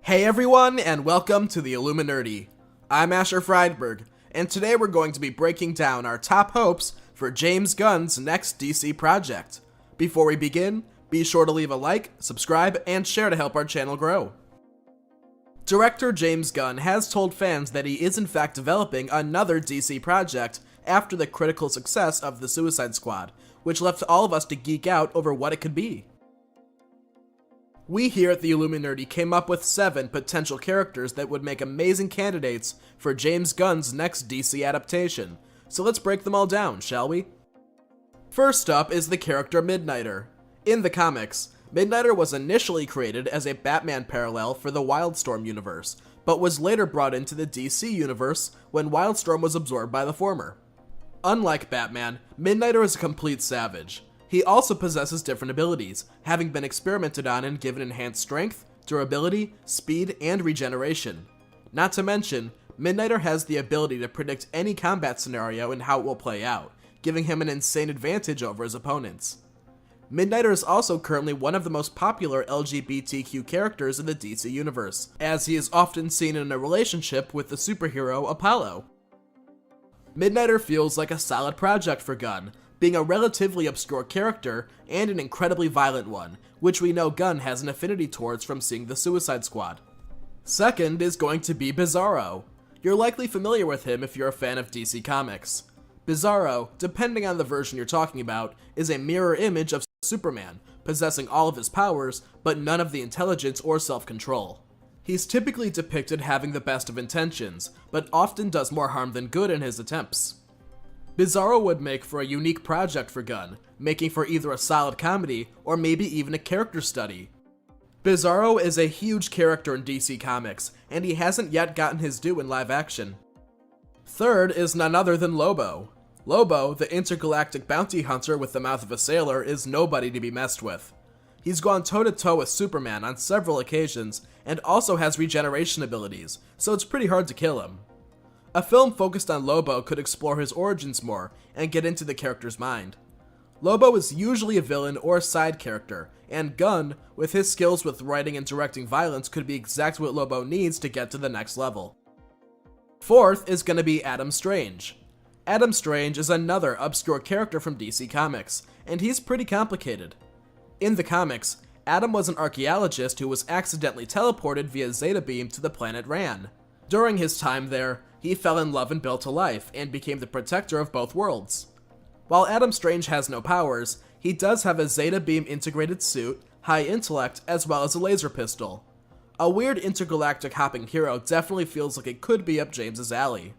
Hey everyone, and welcome to the Illuminerdi. I'm Asher Friedberg, and today we're going to be breaking down our top hopes for James Gunn's next DC project. Before we begin, be sure to leave a like, subscribe, and share to help our channel grow. Director James Gunn has told fans that he is in fact developing another DC project after the critical success of The Suicide Squad, which left all of us to geek out over what it could be. We here at the Illuminerdi came up with 7 potential characters that would make amazing candidates for James Gunn's next DC adaptation, so let's break them all down, shall we? First up is the character Midnighter. In the comics, Midnighter was initially created as a Batman parallel for the Wildstorm universe, but was later brought into the DC universe when Wildstorm was absorbed by the former. Unlike Batman, Midnighter is a complete savage. He also possesses different abilities, having been experimented on and given enhanced strength, durability, speed, and regeneration. Not to mention, Midnighter has the ability to predict any combat scenario and how it will play out, giving him an insane advantage over his opponents. Midnighter is also currently one of the most popular LGBTQ characters in the DC universe, as he is often seen in a relationship with the superhero Apollo. Midnighter feels like a solid project for Gunn, being a relatively obscure character and an incredibly violent one, which we know Gunn has an affinity towards from seeing The Suicide Squad. Second is going to be Bizarro. You're likely familiar with him if you're a fan of DC Comics. Bizarro, depending on the version you're talking about, is a mirror image of Superman, possessing all of his powers, but none of the intelligence or self-control. He's typically depicted having the best of intentions, but often does more harm than good in his attempts. Bizarro would make for a unique project for Gunn, making for either a solid comedy or maybe even a character study. Bizarro is a huge character in DC Comics, and he hasn't yet gotten his due in live action. Third is none other than Lobo. Lobo, the intergalactic bounty hunter with the mouth of a sailor, is nobody to be messed with. He's gone toe-to-toe with Superman on several occasions, and also has regeneration abilities, so it's pretty hard to kill him. A film focused on Lobo could explore his origins more and get into the character's mind. Lobo is usually a villain or a side character, and Gunn, with his skills with writing and directing violence, could be exactly what Lobo needs to get to the next level. Fourth is going to be Adam Strange. Adam Strange is another obscure character from DC Comics, and he's pretty complicated. In the comics, Adam was an archaeologist who was accidentally teleported via Zeta Beam to the planet Rann. During his time there, he fell in love and built a life, and became the protector of both worlds. While Adam Strange has no powers, he does have a Zeta Beam integrated suit, high intellect, as well as a laser pistol. A weird intergalactic hopping hero definitely feels like it could be up James's alley.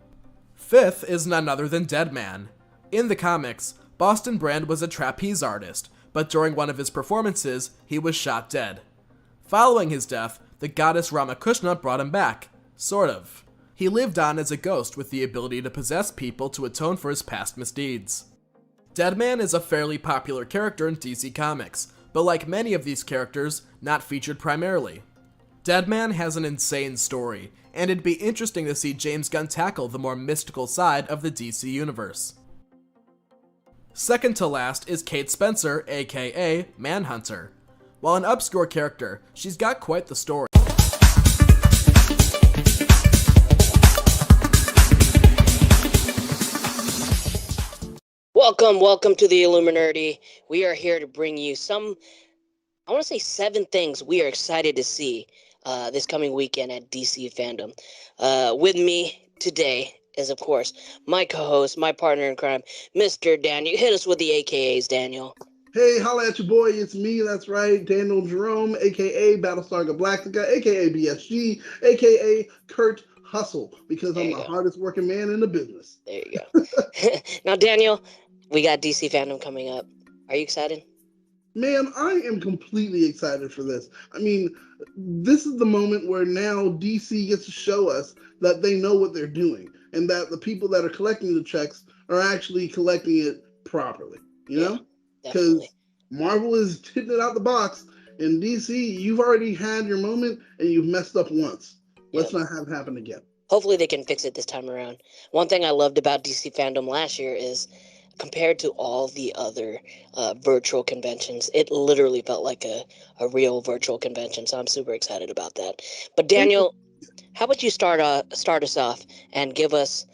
Fifth is none other than Deadman. In the comics, Boston Brand was a trapeze artist, but during one of his performances, he was shot dead. Following his death, the goddess Ramakrishna brought him back. Sort of. He lived on as a ghost with the ability to possess people to atone for his past misdeeds. Deadman is a fairly popular character in DC Comics, but like many of these characters, not featured primarily. Deadman has an insane story, and it'd be interesting to see James Gunn tackle the more mystical side of the DC universe. Second to last is Kate Spencer, aka Manhunter. While an obscure character, she's got quite the story. Welcome to the Illuminerdi. We are here to bring you I want to say 7 things we are excited to see this coming weekend at DC Fandome. With me today is, of course, my co-host, my partner in crime, Mr. Daniel. Hit us with the AKAs, Daniel. Hey, holla at your boy, it's me, that's right, Daniel Jerome, aka Battlestar Galactica, aka BSG, aka Kurt Hustle, because I'm the hardest working man in the business. There you go. Now, Daniel, we got DC Fandome coming up. Are you excited? Man, I am completely excited for this. I mean, this is the moment where now DC gets to show us that they know what they're doing, and that the people that are collecting the checks are actually collecting it properly, you know? Because Marvel is hitting it out the box, and DC, you've already had your moment, and you've messed up once. Let's not have it happen again. Hopefully they can fix it this time around. One thing I loved about DC Fandome last year is compared to all the other virtual conventions, it literally felt like a real virtual convention. So I'm super excited about that. But Daniel, how about you start us off and give us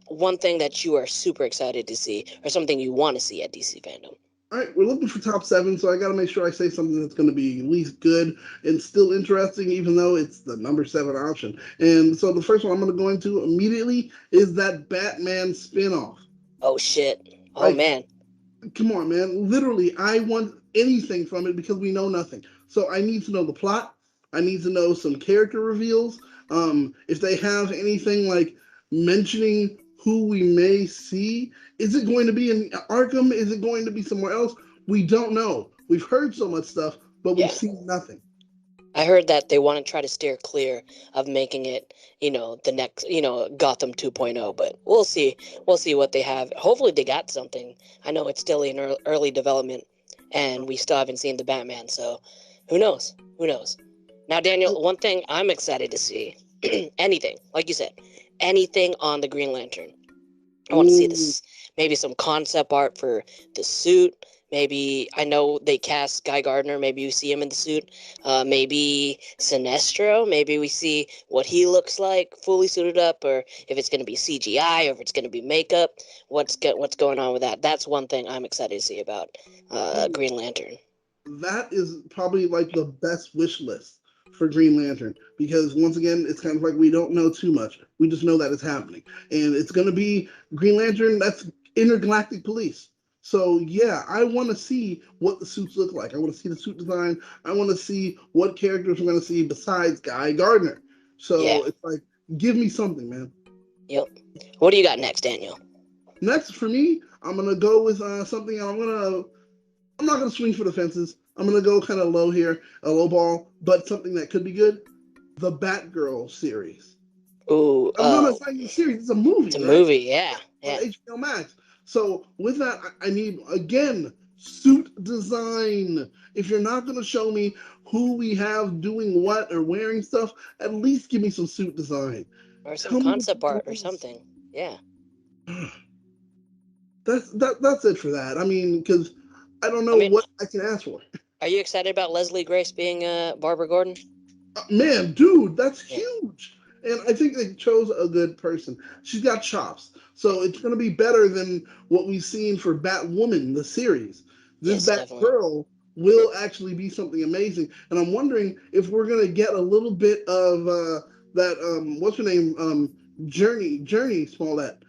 one thing that you are super excited to see, or something you want to see at DC Fandom? All right, we're looking for top seven, so I got to make sure I say something that's going to be at least good and still interesting, even though it's the number seven option. And so the first one I'm going to go into immediately is that Batman spinoff. Oh shit! Oh Like, man! come on, man. Literally, I want anything from it because we know nothing. So I need to know the plot. I need to know some character reveals. If they have anything like mentioning who we may see, is it going to be in Arkham? Is it going to be somewhere else? We don't know. We've heard so much stuff, but we've Yeah. seen nothing. I heard that they want to try to steer clear of making it, the next, Gotham 2.0, but we'll see. We'll see what they have. Hopefully they got something. I know it's still in early development and we still haven't seen the Batman, so who knows? Who knows? Now, Daniel, one thing I'm excited to see, anything, like you said, anything on the Green Lantern. I want to see Ooh, this, maybe some concept art for the suit. Maybe I know they cast Guy Gardner. Maybe we see him in the suit. Maybe Sinestro. Maybe we see what he looks like fully suited up, or if it's going to be CGI, or if it's going to be makeup. What's going on with that? That's one thing I'm excited to see about Green Lantern. that is probably like the best wish list for Green Lantern because once again, it's kind of like we don't know too much. We just know that it's happening, and it's going to be Green Lantern. That's intergalactic police. So yeah, I want to see what the suits look like. I want to see the suit design. I want to see what characters we're going to see besides Guy Gardner. Yeah. So it's like, give me something, man. Yep. What do you got next, Daniel? Next for me, I'm gonna go with something. I'm not going to swing for the fences. I'm going to go kind of low here, a low ball, but something that could be good. The Batgirl series. Ooh. No, Oh, it's not even a series. It's a it's movie, a right? movie. Yeah. On Yeah. HBO Max. So with that, I need again suit design. If you're not going to show me who we have doing what or wearing stuff, at least give me some suit design. Or some Tell me what concept you art or want to see. something. Yeah. That's it for that. I mean, because I don't I know mean, what I can ask for. are you excited about Leslie Grace being Barbara Gordon? Man, dude, that's Yeah. huge. And I think they chose a good person. She's got chops. Yeah. So it's going to be better than what we've seen for Batwoman, the series. This Yes, definitely. Batgirl will actually be something amazing. And I'm wondering if we're going to get a little bit of that, what's her name? Journey Smollett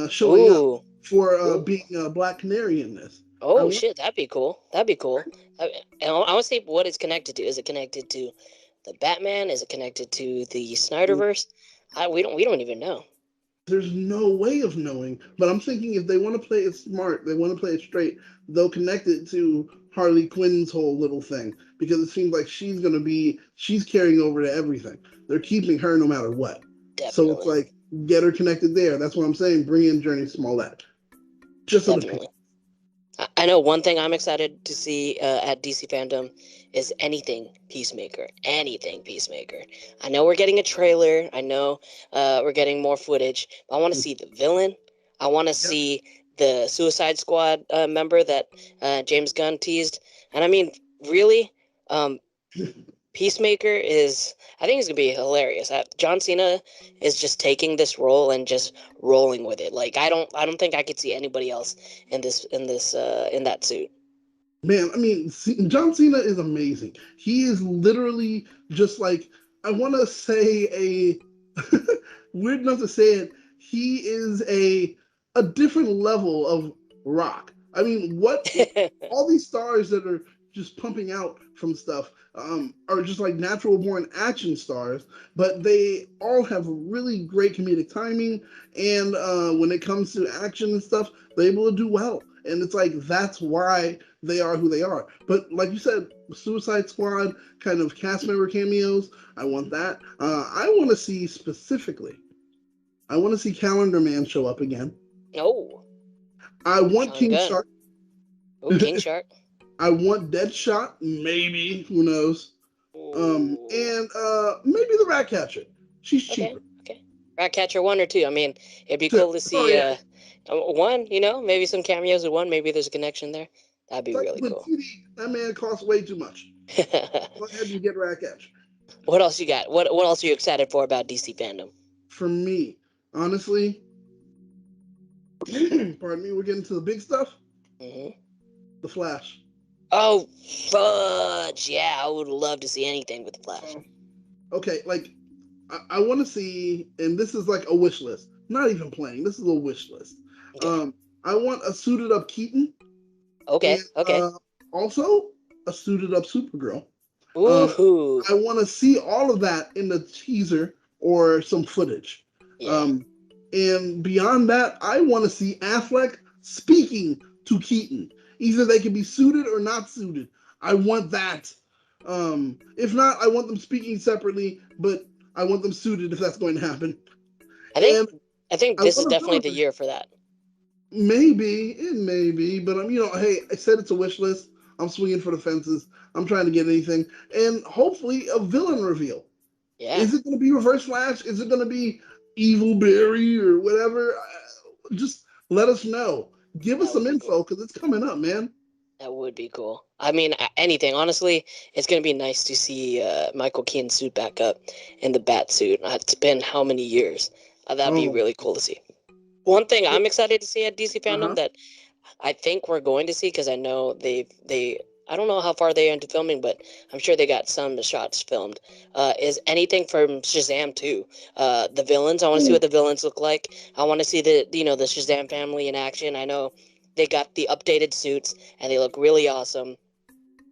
showing up Ooh. for Ooh. being a Black Canary in this. I Oh want, shit, that'd be cool. That'd be cool. I want to see what it's connected to. Is it connected to the Batman? Is it connected to the Snyderverse? We don't even know. there's no way of knowing. But I'm thinking if they want to play it smart, they want to play it straight, they'll connect it to Harley Quinn's whole little thing because it seems like she's carrying over to everything. They're keeping her no matter what. So it's Definitely. like get her connected there. That's what I'm saying. Bring in Journey Smollett. Just so the Definitely. I know one thing I'm excited to see at DC Fandom is anything Peacemaker. Anything Peacemaker. I know we're getting a trailer. I know we're getting more footage. But I want to see the villain. I want to yep. see the Suicide Squad member that James Gunn teased. And I mean, really, um, Peacemaker is. I think it's gonna be hilarious. John Cena is just taking this role and just rolling with it. Like I don't think I could see anybody else in that suit. Man, I mean, John Cena is amazing. He is literally just like I want to say a weird enough to say it. He is a different level of rock. I mean, what all these stars that are just pumping out from stuff are just like natural born action stars, but they all have really great comedic timing. And when it comes to action and stuff, they're able to do well. And it's like that's why they are who they are. But like you said, Suicide Squad kind of cast member cameos. I want that. I want to see specifically. I want to see Calendar Man show up again. Oh, I want Sean King Gunn. Shark. Oh, King Shark. I want Deadshot. Maybe who knows? Ooh. And maybe the Ratcatcher. She's Okay. cheaper. Okay. Ratcatcher 1 or 2. I mean, it'd be Two. cool to Oh see yeah. One, maybe some cameos with one. Maybe there's a connection there. That'd be Like really with cool. TV, that man costs way too much. Go ahead and get Ratcatcher. What else you got? What else are you excited for about DC fandom? For me, honestly, pardon me, we're getting to the big stuff. Hmm. The Flash. Oh, fudge! Yeah, I would love to see anything with the Flash. Okay, like I want to see, and this is like a wish list. Not even playing. This is a wish list. Okay. I want a suited up Keaton, and Okay. Okay. also a suited up Supergirl. Um, Ooh. I want to see all of that in the teaser or some footage. Yeah. Um, and beyond that, I want to see Affleck speaking to Keaton. Either they can be suited or not suited. I want that. If not, I want them speaking separately, but I want them suited if that's going to happen. I think And I think I this is want a definitely villain. the year for that. Maybe, it may be, but hey, I said it's a wish list. I'm swinging for the fences. I'm trying to get anything, and hopefully a villain reveal. Yeah. Is it going to be Reverse Flash? Is it going to be Evil Barry or whatever? Just let us know. Give us That some would be cool. info because it's coming up, man. That would be cool. I mean, anything. Honestly, it's gonna be nice to see Michael Keaton's suit back up in the bat suit. It's been how many years? That'd be Oh, really cool to see. One thing I'm excited to see at DC uh fandom huh. that I think we're going to see, because I know they I don't know how far they are into filming, but I'm sure they got some of the shots filmed. Is anything from Shazam 2? The villains. I want to see what the villains look like. I want to see the Shazam family in action. I know they got the updated suits and they look really awesome.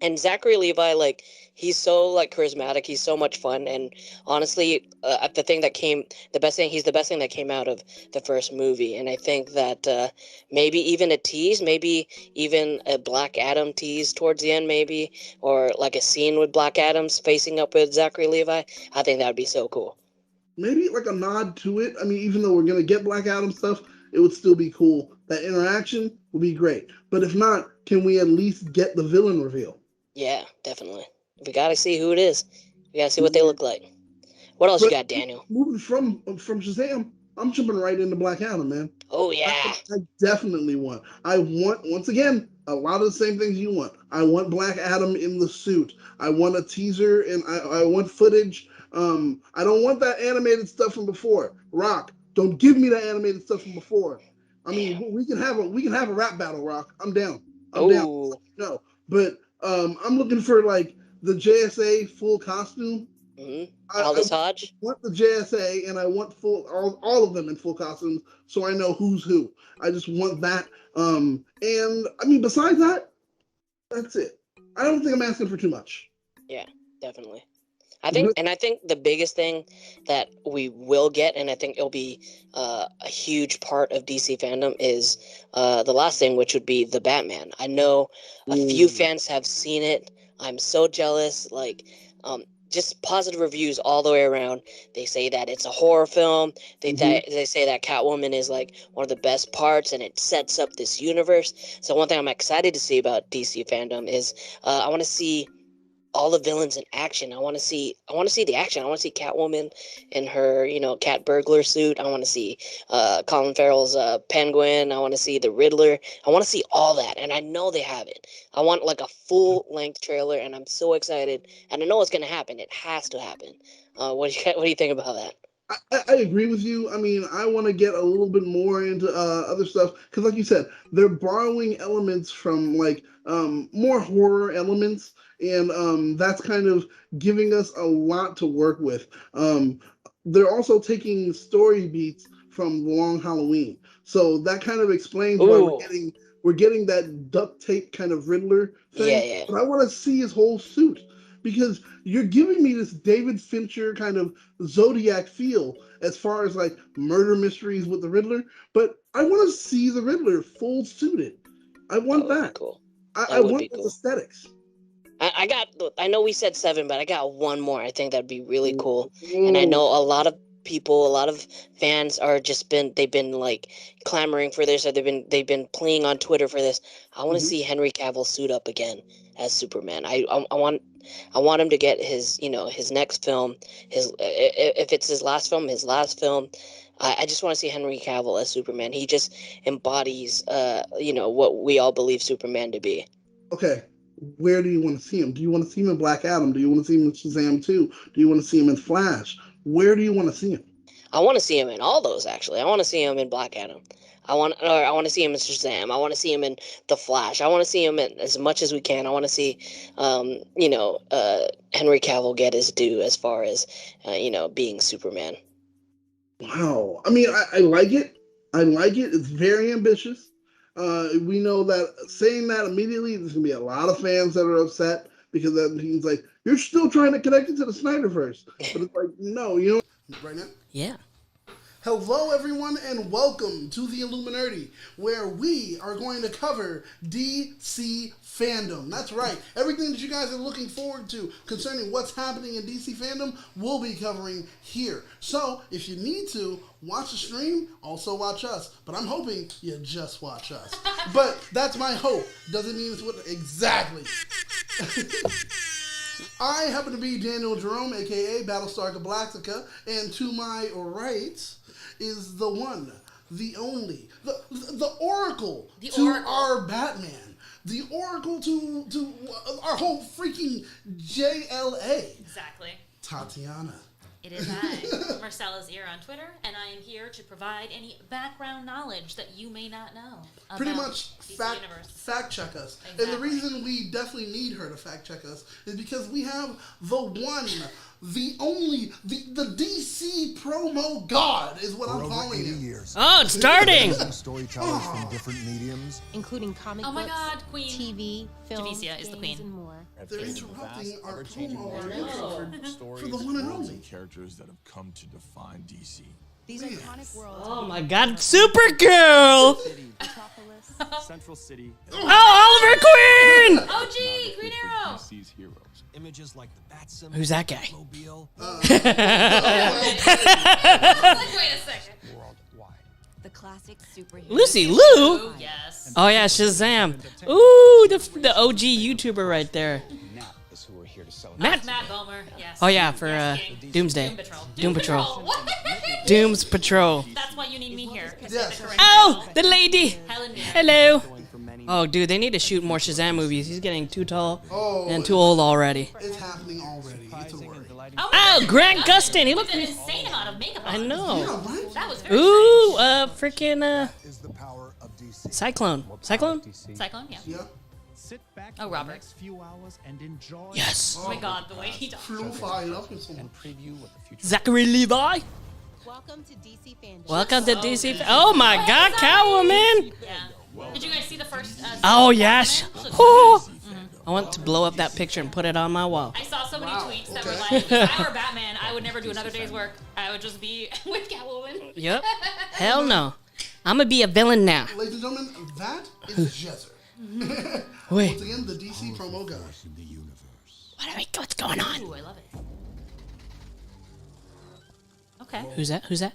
And Zachary Levi, like, he's so like charismatic. He's so much fun. And honestly, he's the best thing that came out of the first movie. And I think that maybe even a tease, maybe even a Black Adam tease towards the end, maybe, or like a scene with Black Adam's facing up with Zachary Levi. I think that would be so cool. Maybe like a nod to it. I mean, even though we're going to get Black Adam stuff, it would still be cool. That interaction would be great. But if not, can we at least get the villain reveal? Yeah, definitely. We gotta see who it is. We gotta see what they Yeah. look like. What else you But got, Daniel? moving from Shazam, I'm jumping right into Black Adam, man. Oh I, yeah. I definitely want. I want once again a lot of the same things you want. I want Black Adam in the suit. I want a teaser and I want footage. I don't want that animated stuff from before. Rock, don't give me that animated stuff from before. I mean, Damn. we can have a rap battle, Rock. I'm down. I'm down. Oh. No, but I'm looking for like the JSA full costume. Mm-hmm. I Aldous Hodge. want the JSA and I want all of them in full costumes so I know who's who. I just want that. And I mean, besides that, that's it. I don't think I'm asking for too much. Yeah, definitely. I think the biggest thing that we will get, and I think it'll be a huge part of DC fandom, is the last thing, which would be the Batman. I know a few Ooh. fans have seen it. I'm so jealous. Like, just positive reviews all the way around. They say that it's a horror film. Mm-hmm. They say that Catwoman is like one of the best parts, and it sets up this universe. So one thing I'm excited to see about DC fandom is I want to see all the villains in action. I want to see the action. I want to see Catwoman in her, cat burglar suit. I want to see Colin Farrell's Penguin. I want to see the Riddler. I want to see all that, and I know they have it. I want like a full length trailer, and I'm so excited. And I know it's gonna happen. It has to happen. What do you think about that? I agree with you. I mean, I want to get a little bit more into other stuff because, like you said, they're borrowing elements from like more horror elements, and that's kind of giving us a lot to work with. They're also taking story beats from The Long Halloween, so that kind of explains why we're Ooh, getting that duct tape kind of Riddler yeah, thing. yeah. But I want to see his whole suit because you're giving me this David Fincher kind of Zodiac feel as far as like murder mysteries with the Riddler, but I want to see the Riddler full suited. I That want would be that. cool. I That would want be those cool. aesthetics. I know we said seven, but I got one more. I think that'd be really cool. And I Mm, know a lot of people, a lot of fans they've been like clamoring for this, or they've been playing on Twitter for this. I want to mhm. see Henry Cavill suit up again. as Superman. I want him to get his his next film, if it's his last film, his last film. I just want to see Henry Cavill as Superman. He just embodies what we all believe Superman to be. Okay, where do you want to see him? Do you want to see him in Black Adam? Do you want to see him in Shazam 2? Do you want to see him in Flash? Where do you want to see him? I want to see him in all those, actually. I want to see him in Black Adam. I want to see him in Shazam. I want to see him in The Flash. I want to see him in as much as we can. I want to see, Henry Cavill get his due as far as, being Superman. Wow. I mean, I like it. I like it. It's very ambitious. We know that saying that immediately, there's going to be a lot of fans that are upset because that means, like, you're still trying to connect it to the Snyderverse. But it's like, no, right now? Yeah. Hello, everyone, and welcome to the Illuminerdi, where we are going to cover DC Fandome. That's right. Everything that you guys are looking forward to concerning what's happening in DC Fandome, we'll be covering here. So, if you need to, watch the stream, also watch us. But I'm hoping you just watch us. But that's my hope. Doesn't mean it's what exactly. I happen to be Daniel Jerome, a.k.a. Battlestar Galactica, and to my right is the one, the only, the Oracle our Batman, the Oracle to our whole freaking JLA. Exactly. Tatiana. It is I, Marcella's ear on Twitter, and I am here to provide any background knowledge that you may not know about Pretty much DC Universe. fact check us. Exactly. And the reason we definitely need her to fact check us is because we have the one, the only, the DC promo god is what For I'm over calling 80 him. years. Oh, it's starting! Storytellers from different mediums. including comic Oh my books, God, Queen. TV, films, Javicia is the games, queen. and more. They're interrupting our promo stories, for the one and worlds, only. and characters that have come to define DC. These iconic worlds. Oh my god, Supergirl! Metropolis, Central City. Oh, Oliver Queen! OG, Green Arrow! DC's heroes. Images like the Bat symbol, Who's that guy? Mobile, I was like, wait a second. worldwide. the classic superhero. Lucy Liu? Oh, yes. Oh yeah, Shazam. Ooh, the OG YouTuber right there. Is who we're here to celebrate. Matt. Matt Bomer, yes. Oh yeah, for Yes, King. Doomsday. Doom Patrol. Doom Patrol. What? Doom's Patrol. That's why you need me here. Yes. Oh, the lady! Helen Mirren. Hello! Oh, dude, they need to shoot more Shazam movies. He's getting too tall and too old already. It's happening already. It's a worry. Oh, Grant Gustin! He looked. An insane amount of makeup I on. know. Yeah, right? That was very Ooh, freaking Is the power of DC. Cyclone. Cyclone? strange. Cyclone, yeah. Yeah. Sit back Oh, for Robert. the next few hours and enjoy. Yes. Oh my god, the way he talks. Flew fire up with someone. Preview what the future. Zachary Levi. Welcome to DC Fandom. Welcome to DC. Oh my God, Catwoman! Yeah. Did you guys see the first? Oh yes. Oh. I want to blow up that picture and put it on my wall. I saw so many tweets that were like, if I were Batman, I would never do another day's work. I would just be with Catwoman. Yep. Hell no. I'm gonna be a villain now. Ladies and gentlemen, that is Jezzer. Wait. Once again, the DC promo guy. What's going on? Ooh, I love it. Okay. Who's that? Who's that?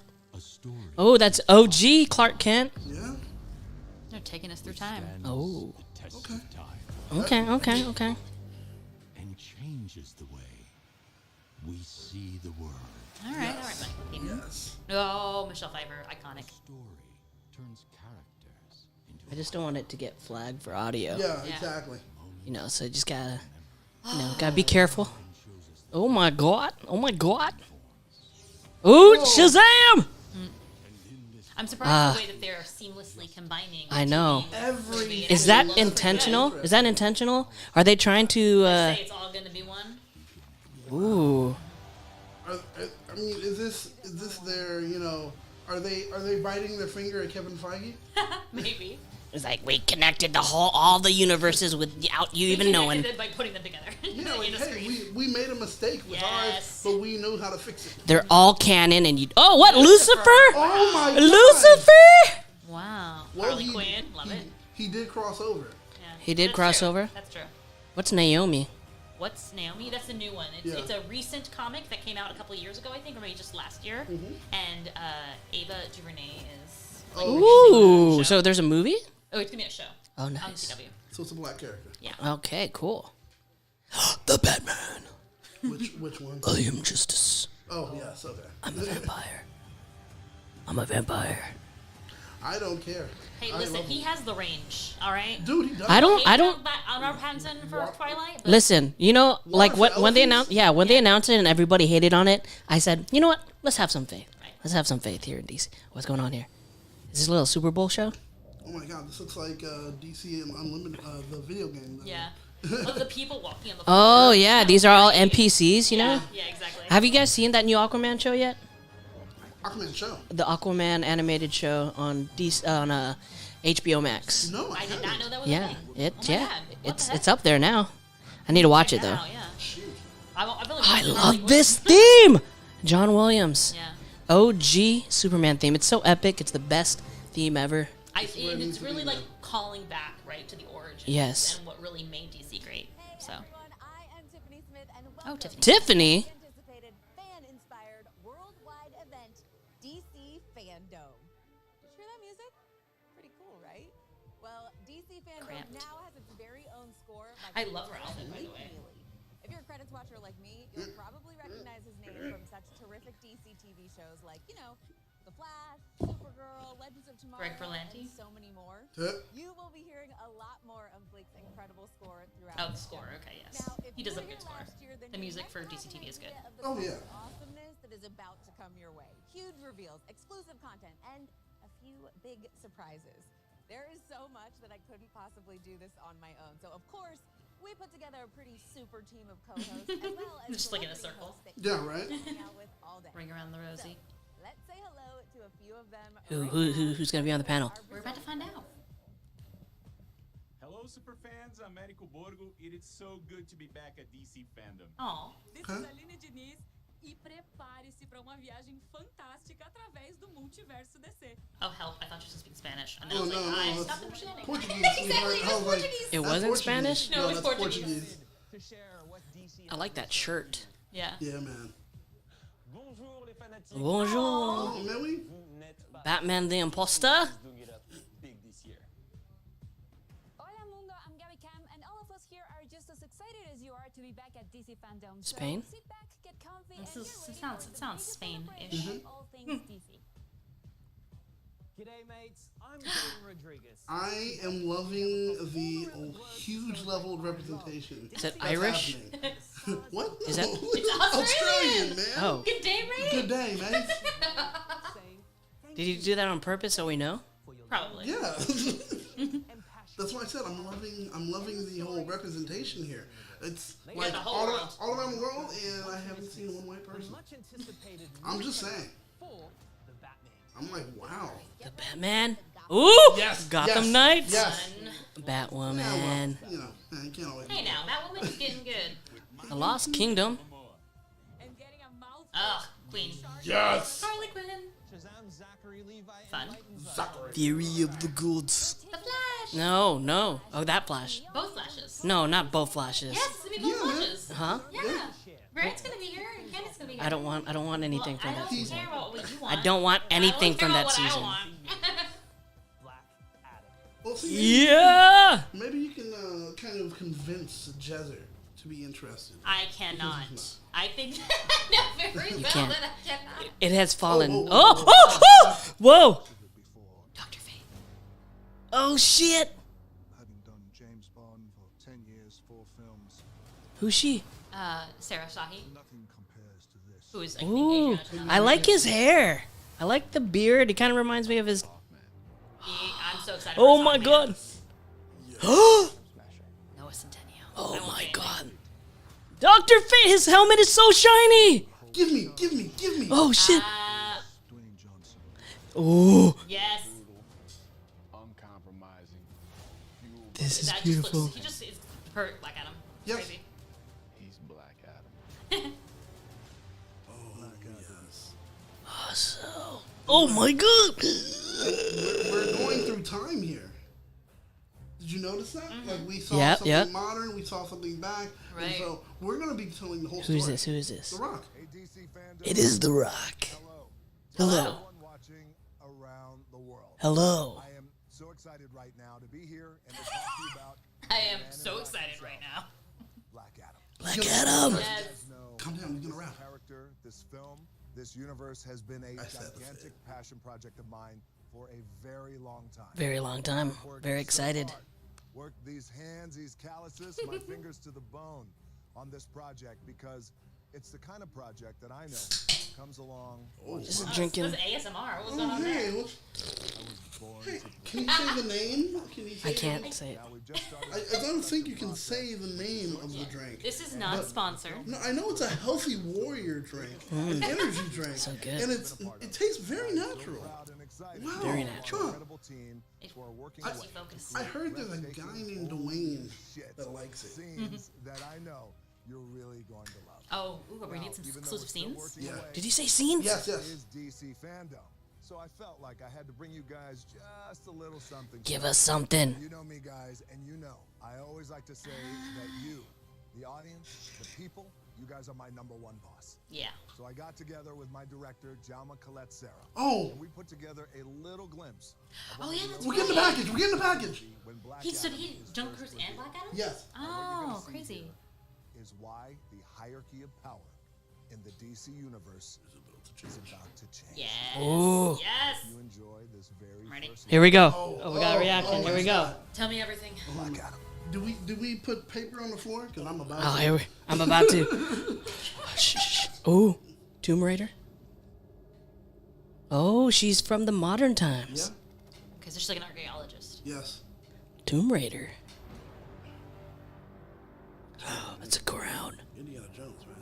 Oh, that's OG Clark Kent. Yeah. They're taking us through time. Oh. Okay. Okay. And changes the way we see the world. All right, Mike. Yes. Oh, Michelle Pfeiffer, iconic. Story turns characters into I just don't want it to get flagged for audio. Yeah, exactly. You know, so just gotta, gotta be careful. Oh my God. Oh my God. Ooh, Shazam! I'm surprised the way that they're seamlessly combining. I know. Every Is that intentional? Is that intentional? Are they trying to? Say it's all gonna be one. Ooh. I mean, is this their, are they biting their finger at Kevin Feige? Maybe. It's like we connected all the universes without you even knowing. Connected it by putting them together. Yeah, like, In a hey, screen. we made a mistake with ours, Yes. but we knew how to fix it. They're all canon, and you. Oh, what Lucifer? Oh my God! Lucifer! Wow. Well, Harley Quinn, love it. He did cross over. Yeah. He did That's cross true. over? That's true. What's Naomi? What's Naomi? That's the new one. It's a recent comic that came out a couple of years ago, I think, or maybe just last year. And Ava DuVernay is. Like, Ooh, show. so there's a movie? Oh, it's gonna be a show. Oh, on nice. CW. So it's a black character. Yeah. Okay, cool. The Batman. Which one? I am Justice. Oh yes, okay. I'm a vampire. I'm a vampire. I don't care. Hey, I listen, love he him. has the range. All right. Dude, he does. I don't. On our Pattinson for Twilight. But Listen, you know, like for when they elephants? announced, when they announced it and everybody hated on it, I said, you know what? Let's have some faith. Let's have some faith here in DC. What's going on here? Is this a little Super Bowl show? Oh my god, this looks like DC and Unlimited, the video game. Yeah. Oh, the people walking on the. Oh yeah, these are all NPCs, you know. Yeah, exactly. Have you guys seen that new Aquaman show yet? Aquaman show. The Aquaman animated show on HBO Max. No, I did not know that was Yeah, a thing. it Oh my yeah, God. What it's the heck? it's up there now. I need to watch it though. Wow, yeah. I've only I watched it, love like, this theme. John Williams. Yeah. OG Superman theme. It's so epic. It's the best theme ever. And it's really like calling back right to the origins. Yes. And what really made DC great. So. I am Tiffany Smith, and Oh, Tiffany. Tiffany. anticipated fan-inspired worldwide event, DC Fandome. Did you hear that music? Pretty cool, right? Well, DC Fandome Cramped. now has its very own score. I love her outfit, by the way. If you're a credits watcher like me, you'll probably recognize his name from such terrific DC TV shows like, The Flash, Supergirl, Legends of Tomorrow, Greg Berlanti. and so many more. Huh? You will be hearing a lot more of Blake's incredible score throughout Oh, the show. score. Okay, yes. Now, if He does you have a were good here score. last year, then The you music might for have DC an TV is good. idea of the Oh, kind yeah. of awesomeness that is about to come your way. Huge reveals, exclusive content, and a few big surprises. There is so much that I couldn't possibly do this on my own. So, of course, we put together a pretty super team of co-hosts as well as Just like in a celebrity circle. hosts that Yeah, you right? can hang out with all day. Ring around the Rosie. Let's say hello to a few of them. Who's gonna be on the panel? We're about to find out. Hello, super fans. I'm Érico Borgo. It is so good to be back at DC Fandom. Aw. This is Aline Diniz e prepare-se para uma viagem fantástica através do multiverso DC. Oh, help. I thought you were speaking Spanish. And then Oh, I was like, no, I it's stopped understanding. Portuguese. Exactly, I was like, It that's wasn't Portuguese. Spanish? No, it's that's Portuguese. To share what DC I like that shirt. Yeah. Yeah, man. Bonjour les fanatiques. Bonjour. Oh, Millie? Vous n'êtes pas Batman the Imposter. doing it up big this year. Hola mundo, I'm Gabby Cam, and all of us here are just as excited as you are to be back at DC Fandom. So Spain? sit back, get comfy, This and is- get it ready sounds- for it the sounds biggest Spain-ish. celebration of all things DC. G'day mates, I'm Jordan Rodriguez. I am loving the huge level of representation. Is it that's Irish? happening. What? Is that- It's Australian, man? Oh, Good day, Ray. Good day, man. did you do that on purpose so we know? Probably. Yeah. That's why I said I'm loving the whole representation here. It's like the whole all, world. all around the world, and I haven't seen one white person. Much anticipated I'm just saying. for the Batman. I'm like, wow. The Batman. Ooh. Yes. Gotham yes, Knights. Yes. Batwoman. Yeah, well, you can't always. Hey now, that woman's getting good. The Lost Kingdom. And getting a mouthful Ugh, Queen. Yes. Harley Quinn. Shazam, Zachary Levi, and Fun. Lightning Zachary. Theory of the Goods. The Flash. No. Oh, that Flash. Both Flashes. No, not both Flashes. Yes, it's gonna be both Yeah, man. Flashes. Huh? Yeah. Grant's gonna be here and Candace's gonna be here. I don't want anything from I that don't season. care about what you want. I don't want anything I don't care from that about what I season. want. Black Adam. Well, see, Yeah. maybe you can kind of convince Jezzer to be interested. I cannot. I think no, very well can't. that I cannot. It has fallen. whoa, Oh. Whoa. Dr. Fate. Oh shit. Having done James Bond for 10 years, 4 films, Who's she? Sarah Shahi, nothing compares to this. who is I think Ooh. Adriana Tennant. I like his hair. I like the beard. It kind of reminds me of his. I'm so excited. Oh for my Sandman. god. Noah Centennial. Oh I won't my say god. Dr. Fate, his helmet is so shiny. Give me. Oh shit. Dwayne Johnson. Oh, Yes. Uncompromising. this is That beautiful. just looks. He just is perfect, Black Adam. Yes. Crazy. He's Black Adam. So, oh my god. We're going through time here. Did you notice that? Like we saw Yep, something yep. modern, we saw something back, and Right. so we're gonna be telling the whole Who story. is this? Who is this? The Rock. Hey, DC Fandom. It is The Rock. Hello. Hello. Everyone watching around the world. Hello. I am so excited right now to be here and to talk to you about I am so excited right now. Black Adam. Black Adam. Yes. Calm down, we're gonna wrap. Character, this film, this universe has been a gigantic passion project of mine for a very long time. Very long time. Very excited. Worked these hands, these calluses, my fingers to the bone on this project because it's the kind of project that I know comes along. Just drinking. This is ASMR. What was going on there? Hey, can you say the name? Can you say I can't say it. I don't think you can say the name of the drink. This is not sponsored. No, I know it's a healthy warrior drink, an energy drink, So good. and it tastes very natural. Wow, Very natural. Huh. I heard there's a guy named Dwayne that likes it. Scenes that I know you're really going to love. Oh, ooh, we need some exclusive scenes. Yeah. Did you say scenes? Yes, This yes. is DC Fandome. So I felt like I had to bring you guys just a little something. Give us something. You know me, guys, and you know I always like to say that you, the audience, the people, you guys are my #1 boss. Yeah. So I got together with my director, Jalma Colette Sarah. Oh. And we put together a little glimpse. Oh, yeah, that's We're getting the package. We're getting the package. So he Junker Cruise and Black Adam? Yes. Oh, crazy. Is why the hierarchy of power in the DC universe is about to change. Yes. Ooh. Yes. You enjoy this very Ready? first Here we go. Oh, we got a reaction. Here we go. Tell me everything. Black Adam. Do we put paper on the floor? Because I'm about Oh, to. here we, I'm about to. Shh, shh. Ooh, Tomb Raider. Oh, she's from the modern times. Yeah. Okay, so she's like an archaeologist. Yes. Tomb Raider. That's a crown. Indiana Jones, man.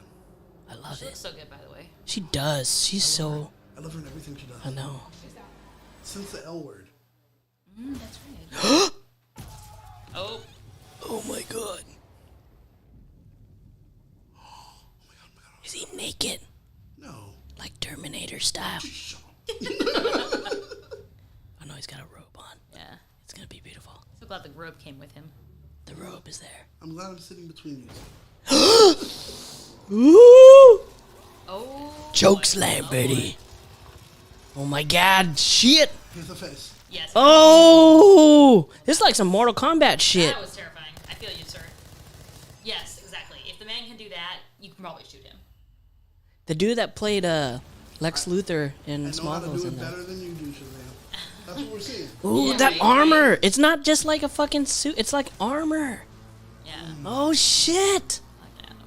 I love She looks it. so good, by the way. She does. She's so. I love her in everything she does. I know. Since the L word. That's right. Oh. Oh my god. Is he naked? No. Like Terminator style. I know he's got a robe on. Yeah. It's gonna be beautiful. So glad the robe came with him. The robe is there. I'm glad I'm sitting between you. Ooh! Oh. Choke slam, baby. Oh my god, shit. Here's the face. Yes. Oh! This is like some Mortal Kombat shit. That was terrifying. I feel you, sir. Yes, exactly. If the man can do that, you can probably shoot him. The dude that played Lex Luthor in I know how to Smallville's do in it there. better than you do, Shazam. That's what we're seeing. Ooh, Yeah, that right, armor! right. It's not just like a fucking suit. It's like armor. Yeah. Oh shit! Black Adam.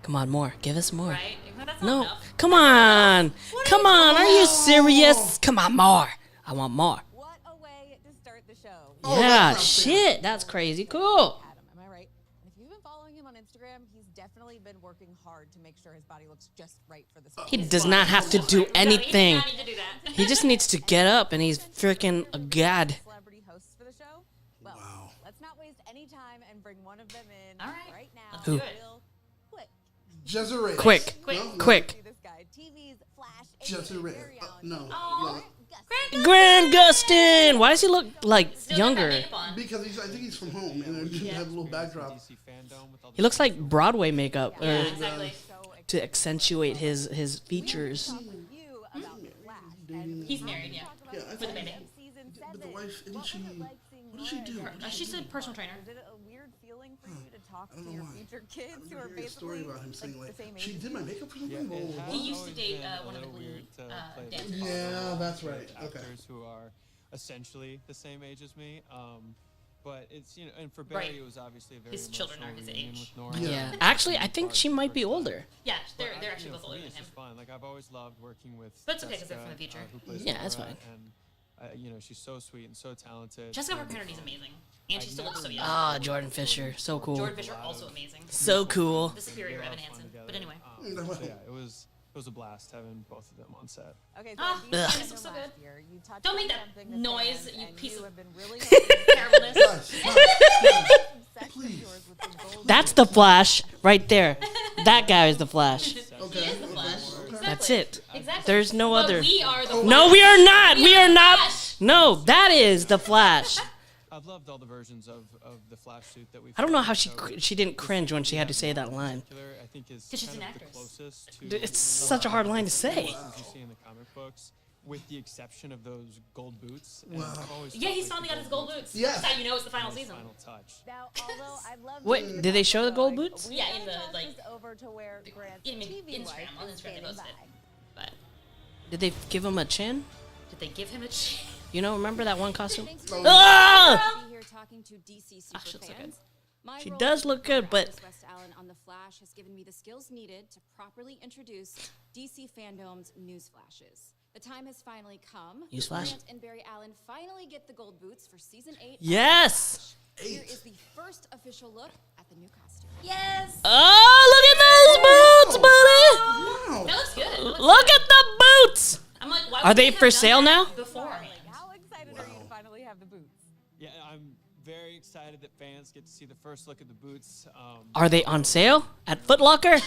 Come on, more. Give us more. Right? That's not No, enough. come on. Come on, are you serious? Come on, more. I want more. What a way to start the show. Oh, Yeah, that sounds fair. shit. That's crazy cool. Adam, am I right? And if you've been following him on Instagram, he's definitely been working hard to make sure his body looks just right for the He stage. does not have to do No, anything. He does not need to do that. He just needs to get up and he's freaking a god. Celebrity hosts for the show. Well, Wow. let's not waste any time and bring one of them in All right. now. Let's do it. Real quick. Jezreel. Quick, Quick. No, no. quick. See this guy, TV's Flash. Jezreel. very own No. Oh. no. Grand Gustin! Why does he look like Still got that younger? makeup on. Because I think he's from home, and it didn't have a little backdrop. DC Fandome with all He looks like Broadway makeup Yeah, or exactly. to accentuate his features. with you about Flash. And He's married, yeah. talk about Yeah, I With a think. baby. season But the 7. wife, isn't What she? was it like seeing What does she do? Laura? What does she She's a do? personal trainer. Is it a weird feeling for you to talk I to don't your know why. future kids I'm who are hearing a story basically about him saying like the same she age? did my makeup for Yeah, something. Blah, it blah, has blah. He used to always date, been a one of the little Glee, weird to play dancers. this Yeah, role that's with right. Okay. Actors who are essentially the same age as me. But it's, you know, and for Barry, Right. it was obviously a very His children are emotional his reunion age. with Nora. Yeah. Yeah. Actually, I think she might be older. Yeah, But they're I- actually you know, both for older me, than it's him. just fun. Like I've always loved working with. But it's okay 'cause they're from the Jessica, future. who plays Yeah, that's Nora, fine. And you know, she's so sweet and so talented. Jessica and, Kennedy's amazing. And she I've still looks so never young. Ah, Jordan Fisher, so cool. Jordan Fisher, also amazing. So cool. The superior we had a Evan lot of fun Hansen. together. But anyway. So yeah, it was a blast having both of them on set. Okay, so Ah, DC this Fandome looks so last good. year, you touched Don't on make that something to noise, fans, you and piece you of have been really hoping terribleness. Guys, stop. Please. That's the Flash right there. That guy is the Flash. He is the Flash. That's it. Exactly. There's no But other. we are the Flash. No, we are not. We are not. Flash. No, that is the Flash. I've loved all the versions of the Flash suit that we've. I don't know how had, she didn't cringe when she had to say that line. particular, I think is 'Cause she's kind an of the actress. closest to It's such a hard line to say. versions you see in the comic books. with the exception of those gold boots. Wow. I've always Yeah, felt he's like finally the got his gold boots. Yes. That's how you know it's the final season. Final touch. Now, although I'd love to Wait, leave did they the show the topic gold going, boots? we Yeah, in gotta the, toss like, this over to where Grant's in TV Instagram, wife on is Instagram they standing posted. by. But Did they give him a chin? did they give him a chance? You know, remember that one costume? Thanks for Ah! being here talking to DC Ah, she looks so good. superfans. My She role does as look good, reporter but- Alice West Allen on The Flash has given me the skills needed to properly introduce DC Fandome's news flashes. The time has finally come. Newsflash? Grant and Barry Allen finally get the gold boots for season 8. of Yes! The Flash. Here is the first official look at the new costume. Yes. Oh, look at those boots, buddy! Wow. That looks good. It looks Look good. at the boots! I'm like, why Are would they have for done sale that now? Beforehand. How excited are you to finally have the boots? Yeah, I'm very excited that fans get to see the first look at the boots. Are they on sale at Foot Locker? So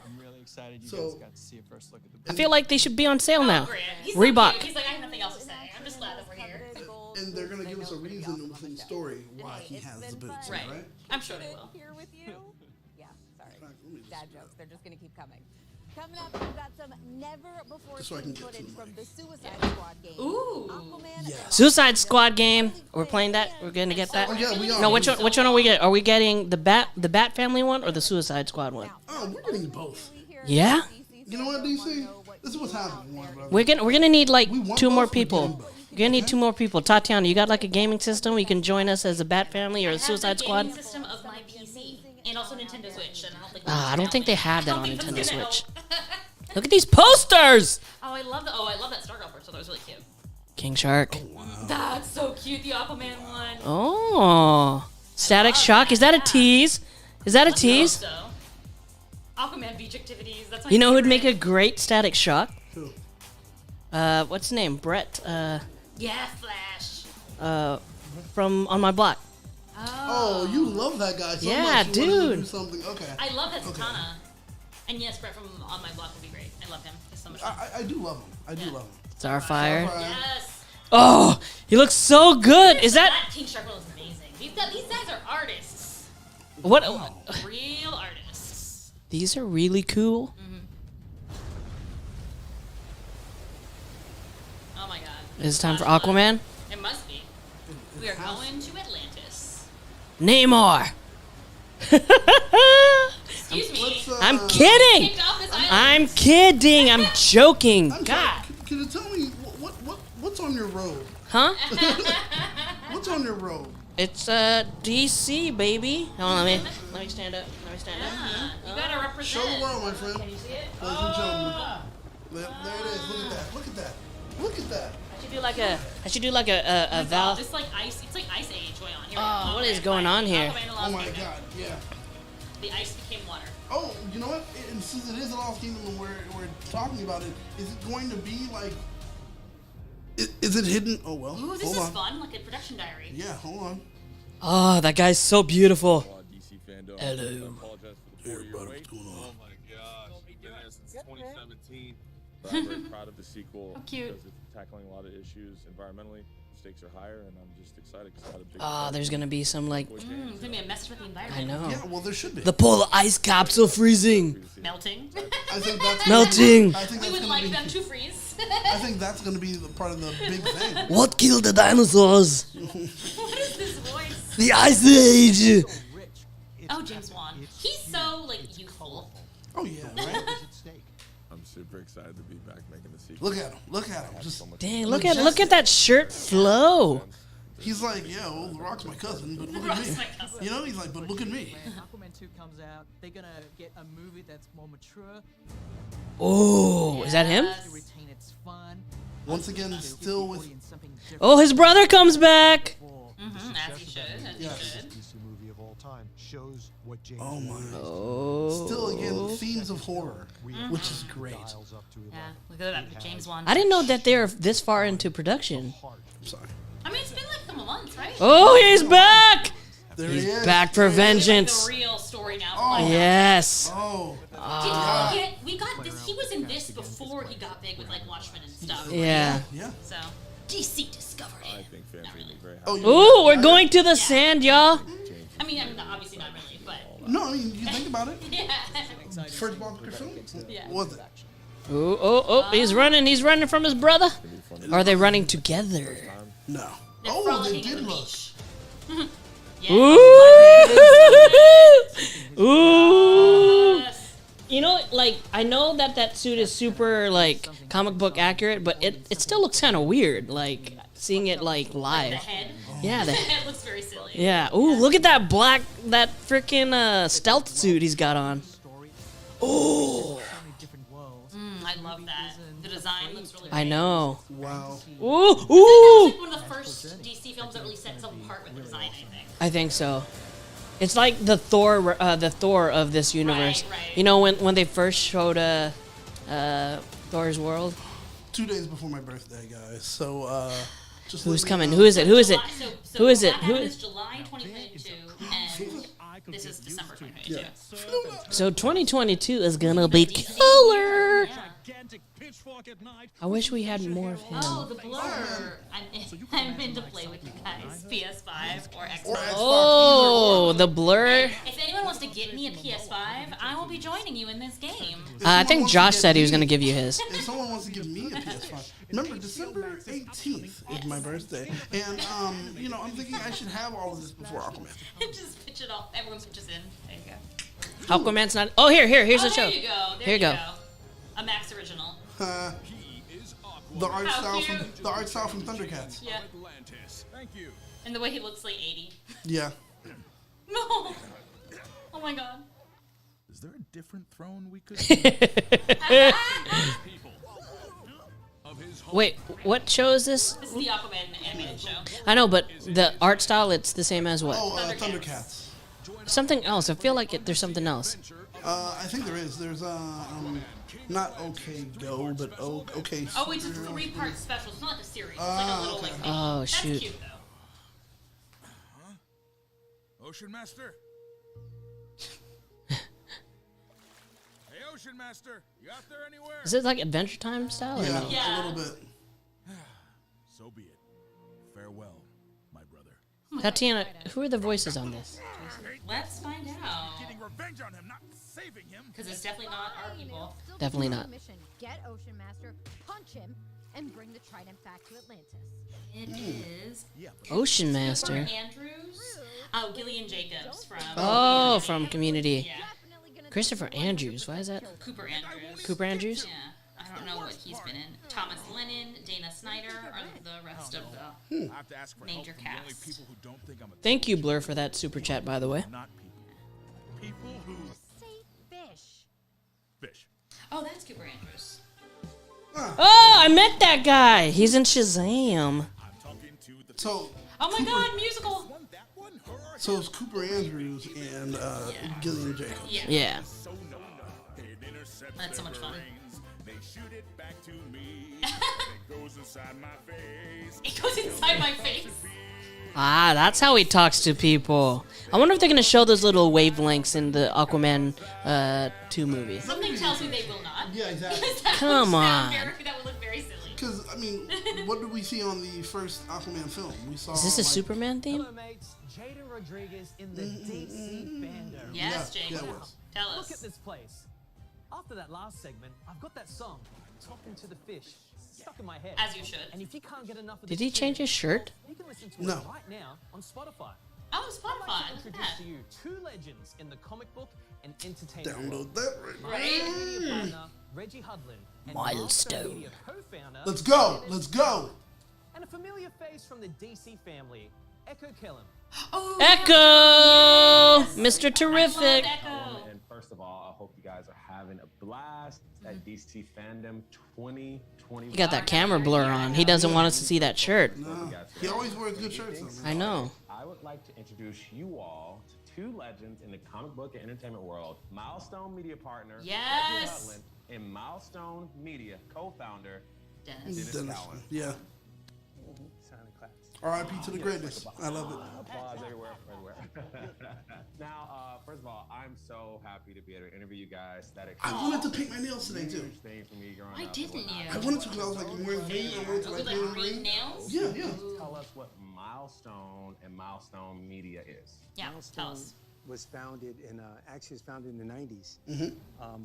I'm really excited you guys got to see a first look at the boots. I feel like they should be on sale now. Grant. He's so Reebok. cute. He's like, I have nothing else to say. I'm just glad that we're here. And they're gonna give us a reason within the story why he has the boots, Right. right? I'm sure they will. Here with you. Yeah, sorry. Let me just- Dad jokes. They're just gonna keep coming. Coming up, we've got some never before Just so I can seen get to footage the from mic. the Suicide Squad game. Ooh. Aquaman Yes. Suicide Squad game. We're playing that. We're gonna get that. Oh yeah, we are. No, which one are we getting? Are we getting the Bat Family one or the Suicide Squad one? Oh, we're getting both. Yeah? You know what, DC? This is what's happening, Warner Brothers. We're gonna need like We want 2 more both, we're getting people. both. We're gonna need 2 more people. Tatiana, you got like a gaming system? You can join us as a Bat Family or I a have Suicide the Squad. gaming system of my PC and also Nintendo Switch, and I don't think they have that on I don't think Nintendo that's gonna Switch. help. Look at these posters. Oh, I love that Stargirl first. So that was really cute. King Shark. That's so cute. The Aquaman one. Oh, Static Shock. Is that a tease? Is that a tease? So, Aquaman beach activities. That's my You know who'd favorite. make a great Static Shock? Who? What's his name? Brett. Yeah, Flash. From On My Block. Oh, you love that guy so Yeah, much. You wanted to dude. do something. Okay. I love that Zatanna. And yes, Brett from On My Block would be great. I love him. He's so much fun. I do love him. I do love him. Starfire. Yes. Oh, he looks so good. Is that King Shark is amazing. These guys are artists. what? Real artists. These are really cool. Oh my god. Is it time for Aquaman? It must be. We are going to Atlantis. Namor. Excuse me. Let's, I'm kidding. Kicked off this island. I'm kidding. I'm joking. I'm God. sorry, can you tell me what's on your robe? Huh? What's on your robe? It's DC, baby. Hold on, let me stand up. Let me stand up. Ah, you gotta represent. Show the world, my friend. Can you see it? Ladies and gentlemen. There it is. Look at that. Look at that. Look at that. I should do like a Val. It's like ice. It's like Ice Age going on here. Oh, what is going on here? Aquaman and Oh Lost my Kingdom. God. Yeah. The ice became water. Oh, you know what? And since it is a Lost Kingdom and we're talking about it, is it going to be like? Is it hidden? Oh well. Ooh, this hold is on. fun, like a production diary. Yeah, hold on. Oh, that guy's so beautiful. DC Fandome. Hello. I apologize for the 4-year brother, wait. what's going on? Oh my gosh. Been there since 2017. But I'm very proud of the sequel cute. because it's tackling a lot of issues environmentally. The stakes are higher, and I'm just excited because I had a big. Oh, there's gonna be some like. It's gonna be a message with the environment. I know. Yeah, well, there should be. The polar ice caps are freezing. Melting. I think that's Melting. I think We that's would gonna like be. them to freeze. I think that's gonna be the part of the big thing. What killed the dinosaurs? What is this voice? The Ice Age. Oh, James Wan. He's so like youthful. Oh yeah, right. I'm super excited to be back making the sequel. Look at him. Look at him. Just Dang, look at that shirt flow. he's like, yeah, well, The Rock's my cousin, but look at Rock's me. my cousin. You know, he's like, but look at me. When Aquaman 2 comes out, they're gonna get a movie that's more mature, Oh, is that him? to retain its fun. Once again, still with. Something different. Oh, his brother comes back. As he should. As he Yes. should. DC movie of all time shows what James Oh my. Oh. Still again, themes of horror, which is great. Yeah. Look at that, James Wan. I didn't know that they're this far into production. I'm sorry. I mean, it's been like a couple months, right? Oh, he's back. There He's he is. back for It's like vengeance. the real story now. Oh. Like, Yes. Oh. Did you get? We got this. He was in this before he got big with like Watchmen and stuff. Yeah. Yeah. So DC discovered I it. think fans are gonna be very happy. Oh, you- Ooh, we're going to the sand, y'all. I mean, obviously not really, but No, I mean, you think about it. yeah. First Bob film? Yeah. Was it? He's running. He's running from his brother. Are they running together? No. They're Oh, they frolicking at did the look. beach. Ooh! Ooh! You know, like, I know that suit is super, like, comic book accurate, but it still looks kind of weird, like, seeing it, like, live. The head. Yeah, The head looks very silly. Yeah. Ooh, look at that that freaking stealth suit he's got on. Ooh. I love that. The design looks really great. I know. Wow. Ooh, It's ooh. like one of the first DC films that really set itself apart with the design, I think. I think so. It's like the Thor of this universe. Right. You know when they first showed Thor's world. 2 days before my birthday, guys. So just Who's let me coming? know. Who is it? Who is it? So Who is it? Black Who Adam is? is July 2022, and this is December 2022. Yeah. So 2022 is gonna be killer. I wish we had more of him. Oh, the blur. I'm in to play with you guys. PS5 or Xbox. Oh, the blur. If anyone wants to get me a PS5, I will be joining you in this game. I think Josh said he was gonna give you his. If someone wants to give me a PS5, remember December 18th is my birthday, and you know, I'm thinking I should have all of this before Aquaman. Just pitch it all. Everyone pitches in. There you go. Aquaman's not. Oh, here's the show. There you go. Here you go. A Max original. The art How style cute. from Thundercats. Yeah. Thank you. And the way he looks like 80. Yeah. No. Oh my god. Is there a different throne we could? Wait, what show is this? This is the Aquaman animated show. I know, but the art style, it's the same as what? Oh, Thundercats. Something else. I feel like there's something else. I think there is. There's not OK Go, but OK. Oh, it's a 3-part special. It's not like a series. It's like a little like. Oh, That's shoot. cute though. Ocean Master. Hey, Ocean Master, you out there anywhere? Is it like Adventure Time style? Or no? Yeah, a little bit. So be it. Farewell, my brother. Tatiana, who are the voices on this? Let's find out. Getting revenge on him, not saving him. Because it's definitely not our people. Definitely not. Mission: get Ocean Master, punch him, and bring the Trident back to Atlantis. It is. Ocean Master. Cooper Andrews. Oh, Gillian Jacobs from. Oh, from Community. Yeah. Christopher Andrews. Why is that? Cooper Andrews. Cooper Andrews? Yeah. I don't know what he's been in. Thomas Lennon, Dana Snyder are the rest of the I have to ask for help major from the only cast. people who don't think I'm a Thank you, Blur, for that super chat, by the way. not people. People who Say fish. fish. Oh, that's Cooper Andrews. Oh, I met that guy. He's in Shazam. I'm talking to the So Oh my god, musical! so it's Cooper Andrews and Gillian Jacobs. Yeah. Yeah. That's so much fun. They shoot it back to me. It goes inside my face. It goes inside my face. Ah, that's how he talks to people. I wonder if they're gonna show those little wavelengths in the Aquaman 2 movie. Something tells me they will not. Yeah, exactly. Because that Come would sound on. that would look very silly. Because I mean, what did we see on the first Aquaman film? We saw. Is this a like, Superman theme? Hello, mates. Jaden Rodriguez in the DC Fandome. Yes, Yeah, Jake. yeah, it was. Tell Look at us. this place. After that last segment, I've got that song, Talking to the Fish, stuck in my head. As you should. And if you can't get enough of Did this he change his shirt? you can listen to No. it right now on Spotify. Oh, I'd like Spotify. to Look at introduce that. to you two legends in the comic book and entertainment world. Download that right now. My social media partner, Reggie Hudlin, and Milestone. Media co-founder, Let's go. Let's go. and a familiar face from the DC family, Echo Kellum. Oh, Echo! Mr. I love Terrific. Echo. And first of all, I hope you guys are having a blast at DC Fandom 2020. He got that camera blur on. He doesn't want us to see that shirt. No, he always wears good shirts. Though, man. I know. I would like to introduce you all to two legends in the comic book and entertainment world. Milestone Media partner, Yes. Reggie Hudlin, and Milestone Media co-founder, Dennis. Dennis. Cowan. Yeah. R.I.P. to the greatness. I love it. Applause everywhere. Now, first of all, I'm so happy to be able to interview you guys. That I wanted to paint my nails today too. huge thing for me growing Why up. didn't you? I wanted to because I was like, I'm wearing green. I wanted to With like like paint green green. nails? Yeah, yeah. Tell us what Milestone and Milestone Media is. Yeah, tell us. was founded in actually was founded in the 90s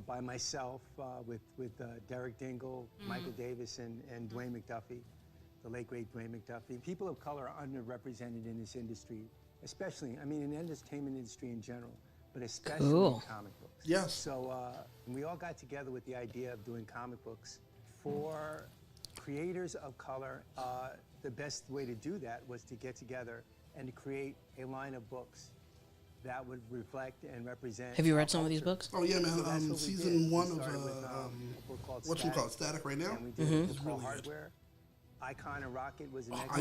by myself with Derek Dingle, Michael Davis, and Dwayne McDuffie, the late great Dwayne McDuffie. People of color are underrepresented in this industry, especially, I mean, in the entertainment industry in general, but especially in comic books. Yes. So we all got together with the idea of doing comic books for creators of color. The best way to do that was to get together and to create a line of books that would reflect and represent. Have you read some of these books? Oh yeah, man. So Season 1 of what's it called Static right now. And we did it's really Hardware. Icon and Rocket was the next.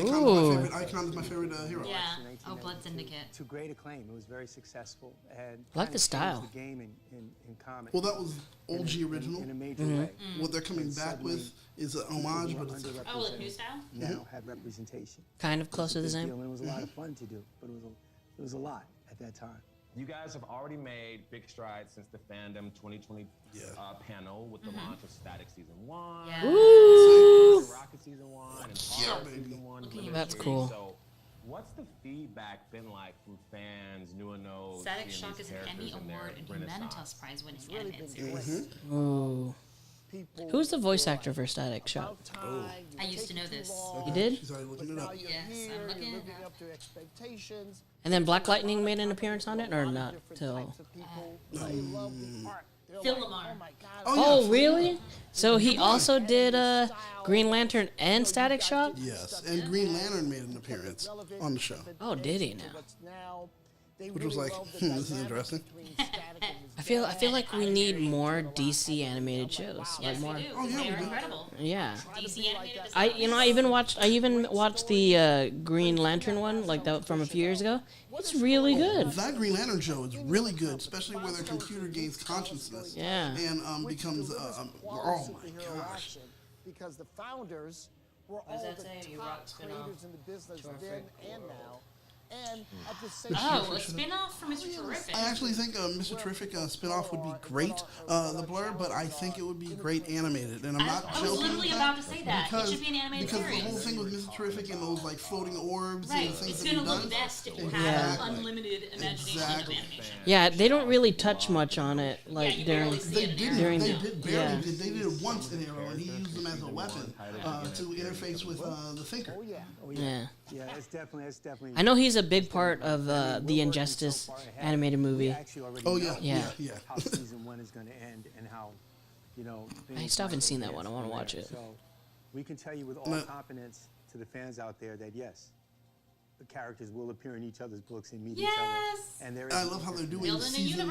Icon is my favorite hero. Yeah. Oh, Blood Syndicate. To great acclaim. It was very successful and I like the style. The game in comics. Well, that was OG original. In a major way. What they're coming back with is an homage, but it's like new style. Now had representation. Kind of close to the same. And it was a lot of fun to do, but it was a lot at that time. You guys have already made big strides since the Fandom 2020 panel with the launch of Static Season 1, Rocket Season 1, and Season 1. That's cool. So, what's the feedback been like from fans, new and old? Static Shock is an Emmy Award and Humanitas Prize winning animated series. Ooh. Who's the voice actor for Static Shock? I used to know this. You did? She's already looking it up. Yes, I'm looking it up. And then Black Lightning made an appearance on it, or not till? Phil Lamar. Oh, really? So he also did Green Lantern and Static Shock? Yes, and Green Lantern made an appearance on the show. Oh, did he now? Which was like, this is interesting. I feel like we need more DC animated shows. Yes, Like more. we do. They're incredible. Yeah. DC animated. I even watched the Green Lantern one, like that from a few years ago. It's really good. That Green Lantern show is really good, especially where their computer gains consciousness. Yeah. And becomes oh my gosh. Because the founders were all the top creators in the business then and now. And at the same a spin-off from Mr. Terrific. I actually think Mr. Terrific spin-off would be great, the Blur, but I think it would be great animated. And I'm not joking. I was literally about to say that. It should be an animated series. Because the whole thing with Mr. Terrific and those like floating orbs right. and things It's that going to done. look best if you have unlimited imagination of animation. Yeah, they don't really touch much on it, like during. They did barely. They did it once in Arrow, and he used them as a weapon to interface with the Thinker. Yeah. Yeah, that's definitely. I know he's a big part of the Injustice animated movie. Oh yeah. How season 1 is going to end and how, I still haven't seen that one. I want to watch it. So we can tell you with all confidence to the fans out there that yes, the characters will appear in each other's books and meet each other. And there is I love how they're doing season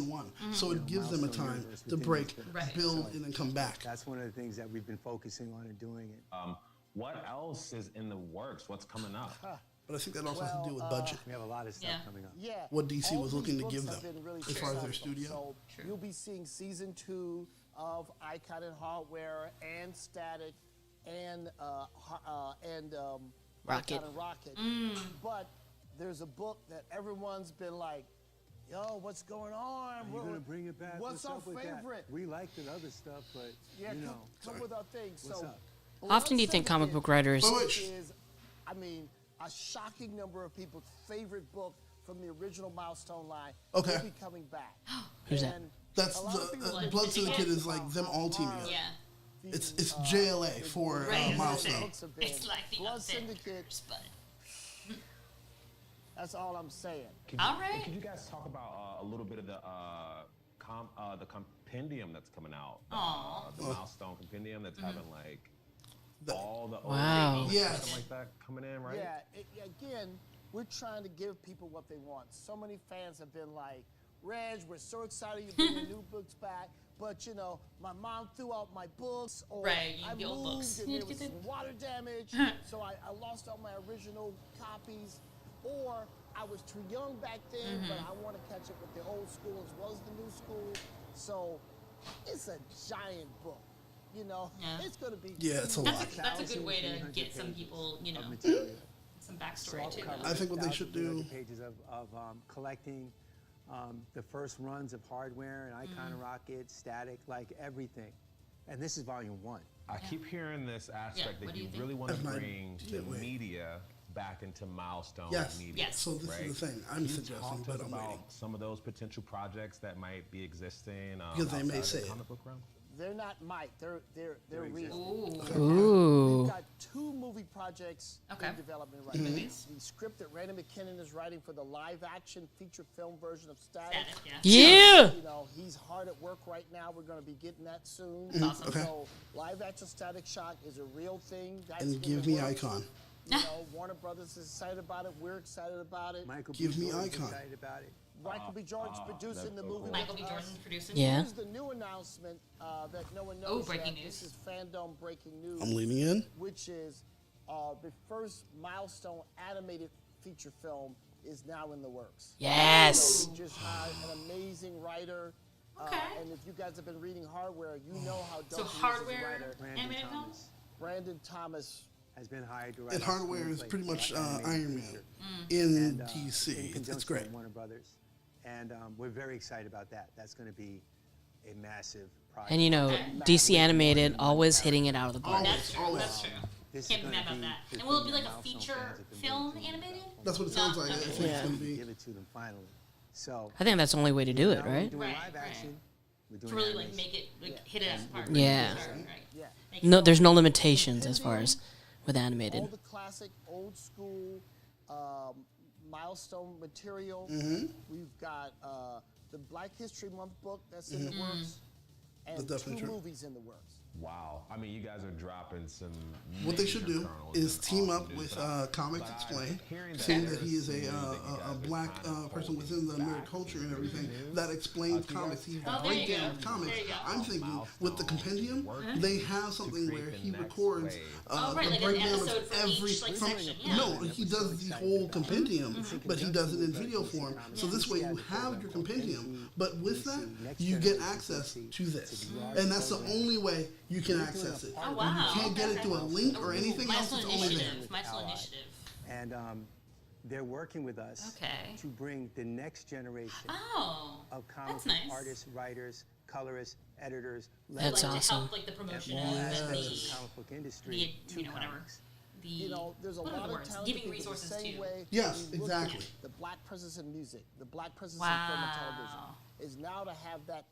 1. So it gives them a time to break, build, and then come back. That's one of the things that we've been focusing on and doing it. What else is in the works? What's coming up? But I think that also has to do with budget. We have a lot of stuff coming up. Yeah. What DC was looking to give them really as far as their studio. So you'll be seeing season 2 of Icon and Hardware and Static and Rocket. Icon and Rocket. But there's a book that everyone's been like, yo, what's going on? You're going to bring it back? What's our favorite? We liked the other stuff, but come with our thing. What's so up? How often do you think comic book writers? I mean, a shocking number of people's favorite book from the original Milestone line will be coming back. Who's that? That's the Blood Syndicate is like them all teaming up. Yeah. It's JLA for Milestone. It's like the Blood Syndicate. That's all I'm saying. All right. Could you guys talk about a little bit of the compendium that's coming out? The Milestone compendium that's having like all the wow. something like that coming in, right? Yeah. Again, we're trying to give people what they want. So many fans have been like, Reg, we're so excited you're bringing new books back, but my mom threw out my books, or I moved and there was some water damage, so I lost all my original copies, or I was too young back then, but I want to catch up with the old school as well as the new school. So it's a giant book. It's going to be... Yeah, it's a lot. That's a good way to get some people, some backstory to it. I think what they should do... Pages of collecting the first runs of Hardware and Icon and Rocket, Static, like everything. And this is volume 1. I keep hearing this aspect that you really want to bring the media back into Milestone Yes. media. Yes. So this is the thing I'm suggesting, talk to but us I'm about waiting. some of those potential projects that might be existing Because they may outside say the it. comic book realm? They're not might. They're real. Ooh. We've got 2 movie projects in development right now. The script that Randy McKinnon is writing for the live-action feature film version of Static. Yeah. You know, he's hard at work right now. We're going to be getting that soon. Awesome. Okay. So live-action Static Shock is a real thing. That's And in give the me works. Icon. You know, Warner Brothers is excited about it. We're excited about it. Michael Give B. me Jordan's Icon. excited about it. Michael B. Jordan's producing the movie. Michael with B. Jordan us. producing. Yeah. Here's the new announcement that no one knows. Oh, breaking yet. news. This is Fandome breaking news. I'm leaning in. Which is the first Milestone animated feature film is now in the works. Yes. So we just hired an amazing writer. Okay. And if you guys have been reading Hardware, you know how dope So he is as a Hardware writer. animated film? Brandon Thomas has been hired to write. And our Hardware is screenplay pretty much for our animated Iron Man feature. in And, DC. in It's conjunction great. with Warner Brothers, and we're very excited about that. That's going to be a massive project. And you know, DC Animated always hitting it out of the park. That's true. That's true. This Can't is be gonna mad about be that. the And will it thing be like that a Milestone feature fans have been film waiting to animated? That's what it sounds like. I think it's gonna be. Give it to them finally. So I think that's the only way to do it, now right? We're doing Right, live right. action. We're doing To really like animation. make it like hit it out of the park. Yeah. Sure, right. No, there's no limitations as far as with All animated. the classic, old school Milestone material. Mhm. We've got the Black History Month book that's in the works, and That's 2 definitely true. movies in the works. Wow. I mean, you guys are dropping some. What they should major do kernels is and team awesome up news, with but Comics I'm Explain, hearing that saying that there's he is some a news that you guys have been black trying to person hold within the nerd back. culture and everything that explains comics. He Oh, there you go. breaks down comics. There you go. I'm thinking with the compendium, Working they have something create where the he next records wave. Oh, right, the like an breakdown episode of for every each, like, section, yeah. No, he does the whole compendium, but he does it in video form. So this way you have your compendium, but with that you get access to this, and that's the only way you can access it. Oh, wow. You can't get it through a link or anything else. Milestone It's only there. Initiative. Milestone Initiative. And they're working with us Okay. to bring the next generation Oh, of comic that's book nice. artists, writers, colorists, editors, That's like, awesome. To help like the promotion all of aspects the, of the comic book industry the to you know whatever. comics. The You know, there's a what are lot the of words? talented Giving people resources the same to. way Yes, we look exactly. at the black presence in music, the black presence in film and television, Wow. is now to have that.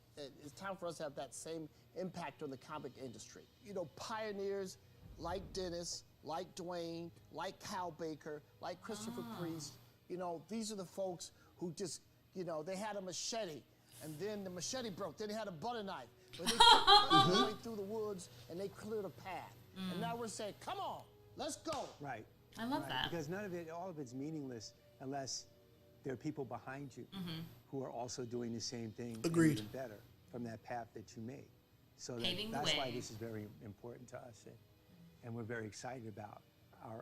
It's time for us to have that same impact on the comic industry. You know, pioneers like Dennis, like Dwayne, like Cal Baker, like Christopher Priest. You know, these are the folks who just, you know, they had a machete, and then the machete broke. Then they had a butter knife, but they kept their way through the woods and they cleared a path. And now we're saying, come on, let's go. Right. I love Right, that. because none of it, all of it's meaningless unless there are people behind you who are also doing the same thing, and Agreed. even better from that path that you made. So Paving the that's why way. this is very important to us, and we're very excited about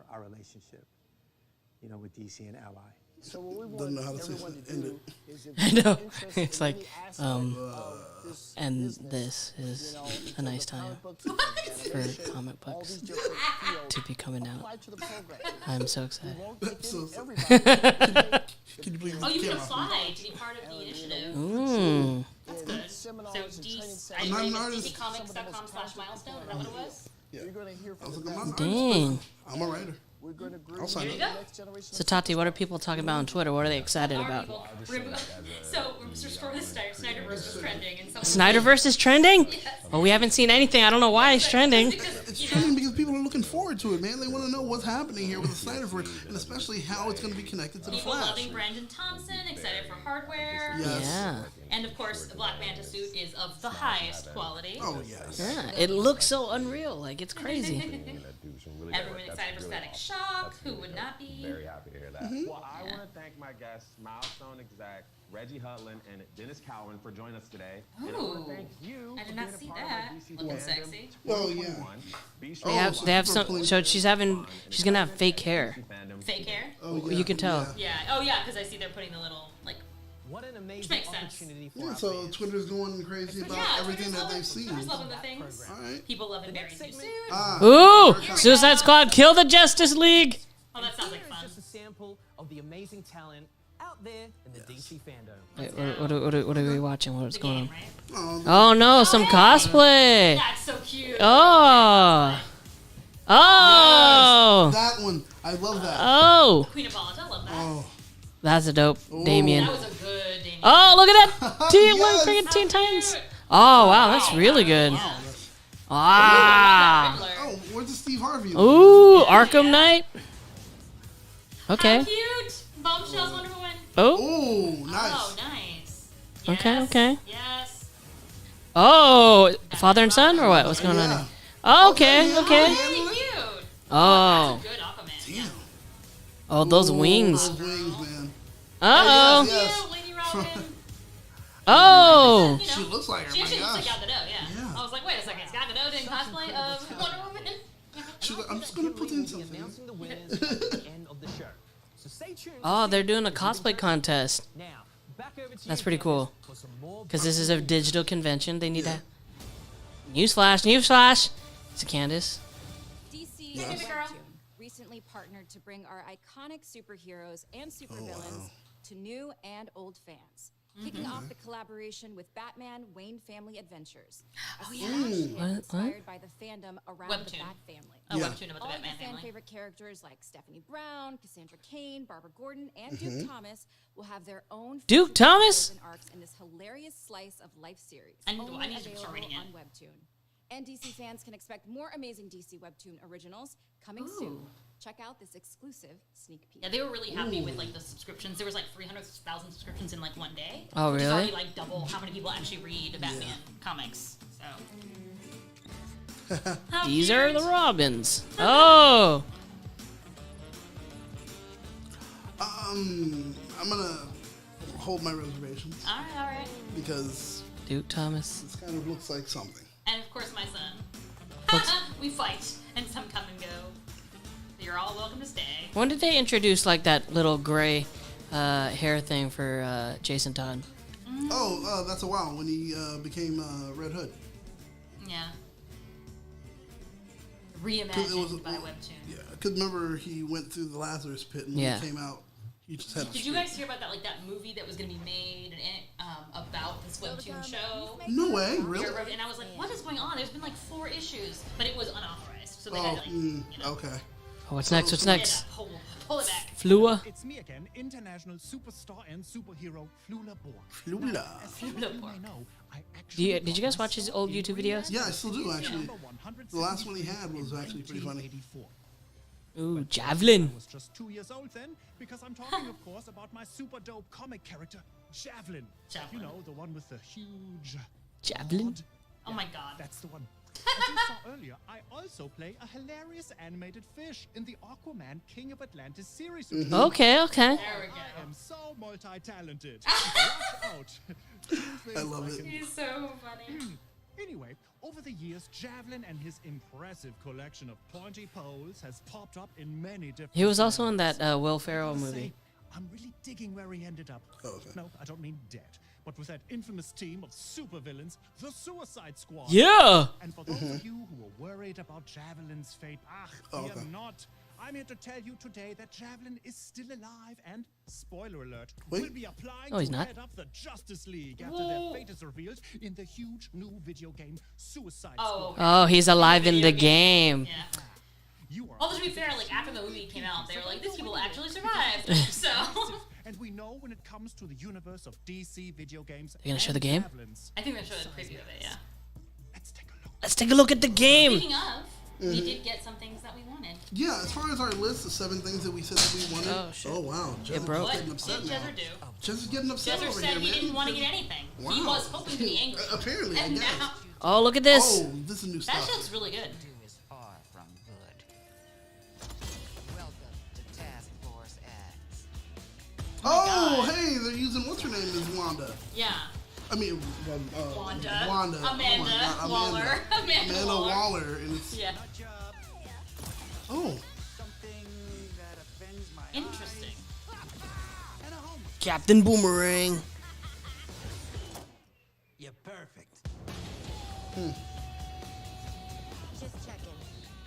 our relationship, you know, with DC and Ally. So what we Doesn't want know how to say everyone to end do it. is if I you're know. interested It's in like, any aspect of this and business, this is you know, a from nice the time comic books to animation, for comic all books these different fields, to be coming out. apply to the program. I'm so excited. We won't take That's so in sad. everybody. Can you please Oh, you can camera? apply to be part of the initiative. Ooh. That's in good. seminars So and training I sessions. I'm not an agree with artist. DCComics.com/milestone. Is that what it was? Yeah. You're going to hear I from was the like, I'm best. not an artist, Dang. but I'm a writer. We're going to groom I'll sign There you up. go. the next generation. So Tati, what are people talking about on Twitter? What are they excited Our about? people. So Snyderverse is trending, and someone Snyderverse is trending? Well, we haven't seen anything. I don't know why it's trending. It's trending because people are looking forward to it, man. They want to know what's happening here with the Snyderverse, and especially how it's going to be connected to the People Flash. loving Brandon Thompson, excited for Hardware. Yes. Yeah. And of course, the Black Manta suit is of the highest quality. Oh yes. Yeah. It looks so unreal. Like, it's crazy. Everyone excited for Static Shock. Who would not be? Very happy to hear that. Mm-hmm. Well, I want to thank my guests, Milestone exec Reggie Hutland and Dennis Cowan, for joining us today. And I want Ooh. to thank you I for did not being a see part of that. our DC Looking Fandom sexy. Well, 2021. Be sure They to have, watch they have for some. pulling- So she's gonna have fake hair. DC Fandom. Fake hair? Oh, You can tell. Yeah. Yeah. Oh yeah, because I see they're putting the little like. What an amazing makes sense. opportunity for Yeah, our so fans. Twitter's going crazy about Yeah, everything Twitter's that loving- they've seen. Twitter's loving the things. All right. People loving Mary Sue suit. Ooh! Suicide Squad, kill the Justice League! Oh, that sounds like Here fun. is just a sample of the amazing talent out there in the DC fandom. Wait, what are we watching? What's The going game, on? right? Oh no, some cosplay! That's so cute. Oh! Oh! Yes, that one. I love that. Oh! Queen of Balls. I love that. Oh. That's a dope Damien. That was a good Damien. Oh, look at that! Teen Titans. Oh, wow, that's really good. Ah! Oh, where's the Steve Harvey? Ooh, Arkham Knight. Okay. How cute. Bombshells, Wonder Woman. Oh. Nice. Oh, nice. Okay, okay. Yes. Oh, father and son or what? What's going on here? Oh, okay, okay. Really cute. Oh. That's a good Aquaman. Damn. Oh, those wings. Those wings, man. Uh-oh. Yes, Lady Robin. Oh. She looks like her. She My actually looks like gosh. Gal Gadot, yeah. I was like, wait a second. Is Gal Gadot doing cosplay of Wonder Woman? She's like, I'm just gonna put in something. Announcing the winners at the end of the show. So stay tuned. Oh, they're doing a cosplay contest. Now, back over to That's you, pretty Candace, cool. for some more Because this is a digital convention. They need that. Newsflash. It's a Candace. DC Yes. Webtoon recently partnered to bring our iconic superheroes and supervillains to new and old fans. Kicking off the collaboration with Batman Wayne Family Adventures. A smash hit What? inspired by the fandom around the Webtoon. Bat family. A webtoon about the All Batman of the fan family. favorite characters like Stephanie Brown, Cassandra Cain, Barbara Gordon, and Duke Thomas will have their own Duke featured Thomas? and arcs in this hilarious slice of life series. I need to only start available reading it. on Webtoon. And DC fans can expect more amazing DC Webtoon originals coming soon. Check out this exclusive sneak peek. Yeah, they were really happy with like the subscriptions. There was like 300,000 subscriptions in like one day. Oh, Which is really? already like double how many people actually read Batman comics. So. How These are cute. the Robins. Oh. I'm gonna hold my reservations All right. because Duke Thomas. this kind of looks like something. And of course, my son. We fight, and some come and go. You're all welcome to stay. When did they introduce like that little gray hair thing for Jason Todd? Oh, that's a while when he became Red Hood. Yeah. 'Cause it Reimagined by Webtoon. Yeah, I could remember he went through the Lazarus pit and when he came out, he just had. Did you guys hear about that? Like that movie that was going to be made about this Webtoon show? No way, really? And I was like, what is going on? There's been like 4 issues, but it was unauthorized, so they had to like, okay. Oh, what's next? What's next? Pull it back. Flua. It's me again, international superstar and superhero Flula Borg. Flula. As you may know, I Did you guys watch his old YouTube videos? Yeah, I still do actually. The last one he had was actually pretty funny. Ooh, Javelin. I was just 2 years old then, because I'm talking, of course, about my super dope comic character, Javelin. You know, the one with the huge... Javelin? Oh my god. That's the one. As you saw earlier, I also play a hilarious animated fish in the Aquaman King of Atlantis series. Okay, okay. There we go. I am so multi-talented. Watch out. I love it. He's so funny. Anyway, over the years, Javelin and his impressive collection of pointy poles has popped up in many different... He was also in that Will Ferrell I'll say, movie. I'm really digging where he ended up. Oh, okay. No, I don't mean dead, but with that infamous team of supervillains, the Suicide Squad. Yeah! And for those of you who are worried about Javelin's fate, fear not. I'm here to tell you today that Javelin is still alive and, spoiler alert, will be applying he's to not. head up the Justice League after their fate is revealed in the huge new video game Suicide Squad. Oh, he's alive in the game. Yeah. Although to be fair, like after the movie came out, they were like, these people actually survived. So. And we know when it comes to the universe of DC video games. They're gonna show the game? I think they're gonna show a preview of it, yeah. Let's take a look at the game. Speaking of, we did get some things that we wanted. Yeah, as far as our list of 7 things that we said that we wanted. Oh, shit. Oh wow, It Jez's broke. getting upset What did now. Jezzer do? Jez is getting upset Jezzer over said here, he man. didn't want to get anything. Wow. He was hoping to be angry. Apparently, I And guess. now, Oh, look at this. Oh, this is new that stuff. shit looks really good. Oh, hey, they're using what's her name as Wanda. Yeah. I mean, Wanda. Wanda. Amanda Oh my God, Waller. Amanda Waller. Waller. And it's, Yeah. oh, Interesting. Captain Boomerang. You're perfect. Just checking.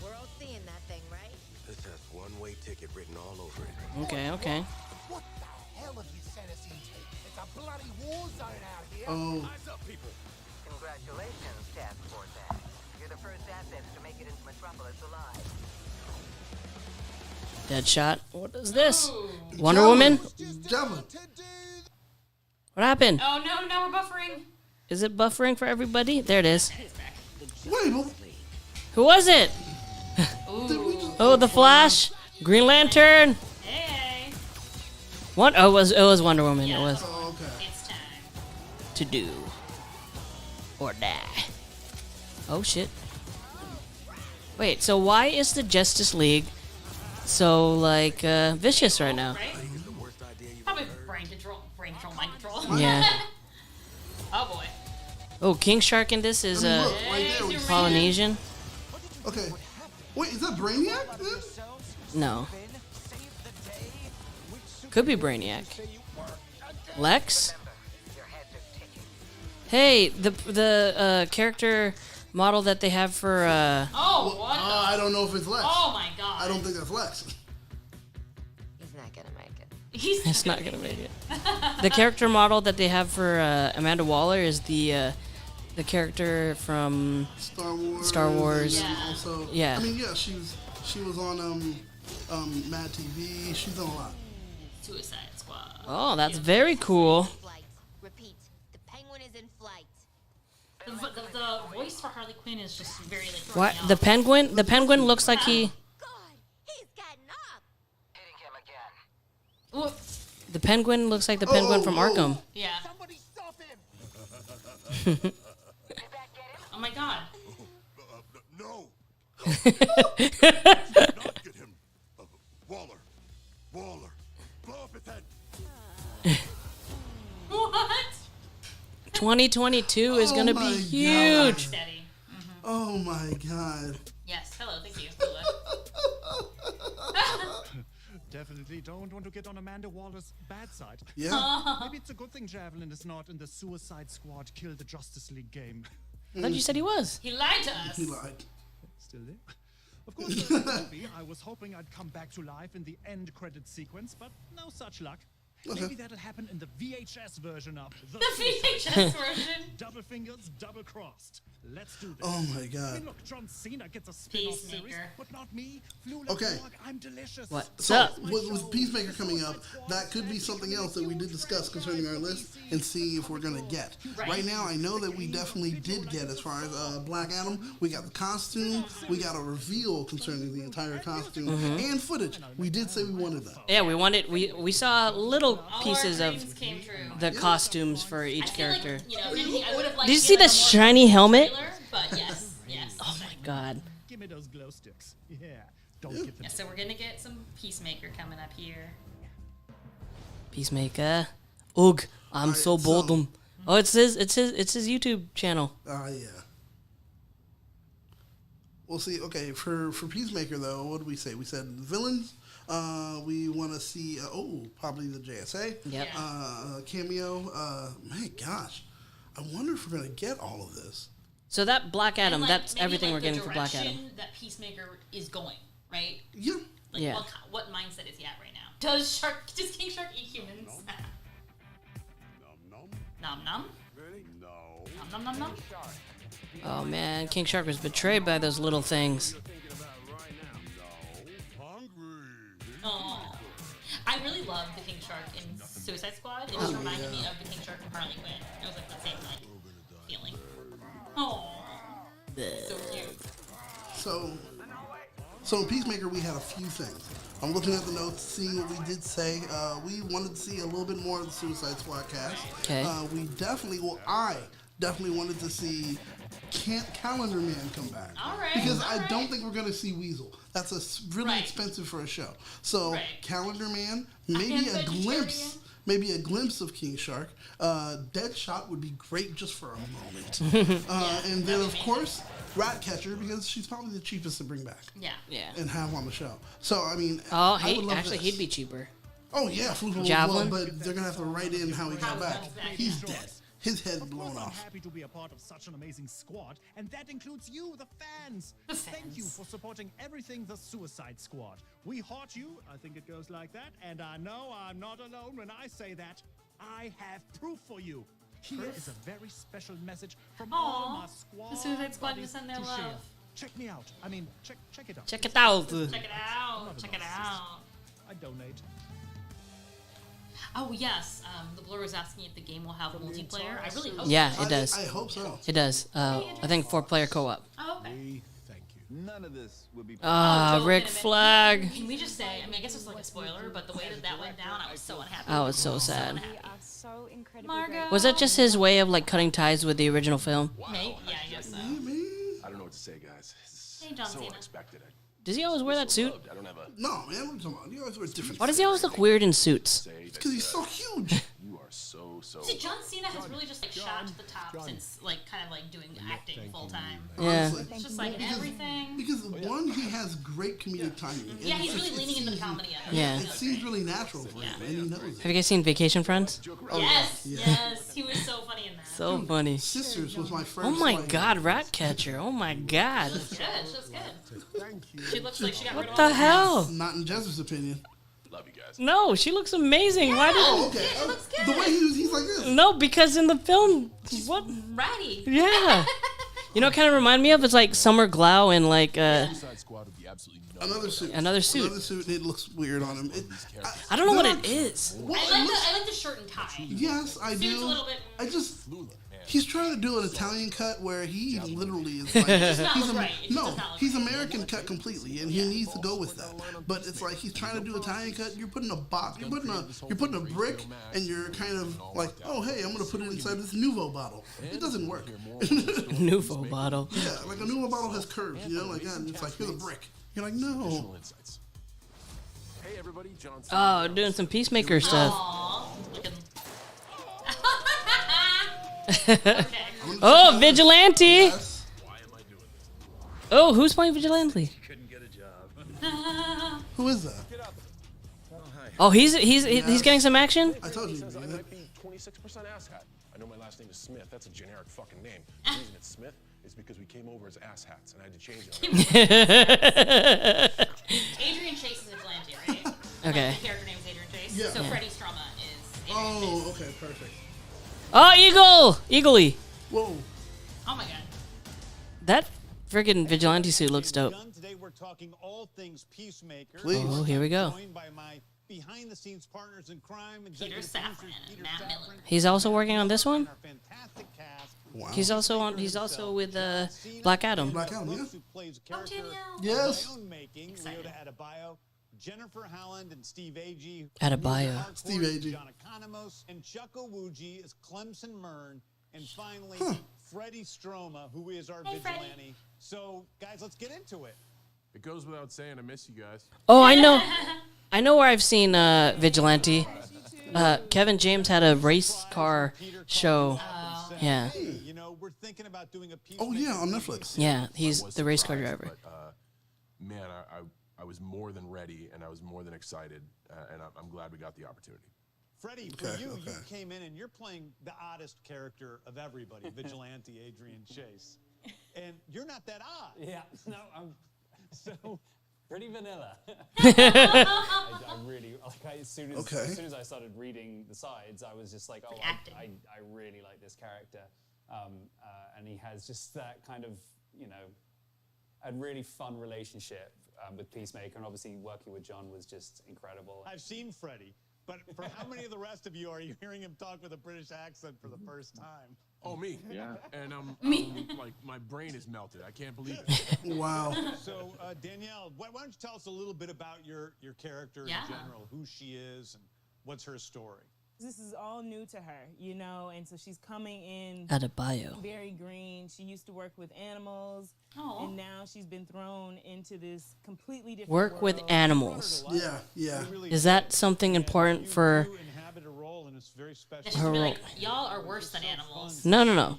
We're all seeing that thing, right? This has one-way ticket written all over it. Okay, okay. What the hell have you sent us into? It's a bloody war zone out here. Oh. Eyes up, people. Congratulations, Task Force X. You're the first Deadshot. What is this? Wonder Woman? Javelin. What happened? Oh no, now we're buffering. Is it buffering for everybody? There it is. Wait, who was it? Oh, the Flash, Green Lantern. Hey. What? Oh, it was Wonder Woman. Yeah. It was. Oh, okay. It's time. To do or die. Oh shit. Wait, so why is the Justice League so like vicious right now? Right? Probably brain control, mind control. Yeah. Oh boy. Oh, King Shark in this is I mean, look, right there, we- Polynesian. Okay. Wait, is that Brainiac? Then? No. Could be Brainiac. Lex? Hey, the character model that they have for Oh, what? I don't know if it's Lex. Oh my god. I don't think that's Lex. He's not gonna make it. It's not gonna make it. The character model that they have for Amanda Waller is the character from Star Wars. And also, Yeah. I mean, yeah, she was on Mad TV. She's done a lot. Suicide Squad. Oh, that's very cool. Repeat. The Penguin is in flight. The voice for Harley Quinn is just very like. throwing What? me off. The penguin? The penguin looks like he. Ooh. The penguin looks like the penguin from Arkham. Yeah. Oh my god. No. Waller. Blow up his head. What? 2022 is gonna Oh be my huge. Steady. Oh my god. Yes. Hello. Thank you. Definitely don't want to get on Amanda Waller's bad side. Yeah. Maybe it's a good thing Javelin is not in the Suicide Squad Kill the Justice League game. I thought you said he was. He lied to us. He lied. Still there? Of course, in the movie, I was hoping I'd come back to life in the end credit sequence, but no such luck. Okay. Maybe that'll happen in the VHS version of The VHS version. Double fingers, double crossed. Let's do this. Oh my I god. mean, look, John Cena gets a spin-off series, Peacemaker. but not me. Flula Okay. Dog, I'm delicious. What? So, with Peacemaker coming up, that could be something else that we did discuss concerning our list and see if we're going to get. Right now, I know that we definitely did get, as far as Black Adam, we got the costume, we got a reveal concerning the entire costume, and footage. We did say we wanted that. Yeah, we wanted. We saw little pieces of Came true. the costumes for each character. You know, I would have liked. Did you see the shiny helmet? But yes, yes. Oh my god. Give me those glow sticks. Yeah. Don't give them. Yeah, so we're gonna get some Peacemaker coming up here. Peacemaker. Ugh, I'm Alright, so bold. Oh, it's his YouTube channel. Yeah. We'll see. Okay, for Peacemaker though, what did we say? We said villains. We want to see. Probably the JSA. Yep. Cameo. My gosh, I wonder if we're gonna get all of this. So that Black Adam, And, that's maybe, everything like, we're getting for Black Adam. The direction that Peacemaker is going, right? Yeah. Like, Yeah. what mindset is he at right now? Does King Shark eat humans? Nom nom. No. Nom nom nom nom. Oh man, King Shark was betrayed by those little things. Oh, I really loved the King Shark in Suicide Squad. It just reminded me of the King Shark from Harley Quinn. It was like the same like feeling. Oh, so cute. So in Peacemaker, we had a few things. I'm looking at the notes, seeing what we did say. We wanted to see a little bit more of the Suicide Squad cast. Okay. I definitely wanted to see Calendar Man come back. All right. Because I don't think we're going to see Weasel. That's really Right. expensive for a show. So Right. Calendar Man, maybe a glimpse. Maybe a glimpse of King Shark. Deadshot would be great just for a moment. And then, of course, Ratcatcher, because she's probably the cheapest to bring back. Yeah. Yeah. And have on the show. So, I mean, Oh, I would love this. he'd be cheaper. Oh, yeah. Javelin? But they're going to have to write in how he got back. He's dead. His head Of blown course, I'm off. happy to be a part of such an amazing squad, and that includes you, the fans. Thank you for supporting everything the Suicide Squad. We heart you, I think it goes like that, and I know I'm not alone when I say that. I have proof for you. Here is a very special message from all my Aww, squad the Suicide Squad buddies just send their to love. share. check me out. I mean, check it out. Check it out. Check it out. Check it out. I donate. Oh yes, the blur was asking if the game will have multiplayer. I really hope. Yeah, so. it does. I hope so. It does. I think 4-player co-op. Oh, okay. None of this would be. Rick Flag. Can we just say? I mean, I guess it's like a spoiler, but the way that went down, I was so unhappy. I was so sad. So incredibly Margot. Was that just his way of like cutting ties with the original film? Maybe. Yeah, I guess so. I don't know what to say, guys. Hey, John So Cena. unexpected. Does he always wear that suit? I don't have a. No, man, what are you talking about? He always wears different. Why does he always look weird in suits? Because he's so huge. You are so. See, John Cena has really just like shot to the top since like kind of like doing acting full time. Yeah. It's just like everything. Because one, he has great comedic timing. Yeah, he's really leaning into the comedy. Yeah. It seems really natural for him, and he knows it. Have you guys seen Vacation Friends? Yes, he was so funny in that. So funny. Sisters was my first. Oh my God, Ratcatcher! Oh my God. She looks good. She looks good. Thank you. She looks like she got rid What of the all the hell? Not in Jess's opinion. Love you guys. No, she looks amazing. Why did? Oh, okay. The way he's like this. No, because in the film, what? Ratty. Yeah. You know, what kind of remind me of? It's like Summer Glau in like Another suit. Another suit. Another suit. It looks weird on him. I don't know what it is. Well, I like the shirt and tie. Yes, I Suit's do. a little bit. I just. He's trying to do an Italian cut where he literally is like he's American cut completely, and he needs to go with that. But it's like he's trying to do Italian cut. You're putting a box, you're putting a brick, and you're kind of like, oh hey, I'm gonna put it inside this Nuvo bottle. It doesn't work. Nuvo bottle. Yeah, like a Nuvo bottle has curves, you know, like that. And it's like here's a brick. You're like no. Hey everybody, John. Oh, doing some Peacemaker stuff. Oh, Vigilante! Oh, who's playing Vigilante? Who is that? Oh, he's getting some action. I told you. 26% asshat. I know my last name is Smith. That's a generic fucking name. The reason it's Smith is because we came over as asshats and I had to change it. Adrian Chase is Vigilante, right? Okay. Like, the character name is Adrian Chase. Yeah. So Yeah. Freddie Stroma is Adrian Chase. Oh, okay, perfect. Oh, Eagly. Whoa. Oh my god. That friggin' Vigilante suit looks dope. Today we're talking all things Peacemaker. Please. Oh, here we go. Joined by my behind-the-scenes partners in crime, Peter executive Safran producers and Peter Matt Safran, Miller. He's also working on this one. our fantastic cast. Wow. He's also with Black Adam. Black Adam, yeah. Who plays a character Yes. of my own making, Leota Adebayo, Jennifer Howland and Steve Agee. Adebayo. Harcourt, Steve Agee. John Economos, and Chuck Owuji as Clemson Mern. And finally, Freddie Stroma, who is our vigilante. So, guys, let's get into it. It goes without saying, I miss you guys. Oh, I know. I know where I've seen Vigilante. Kevin James had a race car show. Yeah. You know, we're thinking about doing a piece. Oh yeah, on Netflix. Yeah, he's the race car driver. But, man, I was more than ready and I was more than excited, and I'm glad we got the opportunity. Freddie, for you came in and you're playing the oddest character of everybody, Vigilante Adrian Chase. And you're not that odd. Yeah, no, I'm so pretty vanilla. I really, like, as soon as I started reading the sides, I was just like, oh, I really like this character. And he has just that kind of, you know, a really fun relationship with Peacemaker, and obviously working with John was just incredible. I've seen Freddie, but for how many of the rest of you are you hearing him talk with a British accent for the first time? Oh, me. Yeah. And like, my brain is melted. I can't believe it. Wow. So, Danielle, why don't you tell us a little bit about your character in general, who she is and what's her story? This is all new to her, you know, and so she's coming in Adebayo. very green. She used to work with animals, and now she's been thrown into this completely different Work with world. animals. Yeah, yeah. Is that something important for Her role? Like, y'all are worse than animals. No.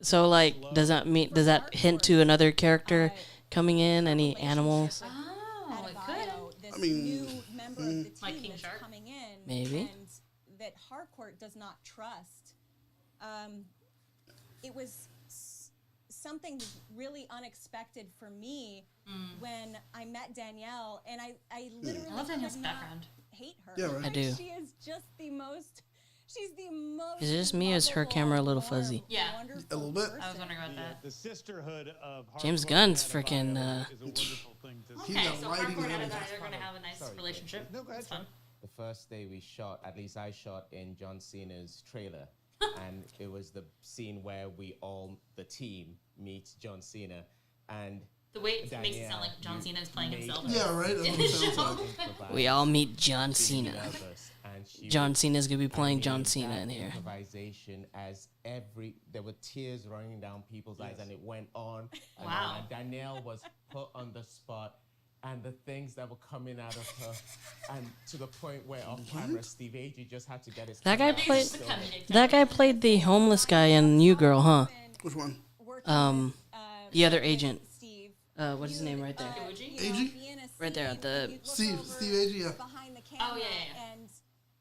So, like, does that hint to another character coming in? Any animals? Oh, it could. I mean, new member of the team like King that's Shark? coming in, Maybe. and that Harcourt does not trust. It was something really unexpected for me when I met Danielle, and I literally I love Danielle's could not background. hate her. Yeah, right. I do. She is just the most She's the most. Is it just me or is her camera a little fuzzy? Yeah. A little bit. I was wondering about that. The sisterhood of James Gunn's freaking. is a wonderful thing to see. Okay, so Hardcore and Edgar are going to have a nice relationship. No, go ahead, That's fun. The first day we shot, at least I shot in John Cena's trailer, and it was the scene where the team meets John Cena, and the way it makes it sound like John Cena is playing himself. Yeah, right. That's what it sounds like. We all meet John Cena. John Cena's gonna be playing John Cena in here. Improvisation as there were tears running down people's eyes, and it went on. And Wow. on. Danielle was put on the spot, and the things that were coming out of her, and to the point where off camera, Steve Agee just had to get his. That guy played the homeless guy in New Girl, huh? Which one? The other agent. What's his name right there? Agee? Right there at the. Steve Agee, yeah. Behind the camera, Oh, yeah. and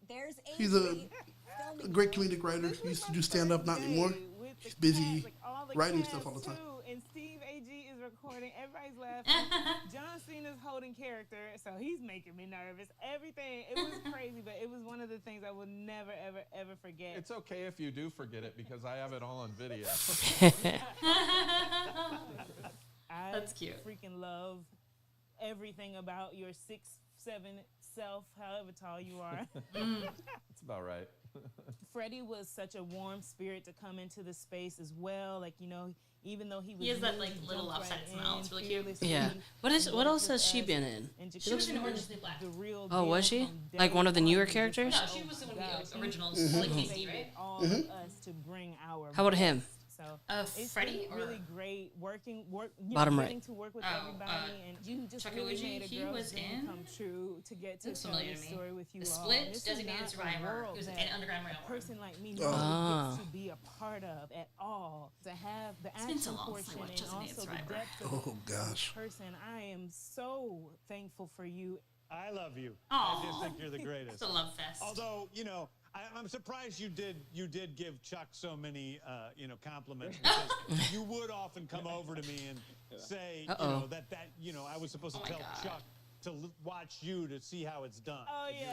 there's He's a great comedic writer. He used to do stand-up, not anymore. He's busy writing stuff all the time. And Steve Agee is recording. Everybody's laughing. John Cena's holding character, so he's making me nervous. Everything. It was crazy, but it was one of the things I will never, ever, ever forget. It's okay if you do forget it because I have it all on video. That's cute. Freaking love everything about your 6'7" self, however tall you are. That's about right. Freddie was such a warm spirit to come into the space as well. Like, you know, even though he was. He has that new, like he little jumped lopsided right smile. in, It's really cute. fearlessly. Yeah. What else has she been in? She was in Orange is the New Black. Oh, was she? Like one of the newer characters? No, she was one of the originals, like Casey, right? All of us to bring our How about him? So it's Freddie been really great Bottom right. getting to work with everybody, and you just Chuck really Uji, made a he girl's was dream in- come true to get to Looks tell familiar this to me. story with you The all. Split, This is Designated not a Survivor. world He was in that Underground a Railroad. person like me Ah. gets to be a part of at all. To have the It's been so action long since I portion watched and Designated also the Survivor. depth of Oh, gosh. the person. I am so thankful for you. I love you. Aw. I just think you're the greatest. It's a love fest. Although, you know, I'm surprised you did give Chuck so many, compliments because you would often come over to me and say, that I was supposed to tell Chuck to watch you to see how it's done. Oh yeah.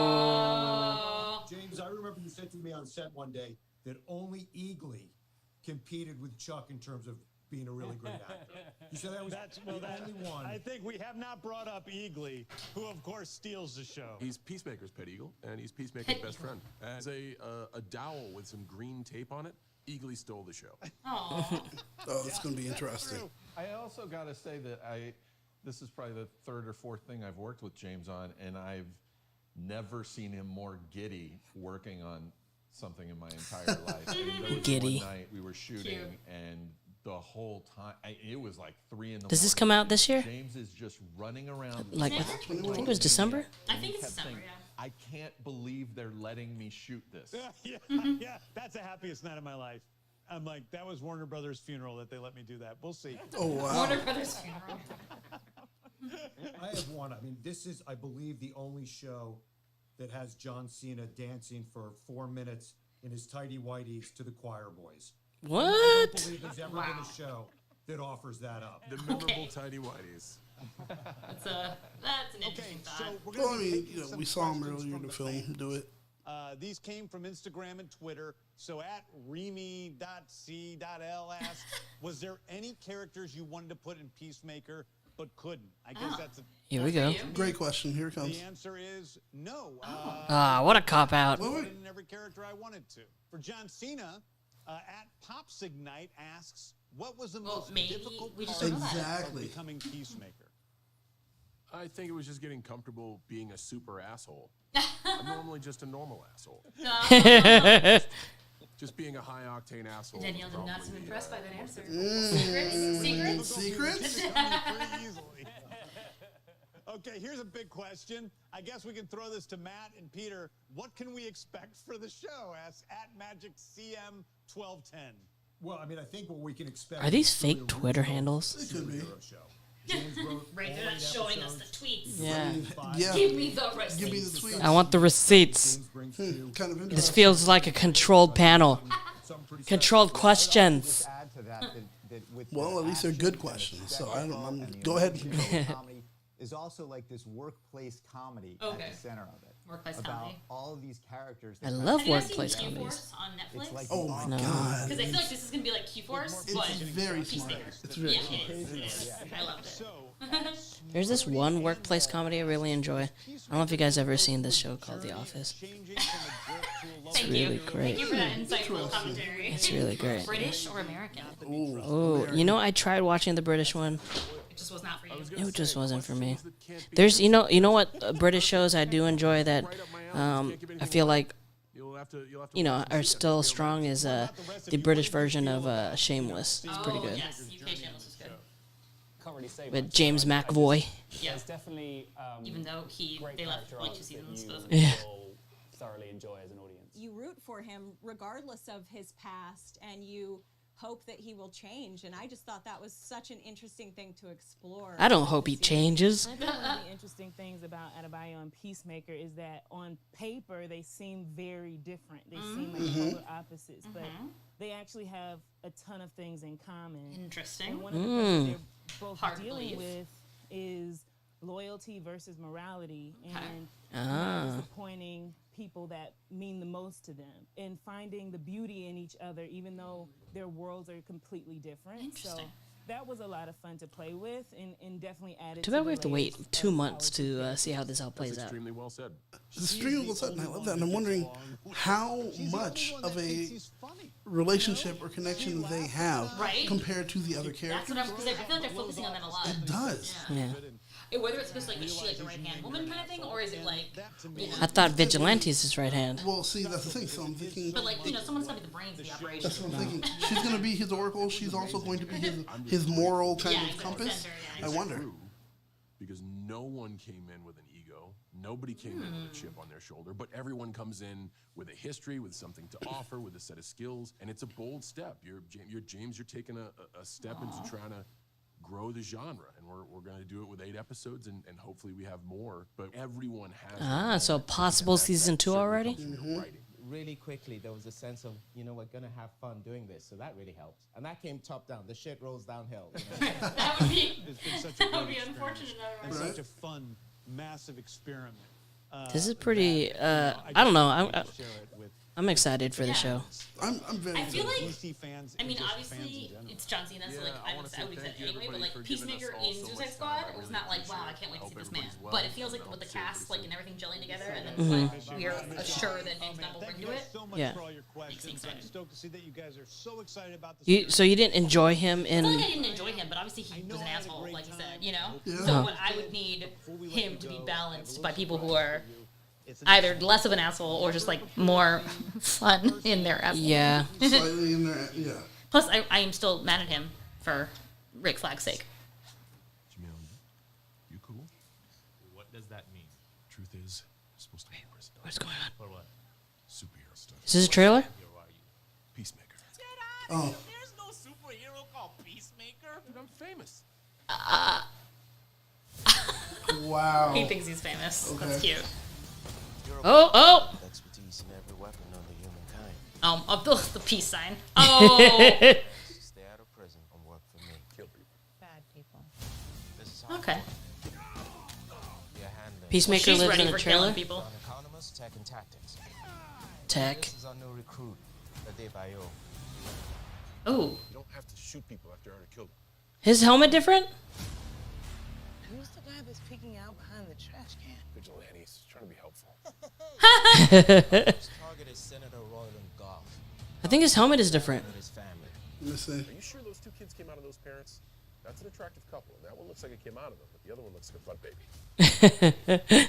Oh. James, I remember you said to me on set one day that only Eagly competed with Chuck in terms of being a really great actor. You said that was the only one. I think we have not brought up Eagly, who of course steals the show. He's Peacemaker's pet eagle, and he's Peacemaker's best friend. As a dowel with some green tape on it, Eagly stole the show. Oh, it's going to be interesting. I also got to say that this is probably the third or fourth thing I've worked with James on, and I've never seen him more giddy working on something in my entire life. I mean, there was Giddy. one night we were shooting, Cute. and the whole time, it was like 3 in the Does this morning. come out this year? James is just running around. Like, I think it was December? I think it's Kept December, saying, I can't believe they're letting me shoot this. Yeah, that's the happiest night of my life. I'm like, that was Warner Brothers' funeral that they let me do that. We'll see. Oh, wow. Warner Brothers funeral. I have one. I mean, this is, I believe, the only show that has John Cena dancing for 4 minutes in his tighty whities to the Choir Boys. What? I don't believe there's ever been a show that offers that up. The memorable tidy whities. That's an interesting thought. Well, I mean, we saw him earlier in the film do it. These came from Instagram and Twitter. So at Remy.c.l asked, was there any characters you wanted to put in Peacemaker but couldn't? I guess that's a... Here we go. Great question. Here it comes. The answer is no. What a cop-out. I put in every character I wanted to. For John Cena, at Popsignite asks, what was the most difficult part of becoming Peacemaker? I think it was just getting comfortable being a super asshole. I'm normally just a normal asshole. Just being a high-octane asshole. Danielle did not seem impressed by that answer. Secrets? Secrets? Pretty easily. Okay, here's a big question. I guess we can throw this to Matt and Peter. What can we expect for the show? Asks at MagicCM1210. Well, I mean, I think what we can expect. Are these fake Twitter handles? It could be. Right, they're not showing us the tweets. Yeah. Give me the receipts. Give me the tweets. I want the receipts. Kind of interesting. This feels like a controlled panel. Controlled questions. Well, at least they're good questions. So I don't. Go ahead. Comedy is also like this workplace comedy at the center of it. Workplace about comedy. all of these characters. I love Have you guys workplace seen comedies. Q-Force on Netflix? It's like Oh my No. god. Because I feel like this is gonna be like Q-Force, but It's very smart. Peacemaker. It's very Yeah, smart. it is. I loved it. There's this one workplace comedy I really enjoy. I don't know if you guys ever seen this show called The Office. It's really great. Thank you for that insightful commentary. It's really great. British or American? Oh, you know, I tried watching the British one. It just was not for you. It just wasn't for me. There's, you know what British shows I do enjoy that I feel like, you know, are still strong is the British version of Shameless. It's pretty good. Yes, UK Shameless was good. Can't really say With much. James McAvoy. Yeah. There's definitely even though they left like 2 that seasons. you But Yeah. will thoroughly enjoy as an audience. You root for him regardless of his past, and you hope that he will change. And I just thought that was such an interesting thing to explore. I don't hope he changes. I think one of the interesting things about Adebayo and Peacemaker is that on paper they seem very different. They seem like polar opposites, but they actually have a ton of things in common. Interesting. And one of the things they're both Hard to dealing believe. with is loyalty versus morality, and Ah. not disappointing people that mean the most to them, and finding the beauty in each other, even though their worlds are completely different. Interesting. So that was a lot of fun to play with, and definitely added. Too to bad the we have to layers wait 2 of months our to see how this all plays out. Extremely well said. It's extremely well said, and I love that. And I'm wondering how much of a relationship or connection they have Right? compared to the other That's characters. what I'm, because I feel like they're focusing on that a lot. It does. Yeah. Whether it's supposed to like, is she like the right hand woman kind of thing, or is it like, you know, I thought Vigilante's his right hand. Well, see, that's the thing. So I'm thinking. but like, you know, someone's gonna be the brains of the operation. That's what I'm thinking. She's going to be his oracle. She's also going to be his moral kind Yeah, of compass. center, yeah. I wonder. Because no one came in with an ego. Nobody came in with a chip on their shoulder, but everyone comes in with a history, with something to offer, with a set of skills, and it's a bold step. You're James. You're taking a step into trying to grow the genre, and we're going to do it with 8 episodes, and hopefully we have more. But everyone has. Ah, so possible season 2 already? Really quickly, there was a sense of, you know, we're gonna have fun doing this, so that really helps. And that came top down. The shit rolls downhill. You know? That would be It's been such a that would great be experience. unfortunate And otherwise. such a fun, massive experiment. This is pretty, I don't know. I'm excited for the Yeah. show. I'm very I feel like, DC fans. I mean, and just obviously, fans in general. it's John Cena, so like, I I wanna would say say thank that you, anyway, but everybody, like, for giving Peacemaker us all in so Suicide much Squad time. I was really not like, wow, I appreciate can't wait it. to see this Hope man. everybody's well. But it feels like And with the I'll see cast, like, everybody and everything gelling together, and then Mhm. like, we are assured that James Gunn will Thank bring you to guys it. so much Yeah. for all your questions. I'm stoked to see that you guys are so excited about this. So you didn't enjoy him It's not in? like I didn't enjoy him, but obviously he was an asshole, like you said, you know? Yeah. So what I would need him to be balanced by people who are either less of an asshole or just like more fun in their asshole. Yeah. Slightly in there, yeah. Plus, I am still mad at him for Rick Flag's sake. Jamil, you cool? What does that mean? Truth is, you're supposed to be in prison. What's going on? For what? Superhero stuff. Is this a trailer? Hero are you? Peacemaker. Oh. There's no superhero called Peacemaker. Dude, I'm famous. Wow. He thinks he's famous. Okay. That's cute. Oh! Expertise in every weapon known to humankind. Of the peace sign. Oh! Stay out of prison and work for me. Kill people. Bad people. This is how Okay. you're handling. Peacemaker She's lives ready in a for trailer? killing people. Economist, tech, and tactics. Tech. This is our new recruit, Adebayo. Ooh. You don't have to shoot people after you already killed them. His helmet different? Who's the guy that's peeking out behind the trash can? Vigilantes, trying to be helpful. His target is Senator Royland Goff. I think his helmet is different. And his family. Let me see. Are you sure those 2 kids came out of those parents? That's an attractive couple. And that one looks like it came out of them, but the other one looks like a butt baby.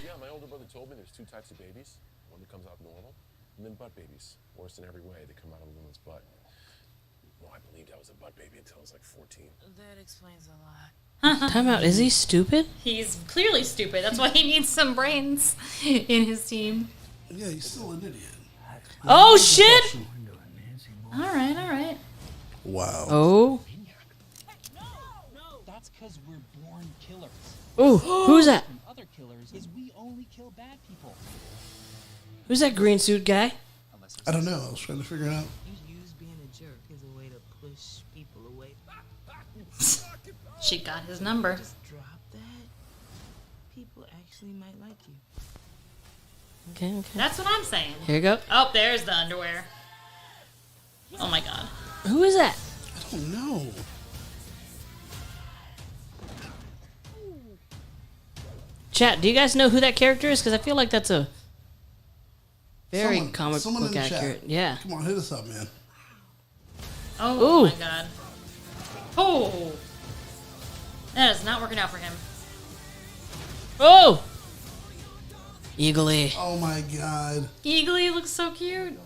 Yeah, my older brother told me there's 2 types of babies. One that comes out normal, and then butt babies. Worse in every way, they come out of a woman's butt. Well, I believed I was a butt baby until I was like 14. That explains a lot. Time out. Is he stupid? He's clearly stupid. That's why he needs some brains in his team. Yeah, he's still an idiot. Oh, shit! All right. Wow. Oh. That's because we're born killers. Ooh, who's that? From other killers is we only kill bad people. Who's that green suit guy? I don't know. I was trying to figure it out. You use being a jerk as a way to push people away. She got his number. Just drop that. People actually might like you. Okay. That's what I'm saying. Here you go. Oh, there's the underwear. Oh my god. Who is that? I don't know. Chat, do you guys know who that character is? Because I feel like that's a very comic someone book in the accurate. chat. Yeah. Come on, hit us up, man. Oh Ooh. my god. Oh. That is not working out for him. Oh! Eagly. Oh my god. Eagly looks so cute.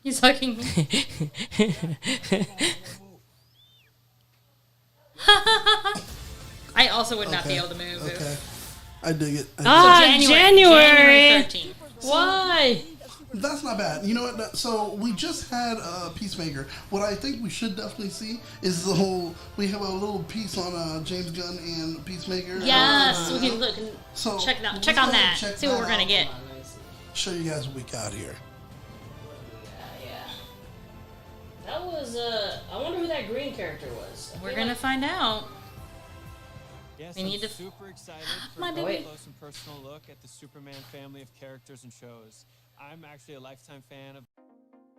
He's hugging me. I also would not be able to move. Okay. I dig it. January 13th. Why? That's not bad. You know what? So we just had Peacemaker. What I think we should definitely see is the whole. We have a little piece on James Gunn and Peacemaker. Yes, we can look and So check on let's that. go ahead and check See what that we're gonna out. get. Show you guys what we got here. That was, I wonder who that green character was. We're gonna find out. Yes, We I'm need to- super excited for My a baby. close and personal look at the Superman family of characters and shows. I'm actually a lifetime fan of.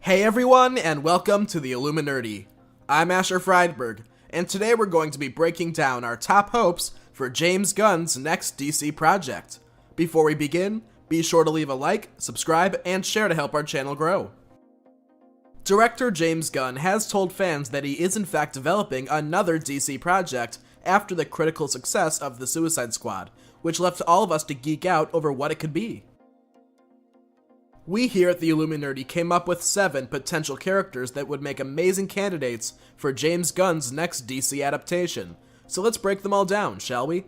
Hey everyone, and welcome to the Illuminerdi. I'm Asher Friedberg, and today we're going to be breaking down our top hopes for James Gunn's next DC project. Before we begin, be sure to leave a like, subscribe, and share to help our channel grow. Director James Gunn has told fans that he is in fact developing another DC project after the critical success of The Suicide Squad, which left all of us to geek out over what it could be. We here at the Illuminerdi came up with 7 potential characters that would make amazing candidates for James Gunn's next DC adaptation, so let's break them all down, shall we?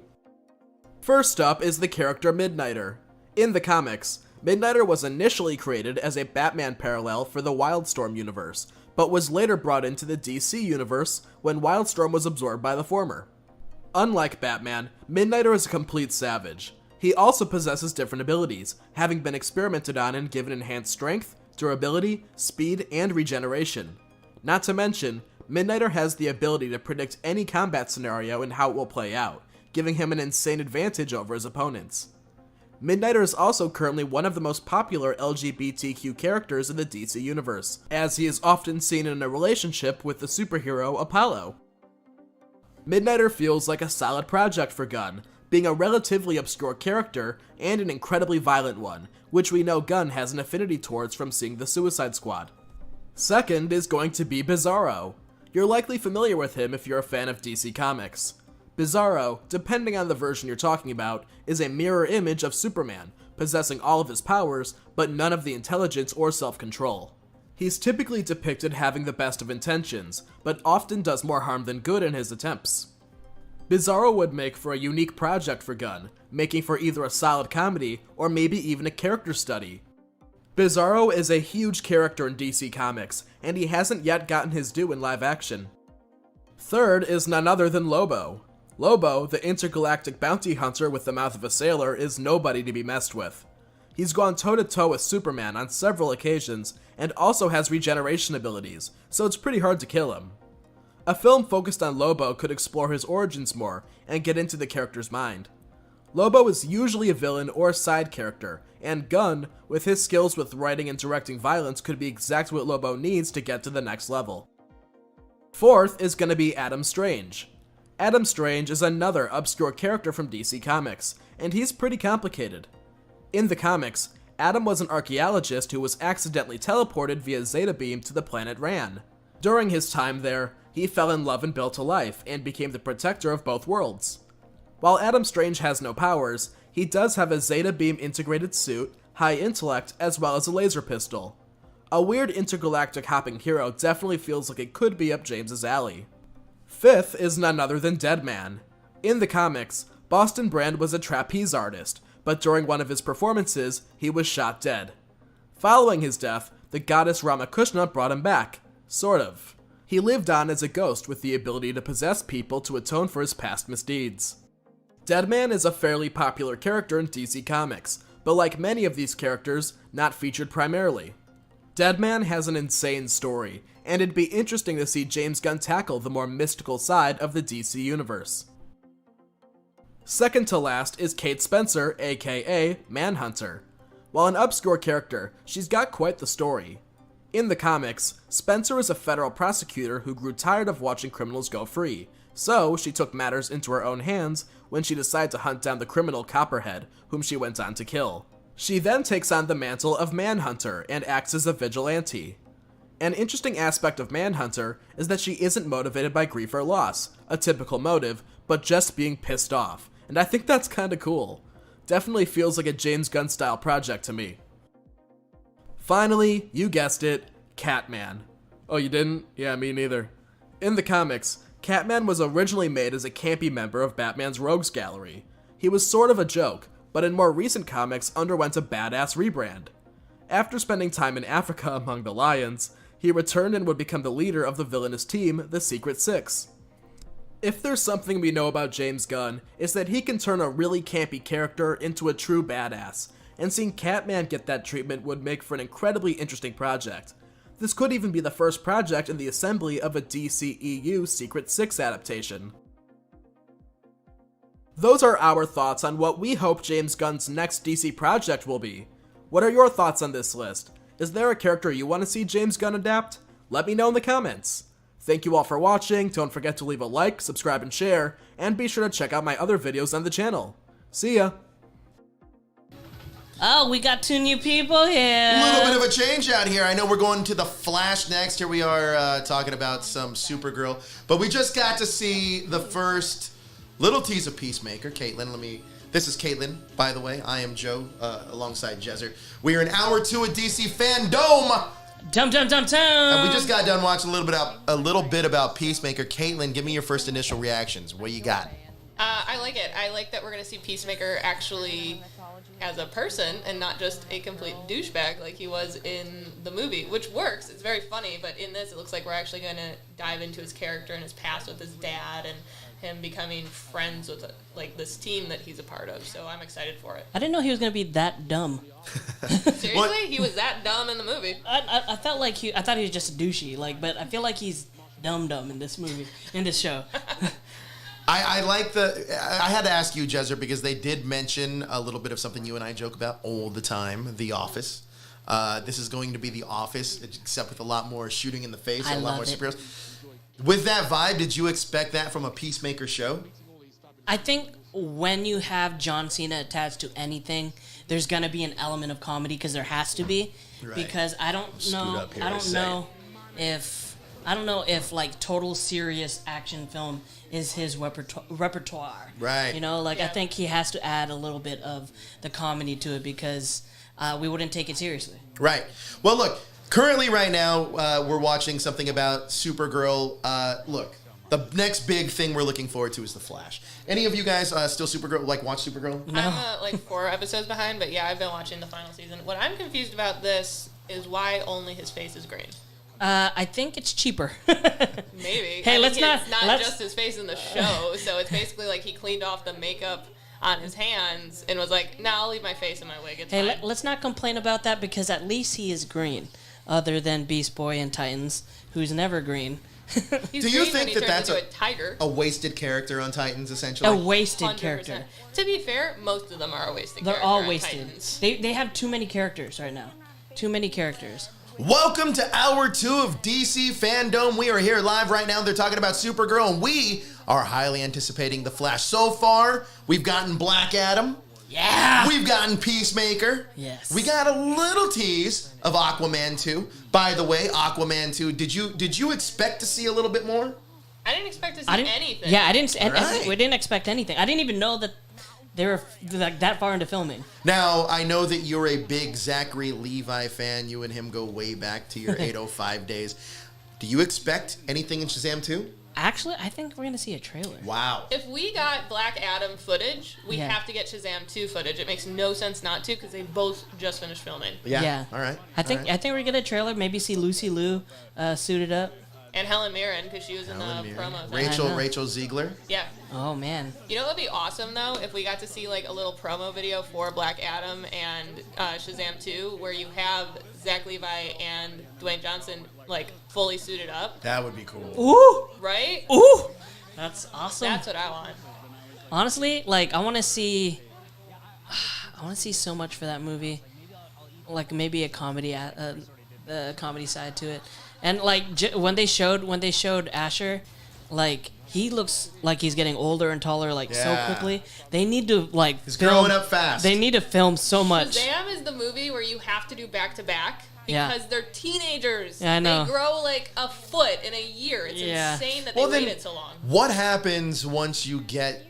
First up is the character Midnighter. In the comics, Midnighter was initially created as a Batman parallel for the Wildstorm universe, but was later brought into the DC universe when Wildstorm was absorbed by the former. Unlike Batman, Midnighter is a complete savage. He also possesses different abilities, having been experimented on and given enhanced strength, durability, speed, and regeneration. Not to mention, Midnighter has the ability to predict any combat scenario and how it will play out, giving him an insane advantage over his opponents. Midnighter is also currently one of the most popular LGBTQ characters in the DC universe, as he is often seen in a relationship with the superhero Apollo. Midnighter feels like a solid project for Gunn, being a relatively obscure character and an incredibly violent one, which we know Gunn has an affinity towards from seeing The Suicide Squad. Second is going to be Bizarro. You're likely familiar with him if you're a fan of DC Comics. Bizarro, depending on the version you're talking about, is a mirror image of Superman, possessing all of his powers, but none of the intelligence or self-control. He's typically depicted having the best of intentions, but often does more harm than good in his attempts. Bizarro would make for a unique project for Gunn, making for either a solid comedy or maybe even a character study. Bizarro is a huge character in DC Comics, and he hasn't yet gotten his due in live action. Third is none other than Lobo. Lobo, the intergalactic bounty hunter with the mouth of a sailor, is nobody to be messed with. He's gone toe-to-toe with Superman on several occasions, and also has regeneration abilities, so it's pretty hard to kill him. A film focused on Lobo could explore his origins more, and get into the character's mind. Lobo is usually a villain or side character, and Gunn, with his skills with writing and directing violence, could be exactly what Lobo needs to get to the next level. Fourth is going to be Adam Strange. Adam Strange is another obscure character from DC Comics, and he's pretty complicated. In the comics, Adam was an archaeologist who was accidentally teleported via Zeta Beam to the planet Rann. During his time there, he fell in love and built a life, and became the protector of both worlds. While Adam Strange has no powers, he does have a Zeta Beam integrated suit, high intellect, as well as a laser pistol. A weird intergalactic hopping hero definitely feels like it could be up James's alley. Fifth is none other than Deadman. In the comics, Boston Brand was a trapeze artist, but during one of his performances, he was shot dead. Following his death, the goddess Ramakrishna brought him back. Sort of. He lived on as a ghost with the ability to possess people to atone for his past misdeeds. Deadman is a fairly popular character in DC Comics, but like many of these characters, not featured primarily. Deadman has an insane story, and it'd be interesting to see James Gunn tackle the more mystical side of the DC universe. Second to last is Kate Spencer, aka Manhunter. While an obscure character, she's got quite the story. In the comics, Spencer is a federal prosecutor who grew tired of watching criminals go free, so she took matters into her own hands when she decided to hunt down the criminal Copperhead, whom she went on to kill. She then takes on the mantle of Manhunter and acts as a vigilante. An interesting aspect of Manhunter is that she isn't motivated by grief or loss, a typical motive, but just being pissed off, and I think that's kinda cool. Definitely feels like a James Gunn style project to me. Finally, you guessed it, Catman. Oh, you didn't? Yeah, me neither. In the comics, Catman was originally made as a campy member of Batman's Rogues Gallery. He was sort of a joke, but in more recent comics underwent a badass rebrand. After spending time in Africa among the lions, he returned and would become the leader of the villainous team, the Secret Six. If there's something we know about James Gunn, it's that he can turn a really campy character into a true badass, and seeing Catman get that treatment would make for an incredibly interesting project. This could even be the first project in the assembly of a DCEU Secret Six adaptation. Those are our thoughts on what we hope James Gunn's next DC project will be. What are your thoughts on this list? Is there a character you want to see James Gunn adapt? Let me know in the comments. Thank you all for watching, don't forget to leave a like, subscribe, and share, and be sure to check out my other videos on the channel. See ya! Oh, we got 2 new people here. A little bit of a change out here. I know we're going to the Flash next. Here we are talking about some Supergirl. But we just got to see the first little tease of Peacemaker. Caitlin, this is Caitlin, by the way. I am Joe, alongside Jezzer. We are in hour 2 of DC Fandome. Dum. And we just got done watching a little bit about Peacemaker. Caitlin, give me your first initial reactions. What you got? I like it. I like that we're going to see Peacemaker actually as a person and not just a complete douchebag like he was in the movie, which works. It's very funny, but in this it looks like we're actually going to dive into his character and his past with his dad and him becoming friends with like this team that he's a part of. So I'm excited for it. I didn't know he was going to be that dumb. Seriously? He was that dumb in the movie. I felt like I thought he was just douchey, but I feel like he's dumb in this movie, in this show. I like I had to ask you, Jezzer, because they did mention a little bit of something you and I joke about all the time, The Office. This is going to be The Office, except with a lot more shooting in the face and a lot more superheroes. With that vibe, did you expect that from a Peacemaker show? I think when you have John Cena attached to anything, there's going to be an element of comedy, because there has to be. Right. Because I don't know if like total serious action film is his repertoire. Right. You know, like I think he has to add a little bit of the comedy to it, because we wouldn't take it seriously. Right. Well, look, currently right now we're watching something about Supergirl. Look, the next big thing we're looking forward to is The Flash. Any of you guys still watch Supergirl? No. I'm like 4 episodes behind, but yeah, I've been watching the final season. What I'm confused about this is why only his face is green. I think it's cheaper. Maybe. Hey, it's not just his face in the show, so it's basically like he cleaned off the makeup on his hands and was like, nah, I'll leave my face in my wig. It's fine. Let's not complain about that, because at least he is green, other than Beast Boy and Titans, who's never green. Do you think that that's a tiger? A wasted character on Titans, essentially? A wasted 100%. Character. To be fair, most of them are a wasted character. They're all wasted. Titans. They have too many characters right now. Too many characters. Welcome to hour 2 of DC Fandome. We are here live right now. They're talking about Supergirl, and we are highly anticipating The Flash. So far, we've gotten Black Adam. Yeah. We've gotten Peacemaker. Yes. We got a little tease of Aquaman 2. By the way, Aquaman 2, did you expect to see a little bit more? I didn't expect to see anything. Yeah, I didn't. We didn't expect anything. I didn't even know that they were like that far into filming. Now, I know that you're a big Zachary Levi fan. You and him go way back to your 805 days. Do you expect anything in Shazam 2? Actually, I think we're going to see a trailer. Wow. If we got Black Adam footage, we have to get Shazam 2 footage. It makes no sense not to, because they both just finished filming. Yeah. All right. I think we're going to get a trailer. Maybe see Lucy Liu suited up. And Helen Mirren, because she was in the promo. Rachel Ziegler. Yeah. Oh, man. You know what would be awesome, though? If we got to see, like, a little promo video for Black Adam and Shazam 2, where you have Zach Levi and Dwayne Johnson, like, fully suited up. That would be cool. Ooh! Right? Ooh! That's awesome. That's what I want. Honestly, like I want to see so much for that movie. Like maybe a comedy side to it. And like when they showed Asher, like he looks like he's getting older and taller like so quickly. They need to like He's growing up fast. They need to film so much. Shazam is the movie where you have to do back to back Yeah. because they're teenagers. Yeah, I know. They grow like a foot in a year. It's insane that they waited so long. What happens once you get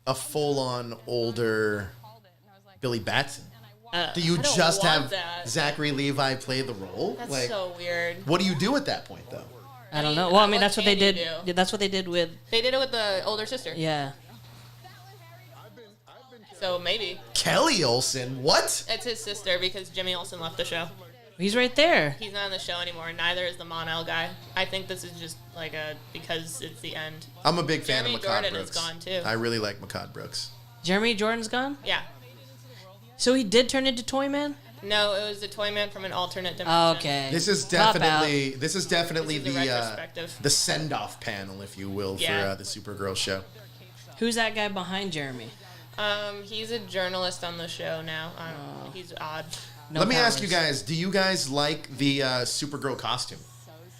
a full-on older Billy Batson? Do you I don't just want have that. Zachary Levi play the role? That's so weird. What do you do at that point, though? I don't know. Well, I mean, that's what they can you did. do? That's what they did with. They did it with the older sister. Yeah. So maybe. Kelly Olsen? What? It's his sister because Jimmy Olsen left the show. He's right there. He's not on the show anymore. Neither is the Mon-El guy. I think this is just like because it's the end. I'm a big fan Jeremy of Makad Jordan Brooks. is gone too. I really like Makad Brooks. Jeremy Jordan's gone. Yeah. So he did turn into Toyman. No, it was the Toyman from an alternate dimension. Oh, okay. This is Cop definitely out. the retrospective. the send-off panel, if you will, Yeah. for the Supergirl show. Who's that guy behind Jeremy? He's a journalist on the show now. He's odd. Let me ask you guys: do you guys like the Supergirl costume?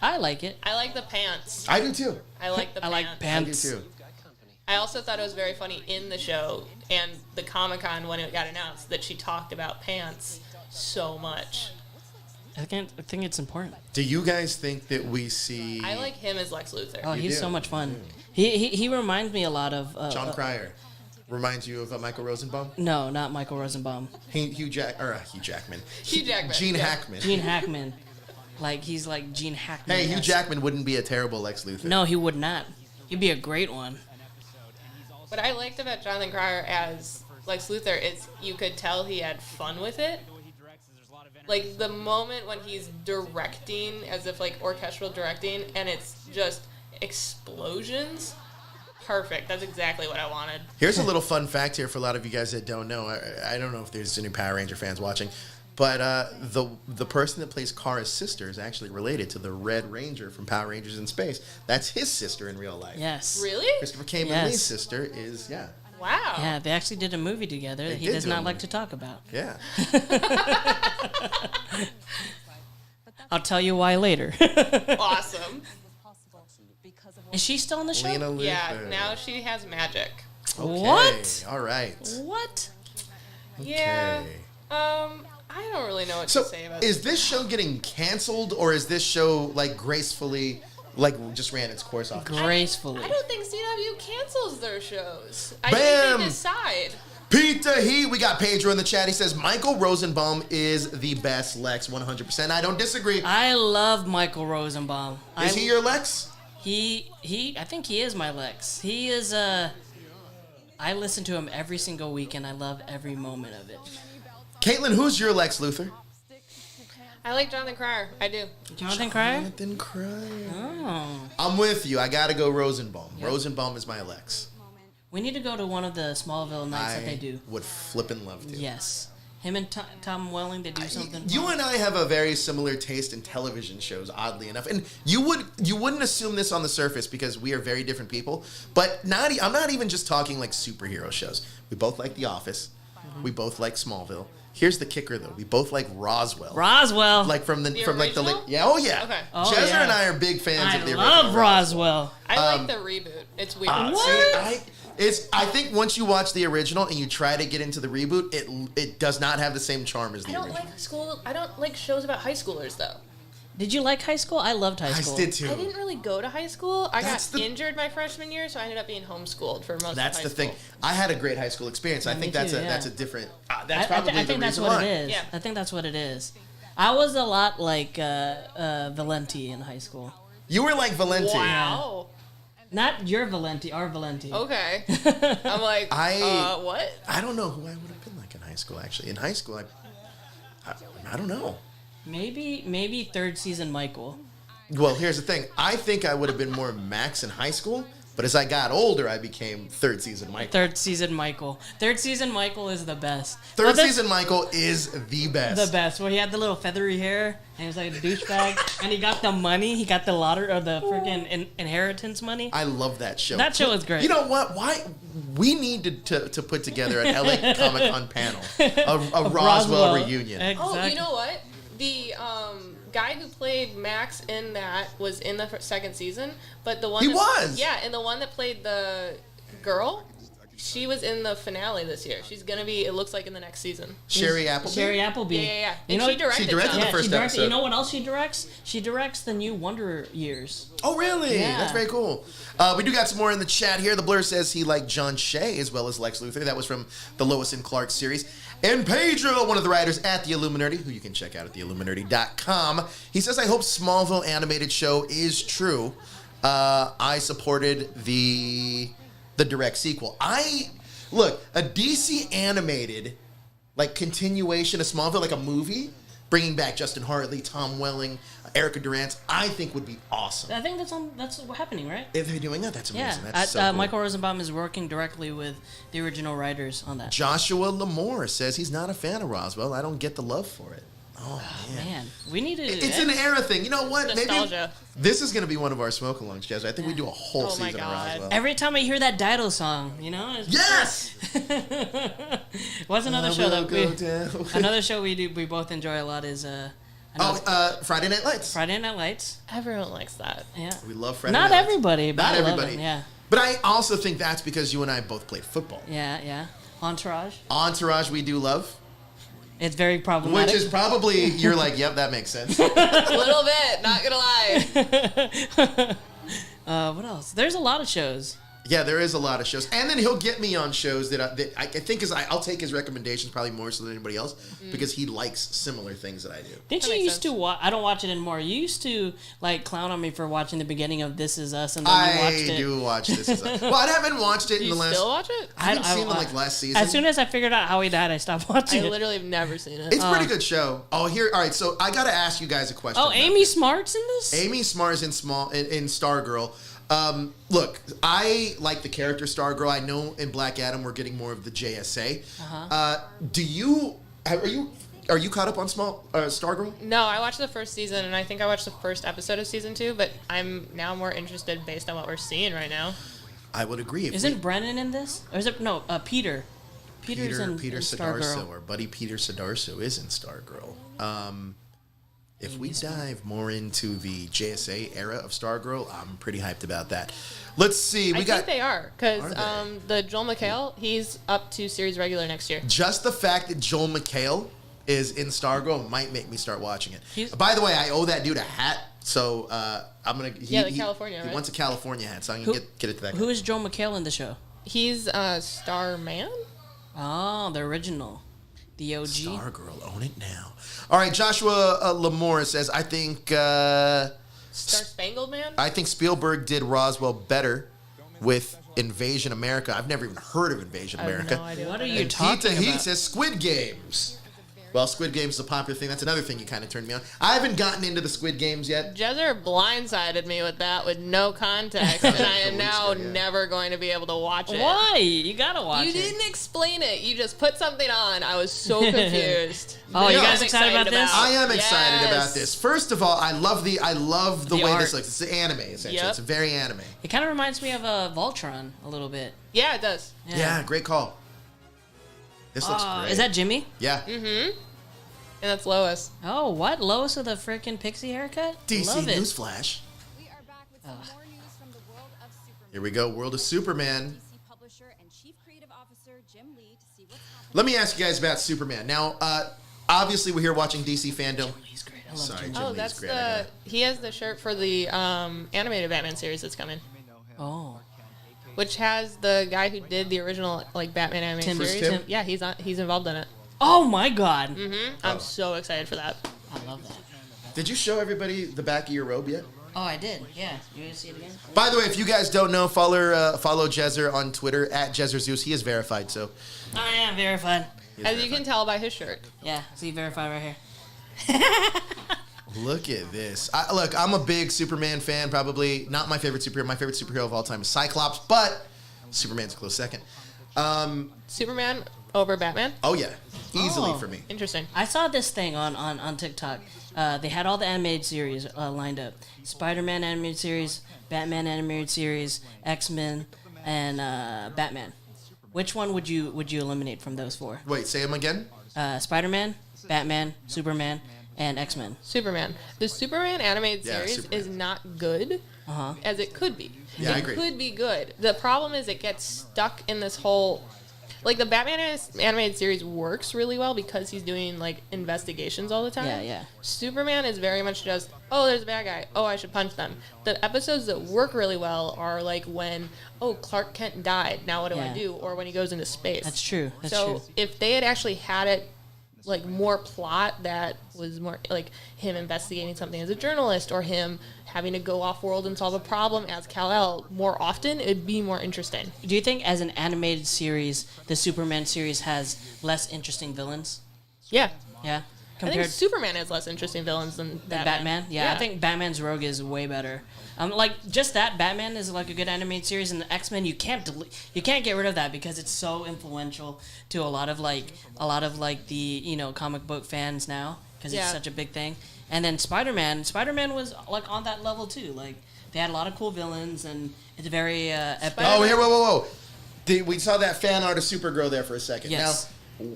I like it. I like the pants. I do too. I like the pants. I like pants. I do too. I also thought it was very funny in the show and the Comic-Con when it got announced that she talked about pants so much. I think it's important. Do you guys think that we see? I like him as Lex Luthor. Oh, he's so much fun. He reminds me a lot of John Cryer. Reminds you of Michael Rosenbaum? No, not Michael Rosenbaum. Hugh Jackman. Hugh Jackman. Gene yeah. Hackman. Gene Hackman. Like he's like Gene Hackman. Hey, Hugh Jackman wouldn't be a terrible Lex Luthor. No, he would not. He'd be a great one. What I liked about Jonathan Cryer as Lex Luthor is you could tell he had fun with it. Like the moment when he's directing, as if like orchestral directing, and it's just explosions. Perfect. That's exactly what I wanted. Here's a little fun fact here for a lot of you guys that don't know. I don't know if there's any Power Ranger fans watching, but the person that plays Kara's sister is actually related to the Red Ranger from Power Rangers in Space. That's his sister in real life. Yes. Really? Christopher Cayman Yes. Lee's sister is, yeah. Wow. Yeah, they actually did a movie together that he did does do a not like movie. to talk about. Yeah. I'll tell you why later. Awesome. Is she still on the show? Lena Luthor. Yeah, now she has magic. Okay. What? All right. What? Yeah. I don't really know what So, to say about is this show getting canceled, or is this show like gracefully, like just ran its course off? Gracefully. I don't think CW cancels their shows. I Bam! think they decide. Pete Heat, we got Pedro in the chat. He says Michael Rosenbaum is the best Lex, 100%. I don't disagree. I love Michael Rosenbaum. Is he your Lex? I think he is my Lex. He is I listen to him every single week and I love every moment of it. Caitlin, who's your Lex Luthor? I like Jonathan Cryer. I do. Jonathan Cryer? Jonathan Cryer. Oh. I'm with you. I gotta go Rosenbaum. Yep. Rosenbaum is my Lex. We need to go to one of the Smallville nights that they do. Would flippin' love to. Yes. Him and Tom Welling, they do something. You and I have a very similar taste in television shows, oddly enough. And you wouldn't assume this on the surface because we are very different people. But I'm not even just talking like superhero shows. We both like The Office. Mm-hmm. We both like Smallville. Here's the kicker, though. We both like Roswell. Roswell. Like from the original? late. Yeah. Oh yeah. Okay. Oh, Jezza yeah. and I are big fans of the original. I love Roswell. I like the reboot. It's weird. I think once you watch the original and you try to get into the reboot, it does not have the same charm as the I don't original. like school. I don't like shows about high schoolers though. Did you like high school? I loved high school. I did too. I didn't really go to high school. I That's got injured my freshman year, so I ended up being homeschooled for most That's of the high thing. school. I had a great high school experience. I Me think too, that's yeah. a different. That's probably I think the that's reason what why. it is. Yeah. I think that's what it is. I was a lot like Valenti in high school. You were like Valenti. Wow. Not your Valenti, our Valenti. Okay. I'm like, what? I don't know who I would have been like in high school. Actually, in high school, I don't know. Maybe third season Michael. Well, here's the thing. I think I would have been more Max in high school, But as I got older, I became third season Michael. Third season Michael is the best. Third season Michael is the best. The best. Where he had the little feathery hair and he was like a douchebag, and he got the money. He got the lottery or the freaking inheritance money. I love that show. That show was great. You know what? Why we need to put together an LA Comic Con panel, a Roswell reunion. Exactly. Oh, you know what? The guy who played Max in that was in the second season, but the one and the one that played the girl, she was in the finale this year. She's gonna be, it looks like, in the next season. Sherry Appleby. Yeah. And she directed the first episode. You know what else she directs? She directs the new Wonder Years. Oh, really? Yeah. That's very cool. We do got some more in the chat here. The Blur says he liked John Shea as well as Lex Luthor. That was from the Lois and Clark series. And Pedro, one of the writers at the Illuminerdi, who you can check out at theilluminerdi.com, he says, I hope Smallville animated show is true. I supported the direct sequel. Look, a DC animated, like, continuation of Smallville, like a movie, bringing back Justin Hartley, Tom Welling, Erica Durant, I think would be awesome. I think that's what's happening, right? If they're doing that, that's amazing. Yeah. That's so cool. Michael Rosenbaum is working directly with the original writers on that. Joshua Lamore says he's not a fan of Roswell. I don't get the love for it. Oh, man. We need to... It's an era thing. You know what? Nostalgia. Maybe this is going to be one of our smoke-alongs, Jazz. I think we do a whole season of Roswell. Every time I hear that Dido song, you know? Yes! What's another show that another show we both enjoy a lot is... Friday Night Lights. Friday Night Lights. Everyone likes that. Yeah. We love Friday Night Lights. Not everybody, but Not I love everybody. them, yeah. But I also think that's because you and I both played football. Yeah. Entourage. Entourage we do love. It's very problematic. Which is probably, you're like, yep, that makes sense. A little bit, not gonna lie. What else? There's a lot of shows. Yeah, there is a lot of shows. And then he'll get me on shows that I think I'll take his recommendations probably more so than anybody else because he likes similar things that I do. Didn't you used to watch? I don't watch it anymore. You used to like clown on me for watching the beginning of This Is Us, and then you watched it. I do watch This Is Us. Well, I haven't watched it in the last. You still watch it? I haven't seen it like last season. As soon as I figured out how he died, I stopped watching I it. literally have never seen it. It's a pretty good show. Oh, here. All right, so I got to ask you guys a question. Oh, Amy Smart's in this? Amy Smart is in Stargirl. Look, I like the character Stargirl. I know in Black Adam we're getting more of the JSA. Are you caught up on Stargirl? No, I watched the first season, and I think I watched the first episode of season 2, but I'm now more interested based on what we're seeing right now. I would agree. Isn't Brennan in this? Or is it, no, Peter. Peter Sadarso, or Buddy Peter Sadarso is in Stargirl. If we dive more into the JSA era of Stargirl, I'm pretty hyped about that. Let's see. I think they are, because the Joel McHale, he's up to series regular next year. Just the fact that Joel McHale is in Stargirl might make me start watching it. By the way, I owe that dude a hat, so I'm gonna. The California. He right? wants a California hat, so I can get it to that guy. Who is Joel McHale in the show? He's Starman. Oh, the original. The OG. Stargirl, own it now. All right, Joshua Lamore says, I think... Star Spangled Man? I think Spielberg did Roswell better with Invasion America. I've never even heard of Invasion America. No idea. What are you talking about? He says Squid Games. Well, Squid Games is a popular thing. That's another thing you kind of turned me on. I haven't gotten into the Squid Games yet. Jezzer blindsided me with that with no context, and I am now never going to be able to watch it. Why? You gotta watch it. You didn't explain it. You just put something on. I was so confused. Oh, you guys excited about this? I am excited about this. First of all, I love the way art. this looks. It's anime, essentially. Yep. It's very anime. It kind of reminds me of Voltron a little bit. Yeah, it does. Yeah, great call. This looks great. Is that Jimmy? Yeah. Mm-hmm. And that's Lois. Oh, what? Lois with a freaking pixie haircut? DC Love it. Newsflash. We are back with some more news from the world of Superman. Here we go, World of Superman. DC publisher and chief creative officer Jim Lee to see what's happening. Let me ask you guys about Superman. Now, obviously we're here watching DC Fandome. Jim Lee's great. I love Jim Lee. Oh, that's he has the shirt for the animated Batman series that's coming. Oh. Which has the guy who did the original Batman animated series. Tim? Yeah, he's involved in it. Oh my God. Mm-hmm. I'm so excited for that. I love that. Did you show everybody the back of your robe yet? Oh, I did. Yeah. You want to see it again? By the way, if you guys don't know, follow Jezzer on Twitter at JezzerZeus. He is verified, so. I am verified. As you can tell by his shirt. Yeah. See, verified right here. Look at this. Look, I'm a big Superman fan. Probably not my favorite superhero. My favorite superhero of all time is Cyclops, but Superman's a close second. Superman over Batman? Oh yeah, easily for me. Interesting. I saw this thing on TikTok. They had all the animated series lined up: Spider-Man animated series, Batman animated series, X-Men, and Batman. Which one would you eliminate from those four? Wait, say them again. Spider-Man, Batman, Superman, and X-Men. Superman. The Superman animated Yeah, series Superman. is not good as it could be. Yeah, I it agree. could be good. The problem is it gets stuck in this whole... Like, the Batman animated series works really well because he's doing, like, investigations all the time. Yeah, yeah. Superman is very much just, oh, there's a bad guy. Oh, I should punch them. The episodes that work really well are, like, when, oh, Clark Kent died. Now what do I Yeah. do? Or when he goes into space. That's true. That's so true. if they had actually had it, like, more plot that was more, like, him investigating something as a journalist or him having to go off-world and solve a problem as Kal-El more often, it'd be more interesting. Do you think, as an animated series, the Superman series has less interesting villains? Yeah. Yeah. I think Superman has less interesting villains than Batman. Yeah, I think Batman's rogue is way better. Like just that Batman is like a good animated series, and the X-Men you can't get rid of that because it's so influential to a lot of the comic book fans now because it's such a big thing. And then Spider-Man was like on that level too. Like they had a lot of cool villains, and it's very epic. Oh, here, whoa. We saw that fan art of Supergirl there for a second. Yes. Now,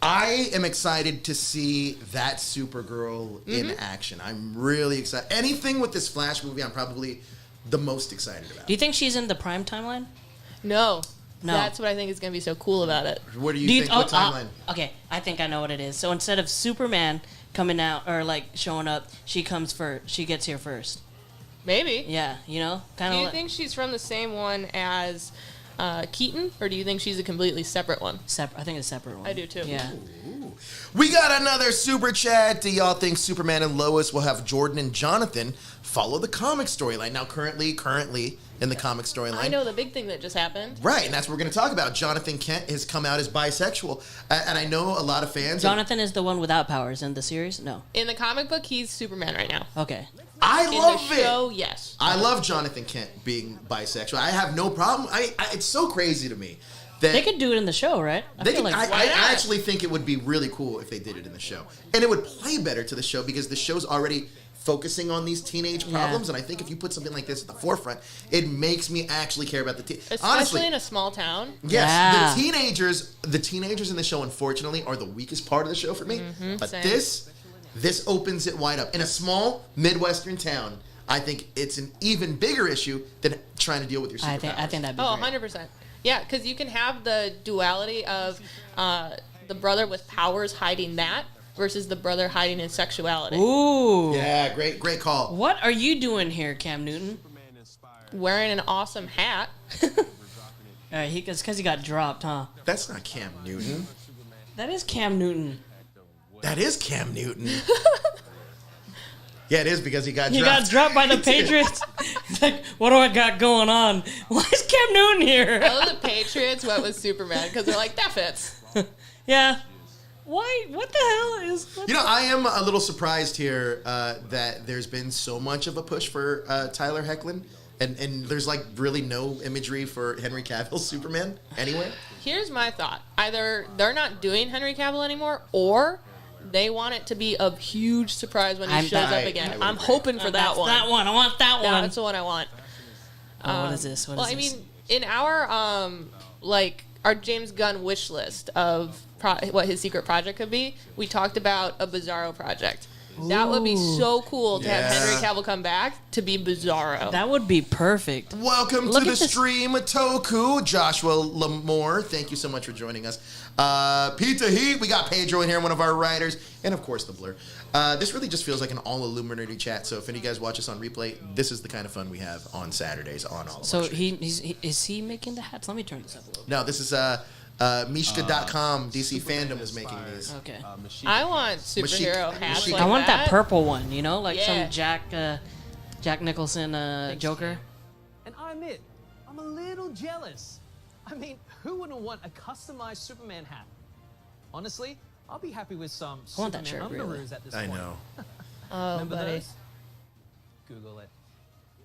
I am excited to see that Supergirl in action. I'm really excited. Anything with this Flash movie, I'm probably the most excited about. Do you think she's in the Prime timeline? No. No. That's what I think is going to be so cool about it. What do you think? What timeline? Okay, I think I know what it is. So instead of Superman coming out or like showing up, she comes first. She gets here first. Maybe. Yeah, kind Do of. you think she's from the same one as Keaton, or do you think she's a completely separate one? I think it's a separate one. I do too. Yeah. We got another super chat. Do y'all think Superman and Lois will have Jordan and Jonathan follow the comic storyline? Now, currently in the comic storyline. I know the big thing that just happened. Right, and that's what we're going to talk about. Jonathan Kent has come out as bisexual, and I know a lot of fans. Jonathan is the one without powers in the series? No. In the comic book, he's Superman right now. Okay. I love in the show, yes. I love Jonathan Kent being bisexual. I have no problem. It's so crazy to me that They could do it in the show, right? I actually think it would be really cool if they did it in the show, and it would play better to the show because the show's already focusing on these teenage problems, and I think if you put something like this at the forefront, it makes me actually care about the Especially honestly in a small town. Yes, the teenagers in the show, unfortunately, are the weakest part of the show for me. But same. this opens it wide up. In a small Midwestern town, I think it's an even bigger issue than trying to deal with your superpowers. I think that'd be Oh, great. 100%. Yeah, because you can have the duality of the brother with powers hiding that versus the brother hiding his sexuality. Ooh. Yeah, great call. What are you doing here, Cam Newton? Wearing an awesome hat. It's because he got dropped, huh? That's not Cam Newton. That is Cam Newton. That is Cam Newton. Yeah, it is because he got He dropped. got dropped by the Patriots. It's like, what do I got going on? Why is Cam Newton here? I love the Patriots went with Superman because they're like, that fits. Yeah. Why? What the hell is... I am a little surprised here that there's been so much of a push for Tyler Hoechlin, and there's like really no imagery for Henry Cavill's Superman anywhere. Here's my thought. Either they're not doing Henry Cavill anymore, or they want it to be a huge surprise when he shows up again. I'm hoping for that one. That one. I want that one. That's the one I want. What is this? What is this? I mean, in our our James Gunn wish list of what his secret project could be, we talked about a Bizarro project. That would be so cool to have Henry Cavill come back to be Bizarro. That would be perfect. Welcome to the stream, Toku. Joshua Lamore, thank you so much for joining us. Pizza Heat, we got Pedro in here, one of our writers, and of course the Blur. This really just feels like an all Illuminerdi chat, so if any of you guys watch us on replay, this is the kind of fun we have on Saturdays on all of So our streams. is he making the hats? Let me turn this up a little bit. No, this is Mishka.com. DC Fandom is making these. Okay. I want superhero hats like I want that that purple one, like Yeah. some Jack Nicholson Joker. And I admit, I'm a little jealous. I mean, who wouldn't want a customized Superman hat? Honestly, I'll be happy with some I want that Superman shirt, really. underoos at this I point. know. Oh, Remember buddy. those? Google it.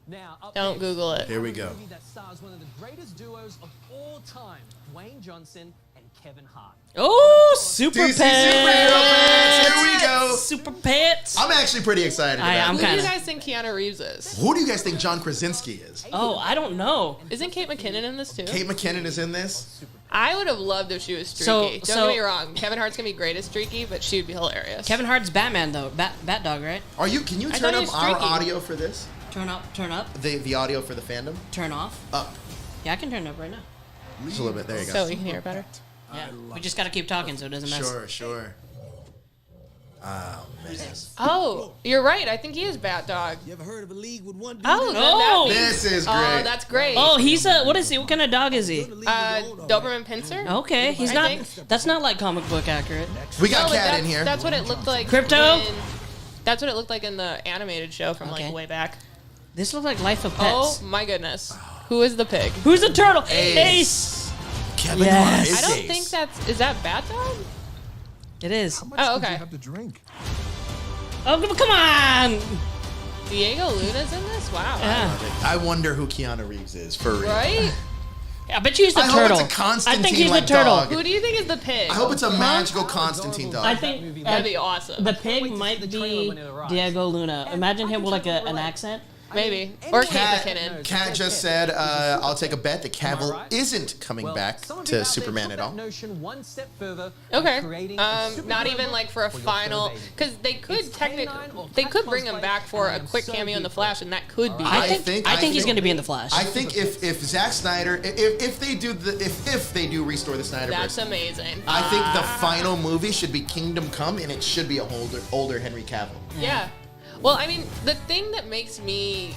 Now, up Don't next, Google it. Here we go. A movie that stars one of the greatest duos of all time, Dwayne Johnson and Kevin Hart. Oh, Super DC Pets. Superhero Pets. Here we go. Super Pets. I'm actually pretty excited about I'm it. Who do you guys think Keanu Reeves is? Who do you guys think John Krasinski is? Oh, I don't know. Isn't Kate McKinnon in this too? Kate McKinnon is in this. I would have loved if she was streaky. Don't So- get me wrong. Kevin Hart's gonna be great as streaky, but she would be hilarious. Kevin Hart's Batman though. Bat Dog, right? Can you I turn thought he up was our streaky. audio for this? Turn up. The audio for the fandom? Turn off. Up. Yeah, I can turn it up right now. Just a little bit. There you go. So we can hear it better. Yeah, we just gotta keep talking so it doesn't mess. Sure. Oh, man. Oh, you're right. I think he is Bat Dog. You ever heard of a league with one dude? Oh, Oh. This is Oh, great. that's great. Oh, he's a what is he? What kind of dog is he? Doberman Pinscher. Okay, he's I not. think. That's not like comic book accurate. We got No, but Cat in that's- here. That's what it looked like. Crypto? That's what it looked like in the animated show from Okay. like way back. This looks like Life of Pets. Oh my goodness. Who is the pig? Who's the turtle? Ace. Kevin Yes. Hart is I don't Ace. think is that Bat Dog? It is. Oh, okay. Have to drink. Oh, come on! Diego Luna's in this? Wow. Yeah. I wonder who Keanu Reeves is, for real. Right? I bet you he's the I turtle. hope it's a I think he's the Constantine-like turtle. dog. Who do you think is the pig? I hope it's a magical Constantine dog. I think That'd be awesome. the pig might be Diego Luna. Imagine him with like an accent. Maybe. Or Kate Kat, McKinnon. Kat just said, I'll take a bet that Cavill isn't coming back to Superman at all. One step further. Okay. Not even like for a final, because they could they could bring him back for a quick cameo in the Flash, and that could be. I think he's going to be in the Flash. I think if Zack Snyder, if they do restore the Snyderverse, That's amazing. I think the final movie should be Kingdom Come, and it should be a older Henry Cavill. Yeah. Well, I mean, the thing that makes me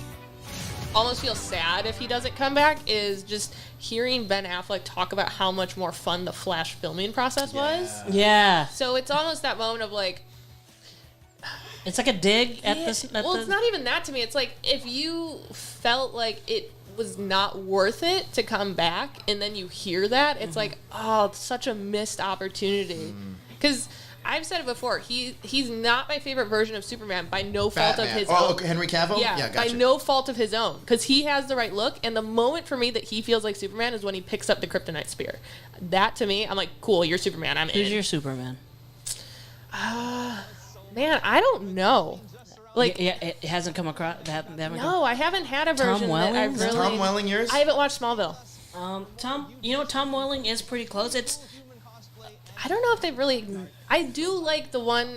almost feel sad if he doesn't come back is just hearing Ben Affleck talk about how much more fun the Flash filming process was. Yeah. So it's almost that moment of like, It's like a dig at this. well, it's not even that to me. It's like if you felt like it was not worth it to come back, and then you hear that, it's like, oh, it's such a missed opportunity. Because I've said it before, he's not my favorite version of Superman by no fault of his own. Okay, Henry Cavill? Yeah, gotcha. by no fault of his own. Because he has the right look, and the moment for me that he feels like Superman is when he picks up the Kryptonite Spear. That, to me, I'm like, cool, you're Superman, I'm in. Who's your Superman? Man, I don't know. Like, yeah, it hasn't come across. No, I haven't had a version that I've really... Tom Welling yours? I haven't watched Smallville. Tom Welling is pretty close. It's... I don't know if they've really... I do like the one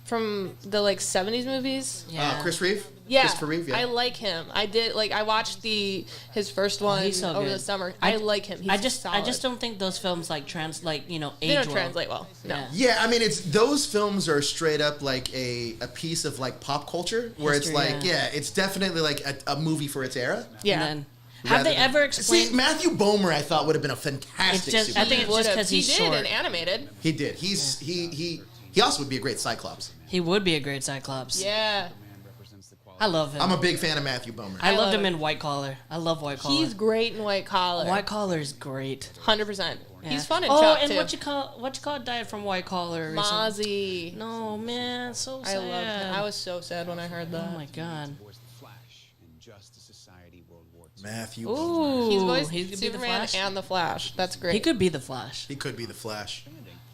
from the, like, 70s movies. Yeah. Chris Reeve? Yeah, Christopher Reeve, yeah. I like him. I did, like, I watched his first one He's so over good. the summer. I like him. He's I just solid. don't think those films age They don't well. translate well. No. Yeah, I mean, those films are straight up like a piece of like pop culture where History, it's like, it's definitely like a movie for its era. Yeah. And then, have they ever explained? See, Matthew Bomer, I thought would have been a fantastic. It's just- I think it's just because he's He did short. in animated. He did. He also would be a great Cyclops. He would be a great Cyclops. Yeah. I love him. I'm a big fan of Matthew Bomer. I loved love him it. in White Collar. I love White Collar. He's great in White Collar. White Collar is great. 100%. Yeah. He's fun in oh, Chuck, and too. what you call it died from White Collar. recently. Mozzie. No, man, so I sad. loved him. I was so sad when I heard that. Oh my god. Matthew Ooh, Bomer. he's voiced he could be the Superman Flash. and the Flash. That's great. He could be the Flash. He could be the Flash.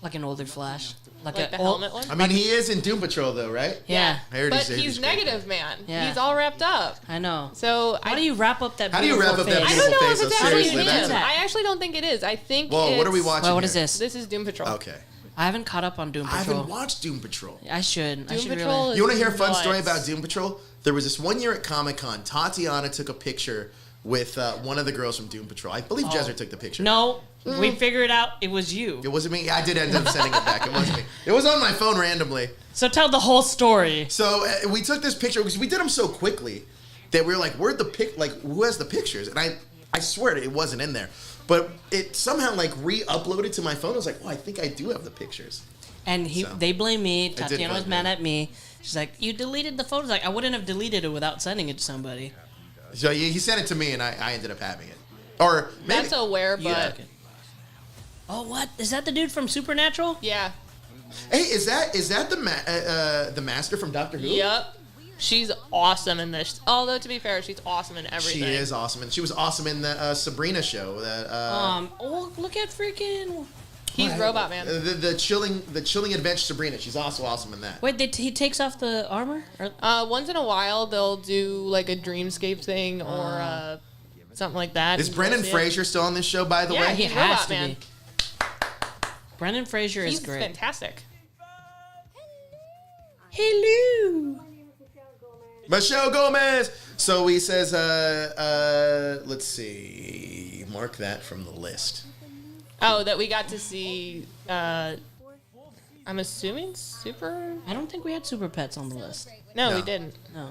Like an older Flash. Like the helmet one? I mean, he is in Doom Patrol though, right? Yeah. I heard But he's he's Negative Man. Yeah. He's all wrapped up. I know. So How do you wrap up that How do you beautiful wrap up that face? I don't know beautiful if face? it's So actually seriously, him. that's I actually don't think it is. I think Whoa, what are we it's- watching? Well, what here? is this? This is Doom Patrol. Okay. I haven't caught up on Doom I Patrol. haven't watched Doom Patrol. I should. I Doom should Patrol really. You want to hear a fun nuts. story about Doom Patrol? There was this one year at Comic-Con, Tatiana took a picture with one of the girls from Doom Patrol. I believe Jezzer took the picture. No, we figured out it was you. It wasn't me. I did end up sending it back. It wasn't me. It was on my phone randomly. So tell the whole story. So we took this picture because we did them so quickly that we were like, "Where'd the pic? Like, who has the pictures?" And I swear it wasn't in there, but it somehow like re-uploaded to my phone. I was like, "Oh, I think I do have the pictures." And they blame me. did Tatiana was blame mad me. at me. She's like, "You deleted the photos." Like, I wouldn't have deleted it without sending it to somebody. So he sent it to me, and I ended up having it. Or maybe That's a wear, but Oh, what? Is that the dude from Supernatural? yeah. Hey, is that the master from Doctor Who? Yep. She's awesome in this. Although, to be fair, she's awesome in everything. She is awesome, and she was awesome in the Sabrina show. That oh, look at freaking. He's Robot Man. The chilling adventure Sabrina. She's also awesome in that. Wait, he takes off the armor? Once in a while, they'll do like a dreamscape thing or something like that. Is Brendan Fraser still on this show? By the way, yeah, he's Robot Man. Brendan Fraser is He's great. fantastic. Hello. Michelle Gomez. So he says, let's see, mark that from the list. Oh, that we got to see. I'm assuming Super. I don't think we had Super Pets on the list. No, we didn't. No.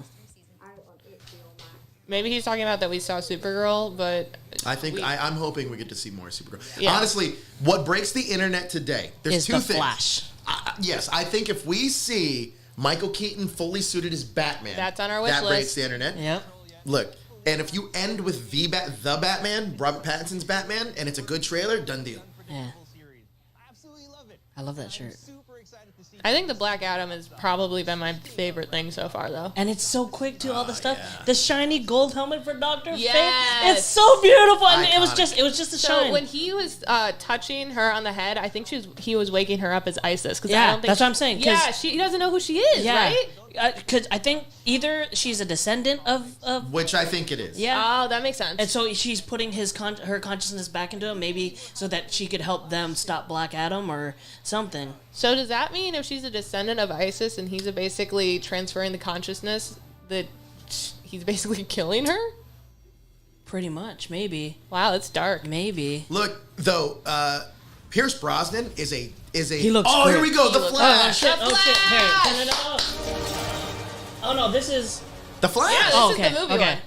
Maybe he's talking about that we saw Supergirl, but I think I'm hoping we get to see more Supergirl. Yeah. Honestly, what breaks the internet today? There's Is two the things. Flash. Yes, I think if we see Michael Keaton fully suited as Batman, that's on our wish that list. breaks the internet. Yep. Look, and if you end with the Batman, Robert Pattinson's Batman, and it's a good trailer, done deal. Yeah. I love that shirt. I think the Black Adam has probably been my favorite thing so far, though. And it's so quick too. All the stuff, the shiny gold helmet for Dr. Fate. Yes. It's so beautiful. And it was just a so shine. when he was touching her on the head, I think he was waking her up as Isis. Cause Yeah, I don't think that's what I'm saying, 'cause- Yeah, he doesn't know who she is, right? Because I think either she's a descendant of Which I think it is. Yeah. Oh, that makes sense. And so she's putting her consciousness back into him, maybe so that she could help them stop Black Adam or something. So does that mean if she's a descendant of Isis and he's basically transferring the consciousness that he's basically killing her? Pretty much, maybe. Wow, that's dark. Maybe. Look, though, Pierce Brosnan is a. He looks Oh, great. here we go. The Flash. Oh shit! Here, turn it up. Oh no, this is The Flash. Yeah, this Oh, is okay, the movie okay. one.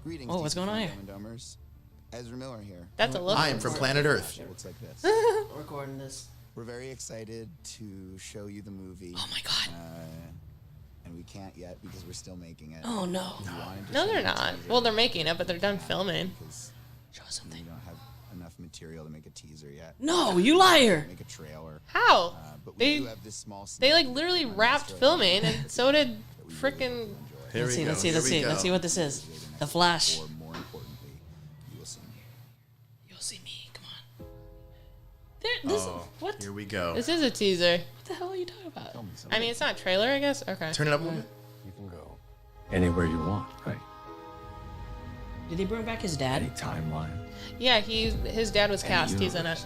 Greetings, Oh, what's DC going on here? Fandome and Domers. Ezra Miller here. That's a look. I am from planet Earth. It looks like this. recording this. We're very excited to show you the movie. Oh my god. And we can't yet because we're still making it. Oh no. We wanted to No, show they're you the not. teaser Well, they're making it, but they're done filming. because Show us something. we don't have enough material to make a teaser yet. No, you liar. Make a trailer. How? But we They do have this small they like sneak literally on this wrapped trailer filming, and so did that we really frickin' hope you'll enjoy. Here Let's we see, go. let's see, Here let's we see, go. let's see what this is. The Flash. Or more importantly, you will see me. You'll see me. Come on. This what? Here we go. This is a teaser. What the hell are you talking about? I mean, it's not a trailer, I guess. Okay. Turn it up a little bit. You can go anywhere you want, right? Did he bring back his dad? Any timeline. Yeah, his dad was cast. He's in it.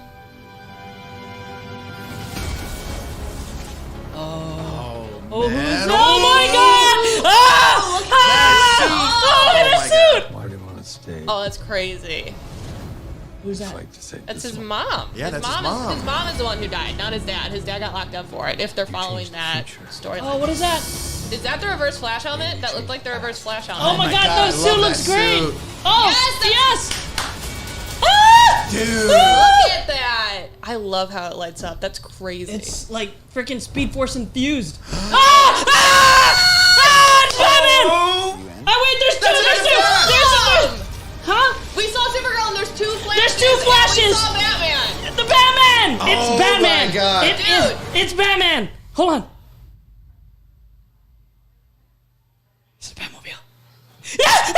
Oh, man. oh my god! Oh, look at that suit! Why do you want to stay? Oh, that's crazy. Who's that? Fight to save That's this his one. mom. Yeah, that's his His mom. mom is the one who died, not his dad. His dad got locked up for it. If they're following that storyline. Oh, what is that? Is that the reverse Flash helmet? That looked like the reverse Flash helmet. Oh my god, God, I that suit love looks that great! suit. Oh, yes! Ah! Dude. Look at that! I love how it lights up. That's crazy. It's like freaking Speed Force infused. It's Batman! Oh wait, there's two! Huh? We saw Supergirl and there's two flashes. There's two flashes! And we saw Batman. The Batman! Oh It's Batman! my God. It is. It's Batman! Hold on. It's the Batmobile. Yes!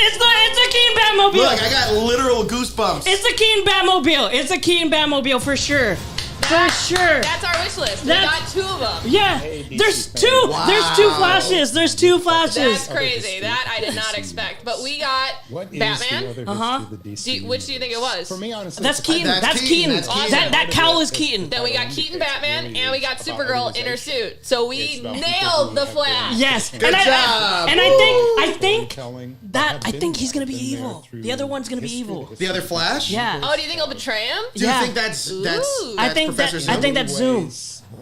It's the Batmobile! It's the Keaton Batmobile! Look, I got literal goosebumps. It's the Keaton Batmobile! It's the Keaton Batmobile for sure. For sure. That's our wish list. We That's- got two of them. Yeah, there's two. Wow. There's two flashes. There's two flashes. That's crazy. That I did not expect. But we got What is Batman. the other Uh-huh. history of the DC Which do you think it was? For me, honestly, That's Keaton. That's That's Keaton. Keaton. That's Keaton. That cowl is Keaton. Then we got Keaton Batman, and we got Supergirl in her suit. So we nailed the Flash. Yes. Good job. And I think that I think he's gonna be evil. The other one's gonna be evil. The other Flash? Yeah. Oh, do you think he'll betray him? Do you Yeah. think that's Ooh. I think Professor that I think that's Zoom.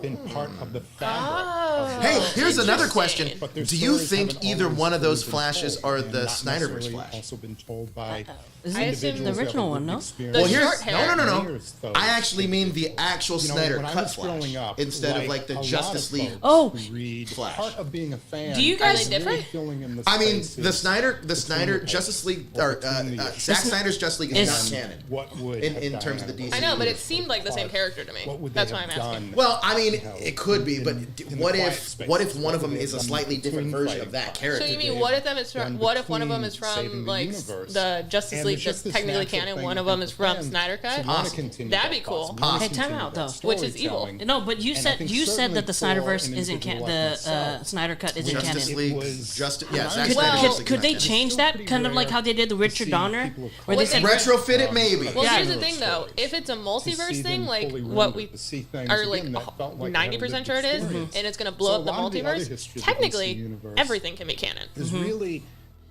been part of the fabric. Hey, here's another question. But their Do you stories think haven't either always one of those been Flashes told are and the not Snyderverse necessarily Flash? Also been told by Isn't it the individuals original that one, no? experience Well, here's short hair. no. layers, though. I actually mean the actual You know, Snyder when I cut was Flash growing up, instead of like the a lot Justice of League. folks Oh. who read Flash. part of being a fan. Do you guys- Are they different? Filling in the I mean, spaces the Snyder between Justice League or or between the Zack Snyder's Justice League is It's- not canon. What would in have terms of the Diana DC? I know, but it seemed like the same character to me. What would That's they why I'm have asking. done? Well, I mean, you know, it could be, but in the what quiet if spaces? one of What them would is a they have slightly done different between version of that character? So you mean They what have if them is done from? What if one of them between is saving from the like universe. the Justice And League there's that's just this technically natural canon? thing One that of them is people from fans Snyder Cut. should wanna continue That'd that be cool. possible. Hey, time out though. Which is evil. storytelling. No, but you And I said think you said that the certainly for Snyderverse an isn't individual canon. like The myself, Snyder Cut isn't Justice canon. League, yeah, Zack Snyder's Well, Justice League Could is they not canon. change that kind of like how they did the Richard Donner, where they What said they- Retrofit it, maybe. Well, Yeah. here's the thing though. If it's a multiverse thing, like what we are like 90% sure it is, and it's gonna blow up the multiverse, technically everything can be canon. Is really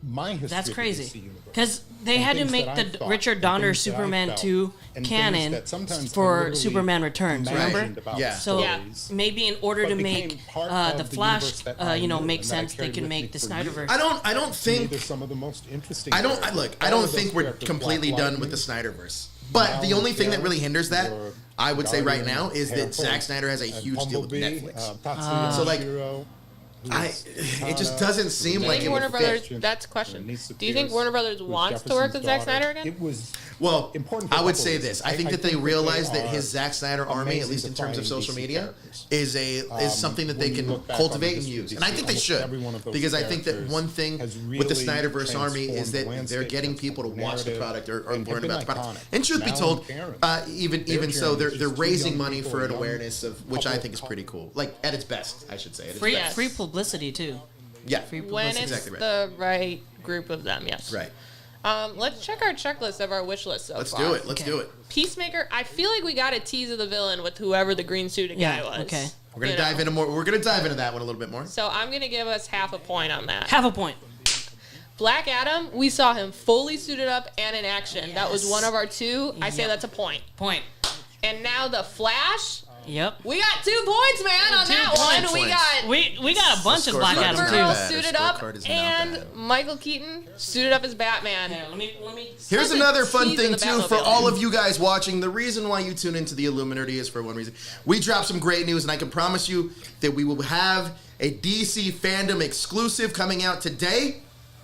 my history. That's of the crazy. DC universe. Because they And had to things make that I the thought, Richard and Donner things that I Superman felt, 2 and things canon that sometimes I for literally Superman Returns, remember? imagined about Yeah. So stories, maybe in order but to became make part the of the Flash, universe that I you know, knew make and that I sense, they carried can with me make the for years. Snyderverse. I don't To me, think they're some of the most interesting. I don't characters. look. I All don't of think those we're characters, completely Black done with the Snyderverse. But the only thing that really hinders that, I would say right now, is that Zack Snyder has a huge deal with Netflix. So like, it just doesn't seem Do you like think it Warner would fit. Brothers? That's a question. Do you think Warner Brothers wants to work with Zack Snyder again? It was Well, important for I a would couple say reasons. this. I think that they think realize they that his are Zack Snyder army, at amazing least in terms of defining social DC media, characters. is something that they when you can look back on cultivate the and history of use. DC, And I think they almost should, every one of those because I think that characters one thing has with the really Snyderverse army is transformed the that they're landscape, getting people to watch the narrative, product or and learn been about the product. iconic. And truth be Now told, and Karen. even so, Their they're Karen is raising two young money people, for an young awareness of which I couple- think is pretty cool. Like at its best, I should say. At its Free, best. free publicity too. Yeah. Free When publicity. it's exactly right. the right group of them, yes. Right. Let's check our checklist of our wish list so Let's far. do it. Let's do it. Peacemaker, I feel like we got a tease of the villain with whoever the green suited guy was. Okay. We're gonna You dive know. into more. We're gonna dive into that one a little bit more. So I'm gonna give us half a point on that. Half a point. Black Adam, we saw him fully suited up and in action. That was one of our two. I say Yep. that's a point. Point. And now the Flash. Yep. We got 2 points, man, on that one. We got We got a bunch of Black Adam Supergirl too. suited up and Michael Keaton suited up as Batman. Let me. Here's Such a another fun tease thing of the too for Batmobile. all of you guys watching. The reason why you tune into the Illuminerdi is for one reason. We dropped some great news, and I can promise you that we will have a DC Fandom exclusive coming out today.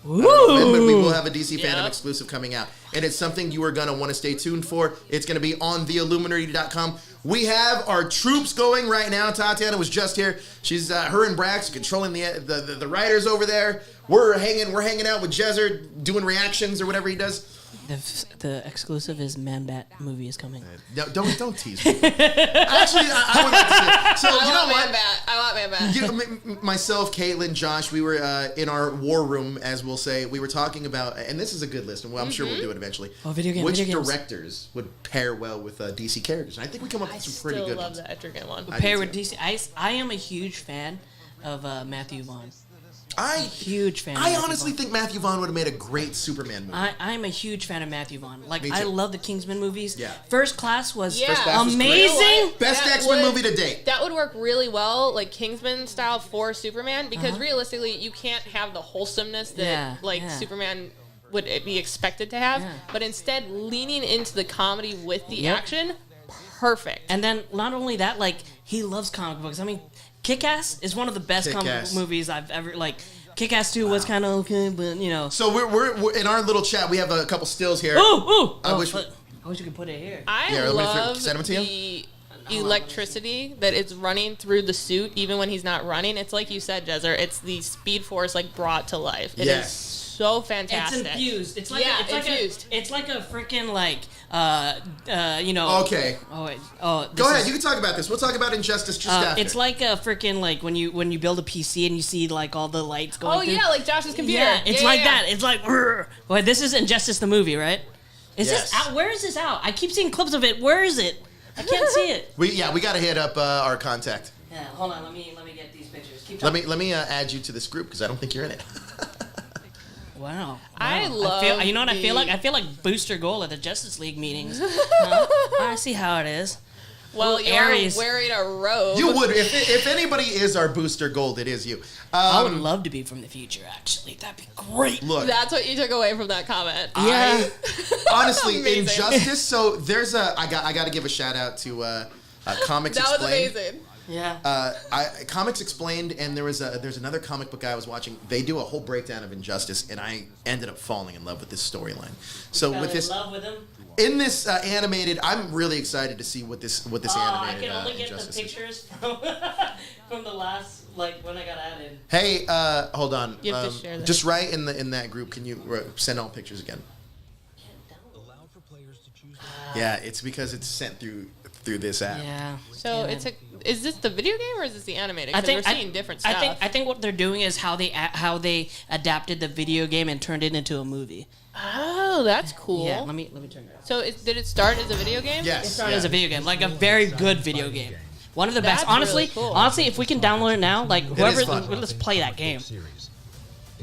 I don't know when, but we will have a DC Fandom exclusive coming out. And it's something you are going to want to stay tuned for. It's going to be on theilluminati.com. We have our troops going right now. Tatiana was just here. She's her and Brax controlling the writers over there. We're hanging out with Jezer doing reactions or whatever he does. The exclusive is Man-Bat movie is coming. No, don't tease me. Actually, I would like to see it. So you know what? I want Man-Bat. You know, myself, Caitlin, Josh, we were in our war room, as we'll say. We were talking about, and this is a good list, and I'm sure we'll do it eventually. Oh, video games. Which video games. directors would pair well with DC characters? And I think we come up with some pretty good love ones. the Etrigan one. I Pair do with too. DC. I am a huge fan of Matthew Vaughn. Huge fan. I honestly think Matthew Vaughn would have made a great Superman movie. I'm a huge fan of Matthew Vaughn. Like, Me too. I love the Kingsman movies. Yeah. First Class was First Class was great. amazing. Best That X-Men would- movie to date. That would work really well, like Kingsman style for Superman, because Uh-huh. realistically, you can't have the wholesomeness that Yeah. Superman would be expected to have, but instead leaning into the comedy with the Yep. action, perfect. And then not only that, like, he loves comic books. I mean, Kick-Ass is one of the best comic Kick-Ass. book movies I've ever, like, Kick-Ass 2 was kind of okay, but, you know. So we're in our little chat. We have a couple stills here. Ooh! I wish. I wish you could put it here. I Yeah, let me love send them to you. the electricity that is running through the suit, even when he's not running. It's like you said, Jezer. It's the Speed Force like brought to life. It is Yes. so fantastic. It's infused. It's like it's infused. like a freaking like you know. Okay. Oh wait. Oh. Go ahead. You can talk about this. We'll talk about Injustice just after. It's like a freaking like when you build a PC and you see like all the lights going. Oh through. yeah, like Josh's computer. Yeah, it's Yeah, like yeah. that. It's like. Wait, this is Injustice the movie, right? Is Yes. this out? Where is this out? I keep seeing clips of it. Where is it? I can't see it. we got to hit up our contact. Yeah, hold on. Let me get these pictures. Keep Let talking. me add you to this group because I don't think you're in it. Wow. I Wow. love you know what I feel the- like? I feel like Booster Gold at the Justice League meetings. Huh? I see how it is. Well, Ooh, you're Aries. wearing a robe. You would if anybody is our booster gold, it is you. I would love to be from the future. Actually, that'd be great. Look, That's what you took away from that comment. Yeah. honestly, Amazing. Injustice. So there's I got to give a shout out to Comics That was Explained. amazing. Yeah. Comics Explained, and there's another comic book I was watching. They do a whole breakdown of Injustice, and I ended up falling in love with this storyline. So Fell with in this love with him. in this animated, I'm really excited to see what this I animated can only get the Injustice is. pictures from the last, like, when I got added. Hey, hold on. You have to share that. Just write in that group. Can you send all pictures again? Yeah, it's because it's sent through this app. Yeah. So is this the video game or is this the animated? I 'Cause think we're seeing different stuff. I think what they're doing is how they adapted the video game and turned it into a movie. Oh, that's cool. Yeah. Let me turn it. So did it start as a video game? It started as a video game, like a very good video game. One of the best. That's Honestly, really cool. honestly, if we can download it now, like is whoever, fun. let's play that game.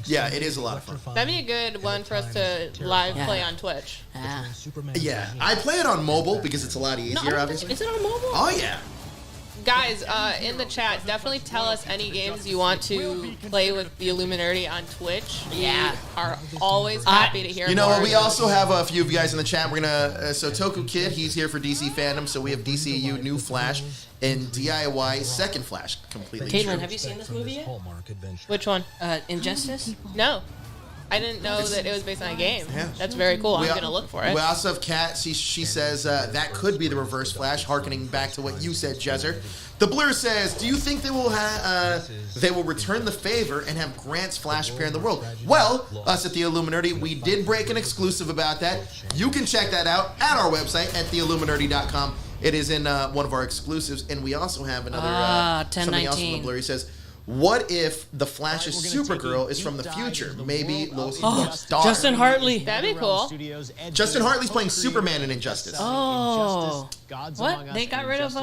Yeah, it is a lot of fun. That'd be a good one for us to live play on Twitch. Yeah, I play it on mobile because it's a lot easier, obviously. Is it on mobile? Oh yeah. Guys, in the chat, definitely tell us any games you want to play with the Illuminerdi on Twitch. Yeah. We are always happy to hear You know more. what? We also have a few of you guys in the chat. We're gonna so Toku Kid, he's here for DC Fandome. So we have DCU New Flash and DIY Second Flash, completely. Caitlin, true. have you seen this movie yet? Which one? Injustice? No. I didn't know that it was based on a game. Yeah. That's very cool. I'm We al- going to look for it. We also have Kat. She says that could be the Reverse Flash, harkening back to what you said, Jezzer. The Blur says, "Do you think they will return the favor and have Grant's Flash appear in the world?" Well, us at the Illuminerdi, we did break an exclusive about that. You can check that out at our website at theilluminerdi.com. It is in one of our exclusives, and we also have another something else from the 1019. Blur. He says, "What if the Flash's Supergirl is from the future? Maybe Lois Lane's daughter." Justin Hartley. That'd be cool. Justin Hartley's playing Superman in Injustice. Oh. What? They got rid of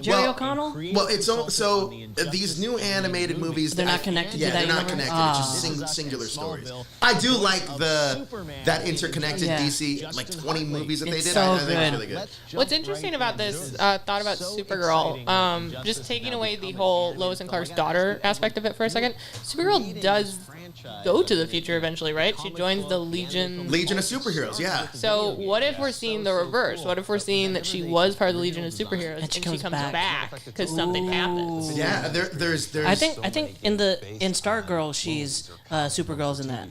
Jerry O'Connell? Well, it's so these new animated movies. They're not connected to Yeah, that they're not universe? connected. It's just singular stories. I do like that interconnected Yeah. DC like 20 movies that they It's did. so I think it's good. really good. What's interesting about this thought about Supergirl, just taking away the whole Lois and Clark's daughter aspect of it for a second, Supergirl does go to the future eventually, right? She joins the Legion of Superheroes, yeah. So what if we're seeing the reverse? What if we're seeing that she was part of the Legion of Superheroes and she comes back because something happens? Yeah, there's. I think in Stargirl she's Supergirl's in that.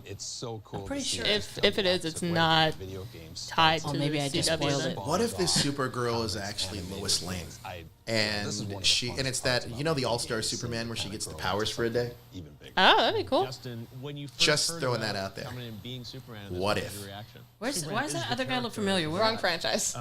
It's so cool. I'm pretty sure if it is, it's not tied to maybe I just CW spoiled then. it. What if this Supergirl is actually Lois Lane, and it's that the All-Star Superman where she gets the powers for a day? Oh, that'd be cool. Just throwing that out there. What if? Why does that other guy look familiar? Where? Wrong franchise.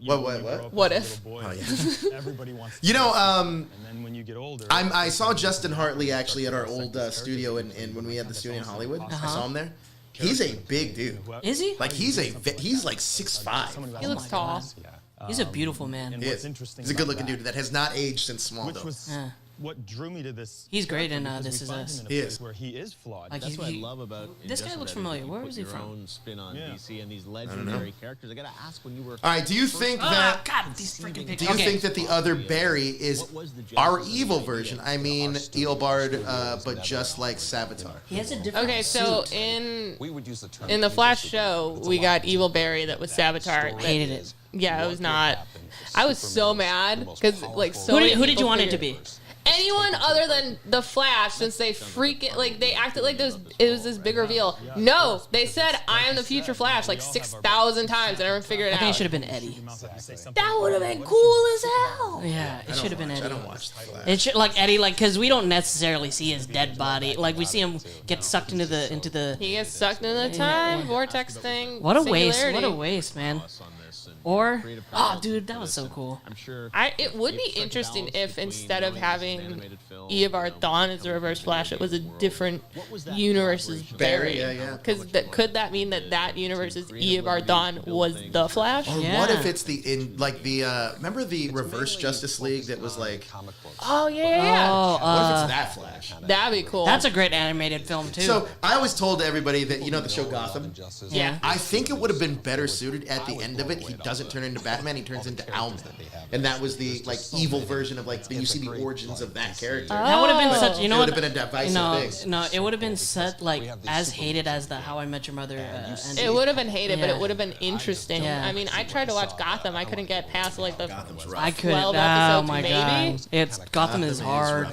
What if? Oh, yeah. Everybody wants. And then when you get older, I saw Justin Hartley actually at our old studio, and when we had the studio in Hollywood, I saw him there. He's a big dude. Is he? Like he's like 6'5". He looks tall. He's a beautiful man. He is. He's a good-looking dude that has not aged since Smallville. what drew me to this. He's great in because This we Is find Us. him in a place where he is flawed. Like That's what I love about this guy Injustice, looks that familiar. you Where put was he your from? own spin on Yeah. DC and these know. legendary characters. I gotta ask when you were. All right, do you think that? God, these freaking Do pictures. you think that the other Barry is our evil version? I mean, Eobard, but just like Savitar. He has a different Okay, so suit. in the Flash show, we got Evil Barry that was Savitar. Hated it. Yeah, it was not. I was so mad because like so. Who many did you people want it to figured- be? Anyone other than the Flash, since they freaking they acted like it was this big reveal. No, they said I am the future Flash like 6,000 times, and I never figured it I think it out. should have been Eddie. That would have been cool as hell. Yeah, it should have been Eddie. I don't watch the Flash. It should Eddie, because we don't necessarily see his dead body. Like we see him get sucked into the. He gets sucked into the time vortex thing. What a waste! singularity. What a waste, man. Or dude, that was so cool. I'm sure. It would be interesting if instead of having Eobard Thawne as the Reverse Flash, it was a different universe's Barry. yeah. Because could that mean that universe's Eobard Thawne was the Flash? Or what if it's remember the Reverse Justice League that was like, Oh yeah. Oh, what if it's that Flash? That'd be cool. That's a great animated film too. So I always told everybody that the show Gotham. Yeah. I think it would have been better suited at the end of it he doesn't turn into Batman. He turns into Owlman, and that was the like evil version of like you see the origins of that character. That would have been such. You know it what? would have been a divisive thing. No, it would have been such like as hated as the How I Met Your Mother. Ending. It would have been hated, but Yeah. it would have been interesting. Yeah. I mean, I tried to watch Gotham. I couldn't get past like the I couldn't. 12 Oh episodes, my maybe. god! It's Gotham is hard.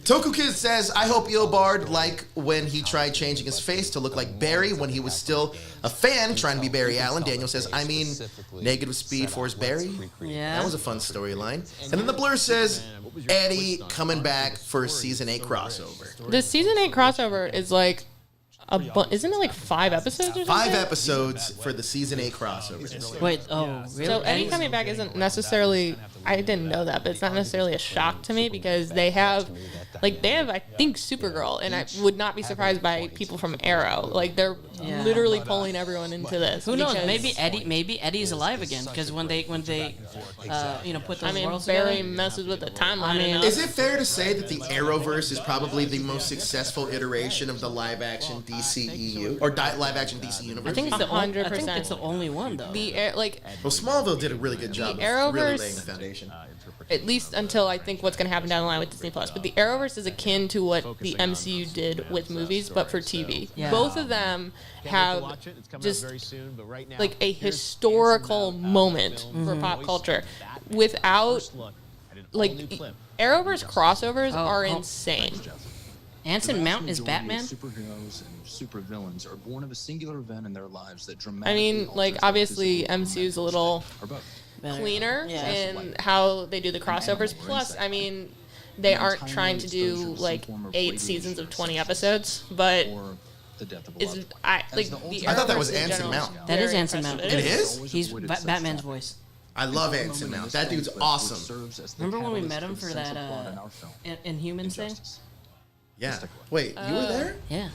Toku Kid says, I hope Eobard, like when he tried changing his face to look like Barry when he was still a fan trying to be Barry Allen. Daniel says, I mean, Negative Speed Force Barry. Yeah. That was a fun storyline. And then the Blur says, Eddie coming back for Season 8 crossover. The season 8 crossover is like isn't it like 5 episodes or something? 5 episodes for the Season 8 crossover. Wait, oh, really? So Eddie coming back isn't necessarily, I didn't know that, but it's not necessarily a shock to me because they have, I think, Supergirl, and I would not be surprised by people from Arrow. Like, they're literally pulling everyone into this. Who knows? because- Maybe Eddie's alive again because when they put those I mean, worlds Barry together. messes with the timeline. Is it fair to say that the Arrowverse is probably the most successful iteration of the live-action DCEU or live-action DC universe? I think it's the 100%. I think it's the only one though. Well, Smallville did a really good job of really Arrowverse- laying the foundation. At least until I think what's going to happen down the line with Disney Plus. But the Arrowverse is akin to what the MCU did with movies, but for TV. Yeah. Both of them have just like a historical moment for pop culture. Without, like, Arrowverse crossovers are insane. Anson Mount is Batman? Superheroes and supervillains are born of a singular event in their lives that I dramatically mean, like, obviously MCU's a little cleaner Yeah. in how they do the crossovers. Plus, I mean, they aren't trying to do like 8 seasons of 20 episodes, but I thought that was Arrowverse in Anson general Mount. That is very Anson impressive. Mount. It is? He's Batman's voice. I love Anson Mount. That dude's awesome. Remember when we met him for that Inhumans thing? Yeah. Wait, you were there? Yeah.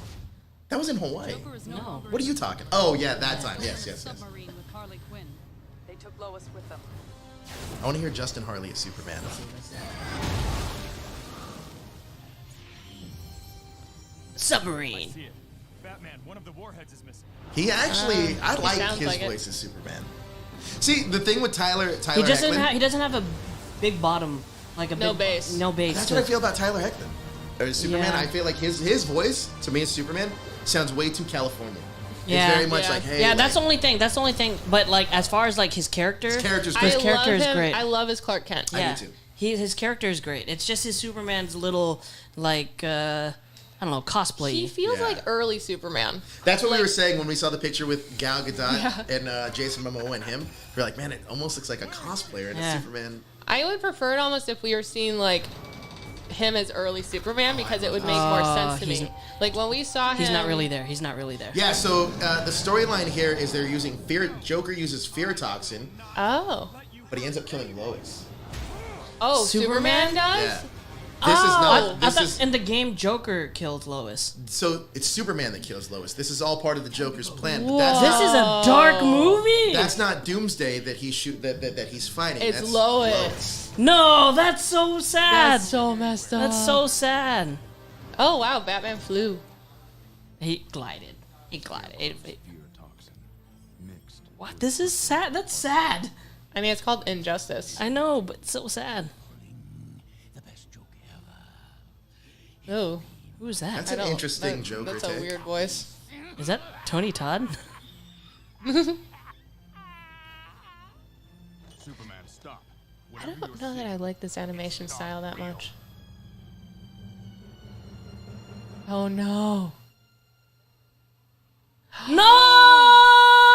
That was in Hawaii. No. What are you talking? Oh yeah, that time. Yes. Submarine with Harley Quinn. They took Lois with them. I want to hear Justin Harley as Superman. Submarine. Batman, one of the warheads is missing. He actually, I he like sounds his like it. voice as Superman. See, the thing with Tyler He doesn't Hoechlin, he doesn't have a big bottom, like a No big bass. No bass. that's to what I it. feel about Tyler Hoechlin. Or Superman, Yeah. I feel like his voice to me as Superman sounds way too California. Yeah. It's very much Yeah. like, hey, Yeah, like, that's the only thing. That's the only thing. But like, as far as like his character, his character's I great. his character love is him. great. I love his Clark Kent. I yeah, do too. his character is great. It's just his Superman's little like I don't know, cosplay. He feels Yeah. like early Superman. That's what we Like- were saying when we saw the picture with Gal Gadot and Jason Momoa and him. We're like, man, it almost looks like a cosplayer and Yeah. a Superman. I would prefer it almost if we were seeing like him as early Superman because it would make more sense to he's- me. Like when we saw him, He's not really there. He's not really there. Yeah, so the storyline here is they're using fear. Joker uses fear toxin, Oh, but he ends up killing Lois. oh, Superman, does. Yeah. This is not. I This thought is in the game Joker killed Lois. so it's Superman that kills Lois. This is all part of the Joker's plan. But Whoa. that's This is a dark movie. That's not Doomsday that that he's fighting. It's that's Lois. No, that's so sad. That's so messed up. That's so sad. Oh wow, Batman flew. He glided. What? This is sad. That's sad. I mean, it's called Injustice. I know, but so sad. Oh, Who's that? That's an interesting Joker That's a take. weird voice. Is that Tony Todd? Superman, stop. I don't know that I like this animation style that much. Oh no. No!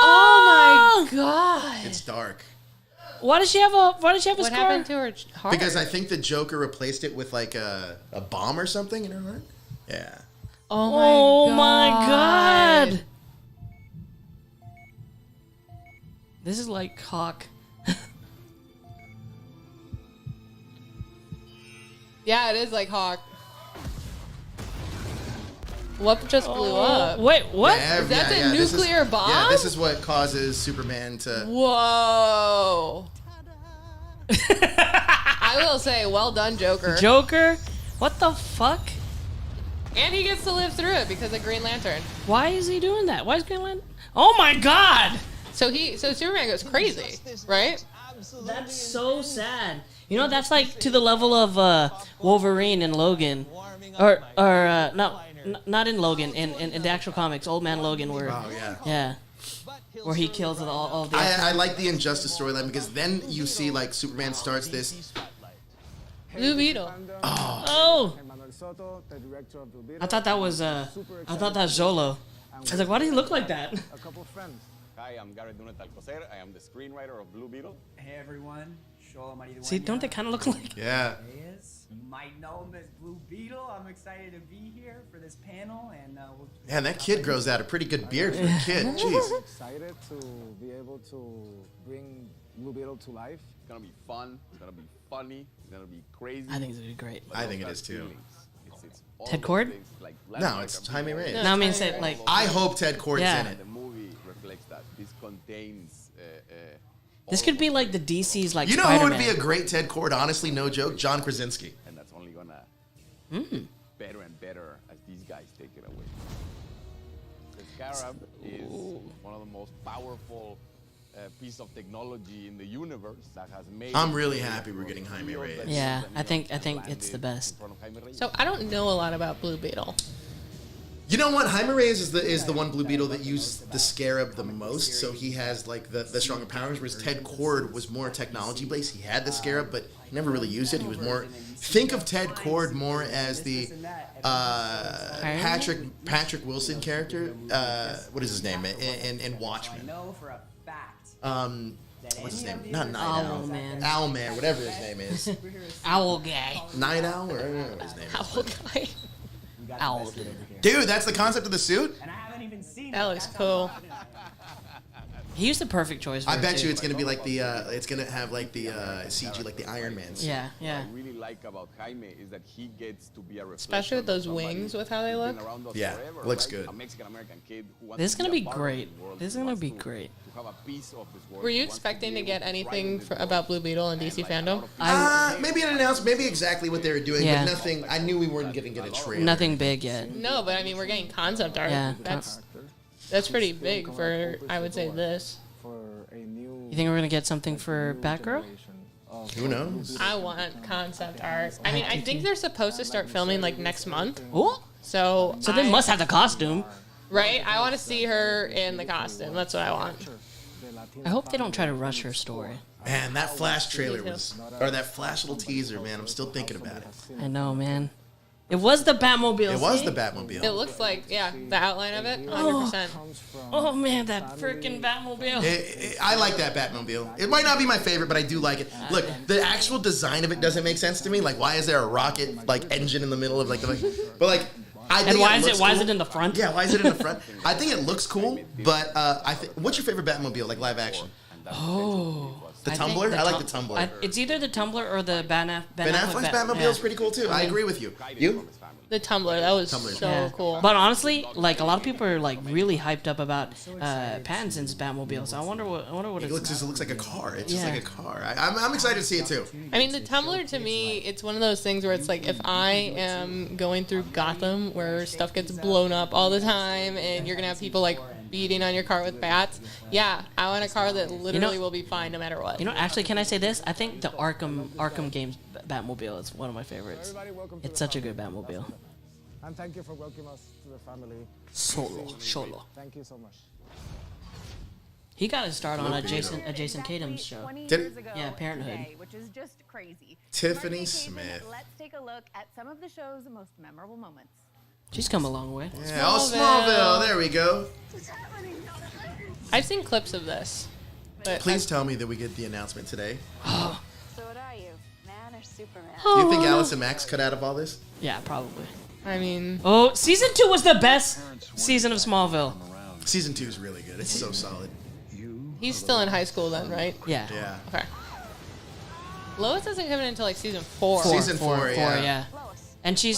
Oh my god. It's dark. Why does she have a What scar? happened to her heart? Because I think the Joker replaced it with like a bomb or something in her heart. Yeah. Oh my god. This is like Hawk. Yeah, it is like Hawk. What just blew up? Wait, what? Yeah, Is that the this nuclear bomb? Yeah, this is what causes Superman to. Whoa. I will say, well done, Joker. Joker? What the fuck? And he gets to live through it because of Green Lantern. Why is he doing that? Why is Green Lantern? Oh my god! So Superman goes crazy, right? That's so sad. You know, that's like to the level of Wolverine in Logan, or no, not in Logan, in the actual comics, Old Man Logan, where where he kills all the. I like the Injustice storyline because then you see like Superman starts this. Blue Beetle. Oh. I thought that was Zolo. I was like, why do he look like that? A couple friends. Hi, I'm Garrett Dunet Alcocer. I am the screenwriter of Blue Beetle. Hey everyone. See, don't they kind of look like? Yeah. You might know him as Blue Beetle. I'm excited to be here for this panel, and Man, that kid grows out a pretty good beard for a kid. Jeez. Excited to be able to bring Blue Beetle to life. It's gonna be fun. It's gonna be funny. It's gonna be crazy. I think it's gonna be great. I think it is too. Ted Cord? No, it's Jaime Reyes. No, I mean, say, like, I hope Ted Cord's in it. The movie reflects that. This contains. This could be like the DC's like. You know Spider-Man. who would be a great Ted Cord? Honestly, no joke. John Krasinski. And that's only gonna better and better as these guys take it away. The Scarab is one of the most powerful piece of technology in the universe that has made. I'm really happy we're getting Jaime Reyes. Yeah, I think it's the best. So I don't know a lot about Blue Beetle. You know what? Jaime Reyes is the one Blue Beetle that used the Scarab the most, so he has like the stronger powers. Whereas Ted Cord was more technology based. He had the Scarab, but he never really used it. He was more. Think of Ted Cord more as the Patrick Wilson character. What is his name in Watchmen? What's his name? Not Night Owl. Owlman, whatever his name is. Owl guy. Night Owl, or I don't know what his name is. Owl guy. Owl. Dude, that's the concept of the suit? That looks cool. He used the perfect choice. I bet you it's gonna be like the it's gonna have like the CG like the Iron Man's. Yeah, yeah. What I really like about Jaime is that he gets to be a reflection. Especially with those wings, with how they look. Yeah, forever, looks right? good. A Mexican American kid who wants This is to gonna be be a part of great. this world, This is who gonna wants be to great. have a piece of this world. Were you who wants to be expecting to able get ride anything in this world. about Blue Beetle in DC Fandom? Maybe an announcement, maybe exactly what they were doing, Yeah. but nothing. I knew we weren't going to get a trailer. Nothing big yet. No, but I mean, we're getting concept art. Yeah. That's pretty big for, I would say, this. You think we're gonna get something for Batgirl? Who knows? I want concept art. I mean, I think they're supposed to start filming like next month. Ooh. So they must have the costume. Right? I want to see her in the costume. That's what I want. I hope they don't try to rush her story. Man, that Flash trailer was, or that Flash little teaser, man. I'm still thinking about it. I know, man. It was the Batmobile. It was see? the Batmobile. It looks like, yeah, the outline of it, 100%. Oh man, that freaking Batmobile. I like that Batmobile. It might not be my favorite, but I do like it. Look, the actual design of it doesn't make sense to me. Like, why is there a rocket like engine in the middle of like the? But like, I think And why is looks it? Why is cool. it in the front? Yeah, why is it in the front? I think it looks cool, but I think. What's your favorite Batmobile, like live action? Oh. The I think Tumbler? I like the Tumbler. It's either the Tumbler or the Ben Affleck's Batmobile is pretty cool too. I agree with you. You? The Tumblr, that was so cool. But honestly, like a lot of people are like really hyped up about Pattinson's Batmobile. So I wonder what It it's. looks like a car. It's Yeah. just like a car. I'm excited to see it too. I mean, the Tumblr to me, it's one of those things where it's like if I am going through Gotham where stuff gets blown up all the time and you're going to have people like beating on your car with bats, yeah, I want a car that literally will be fine no matter what. You know, actually, can I say this? I think the Arkham games Batmobile is one of my favorites. It's such a good Batmobile. And thank you for welcoming us to the family. Solo. Thank you so much. He got his start on Jason Tatum's show. Yeah, Parenthood. Today, which is just crazy. Tiffany For this occasion, Smith. Let's take a look at some of the show's most memorable moments. She's come a long way. Yeah, Smallville. There we go. I've seen clips of this. But Please tell me that we get the announcement today. So what are you, man or Superman? Do you think Alice and Max cut out of all this? Yeah, probably. I mean... Oh, season 2 was the best season of Smallville. Season 2 is really good. It's so solid. He's still in high school then, right? Yeah. Yeah. Okay. Lois doesn't come in until like season 4. Season 4, yeah. And she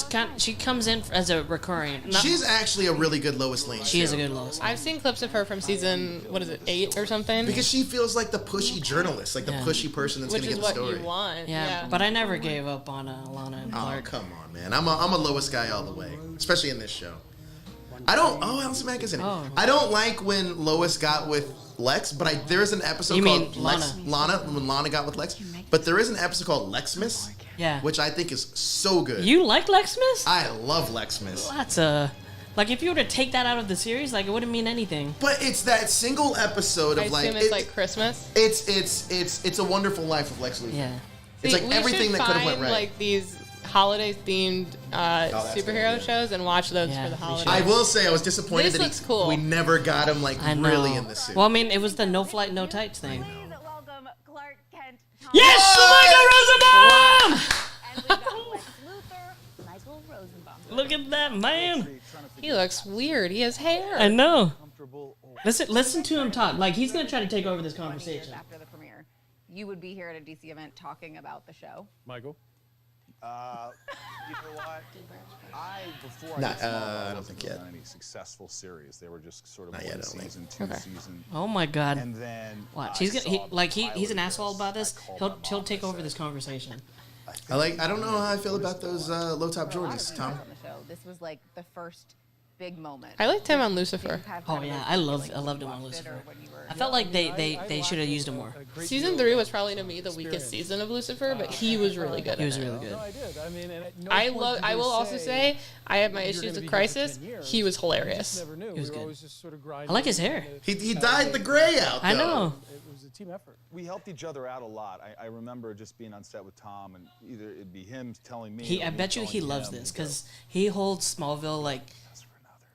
comes in as a recurring. She's actually a really good Lois Lane. She is a good Lois. I've seen clips of her from season, 8 or something? Because she feels like the pushy journalist, like the pushy person that's going to get the story. Which is what you want. Yeah, but I never gave up on Alana and Oh, Clark. come on, man. I'm a Lois guy all the way, especially in this show. I don't. Oh, Allison Mack is in it. Oh. I don't like when Lois got with Lex, but there is an episode You called mean Lana. When Lana got with Lex. But there is an episode called Lexmas, Yeah. which I think is so good. You like Lexmas? I love Lexmas. That's like if you were to take that out of the series, like it wouldn't mean anything. But it's that single episode I of like assume it's like Christmas. It's a Wonderful Life of Lex Luthor. Yeah. It's See, like we everything should that could have find went right. like these holiday-themed superhero shows and watch those for the holidays. I will say I was disappointed This that looks cool. we never got him like I know. really in the suit. Well, I mean, it was the no flight, no tights thing. Welcome Clark Kent. Yes! Oh my God, Rosenbaum! And we got Lex Luthor, Michael Rosenbaum. Look at that man. He looks weird. He has hair. I know. Listen to him talk. Like he's gonna try to take over this conversation. After the premiere, you would be here at a DC event talking about the show. Michael? You know what? Before Nah, I got Smallville, I don't wasn't think yet. on any successful series. They were just sort of Not one yet, I don't think. season, two Okay. season. Oh my God. And then Watch. I He's gonna saw the he's an pilot asshole of about this. this. I called He'll my take mom over and this said, conversation. I don't know how I feel about those low top Jordans, Tom. On the show, this was like the first big moment. I liked him on Lucifer. Oh yeah, I loved him on Lucifer. I felt like they should have used him more. Season 3 was probably to me the weakest season of Lucifer, but he was really good. He was in it. really good. I did. I mean, and at no I point love. did I they will also say I have my "You're issues gonna with be here for Crisis. 10 years." He was You hilarious. just never knew. He was we were good. always just sort of grinding. I like his hair. He dyed the gray out. I though. know. It was a team effort. We helped each other out a lot. I remember just being on set with Tom, and either it'd be him telling me. or I me bet you he telling loves him, this he'd go, because he holds Smallville like.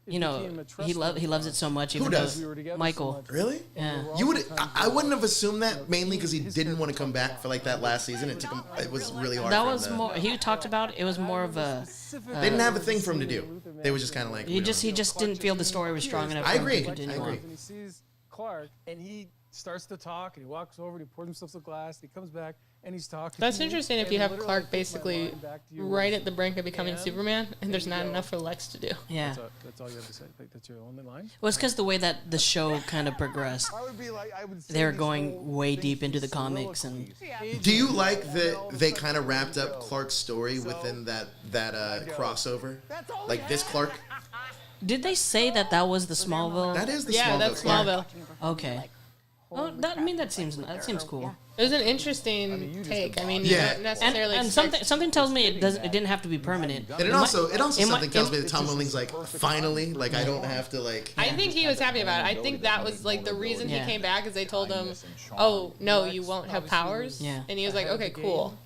You know, he loves it so much. Even does? though Michael. Really? Yeah. You would. I wouldn't have assumed that mainly because he didn't want to come back for like that last season. It took him. It was really hard. That for him was to- more. He talked about it was more of a. They didn't have a thing for him to do. They were just kind of like. He just didn't feel the story was strong enough. I for him to agree. continue I agree. on. And he sees Clark, and he starts to talk, and he walks over, and he pours himself a glass, and he comes back, and he's talking. That's to me, interesting if and you have literally Clark puts my basically line back to you right with, at the brink of becoming "And?" Superman, and there's you not go, enough for Lex to do. Yeah. That's all you have to say. Like, that's your only line. Well, it's because the way that the show kind of progressed. I would be like, I would say They're these going whole way things deep into in the comics and. Do you like that they kind of wrapped up Clark's story within that crossover? Like this Clark? Did they say that was the Smallville? That is the Yeah, Smallville. that's Clark. Smallville. Okay. Well, that seems cool. It was an interesting take. I mean, you Yeah. don't necessarily. And expect- something tells me it didn't have to be permanent. And it also something might- tells me that Tom Welling's like finally like I don't have to like. I think he was happy about it. I think that was like the reason Yeah. he came back is they told him, "Oh no, you won't have powers." Yeah. And he was like, "Okay, cool."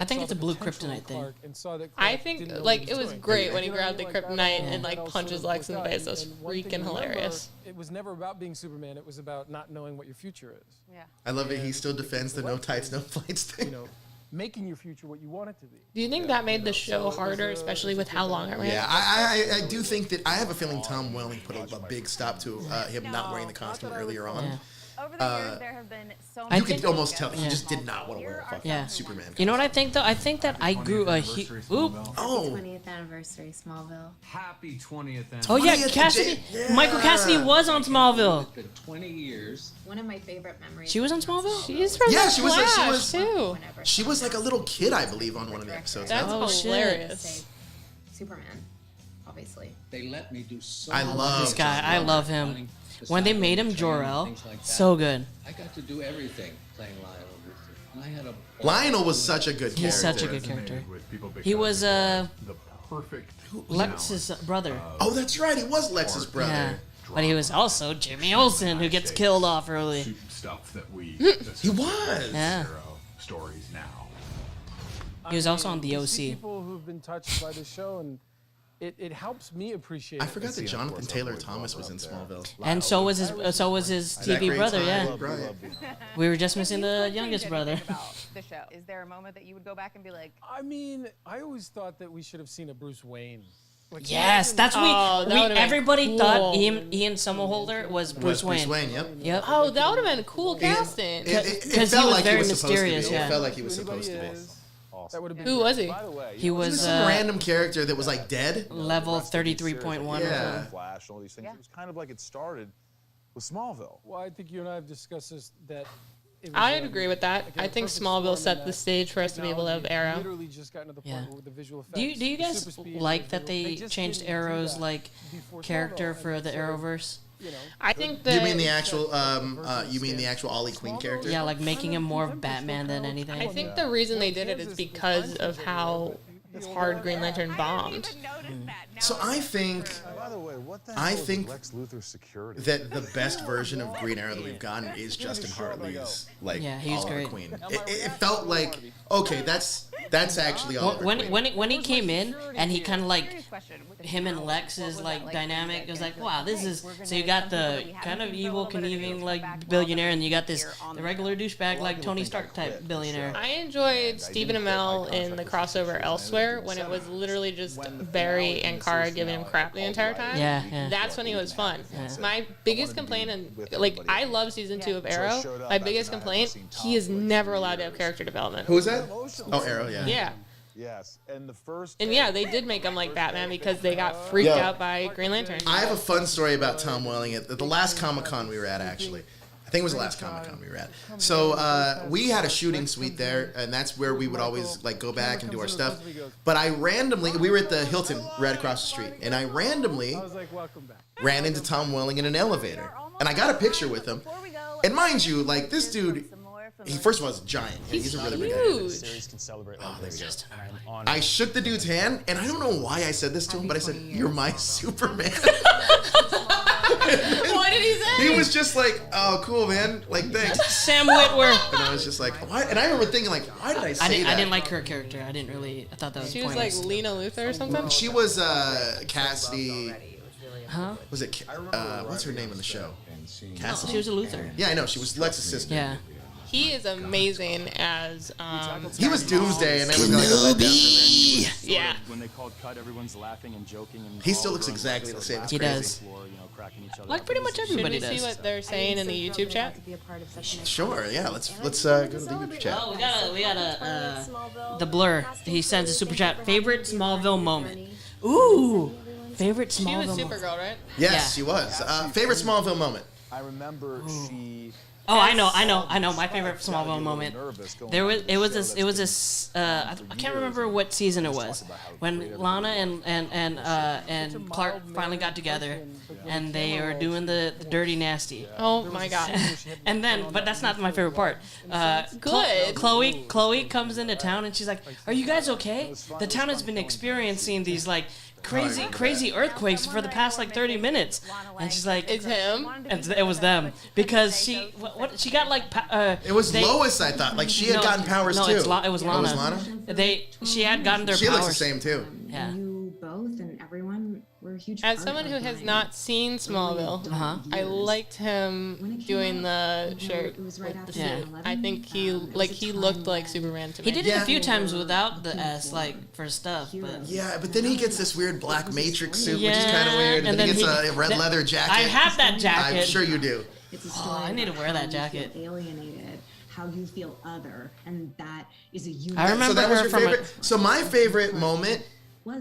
I think it's a blue kryptonite thing. I think like it was great when he grabbed the kryptonite and like punches Lex in the face. That was freaking hilarious. It was never about being Superman. It was about not knowing what your future is. Yeah. I love it. He still defends the no tights, no flights thing. You know, making your future what you want it to be. Do you think that made the show harder, especially with how long it ran? Yeah, I do think that I have a feeling Tom Welling put a big stop to him not wearing the costume earlier on. Yeah. Over the years, there have been so You many. could almost tell he Yeah. just did not want to wear a fucking Yeah. Superman. You know what I think though? I think that I grew a Oh. 20th anniversary, Smallville. Happy 20th Oh yeah, 20th Cassidy. yeah. Michael Cassidy was on Smallville. It's been 20 years. One of my favorite memories. She was on Smallville. She's from Yeah, the she was Flash too. She was like a little kid, I believe, on one of the episodes. That's no? hilarious. Say Superman, obviously. They let me do so I love This guy, I love him. When they made him Jor-El, Things like that. so good. I got to do everything playing Lionel Richie. And I had a Lionel was such a good character. He's such a good character. He was Lex's brother. Oh, that's right. He was Lex's brother. Yeah. But he was also Jimmy Olsen, who gets killed off early. Stuff that we He was. Yeah. stories now. He was also on the You see OC. people who've been touched by the show, and it helps me appreciate. I forgot that Jonathan Taylor Thomas was in Smallville. And so was his That TV great brother, time. yeah. Right. We were just missing the youngest brother. About the show. Is there a moment that you would go back and be like, I mean, I always thought that we should have seen a Bruce Wayne. Like, Yes, that's Oh, that we would've been everybody cool. thought Ian Somerhalder was Bruce Wayne. Yep. Yep. Oh, that would have been cool casting. It Because he felt was like very he was supposed mysterious, to be. yeah. It felt like he was supposed to be. That would have been. Who was he? He He was was some random character that was like dead. level 33.1 or Yeah. something. Flash, all these things. It was kind of like it started with Smallville. Well, I think you and I have discussed this. That I'd agree with that. I think Smallville set the stage for us to be able to have Arrow. Yeah. Do you guys like that they changed Arrow's like character for the Arrowverse? I think that You mean the actual Ollie Queen character? Yeah, like making him more of Batman than anything. I think the reason they did it is because of how hard Green Lantern bombed. So I think Lex Luthor's security. that the best version of Green Arrow that we've gotten is Justin Hartley's like Yeah, he was Oliver great. Queen. It felt like okay, that's actually Oliver Queen. When he came in and he kind of like him and Lex's like dynamic, it was like wow, this is so you got the kind of evil conniving like billionaire and you got this the regular douchebag like Tony Stark type billionaire. I enjoyed Stephen Amell in the crossover Elsewhere when it was literally just Barry and Kara giving him crap the entire time. Yeah. That's when he was fun. My biggest complaint, and like I love season 2 of Arrow. My biggest complaint, he is never allowed to have character development. Who is that? Oh, Arrow, yeah. Yeah. Yes, and the first. And yeah, they did make him like Batman because they got freaked out by Green Lantern. I have a fun story about Tom Welling at the last Comic-Con we were at, actually. I think it was the last Comic-Con we were at. So we had a shooting suite there, and that's where we would always like go back and do our stuff. But I randomly, we were at the Hilton right across the street, and I randomly ran into Tom Welling in an elevator. And I got a picture with him. And mind you, like this dude, he first of all is a giant. He's a really big guy. Oh, there we go. I shook the dude's hand, and I don't know why I said this to him, but I said, "You're my Superman." What did he say? He was just like, "Oh, cool, man. Like, thanks." Sam Witwer. And I was just like, "Why?" And I remember thinking, like, "Why did I say that?" I didn't like her character. I didn't really. I thought that was She was pointless. like Lena Luthor or something. She was Cassidy. Huh? Was it? What's her name in the show? Cassidy. She was a Luthor. Yeah, I know. She was Lex's sister. Yeah. He is amazing as. He was Doomsday, and then we got like that. Yeah. When they called cut, everyone's laughing and joking. And He still looks exactly the same. It's He crazy. does. Like pretty much everybody does. Should we see what they're saying in the YouTube chat? Sure. Yeah. Let's go to the YouTube chat. Oh, we got a the Blur. He sends a super chat. Favorite Smallville moment. Ooh. Favorite Smallville. She was moment. Supergirl, right? Yes, she was. Favorite Smallville moment. I remember she. Oh, I know. My favorite Smallville moment. It was this. I can't remember what season it was when Lana and Clark finally got together, and they are doing the dirty nasty. Oh my god! And then, but that's not my favorite part. Good. Chloe comes into town and she's like, "Are you guys okay? The town has been experiencing these like." Crazy earthquakes for the past like 30 minutes, and she's like, "It's him." And it was them because she what she got like. It was Lois, I thought. Like she had gotten powers too. It was Lana. Oh, it was Lana? She had gotten their powers. She looks the same too. Yeah. You both and everyone were a huge. As someone who has not seen Smallville, I liked him doing the shirt with the suit. I think he looked like Superman to me. He did it a few times without the S, like for stuff. But Yeah, but then he gets this weird black Matrix suit, which is kind of weird, and then he gets a red leather jacket. I have that jacket. I'm sure you do. It's a Oh, story I need to about wear that how you jacket. feel alienated, how you feel other, and that is a unique. I remember So that was her your from favorite. So my favorite moment.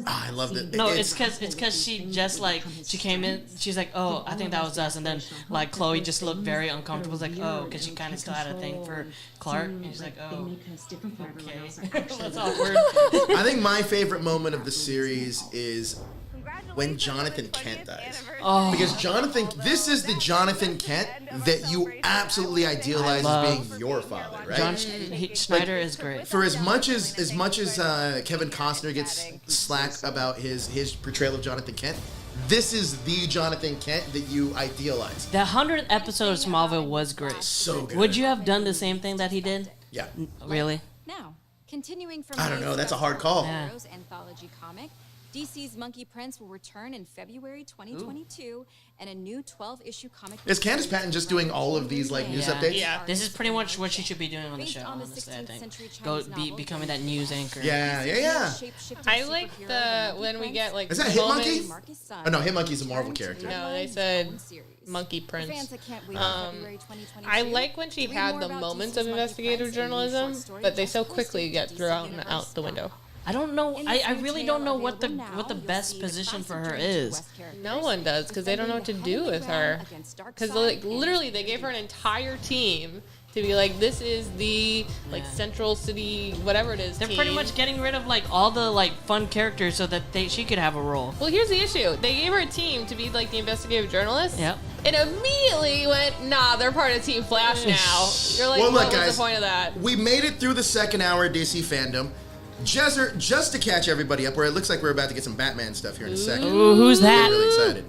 I loved it. No, it's because she just like she came in. She's like, oh, I think that was us, and then like Chloe just looked very uncomfortable. It's like, oh, because she kind of still had a thing for Clark. And she's like, oh, okay, that's awkward. I think my favorite moment of the series is when Jonathan Kent dies. Oh. Because this is the Jonathan Kent that you absolutely idealize as being your father, right? John Schneider is great. For as much as Kevin Costner gets slack about his portrayal of Jonathan Kent, this is the Jonathan Kent that you idealize. The 100th episode of Smallville was great. So good. Would you have done the same thing that he did? Yeah. Really? Now, continuing from I don't know, that's a hard call. Yeah. Anthology comic, DC's Monkey Prince will return in February 2022, and a new 12-issue comic. Is Candace Patton just doing all of these like news updates? Yeah. This is pretty much what she should be doing on the show. Honestly, I think. Becoming that news anchor. Yeah. I like when we get like. Is that Hitmonkey? Oh no, Hitmonkey's a Marvel character. No, they said Monkey Prince. I like when she had the moments of investigative journalism, but they so quickly get thrown out the window. I don't know. I really don't know what the best position for her is. No one does because they don't know what to do with her. Because like literally, they gave her an entire team to be like, this is the like Central City, whatever it is. They're team. pretty much getting rid of like all the like fun characters so that she could have a role. Well, here's the issue. They gave her a team to be like the investigative journalist. Yep. And immediately went, nah, they're part of Team Flash now. You're like, Well, look, what guys, was the point of that? We made it through the second hour of DC Fandom. Jezzer, just to catch everybody up, where it looks like we're about to get some Batman stuff here in a second. Ooh, who's that? I'm really excited.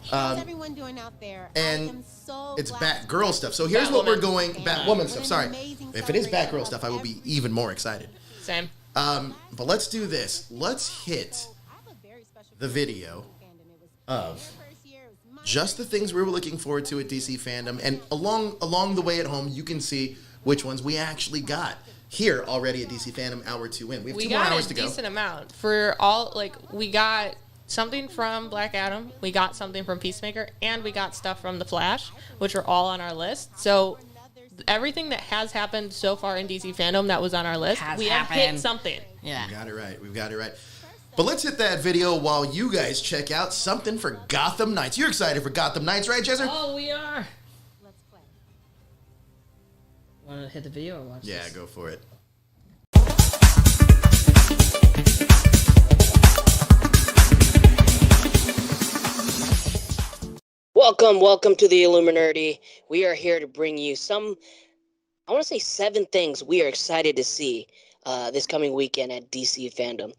How's everyone doing out there? And I am so it's glad Batgirl stuff. So here's what we're going... Batwoman. Batwoman stuff, sorry. If it is Batgirl stuff, I will be even more excited. Same. But let's do this. Let's hit the video of just the things we were looking forward to at DC Fandom, and along the way at home, you can see which ones we actually got here already at DC Fandom, hour 2 in. We have 2 more hours to go. We got a decent amount for all. Like, we got something from Black Adam, we got something from Peacemaker, and we got stuff from The Flash, which are all on our list. So everything that has happened so far in DC Fandom that was on our list, we have hit something. Yeah. We got it right. We've got it right. But let's hit that video while you guys check out something for Gotham Knights. You're excited for Gotham Knights, right, Jezzer? Oh, we are. Want to hit the video or watch Yeah, this? go for it. Welcome to the Illuminerdi. We are here to bring you I want to say 7 things we are excited to see this coming weekend at DC Fandom.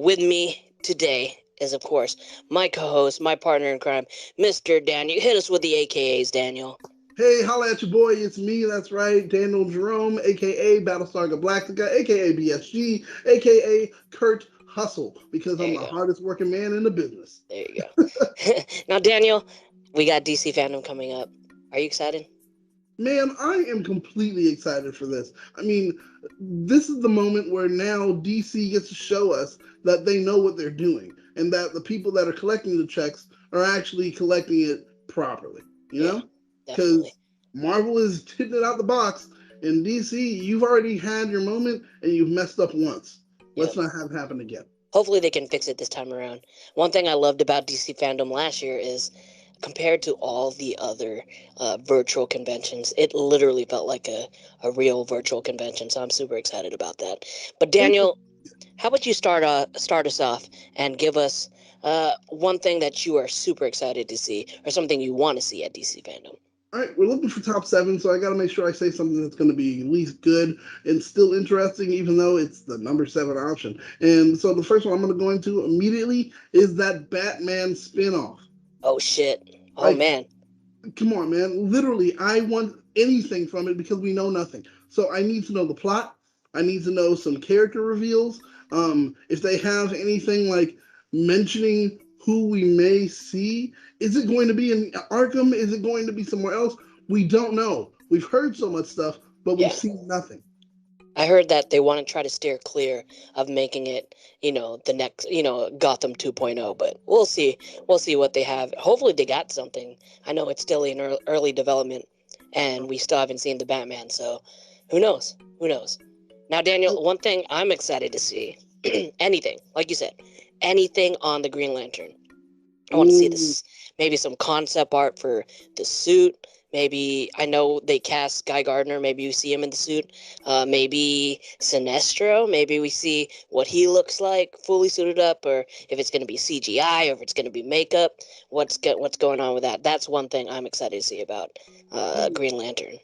With me today is, of course, my co-host, my partner in crime, Mr. Daniel. Hit us with the AKAs, Daniel. Hey, holla at your boy. It's me. That's right. Daniel Jerome, a.k.a. Battlestar Galactica, a.k.a. BSG, a.k.a. Kurt Hustle, because I'm the hardest working man in the business. There you go. Now, Daniel, we got DC Fandom coming up. Are you excited? Man, I am completely excited for this. I mean, this is the moment where now DC gets to show us that they know what they're doing and that the people that are collecting the checks are actually collecting it properly, you know? Because Marvel is hitting it out the box, and DC, you've already had your moment and you've messed up once. Let's not have it happen again. Hopefully they can fix it this time around. One thing I loved about DC Fandom last year is, compared to all the other virtual conventions, it literally felt like a real virtual convention, so I'm super excited about that. But Daniel, how about you start us off and give us one thing that you are super excited to see, or something you want to see at DC Fandom? All right, we're looking for top 7, so I got to make sure I say something that's going to be at least good and still interesting, even though it's the number 7 option. And so the first one I'm going to go into immediately is that Batman spinoff. Oh, shit. Oh, man. Come on, man. Literally, I want anything from it because we know nothing. So I need to know the plot. I need to know some character reveals. If they have anything like mentioning who we may see. Is it going to be in Arkham? Is it going to be somewhere else? We don't know. We've heard so much stuff, but we've seen nothing. I heard that they want to try to steer clear of making it, the next, Gotham 2.0, but we'll see. We'll see what they have. Hopefully they got something. I know it's still in early development, and we still haven't seen the Batman, so who knows? Who knows? Now, Daniel, one thing I'm excited to see, anything, like you said, anything on the Green Lantern. I want to see this, maybe some concept art for the suit. Maybe, I know they cast Guy Gardner. Maybe we see him in the suit. Maybe Sinestro. Maybe we see what he looks like fully suited up, or if it's going to be CGI, or if it's going to be makeup. What's going on with that? That's one thing I'm excited to see about Green Lantern.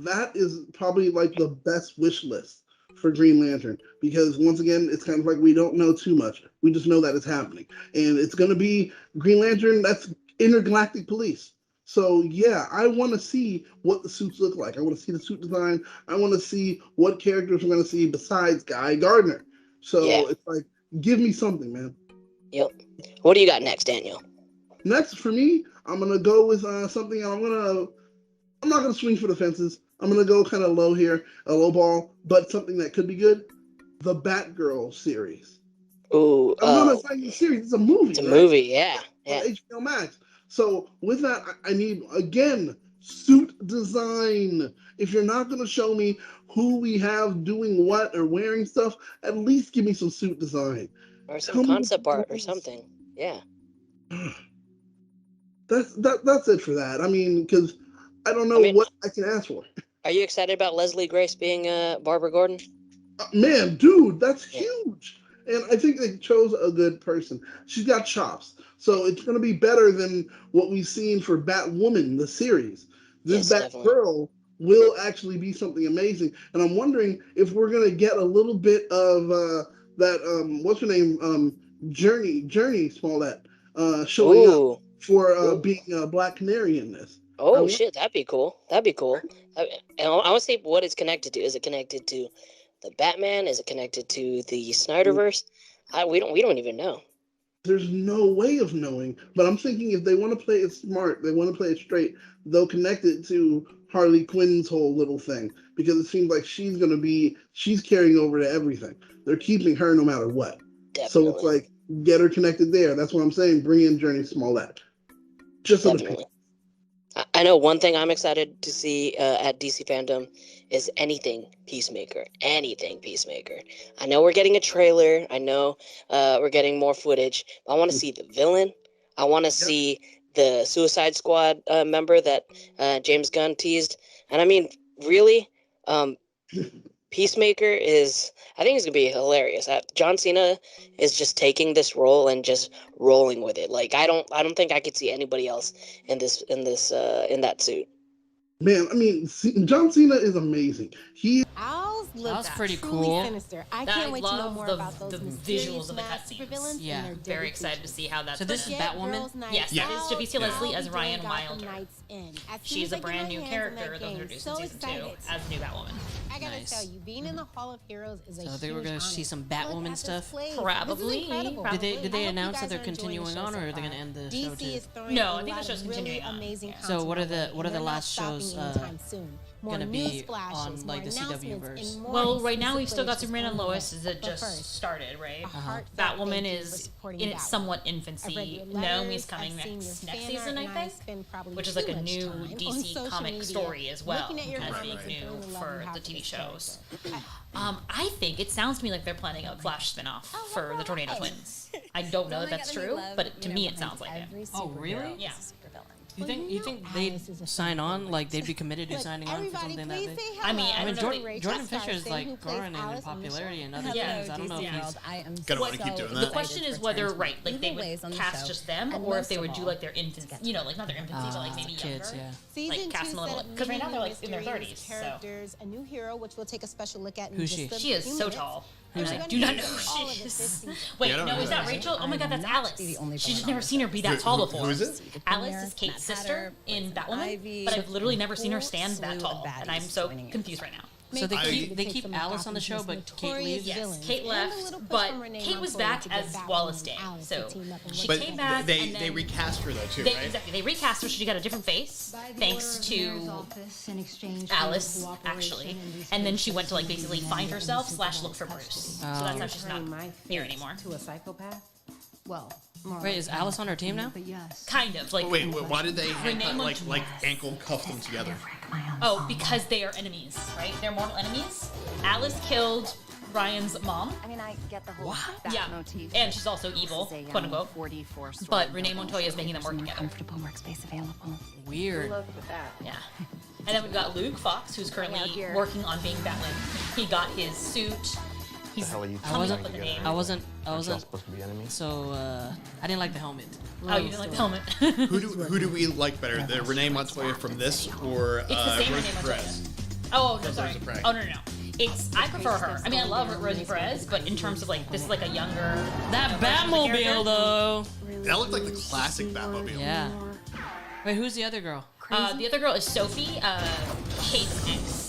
That is probably like the best wish list for Green Lantern, because once again, it's kind of like we don't know too much. We just know that it's happening. And it's going to be Green Lantern, that's intergalactic police. So yeah, I want to see what the suits look like. I want to see the suit design. I want to see what characters we're going to see besides Guy Gardner. So it's like, give me something, man. Yep. What do you got next, Daniel? Next for me, I'm going to go with something. I'm not going to swing for the fences. I'm going to go kind of low here, a low ball, but something that could be good. The Batgirl series. Ooh. No, it's not even a series. It's a movie. It's a movie, yeah. On HBO Max. So with that, I need, again, suit design. If you're not going to show me who we have doing what or wearing stuff, at least give me some suit design. Or some concept art or something. Yeah. That's it for that. I mean, because I don't know what I can ask for. Are you excited about Leslie Grace being Barbara Gordon? Man, dude, that's huge. And I think they chose a good person. She's got chops. So it's going to be better than what we've seen for Batwoman, the series. This Batgirl will actually be something amazing. And I'm wondering if we're going to get a little bit of that, what's her name? Journey Smollett showing up for being a Black Canary in this. Oh, shit, that'd be cool. That'd be cool. And I want to see what it's connected to. Is it connected to the Batman? Is it connected to the Snyderverse? We don't even know. There's no way of knowing, but I'm thinking if they want to play it smart, they want to play it straight, they'll connect it to Harley Quinn's whole little thing, because it seems like she's carrying over to everything. They're keeping her no matter what. Definitely. So it's like, get her connected there. That's what I'm saying. Bring in Journey Smollett. Just so Definitely. I know one thing I'm excited to see at DC Fandome is anything Peacemaker. Anything Peacemaker. I know we're getting a trailer. I know we're getting more footage. But I want to see the villain. I want to see the Suicide Squad member that James Gunn teased. And I mean, really, Peacemaker is, I think it's gonna be hilarious. John Cena is just taking this role and just rolling with it. Like I don't think I could see anybody else in that suit. Man, I mean, John Cena is amazing. That's pretty truly cool. Sinister. I can't wait to know more about those visuals of the supervillains. Yeah. and their Very excited to see how that's. So this is Batwoman? Yes, Yeah. this is Javicia Leslie as I'll be Ryan doing Gotham Wilder. Knights in. As soon She's as a I get brand my new hands on character that that was game, introduced so in season 2 excited. as the new Batwoman. I gotta Nice. tell you, being in the Hall of Heroes is a So huge they were gonna honor. see some Look Batwoman at this stuff? place. Probably. This is incredible. Did they I hope you announce that guys they're are enjoying continuing the show on, so or are they far. gonna end the show DC too? is throwing No, a I think the lot show's of really continuing on. amazing Yeah. So content what are our way, the and they're not last shows stopping anytime soon. More gonna news be flashes, on, like, more the CW announcements, verse? and more Well, right now we've exclusive still got footage Superman and on Lois the as way. it But just first, started, right? a heartfelt Batwoman thank you for is supporting in its Batwoman. somewhat I've read infancy. your Naomi's letters, coming I've seen your next fan season, art, I and I think, spend probably which is too like a much new time on DC social comic media story as well, looking at your as comics being and new feeling the love you for have the for TV this shows. character. I think it sounds to me like they're planning a Flash spin-off for the Tornado Twins. I don't know that that's true, but to me it sounds like it. Oh, really? Yeah. You think they'd sign on? Like they'd be committed to signing on for something that big? I mean, Jordan Fisher is like growing in popularity and other things. I don't know if he's Gonna want to keep doing The that. question is whether, like they would cast just them, or if they would do like their infancy, like not their infancy, but like maybe kids, younger. Season Like cast 2 them a little, set up because right now they're like in their mysteries, 30s. So characters, a new hero, which we'll take a special look at in Who's just she? a she is few so minutes. tall. And I we're do gonna not know see who all she of it this is. season. Wait, Yeah, I don't no, know is who that that is. Rachel? Oh my God, that's Alice. She's just never seen her be that tall before. Who is it? Alice is Kate's sister in Batwoman, but I've literally never seen her stand that tall, and I'm so confused right now. So they keep Alice on the show, but Kate leaves. Yes, Kate left, but Kate was back as Wallace Day, so she But came back. they and then recast her though too, they, right? Exactly, they recast her. She got a different face, thanks to Alice, actually, and then she went to like basically find herself / look for Bruce. So that's how she's not here anymore. To a psychopath? Well, Wait, is Alice on her team now? Kind of like. But wait, why did they Renee like ankle cuff them together? Oh, because they are enemies, right? They're mortal enemies. Alice killed Ryan's mom. I mean, I get the whole bat Yeah, motif. and she's also evil, quote unquote. 44 But Renee Montoya is making them work together. Comfortable workspace available. Weird. With that. Yeah. And then we've got Luke Fox, who's currently working on being Batman. He got his suit. He's coming up with a name. I wasn't. supposed to be enemies. So I didn't like the helmet. Oh, you didn't like the helmet? who do we like better, the Renee Montoya from this or It's the same Rosie Renee Perez? Oh, no, From sorry. Birds of Prey. Oh, no. I prefer her. I mean, I love Rosie Perez, but in terms of like, this is like a younger. That version of the character. Batmobile though. That looked like the classic Batmobile. Yeah. Wait, who's the other girl? The other girl is Sophie, Kate's ex.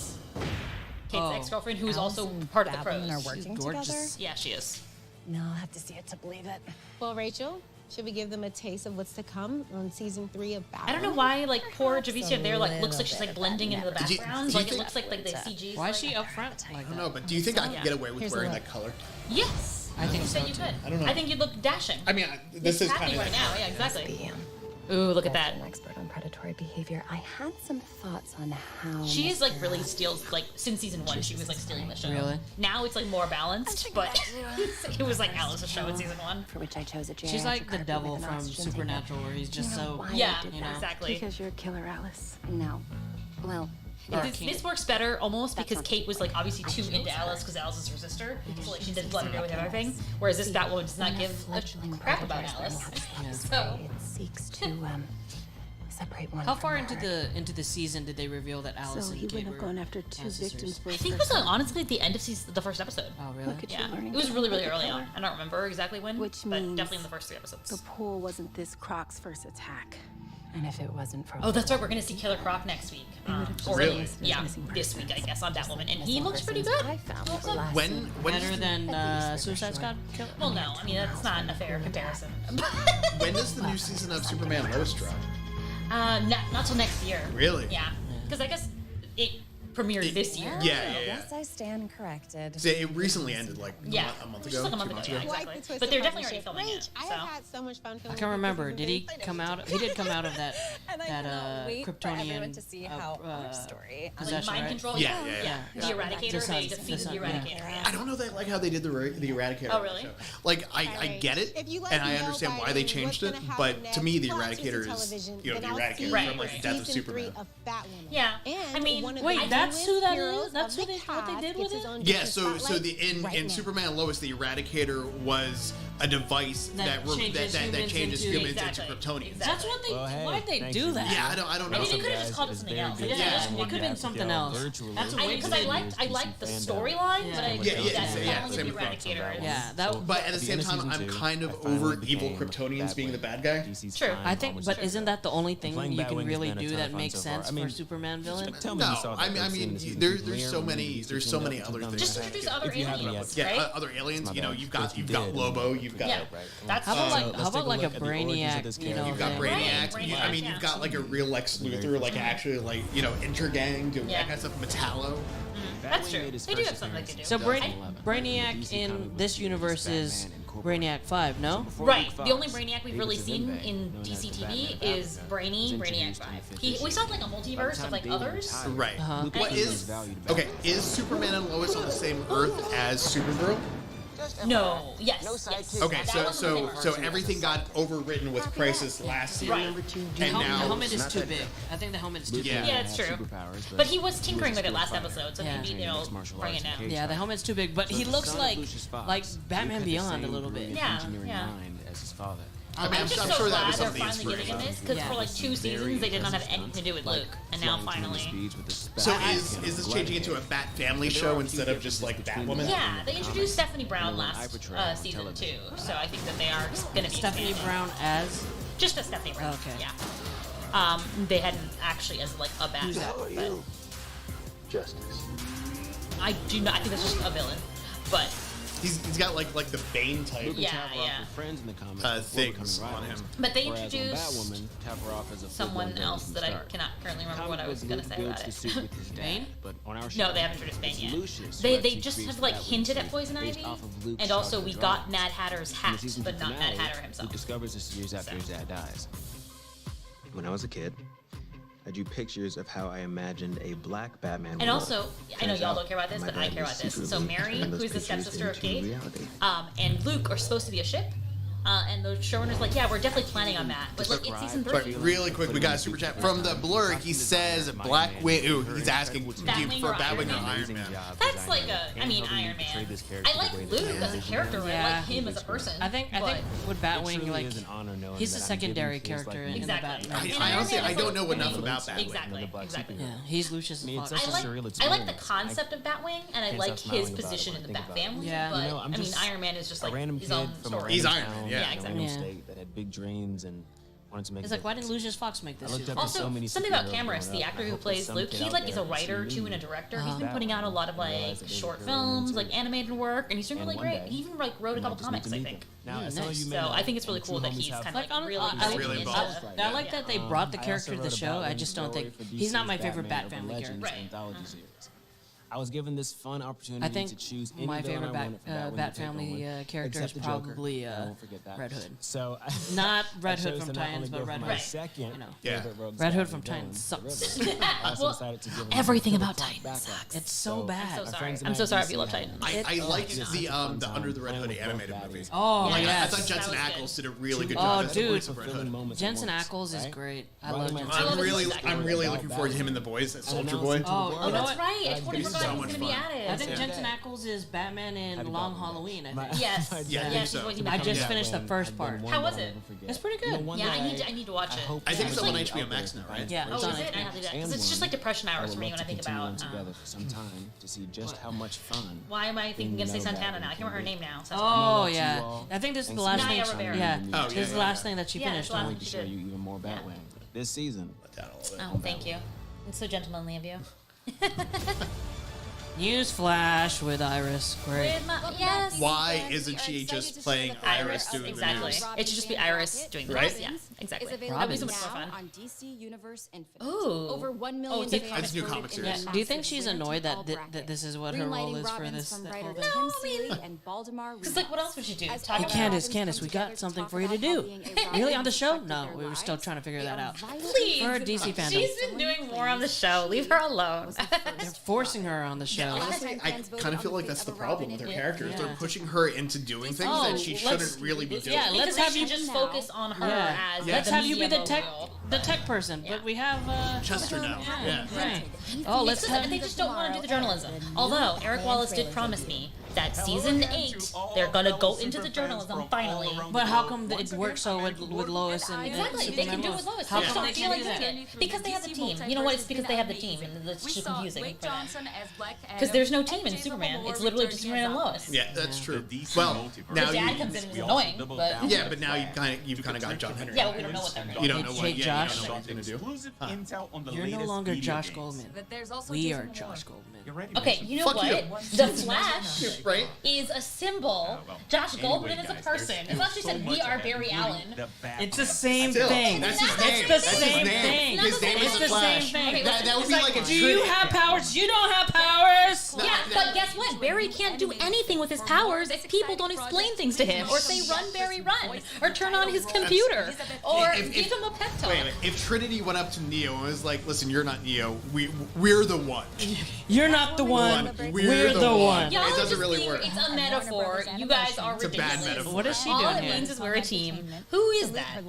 Kate's Oh. ex-girlfriend, who's also part of the Batwoman Crows. are working together? Yeah, she is. No, I'll have to see it to believe it. Well, Rachel, should we give them a taste of what's to come on season 3 of Batwoman? I don't know why, like, poor Javicia there, like, looks little like she's, like, bit of blending into the Do you- background. do you Like, it think- looks like the CG. Why is she up front? I don't know, but do you think I could get away with Here's wearing a that color? Yes. I think You so said you too. could. I don't know. I think you'd look dashing. I mean, this He's is happy kind of right now. Yeah, exactly. Ooh, look at that. An expert on predatory behavior. I had some thoughts on how She is like really steals, like since season 1 she was like stealing the show. Really? Now it's like more balanced, but it was like Alice's show in season 1. for which I chose a geriatric She's like the carpet devil with an from oxygen tank. Supernatural, where he's just so why I Yeah, did you know, that? exactly. Because you're a killer, Alice. No. Well, This works better almost because Kate was like obviously too into Alice because Alice is her sister, so like she did blood with everything. Whereas this Batwoman does not give a crap about Alice. So It seeks to separate one. How from far another. into the season did they reveal that Alice So and he Kate wouldn't have were gone after two victims for I his think it first was one. honestly at the end of the first episode. Oh really? Look at you Yeah, learning it was to really look at early color. on. I don't remember exactly when, Which but means definitely in the first 3 episodes. The pool wasn't this Croc's first attack. And if it wasn't for Oh, that's right. We're gonna see Killer Croc next week. Or Really? yeah, this week I guess on Batwoman, and he looks pretty good. When Better than Suicide Squad Killer? Well, no, I mean that's not a fair comparison. When does the new season of Superman Lois drop? Not till next year. Really? Yeah, because I guess it premiered this year. Yeah. Yes, I stand corrected. So it recently ended like Yeah, a month just ago. like a month 2 months ago, ago. yeah, exactly. But they're definitely already filming it. I So. have had so much fun I filming. can't remember. this Did he season. come out? He did come out of that wait for Kryptonian everyone to see how our story possession, mind right? control. Yeah. The Eradicator. They defeated the Eradicator. I don't know that like how they did the Eradicator. Oh, really? show. Like I get it, If you like and I nail understand why biting, they changed it, what's gonna but happen to me the next, Eradicator watch is television, the then I'll Eradicator see from Right, like right. Death of Season 3 Superman. of Batwoman. Yeah, And I mean, one of wait, the that's who that heroes is? That's of who the what they cast did gets with his it? own Yeah, DC so spotlight in right now. Superman and Lois, the Eradicator was a device That changes humans humans into- into Kryptonians. That's what they. Why'd they do that? Yeah, I don't know. I mean, they could have just called it something else. They Yeah, didn't just it want could have been something else. That's a waste. because I liked the storyline, but I agree Yeah, that same calling it the with Fox. Eradicator is Yeah, that. But at the same time, I'm kind of over evil Kryptonians being the bad guy. True. I think, but isn't that the only thing Playing you can Batwing has really been a do ton of that fun makes so far. sense I mean, for Superman villain? Tell me you No, saw that I first scene mean, of season there's two. so many other things. Just introduce other If you haven't aliens, yet. Yeah, right? other aliens. You know, bad. you've got If you Lobo, you've got Yeah, that's How about let's how take about a like a look at the origins of this Brainiac? You know, you've got thing? Brainiac. Brainiac, I mean, yeah. you've got like a real Lex Luthor, like actually like intergang, doing Yeah. that kind of stuff. Metallo. That's true. They do have something they can do. So Brainiac in this universe is Brainiac 5, no? Right. The only Brainiac we've really seen in DC TV is Brainiac 5. We saw like a multiverse of like others. Right. Uh-huh. What is okay? Is Superman and Lois on the same Earth as Supergirl? No. Yes. Okay, That so one's so different. so everything got overwritten with Crisis last season, Right. The and now helmet is too big. I think the helmet is too Yeah. big. Yeah, it's true. But he was tinkering with it last episode, so Yeah. maybe bring it down. Yeah, the helmet's too big, but he looks like Batman Beyond a little bit. Yeah. As his father. I mean, I'm just I'm so sure that glad was they're something finally getting in inspiring. this because for like 2 seasons they did not have anything to do with Luke, and now finally. So is this changing into a Bat Family show instead of just like Batwoman? Yeah, they introduced Stephanie Brown last season too, so I think that they are going to be Stephanie expanding. Brown as Just a Stephanie Brown. Okay. Yeah. They hadn't actually as like a Bat. But Justice. I do not. I think that's just a villain, but. He's got like the Bane type Yeah. Friends in the comics things on him. But they Whereas on introduced Batwoman, have her off as a someone full-blown else that villain I from the cannot currently remember start. what I was going to say about builds the it. suit with his dad, Bane? but on our show, No, they haven't introduced Bane it's yet. Lucius, They who they actually just creates have like Batwoman hinted at suit Poison based Ivy, off of Luke's and also sharp we drawings. got Mad Hatter's In hat, the season but not Mad finale, Hatter himself. Luke discovers this years after his dad dies. When I was a kid, I drew pictures of how I imagined a black Batman. And would also, look. I know Turns y'all out don't care about this, my but I dad care was about this. So secretly Mary, turning those who's the pictures stepsister of into Kate, reality. and Luke are supposed to be a ship. And the showrunner's like, yeah, we're definitely planning on that. But like, it's season 3. But really quick, we got a super chat from the Blur. He says Black Widow. He's asking Batwing for or Batwing or Iron Iron Man. That's like a, I mean, Iron Man. I like Luke as a character. I like him as a person. I think with Batwing, like he's a that I'm secondary giving character feels in the Exactly. Batman. I honestly Iron Man is don't know like- enough about Batwing. Exactly. Exactly. Yeah, he's Lucius I mean, it's Fox. such a surreal I like the experience. concept of Batwing, and I can't like stop his smiling about it position when in I the think Bat about it. family. Yeah. But You know, I'm I mean, just Iron Man is just a like random his kid own from a story. He's random Iron Man, town yeah. in a exactly. random Yeah. state that had big dreams and wanted to make. It's like, why didn't Lucius Fox make this I looked shit? up to so Also, many something about superheroes Cameras, growing the up, actor and I who hope plays some Luke, kid he out like is a there writer sees too me and a director. and He's been Batwoman putting out a lot of and realize like that there's short a girl films, into like it. animated work, and he's doing And really one great. day, He even like wrote a you might couple just meet comics, to I meet think. them. Now, some of you may So know I think it's really two cool that homies he's have kind Like, of like really I really into involved. I like that they brought the I character also to the wrote a show. I Batwing just don't story think for he's not my DC's favorite Bat Batman Family Legends character. anthology series. I was given this fun opportunity I think to choose any my villain favorite I wanted for Batwoman Bat to take Family over, character except is the Joker. probably I won't forget that. Red Hood. So Not Red I Hood chose from to not Titans, only but go for Red my Hood. second You know. favorite rogue Red Hood squadron from villain, Titans the sucks. Riddler. I also Well, decided to give him everything a about clock Titans backup. sucks. It's so bad. I'm so sorry. friends and I'm I so sorry at if you love DC Titans. I liked just the fun the time Under the Red playing Hood with both animated Batmans. movie. Oh, I yes. thought Jensen That was Ackles good. did a really good Oh, job as the dude. voice of Red Fulfilling Hood. moments at Jensen once, Ackles is right? great. I Riding love my Jensen. I love I'm his really, voice acting. I'm really looking forward to him in The Boys, that Soldier Boy. Oh, that's right. I totally He's forgot so he was much going to be fun. added. I think Jensen Ackles is Batman in Long Halloween. I think. Yes. Yeah, I think yes, so. he's voicing I Batman. just Yeah. finished the first part. How was it? It's pretty good. Yeah, I need to watch it. I think it's It's on like- HBO Max now, right? Yeah, Oh, it's is on it? I HBO. have to do that because it's just like depression hours for me when I think about. together for some time to see just how much fun. Why am I thinking you of say know Santana Batman now? I can't remember her name now. So Oh let you yeah, all I think this is the thanks last Naya thing. Rivera. Yeah, Oh, this yeah, is the yeah, last yeah. thing that she Yeah, finished it's the last on. one. to show you even more Batman this season. Oh, thank you. It's so gentlemanly of you. Newsflash with Iris. Great. Yes. Why isn't she just playing Iris doing Exactly. the news? It should just be Iris doing the Right? news. Yeah, exactly. Is That available would be so much more now fun. on DC Universe Infinite. Ooh. Over 1 million it's a fans comic- It's a new voted comic in series. the Do you think box she's of annoyed all that this is what her Greenlighting role is for Robbins this? from that writer whole Tim thing? No, Seeley maybe. and Baldemar Because like, what else would she do? As Talk all about the Candace, Robins Candace, come we got together to something talk for you to about how do. being a Robin Really on the show? affected No, their we were still lives. trying to figure They that are out. vital Please. For DC Fandome. She's been doing more on the show. Leave her alone. They're forcing her on the show. Honestly, I kind of feel like that's the problem with her characters. Yeah. They're pushing her into doing things Oh, that she let's- shouldn't really be doing. Yeah, let's Because have they you should just focus on her Yeah. as Let's the have you be media the tech, mogul. the tech person. But we have Chester now. Yeah. Right. Oh, let's It's just- have. they just don't want to do the journalism. Although Eric Wallace did promise me that season 8 they're gonna go into the journalism finally. But how come it works so with Lois and Exactly, they Superman can do it Lois? with Lois. How They just come don't they feel can like do doing that? it because they have the team. You know what? It's because they have the team, and it's just confusing for them. as Black Because there's no team in Superman. It's literally just Superman and Lois. Yeah, that's true. Well, now The dad you. comes in and is annoying, but Yeah, but now you've kind of got John Henry. yeah, but we don't know what they're gonna do. You don't know Hey, what. Yeah, Josh. you don't know what he's gonna do. Exclusive intel on the You're no latest longer video Josh games. Goldman. But there's also We Jason are Moore. Josh Goldman. Okay, you know Fuck what? you. The Flash Right? is a symbol. Josh Goldman is a guys, person. there's It's actually still said so we much are ahead, Barry including Allen. the Bat- It's the same Still, thing. that's his It's name. the That's his same name. thing. His name It's is the the Flash. same thing. Okay, That would be like a Do you have powers? You don't have powers. Yeah, but guess what? Barry can't do anything with his powers if people don't explain things to him, or say "Run, Barry, run," or turn on his computer, or If- give him a pep talk. Wait a minute. If Trinity went up to Neo and was like, "Listen, you're not Neo. We're the one. You're not the one. We're the one." Y'all It are doesn't just really being- work. It's a metaphor. You guys are It's a ridiculous. bad metaphor. What is she All doing it here? means is we're a team. Who is that?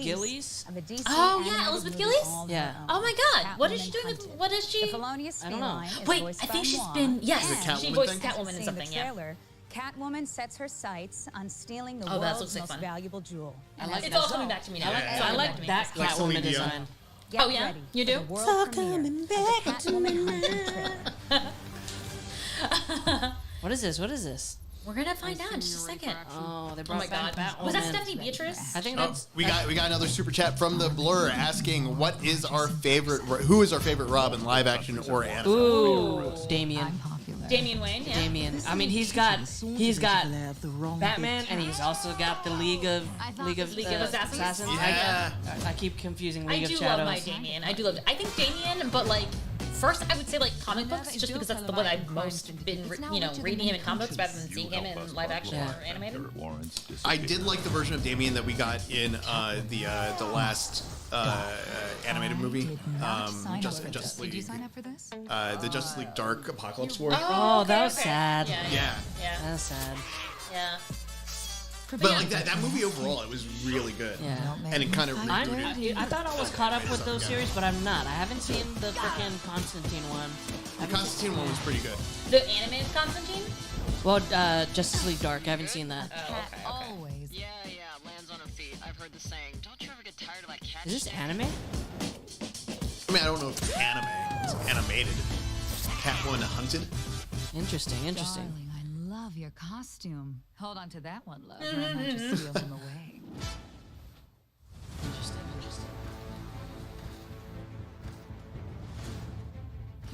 Gillies? Oh yeah, Elizabeth Gillies. Yeah. Oh my God, what is she doing? What is she? I don't know. Wait, I think she's been. Yes, Is it Catwoman she voiced thing? Catwoman in something. Yeah. Catwoman sets her sights on stealing the Oh, that world's looks like most fun. valuable jewel. I like It's that. all coming back to me now. I like that Like Celine Catwoman Dion. design. Get Oh, yeah? ready You for do? the world It's all premiere coming of back the Catwoman hunting trailer. What is this? What is this? We're gonna find out in just a second. Oh, they Oh brought my God, back Batwoman. was that Stephanie Beatrice? I think Oh, that's. we got another super chat from the Blur asking who is our favorite Robin, live action or animated? Ooh, Damien. Damian Wayne. Yeah. Damien. I mean, he's got Batman, and he's also got the League of Assassins. Yeah. I keep confusing I League do of love Shadows. my Damien. I do love. I think Damien, but like. First, I would say like comic books, just because that's the one I've most been, reading him in comic books rather than seeing him in live action or animated. I did like the version of Damien that we got in the last animated movie, Justice League. Did you sign up for this? The Justice League Dark Apocalypse War. Oh, that was sad. Yeah. That was sad. Yeah. But like that movie overall, it was really good. Yeah. And it kind of rebooted. I thought I was caught up with those series, but I'm not. I haven't seen the freaking Constantine one. The Constantine one was pretty good. The animated Constantine? Well, Justice League Dark. I haven't seen that. Oh, okay. Always. Yeah, lands on her feet. I've heard the saying. Don't you ever get tired of that cat? Is this anime? I mean, I don't know if it's anime. It's animated. Catwoman Hunted. Interesting. Darling, I love your costume. Hold on to that one, love, or I might just steal them away. Interesting.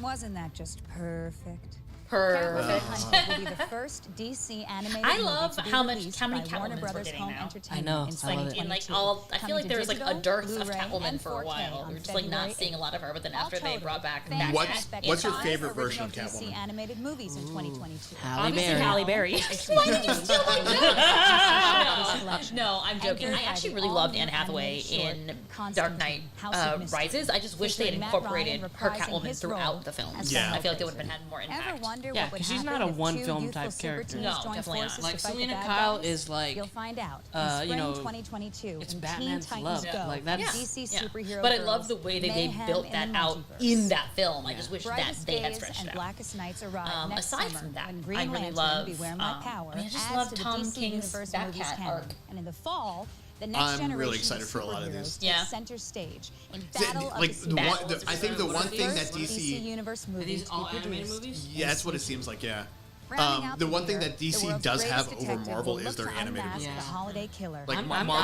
Wasn't that just perfect? Character Perfect. Hunter will be the first DC animated I movie love to be how released many by Warner Catwomans we're Brothers getting Home now. Entertainment I know, in I love it. 2022. In like all, I feel Coming like to there was like a digital, dearth of Blu-ray, Catwoman and for a 4K while. We were on just like not February seeing a lot of her, but then All after they total, brought back fans that What's- expect what's your five favorite version original of DC Catwoman? animated movies in 2022. Halle Obviously Berry. Halle Berry. Why did you steal my joke? No, I'm joking. I actually really loved Anne Hathaway in Dark Knight Rises. I just wish they had incorporated her Catwoman throughout the film. Yeah. I feel like they would have had more impact. Ever wonder Yeah, what would 'cause she's happen not a if two one-film youthful type super character. teens No, join definitely not. forces Like to fight the Selena bad Kyle guys? is like, You'll find out. you in spring know, 2022 it's in Batman's Teen Titans love. Go. Like, that's- DC Yeah. superhero But I girls, love the way that they mayhem built in that the out multiverse. in that film. I just wish that Brightest they had Days stretched and it out. Blackest Nights arrive next Aside summer from that, when Green I really Lantern, love. Beware My Power, I mean, I just adds love to the Tom DC King's Universe Batcat movies canon. arc. And in the fall, the next I'm generation really excited for a lot of superheroes these. take Yeah. center stage in The- Battle like of the the one, Superheroes. I think the one thing that First DC DC, Universe Are movie these to all be animated produced. movies? yeah, that's what it seems like. Yeah. Rounding out The one thing year, that the DC world's does have greatest over detective Marvel will is look their to animated unmask movies. the holiday killer. Like I'm Marvel-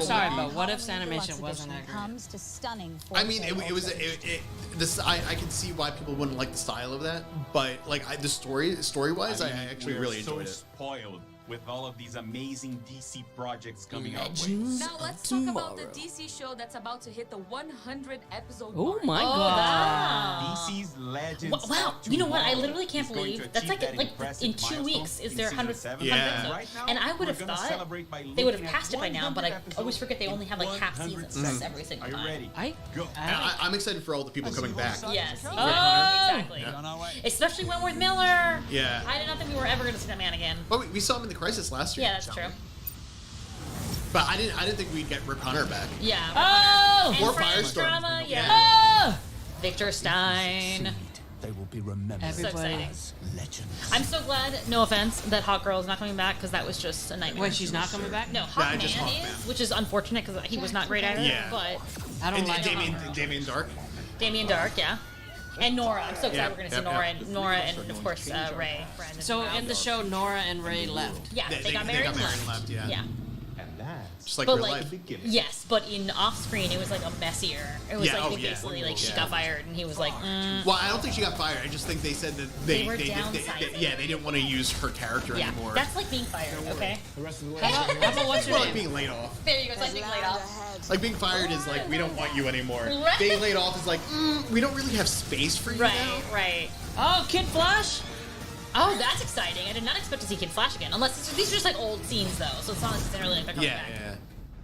sorry, Marvel- but what if Halloween animation Deluxe wasn't Edition accurate? comes to stunning I mean, 4K it was Ultra this. I can see why people wouldn't like the style of that, but like the story wise, I actually really enjoyed it. Spoiled with all of these amazing DC projects coming out. Now let's talk about the DC show that's about to hit the 100 episode Oh mark. my Oh, god. wow. DC's Legends. Wow, of you know what? I Tomorrow literally can't is going believe to that's achieve like that like impressive in 2 milestone weeks is in their season 100th 7. Yeah. episode. Right now, And I would we're have gonna thought celebrate by they would have looking at passed it by now, but I 100 always forget they only have like half 100 seasons every single Are you time. ready? Go. I'm excited for all the people coming back. Yes, Oh! exactly. Yeah. Especially Wentworth Miller. Yeah. I did not think we were ever going to see that man again. Well, we saw him in the Crisis last year. Yeah, that's true. But I didn't think we'd get Rip Hunter back. Yeah. Oh! And Or Friends Firestorm. drama, yeah. Oh! Victor Stein. They will be remembered So exciting. as legends. I'm so glad, no offense, that Hawk Girl is not coming back because that was just a nightmare. Wait, she's not coming back? No, Hawkman is, which is unfortunate because he was not great either. Yeah. But I don't And like Damien Dark. Damien Dark, yeah. And Nora. I'm so excited Yeah, we're going to yep, see Nora and of course Ray. Brandon So Brown. in the show, Nora and Ray left. Yeah, they got married and left. yeah. Yeah. Just like but real like, life. yes, but in off screen it was like a messier. It was Yeah, like oh, they yeah. basically like she Yeah. got fired and he was like, Well, I don't think she got fired. I just think they said that They were downsizing. they didn't want to use her character yeah, anymore. that's like being fired, okay? How about what's your Well, like name? being laid off. There you go, it's like being laid off. Like being fired is like we don't want you anymore. Right. Being laid off is like we don't really have space for you now. Right. Oh, Kid Flash? Oh, that's exciting. I did not expect to see Kid Flash again. Unless these are just like old scenes though, so it's not necessarily like they're coming back.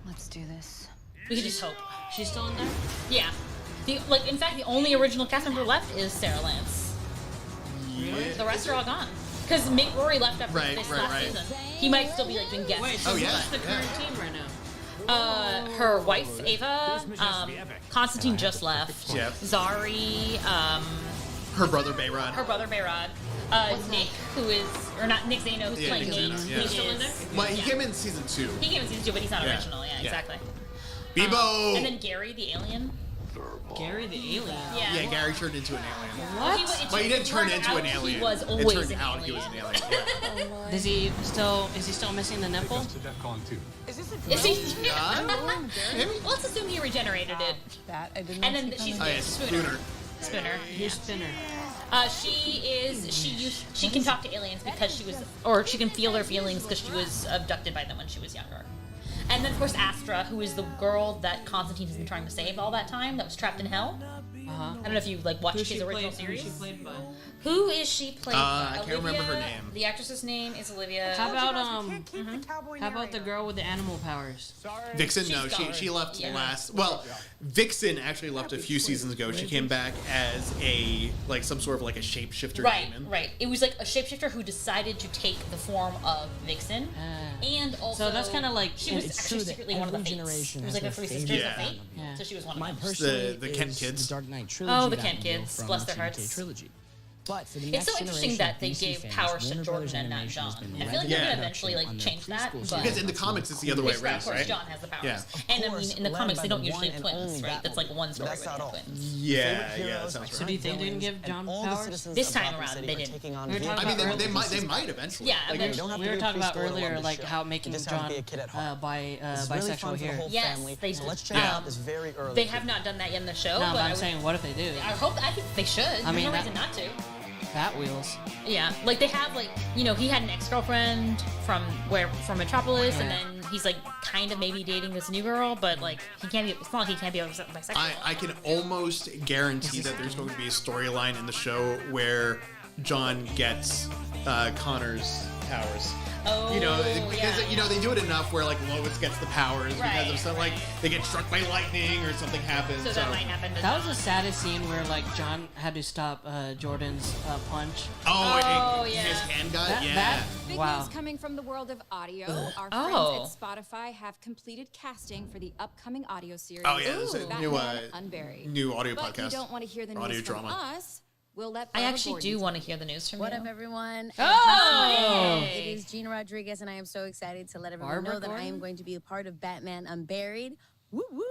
Let's do this. We can just hope. She's still in there? Yeah. In fact, the only original cast member left is Sarah Lance. Yeah. The rest are all gone. Because Mick Rory left after Right, this right, last right. season. He might still be like doing guest. Wait, so who's the current team right now? Her wife Ava, Constantine just left. Yep. Zari, Her brother Bayrod. her brother Bayrod, Nick, who is or not Nick Zano, who's Yeah, playing Nick Nate. Zano, yeah. He He's still is- in there? Well, he came in season 2. He came in season 2, but he's not Yeah. original. Yeah, Yeah. exactly. Bebo. And then Gary the alien. Gary the alien. Yeah. Gary turned into an alien. What? But he didn't turn turned into an out alien. He was It always turned an out alien. he was an alien. Yeah. Is he still missing the nipple? Is he? Maybe. Let's assume he regenerated it. That I didn't And then she's Oh, yeah, Spooner. Spooner. Spooner. Spinner? She can talk to aliens because she was, or she can feel their feelings because she was abducted by them when she was younger. And then of course Astra, who is the girl that Constantine has been trying to save all that time, that was trapped in hell. Uh-huh. I don't know if you like watched his original series. Who's she played by? Who is she played by? I can't remember her Olivia- name. The actress's name is Olivia. How about how about the girl with the animal powers? Vixen, no, She's she gone. left Yeah. last. Well, Vixen actually left a few seasons ago. She came back as some sort of like a shapeshifter Right, demon. right. It was like a shapeshifter who decided to take the form of Vixen, and also So that's kinda like- she was it's actually true that secretly one of the every Fates. generation It was has like the their three sisters favorite. of Fate, Yeah. so she was one Mine of them. personally The Kent is kids. the Dark Knight trilogy. Oh, the that Kent will go kids. from Bless their the TNT hearts. trilogy. But for the It's next so interesting generation that of they DC gave fans, powers to Warner Jordan Brothers and not Animation has John. been I feel like ramping they're up gonna eventually production like on change their that, preschool but Because in the comics, it's the other way Which, around, of course, right? John has the powers. Yeah. And I mean, in the led comics, by they the don't usually one have and twins, only right? That's like one story That's with not all. twins. Yeah, that sounds So right. do you think they can give John powers? This time around, they didn't. We were I talking mean, about they earlier- might eventually. Yeah, Like, eventually. We were talking about earlier, like how making John bisexual here. Yes, they So do. let's check it out this very early. They have not done that yet in the show, No, but but I'm saying, what if they do? I think they should. I There's mean, no that- reason not to. Bat wheels. Yeah, like they have like he had an ex-girlfriend from Metropolis, and then he's like kind of maybe dating this new girl, but like he can't be. It's not like he can't be bisexual. I can almost guarantee that there's going to be a storyline in the show where John gets Connor's powers. Oh, because they do it enough where like Lois gets the powers because of something like they get struck by lightning or something happens. So that might happen. That was the saddest scene where like John had to stop Jordan's punch. His hand got Big wow. news coming from the world of audio. Our friends at Spotify have completed casting for the upcoming audio series. Oh yeah, there's a Batman Unburied. new audio But podcast. you don't want to hear the audio news from drama. us. We'll let I Barbara actually Gordon do want to hear the news from What you. up, everyone? Oh! It is Gina Rodriguez, and I am so excited to let everyone Barbara know that I am Gordon? going to be a part of Batman Unburied. Whoop, whoop.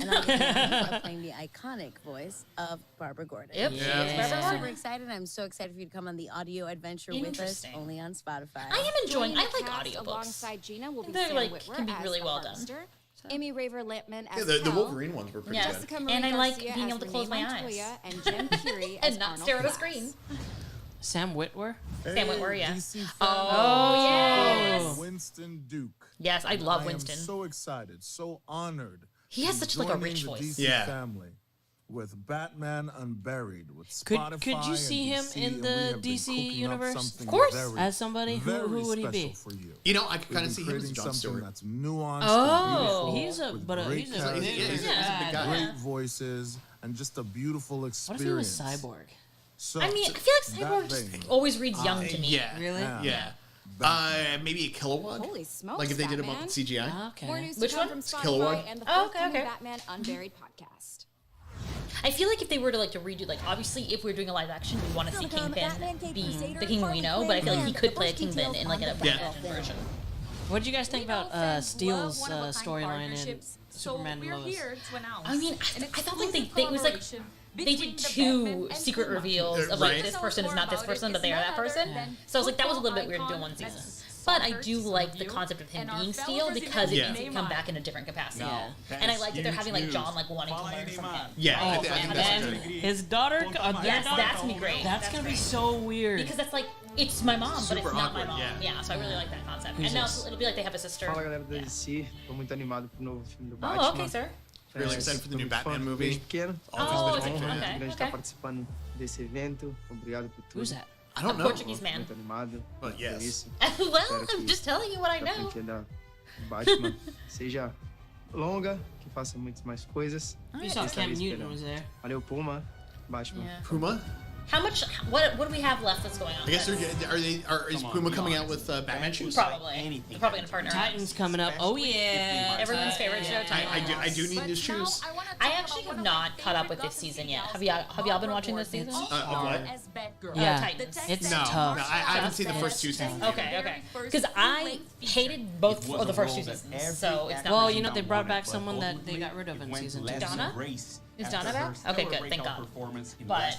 And I'll be playing the iconic voice of Barbara Gordon. Yep. I'm super excited. I'm so excited for you to come on the audio adventure with us, only on Spotify. I am enjoying. I like cast audiobooks. Alongside Gina will be They're Sam like Witwer can be as really well the done. Harvester, Amy Raver Lampman as The Hal, Wolverine ones were pretty good. Jessica Marie And I like Garcia being as able to close Renee my eyes. Montoya, and Jen Curie as And not Arnold stare at a Glass. screen. Sam Witwer. Sam Witwer, yeah. DC Oh, Fandome. yes. Winston Duke. Yes, I love Winston. I am so excited, so honored. He has to such like a joining rich the voice. DC family with Batman Unburied with Spotify. Could you see him and DC, in and we the have been DC cooking up universe? something Of course. very, As somebody, who very would he be? special for you. You know, I can kind of We've see been him as creating John something Stewart. that's nuanced. Oh, and he's a with but great he's a characters, he's a big guy. great voices, and just a beautiful What if he was experience. Cyborg? So, I mean, I feel like Cyborg just always reads young to me. Yeah. Really? Yeah. Maybe a Kilowatt? Holy smokes, Like if they did him Batman. up with CGI? Okay. More news Which to come one? from Spotify Kilowatt? and the Oh, forthcoming okay. Batman Unburied podcast. I feel like if they were to redo, like obviously if we're doing a live action, we want to see Kingpin be the King we know, but I feel like he could play a Kingpin in like a black version. What did you guys think about Steele's storyline in Superman and Lois? I mean, I felt like they was like they did two secret reveals of like this person is not this person, but they are that person. So I was like, that was a little bit weird to do in one season. But I do like the concept of him being Steel because it means he can come back in a different capacity. And I like that they're having like John like wanting to learn from him. Yeah, I Oh, think and that's then good. his daughter. Yes, that's gonna be great. That's gonna be so weird. Because that's like it's my mom, but it's Super not my awkward, mom. yeah. So I really like that concept. Who's And now this? it'll be like they have a sister. Fala galera da DC, tô muito animado pro novo filme do Batman. Oh, okay, sir. Really excited for the new Tô muito Batman fã movie. desde pequeno. Oh, É uma honra okay, muito grande okay. estar participando desse evento. Obrigado por tudo. Who's that? I don't A know. Portuguese man. Muito animado. But por yes. isso. Well, Espero I'm que just telling you what I a know. franquia da Batman seja longa, que faça muitas mais coisas. You saw Estarei Cam Newton esperando. was there. Valeu, Puma. Batman. Yeah. Puma? How much? What do we have left that's going on? I guess with is Puma coming out with Batman shoes? Probably. They're probably gonna partner. Titans coming up. Oh yeah. Everyone's favorite show. I do need new shoes. I actually have not caught up with this season yet. Have y'all been watching this season? Of what? Yeah, Titans. it's No, tough. no, I haven't seen the first two seasons. Okay. Because I hated both of the first two seasons, so it's not. Well, you know they brought back someone that they got rid of in season 2. Donna? Is Donna back? Okay, good. Thank God. But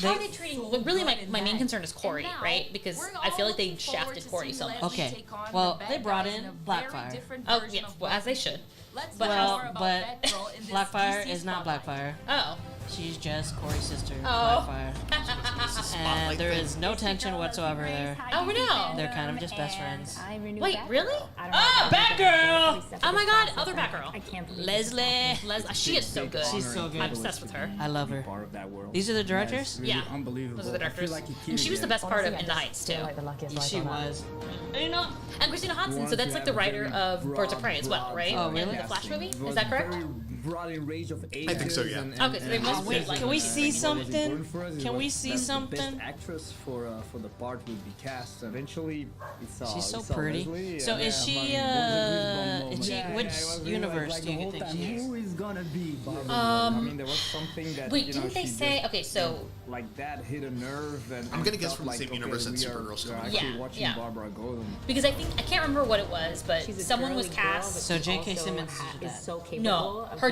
How are they treating? Really, my main concern is Corey, right? Because I feel like they shafted Corey so much. Okay, well they brought in Blackfire. Oh yeah, well as they should. But Blackfire is not Blackfire. Oh. She's just Corey's sister, Oh. Blackfire. And there is no tension whatsoever there. Oh no. They're kind of just best friends. Wait, really? Oh, Batgirl! Oh my God, other Batgirl. Leslie. She is so good. She's so good. I'm obsessed with her. I love her. These are the directors? Yeah, those are the directors. And she was the best part of In the Heights too. She was. You know, and Christina Hodson. So that's like the writer of Birds of Prey as well, right? Oh, really? And the Flash movie. Is that correct? I think so, yeah. Okay, so they must wait. Can we see something? Can we see something? Best actress for the part would be cast. Eventually, She's so pretty. So is she? Which universe do you think she is? Who is gonna be Barbara Gordon? I mean, there was something that Wait, didn't they say? Okay, so like that hit a nerve, and I'm gonna guess felt from the like, same universe that we are- Supergirl's we're coming. actually Yeah, watching yeah. Barbara Gordon. because I can't remember what it was, but someone was cast. So J.K. Simmons is that. No, her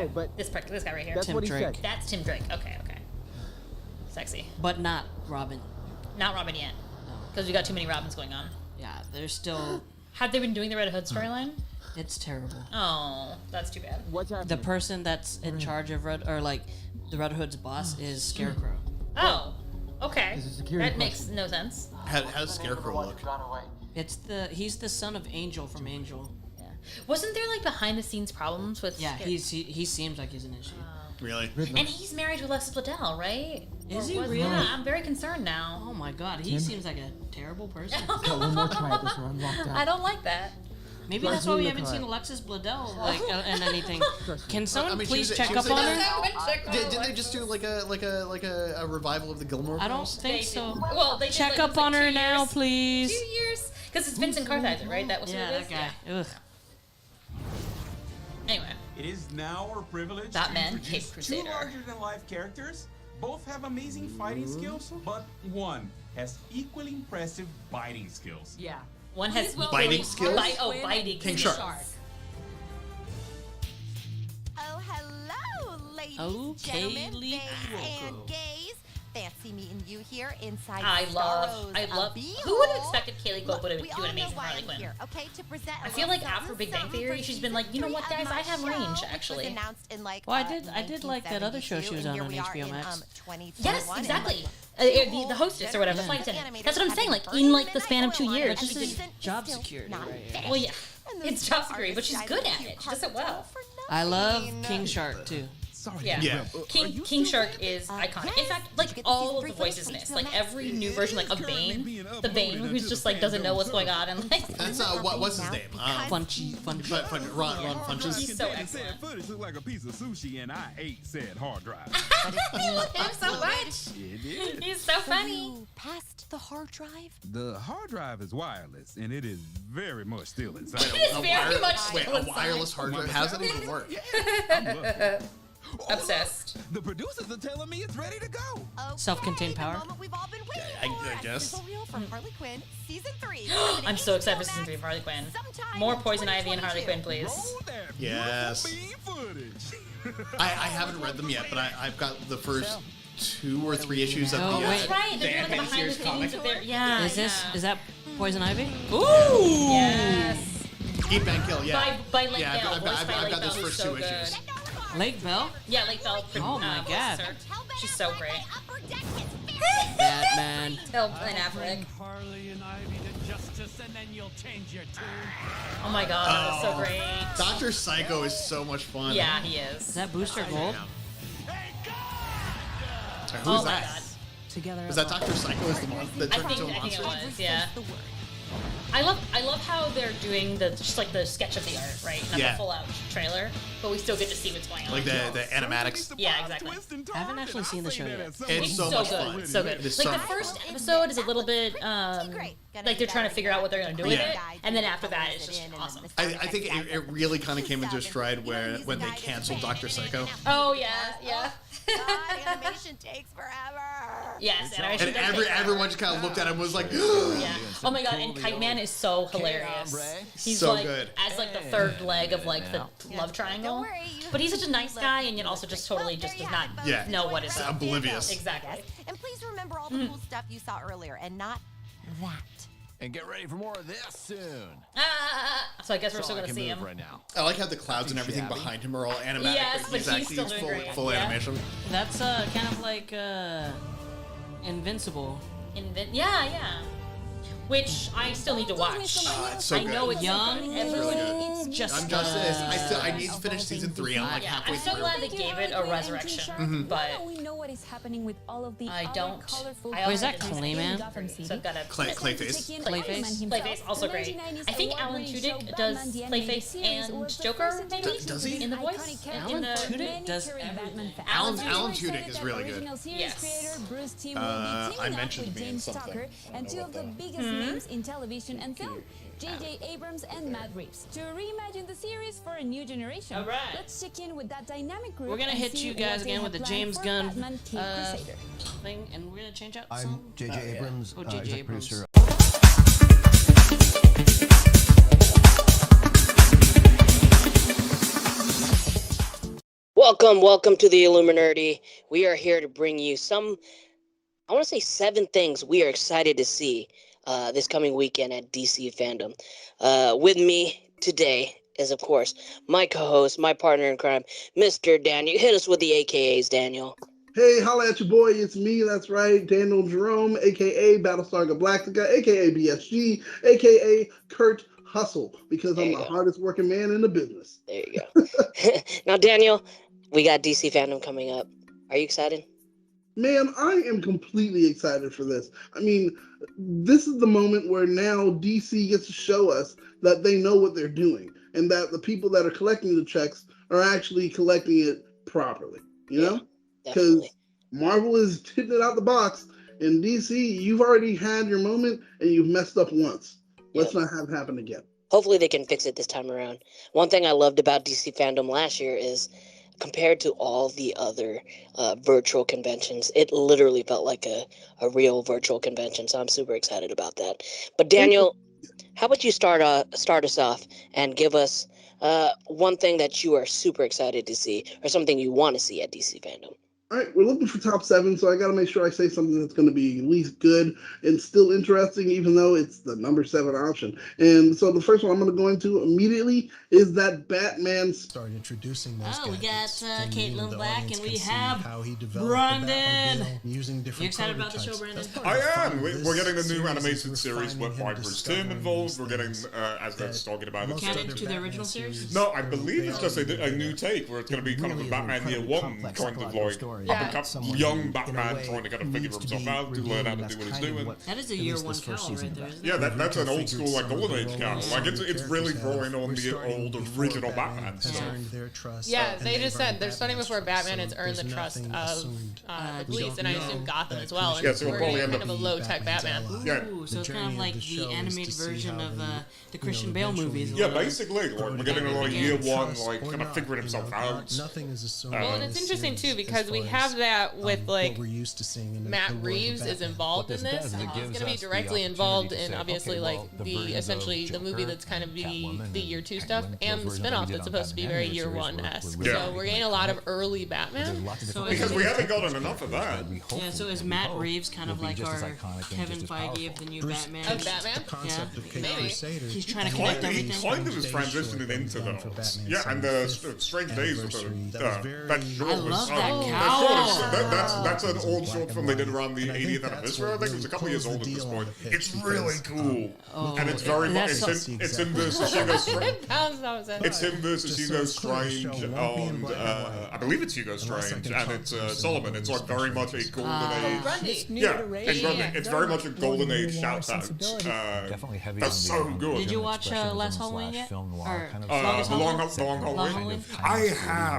No, guy. but this guy right here. that's Tim what he Drake. said. That's Tim Drake. Okay, okay. Sexy. But not Robin. Not Robin yet. Because we got too many Robins going on. Yeah, there's still... Have they been doing the Red Hood storyline? It's terrible. Oh, that's too bad. The person that's in charge of the Red Hood's boss is Scarecrow. Oh, okay. That makes no sense. How does Scarecrow look? He's the son of Angel from Angel. Yeah. Wasn't there like behind the scenes problems with? Yeah, he seems like he's an issue. Really? And he's married to Alexis Bledel, right? Is he really? Yeah, I'm very concerned now. Oh my god, he seems like a terrible person. Got one more try at this one. Locked out. I don't like that. Maybe that's why we haven't seen Alexis Bledel in anything. Can someone please check up on her? Did they just do like a revival of the Gilmore Girls? I don't think so. Well, they check did, up on her now, please. 2 years, because it's Vincent Kartheiser, right? That was who it is. That guy. Ugh. Anyway. It is now our privilege Batman, to introduce Cape Crusader. two larger-than-life characters. Both have amazing fighting skills, but one has equally impressive biting skills. Yeah. One has biting skills? Biting. King Shark. Oh, hello, ladies, Okay, gentlemen, Lee. babes, and gays. Fancy meeting you here inside I love. Who would have expected Kaylee Cuoco to do an amazing Harley Quinn? Here, okay, to present I feel like after Big Bang Theory, she's been like, you know what, guys, I have range actually. Well, I did like that other show she was on HBO Max. Yes, exactly. The hostess or whatever, flight attendant. That's what I'm saying. Like in like the span of 2 years, This is job security right here. Well, yeah, it's job security, but she's good at it. She does it well. I love King Shark too. Yeah. King Shark is iconic. In fact, like all of the voices in this, like every new version, like of Bane, the Bane who's just like doesn't know what's going on and like. That's what's his name? Funchy. Ron Funches. He's so excellent. Footage looked like a piece of sushi, and I ate said hard drive. I love him so much. He's so funny. Past the hard drive. The hard drive is wireless, and it is very much still inside. It is very much Wait, still a inside. wireless hard drive? How does that even work? Obsessed. The producers are telling me it's ready to go. Self-contained power. We've all been waiting I for. guess. Sizzle reel for Harley Quinn season 3. I'm so excited for season 3 of Harley Quinn. More Poison Ivy and Harley Quinn, please. Yes. I haven't read them yet, but I've got the first 2 or 3 issues of the That's right. They're doing like a animated behind the series comic. scenes of their Is that Poison Ivy? Ooh. Yes. Eat, Bang, Kill. Yeah. By Lake Yeah, Bell. I've Voiced by got Lake those Bell, who's first so 2 good. issues. Lake Bell? Yeah, Lake Bell. Oh my god. voices her. She's so great. Batman. Tell Ben Affleck. Harley and Ivy to justice, and then you'll change your tune. Oh my god, that was so great. Dr. Psycho is so much fun. Yeah, he is. Is that Booster Gold? Who's my that? god. Together. Was that Dr. Psycho as the that I turned think into a it monster? was, yeah. I love how they're doing just like the sketch of the art, right? Not Yeah. the full out trailer, but we still get to see what's going on. Like the animatics. Yeah, exactly. I haven't actually seen the show yet. It's so much good. fun. So good. It is Like so the much first episode is a little bit like they're trying to figure out what they're gonna do with Yeah. it, and then after that it's just awesome. I think it really kind of came into stride when they canceled Dr. Psycho. Oh yeah, yeah. Animation takes forever. Yes, animation. And everyone just kind of looked at him and was like, yeah. Oh my god, and Kite Man is so hilarious. He's So like good. as like the third leg of like the love triangle. But he's such a nice guy and yet also just totally just does not know what is up. Oblivious. Exactly. And please remember all the cool stuff you saw earlier, and not that. And get ready for more of this soon. So I guess we're still gonna see him. right now. I like how the clouds and everything behind him are all animatic. Yes, but he's actually still doing great. full Yeah. animation. That's kind of like Invincible. Yeah. Which I still need to watch. It's so I know good. it's Young, so good. I'm just I need to finish season 3. I'm like halfway I'm so through. glad they gave it a resurrection, but We know what is happening with all of the I other don't. colorful I is that characters Clayman? in Gotham City. So I've got a Clayface. Clayface, also great. I think Alan Tudyk does Clayface and Joker, maybe? Does he? In the voice? Alan Tudyk does everything. Alan Tudyk is really good. Yes. I mentioned me in something. And two of the biggest names in television and film. J.J. Abrams and Matt Reeves to reimagine the series for a new generation. All right. Let's check in with that dynamic group. We're gonna and hit see you what guys they again have with the planned James for Gunn Batman Cape Crusader. thing, and we're gonna change out I'm some. J.J. Abrams, Oh, J.J. exec Abrams. producer. Welcome to the Illuminerdi. We are here to bring you some I want to say 7 things we are excited to see this coming weekend at DC Fandome. With me today is, of course, my co-host, my partner in crime, Mr. Daniel. Hit us with the AKAs, Daniel. Hey, holla at your boy. It's me. That's right. Daniel Jerome, a.k.a. Battlestar Galactica, a.k.a. BSG, a.k.a. Kurt Hustle, because I'm the hardest working man in the business. There you go. Now, Daniel, we got DC Fandome coming up. Are you excited? Man, I am completely excited for this. I mean, this is the moment where now DC gets to show us that they know what they're doing and that the people that are collecting the checks are actually collecting it properly, you know? Because Marvel is hitting it out the box, and DC, you've already had your moment and you've messed up once. Let's not have it happen again. Hopefully they can fix it this time around. One thing I loved about DC Fandome last year is, compared to all the other virtual conventions, it literally felt like a real virtual convention. So I'm super excited about that. But Daniel, how about you start us off and give us one thing that you are super excited to see, or something you want to see at DC Fandome? All right, we're looking for top 7, so I got to make sure I say something that's going to be at least good and still interesting, even though it's the number 7 option. And so the first one I'm going to go into immediately is that Batman. Start introducing those we got Caitlin Black, and we have Brandon. You excited about the show, Brandon? I am. We're getting a new animated series with Bruce Timm involved. We're getting, as they're talking about it. Canon to the original series? No, I believe it's just a new take where it's going to be kind of a Batman Year One kind of like young Batman trying to kind of figure himself out, to learn how to do what he's doing. That is a Year One cowl right there, isn't it? Yeah, that's an old school like Golden Age cowl. Like it's really drawing on the old original Batman stuff. Yeah, they just said they're starting before Batman has earned the trust of the police, and I assume Gotham as well. Yeah, so we're probably kind of a low-tech Batman. Ooh, so it's kind of like the animated version of the Christian Bale movies. Yeah, basically, like we're getting a Year One, like kind of figuring himself out. Well, and it's interesting too because we have that with like Matt Reeves is involved in this. He's going to be directly involved in obviously like the essentially the movie that's kind of the Year 2 stuff and the spinoff that's supposed to be very Year 1-esque. So we're getting a lot of early Batman. Because we haven't gotten enough of that. Yeah, so is Matt Reeves kind of like our Kevin Feige of the new Batman? Of Batman? Yeah, maybe. He's trying to connect everything. He kind of is transitioning into those. Yeah, and the Strange Days with that short. I love that cowl. That's an old short film they did around the 80th anniversary. I think it was a couple years old at this point. It's really cool, and it's very much it's in versus Hugo Strange. It's him versus Hugo Strange, and I believe it's Hugo Strange, and it's Solomon. It's like very much a golden age. Yeah, it's very much a golden age shout out. That's so good. Did you watch Last Halloween yet? Or the long Halloween? I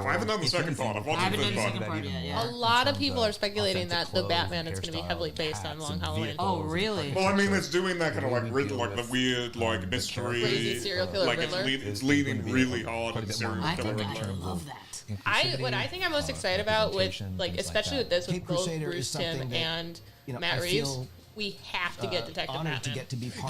haven't done the second part. I've watched the third part. A lot of people are speculating that the Batman is going to be heavily based on Long Halloween. Oh, really? Well, I mean, it's doing that kind of like Riddler, like the weird, like mystery, crazy serial killer like Riddler. It's leaning really hard on serial killer Riddler. I love that. What I think I'm most excited about with, like, especially with this, with both Bruce Timm and Matt Reeves, we have to get Detective Batman.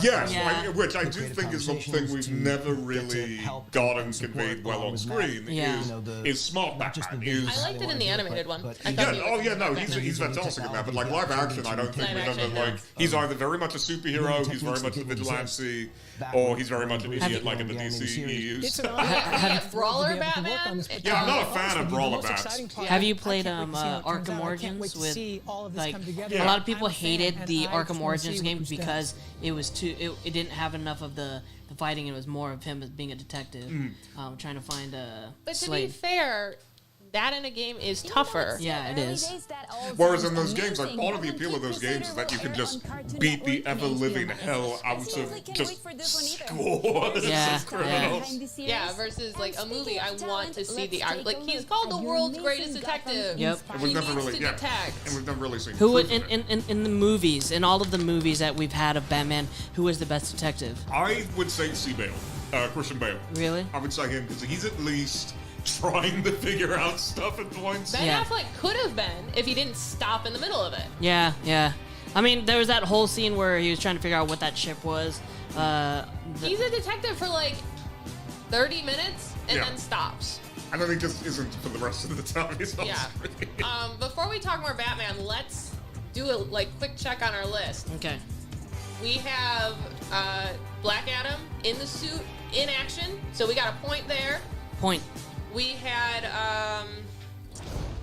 Yes, which I do think is something we've never really gotten conveyed well on screen. Is smart Batman. I liked it in the animated one. He's fantastic in that. But like live action, I don't think we've ever like. He's either very much a superhero, he's very much a vigilante, or he's very much an idiot like in the DCEU. Brawler Batman. Yeah, I'm not a fan of Brawler Bats. Have you played Arkham Origins with like a lot of people hated the Arkham Origins game because it was it didn't have enough of the fighting. It was more of him as being a detective, trying to find a But to slave. be fair, that in a game is tougher. Yeah, it is. Whereas in those games, like part of the appeal of those games is that you can just beat the ever-living hell out of just scores of criminals. Yeah, versus like a movie, I want to see the act. Like he's called the world's greatest detective. Yep. And we've never really, and we've never really seen Who in the movies, in all of the movies that we've had of Batman, who was the best detective? I would say Christian Bale. Really? I would say him because he's at least trying to figure out stuff at points. Ben Affleck could have been if he didn't stop in the middle of it. Yeah. I mean, there was that whole scene where he was trying to figure out what that ship was. He's a detective for like 30 minutes and then stops. And then he just isn't for the rest of the time. He's on screen. Before we talk more Batman, let's do a quick check on our list. Okay. We have Black Adam in the suit in action, so we got a point there. Point. We had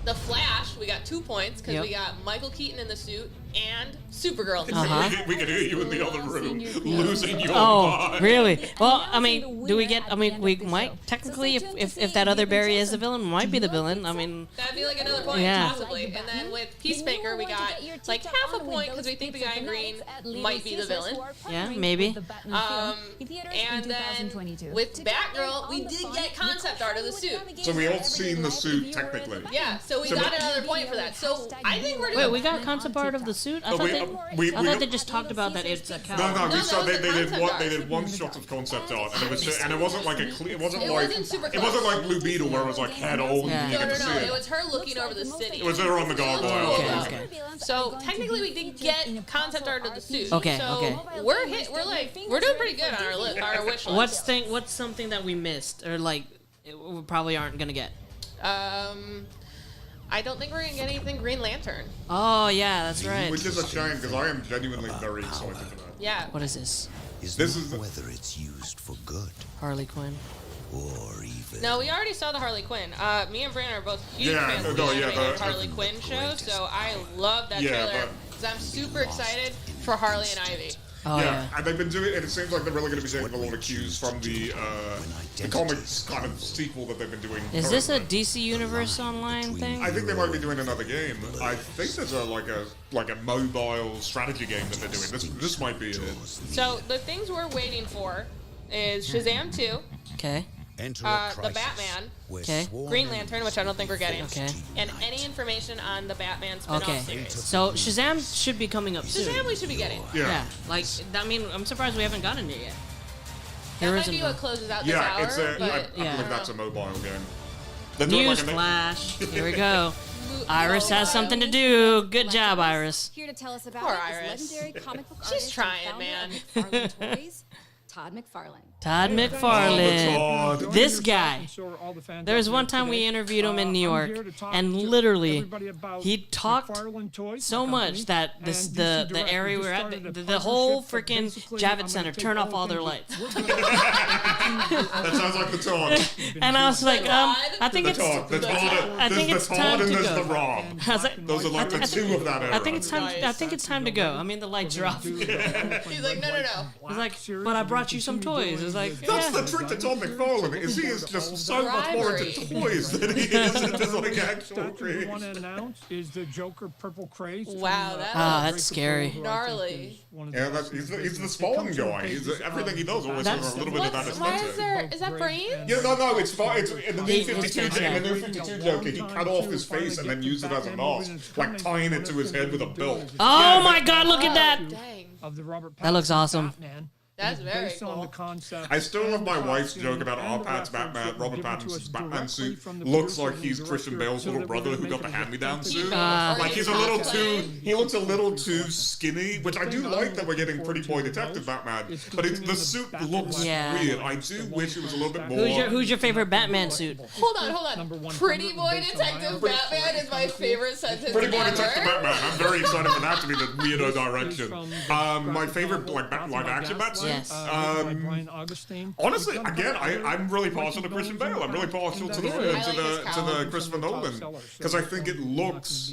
the Flash. We got 2 points because we got Michael Keaton in the suit and Supergirl in the suit. We could hear you in the other room losing your Oh, mind. really? Well, I mean, do we get? I mean, we might technically, if that other Barry is the villain, might be the villain. I mean, That'd be like another point, Yeah. possibly. And then with Peacemaker, we got like half a point because we think the guy in green might be the villain. yeah, maybe. And then with Batgirl, we did get concept art of the suit. So we all seen the suit technically. Yeah, so we got another point for that. So I think we're doing. Wait, we got concept art of the suit. I thought we they just talked about that it's a cow. No, we saw they did one shot of concept art, and it wasn't like a clear. It wasn't like Blue Beetle where it was like head on. No, it was her looking over the city. It was her on the gargoyle. Okay. So technically, we did get concept art of the suit. Okay, so okay. We're doing pretty good on our wish list. What's something that we missed or like we probably aren't gonna get? I don't think we're gonna get anything Green Lantern. Oh yeah, that's right. Which is a shame because I am genuinely very excited for that. Yeah. What is this? This is whether it's used for good Harley Quinn. or evil. No, we already saw the Harley Quinn. Me and Brandon are both huge fans of the Harley Quinn show, so I love that trailer because I'm super excited for Harley and Ivy. Oh, yeah. And they've been doing it. It seems like they're really going to be taking a lot of cues from the comics kind of sequel that they've been doing. Is this a DC Universe Online thing? I think they might be doing another game. I think there's a mobile strategy game that they're doing. This might be it. So the things we're waiting for is Shazam 2. Okay. The Batman. Okay. Green Lantern, which I don't think we're getting. Okay. And any information on the Batman spin-off series. So Shazam should be coming up soon. Shazam we should be getting. Yeah. Like, I mean, I'm surprised we haven't gotten it yet. That might be what closes out this hour. I believe that's a mobile game. Newsflash. Here we go. Iris has something to do. Good job, Iris. Here to tell us about Poor it Iris. is legendary comic book She's artist trying, and man. founder of McFarlane Toys, Todd McFarlane. Todd McFarlane. Todd. This guy. There was one time we interviewed him in New York, and literally, he talked so much that the area we're at, the whole freaking Javits Center turned off all their lights. That sounds like the Todd. And I was like, I think it's time to the go. Rob. Those are like the two of that era. I think it's time to go. I mean, the lights are off. He's like, no. He's like, but I brought you some toys. It's like, that's the trick to Todd McFarlane, is he is just so much more into toys than he is into like actual creation. Want to announce is the Joker Purple Craze. Wow, that's scary. Gnarly. Yeah, he's the Spawn guy. Everything he does always has a little bit of that aesthetic. Is that brains? Yeah, no, it's fine. It's in the new 52 Joker, he cut off his face and then used it as a mask, like tying it to his head with a belt. Oh my God! Look at that. That looks awesome. That's very cool. I still love my wife's joke about Pat's Batman, Robert Pattinson's Batman suit looks like he's Christian Bale's little brother who got the hand-me-down suit. Like he looks a little too skinny, which I do like that we're getting Pretty Boy Detective Batman, but the suit looks weird. I do wish it was a little bit more. Who's your favorite Batman suit? Hold on. Pretty Boy Detective Batman is my favorite sentence. Pretty Boy Detective Batman. I'm very excited for that to be the weirdo direction. My favorite live action Bat suit. Yes. Honestly, again, I'm really partial to Christian Bale. I'm really partial to the Christopher Nolan because I think it looks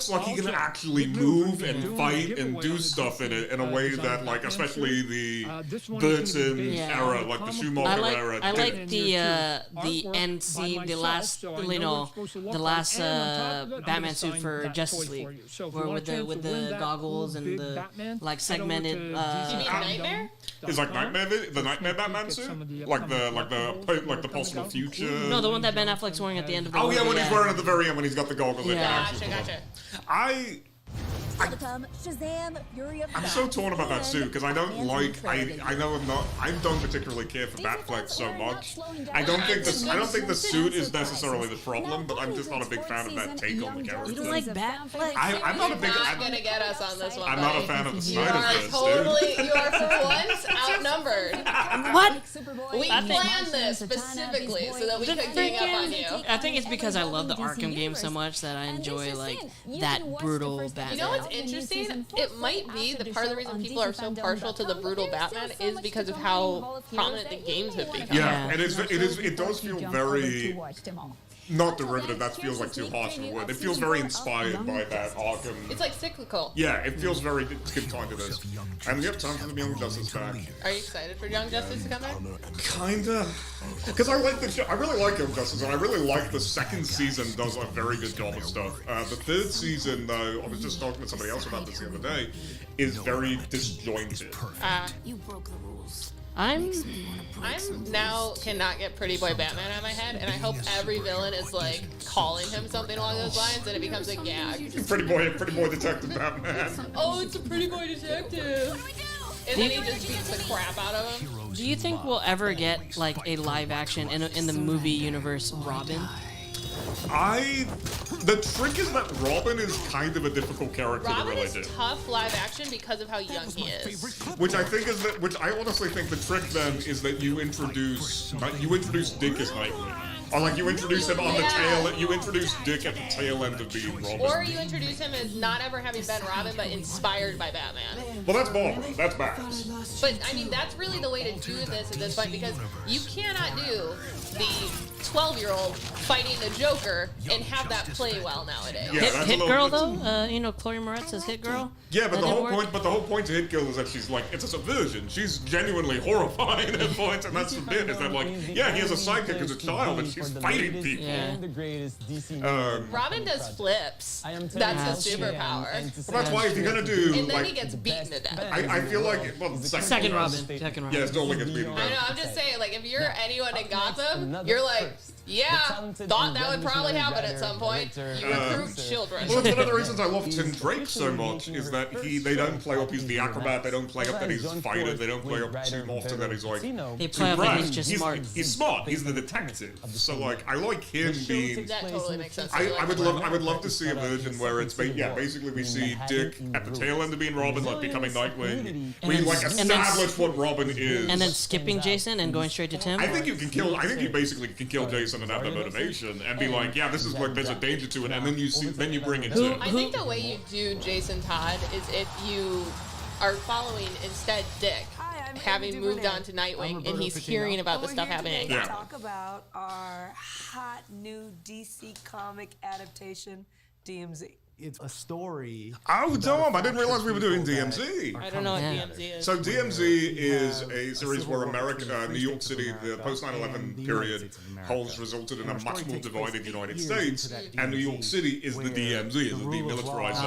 like he can actually move and fight and do stuff in it in a way that, like, especially the Burton era, like the Schumacher era. I like the end scene, the last Batman suit for Justice League, where with the goggles and the like segmented. You mean Nightmare? Is like the Nightmare Batman suit, like the possible future. No, the one that Ben Affleck's wearing at the end of the movie. When he's wearing at the very end when he's got the goggles. Gotcha. I'm so torn about that suit because I don't like. I know I don't particularly care for Batfleck so much. I don't think the suit is necessarily the problem, but I'm just not a big fan of that take on the character. You don't like Batfleck? I'm not a big. Not gonna get us on this one. I'm not a fan of the Snyderverse, dude. You are for once outnumbered. What? We planned this specifically so that we could gang up on you. I think it's because I love the Arkham games so much that I enjoy like that brutal Batman. You know what's interesting? It might be the part of the reason people are so partial to the brutal Batman is because of how prominent the games have become. Yeah, and it does feel very not derivative. That feels like too harsh of a word. It feels very inspired by that Arkham. It's like cyclical. Yeah, it feels very kind to this. And yep, time for the Young Justice back. Are you excited for Young Justice to come back? Kinda, because I really like Young Justice, and I really like the second season does a very good job of stuff. The third season, though, I was just talking to somebody else about this the other day, is very disjointed. You broke the rules. I'm now cannot get Pretty Boy Batman out of my head, and I hope every villain is like calling him something along those lines, and it becomes a gag. Pretty boy Detective Batman. Oh, it's a Pretty Boy Detective. And then he just beats the crap out of him. Do you think we'll ever get like a live action in the movie universe Robin? The trick is that Robin is kind of a difficult character to Robin really is do. tough live action because of how young he is. Which I honestly think the trick then is that you introduce Dick as Nightwing. Or like you introduce him on the tail, you introduce Dick at the tail end of being Robin. Or you introduce him as not ever having been Robin, but inspired by Batman. Well, that's ball. That's bad. But I mean, that's really the way to do this at this point, because you cannot do the 12-year-old fighting the Joker and have that play well nowadays. Yeah, Hit Girl though, Chloe Moretz as Hit Girl. Yeah, but the whole point to Hit Girl is that she's like, it's a subversion. She's genuinely horrifying at points, and that's the bit. Is that like, yeah, he has a sidekick as a child, but she's fighting people. And the greatest DC Robin does flips. That's his superpower. Well, that's why if you're gonna do and then like, he gets beaten to death. I feel like Second Robin. Yeah, it's totally gets beaten to I know. death. I'm just saying, like, if you're anyone in Gotham, you're like, yeah, thought that would probably happen at some point. You recruit children. Well, that's one of the reasons I love Tim Drake so much is that they don't play up he's the acrobat, they don't play up that he's a fighter, they don't play up too often that he's like they play up that he's just smart. He's smart. He's the detective. So like I like him being. That totally makes sense. I would love to see a version where it's basically we see Dick at the tail end of being Robin, like becoming Nightwing. We like establish what Robin is, and then skipping Jason and going straight to Tim. I think you basically can kill Jason and have the motivation and be like, yeah, this is like there's a danger to it, and then you bring it to. I think the way you do Jason Todd is if you are following instead Dick, having moved on to Nightwing, and he's hearing about the stuff happening. Yeah. Talk about our hot new DC comic adaptation, DMZ. It's a story. Oh, Dom, I didn't realize we were doing DMZ. I don't know what DMZ is. So DMZ is a series where New York City, the post 9/11 period, has resulted in a much more divided United States, and New York City is the DMZ, is the demilitarized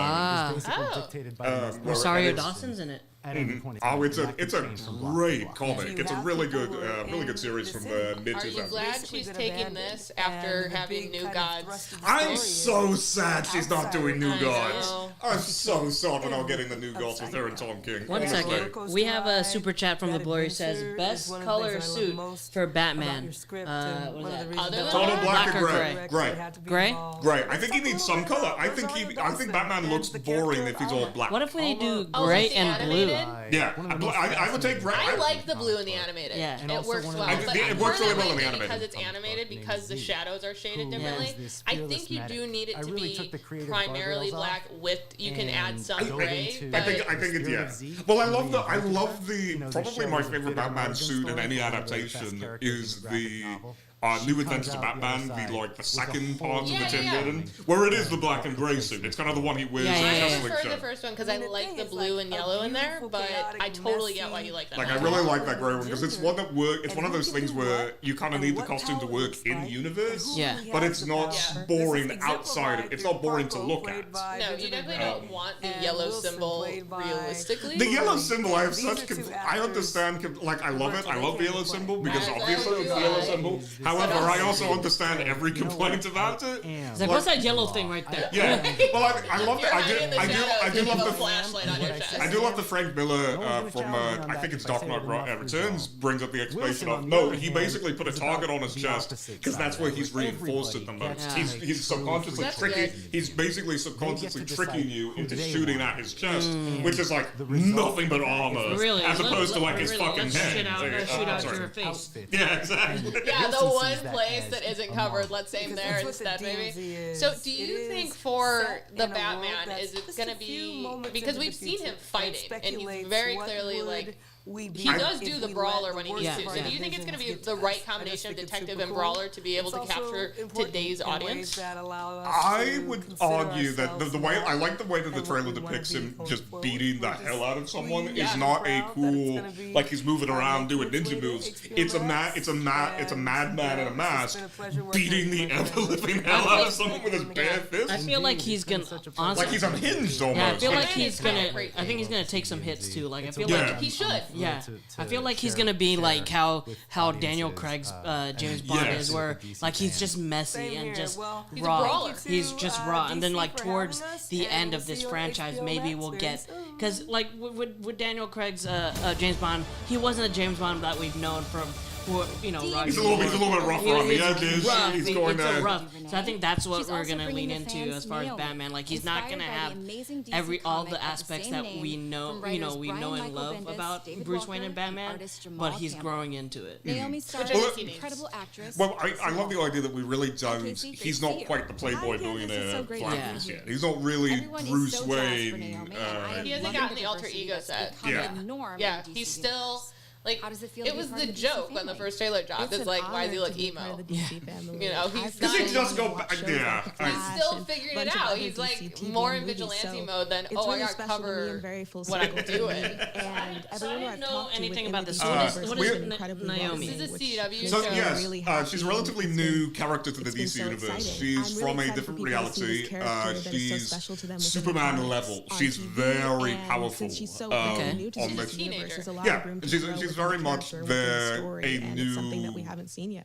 zone. Rosario Dawson's in it. Oh, it's a great comic. It's a really good series from the mid 2000s. Are you glad she's taking this after having New Gods? I'm so sad she's not doing New Gods. I'm so sad we're not getting the New Gods with her and Tom King. One second. We have a super chat from the Blurry says best color suit for Batman. What is that? Total black or gray. Gray. Gray. I think he needs some color. I think Batman looks boring if he's all black. What if we do gray and blue? Yeah, I would take gray. I like the blue in the animated. Yeah, it works well. It works really well in the animated because it's animated, because the shadows are shaded differently. I think you do need it to be primarily black with you can add some gray. I think it's yeah. Well, I love the probably my favorite Batman suit in any adaptation is the New Adventures of Batman, the second part of the Tim Burton, where it is the black and gray suit. It's kind of the one he wears. I prefer the first one because I like the blue and yellow in there, but I totally get why you like that. Like I really like that gray one because it's one that work. It's one of those things where you kind of need the costume to work in universe. Yeah. But it's not boring outside of. It's not boring to look at. No, you definitely don't want the yellow symbol realistically. The yellow symbol, I have such. I understand. Like I love it. I love the yellow symbol because obviously the yellow symbol. However, I also understand every complaint about it. It's like, what's that yellow thing right there? Yeah, well, I love that. I do love the flashlight on your chest. I do love the Frank Miller from I think it's Dark Knight Returns brings up the explanation of no, he basically put a target on his chest because that's where he's reinforced it the most. He's subconsciously tricking. He's basically subconsciously tricking you into shooting at his chest, which is like nothing but armor, as opposed to like his fucking head. Shoot out your face. Yeah, exactly. Yeah, the one place that isn't covered, let's aim there instead, maybe. So, do you think for the Batman, is it going to be because we've seen him fighting, and he's very clearly like. He does do the brawler when he needs to. So do you think it's going to be the right combination of detective and brawler to be able to capture today's audience? I would argue that the way I like the way that the trailer depicts him just beating the hell out of someone is not a cool like he's moving around doing ninja moves. It's a madman in a mask beating the ever living hell out of someone with his bare fist. I feel like he's gonna honestly, like he's unhinged almost. Yeah, I feel like he's gonna. I think he's gonna take some hits too. Like I feel like he should. Yeah, I feel like he's gonna be like how Daniel Craig's James Bond is, where like he's just messy and just raw. He's just raw, and then like towards the end of this franchise, maybe we'll get because like with Daniel Craig's James Bond, he wasn't a James Bond that we've known from. You know, he's a little bit rough around the edges. He's going rough. So I think that's what we're gonna lean into as far as Batman. Like he's not gonna have all the aspects that we know, we know and love about Bruce Wayne and Batman, but he's growing into it. Naomi Starr is an incredible actress. Well, I love the idea that we really don't. He's not quite the Playboy billionaire Flanders yet. He's not really Bruce Wayne. He hasn't gotten the alter ego set. Yeah, he's still. Like, how does it feel? It was the joke when the first trailer dropped. It's like, why does he look emo? You know, he's because he just go back. Yeah, he's still figuring it out. He's like more in vigilante mode than I got cover what I'm doing. And I don't know anything about this. What is Naomi? This is a CW so show. Yes, she's a relatively new character to the DC universe. She's from a different reality. She's Superman level. She's very powerful. On the yeah, she's very much a new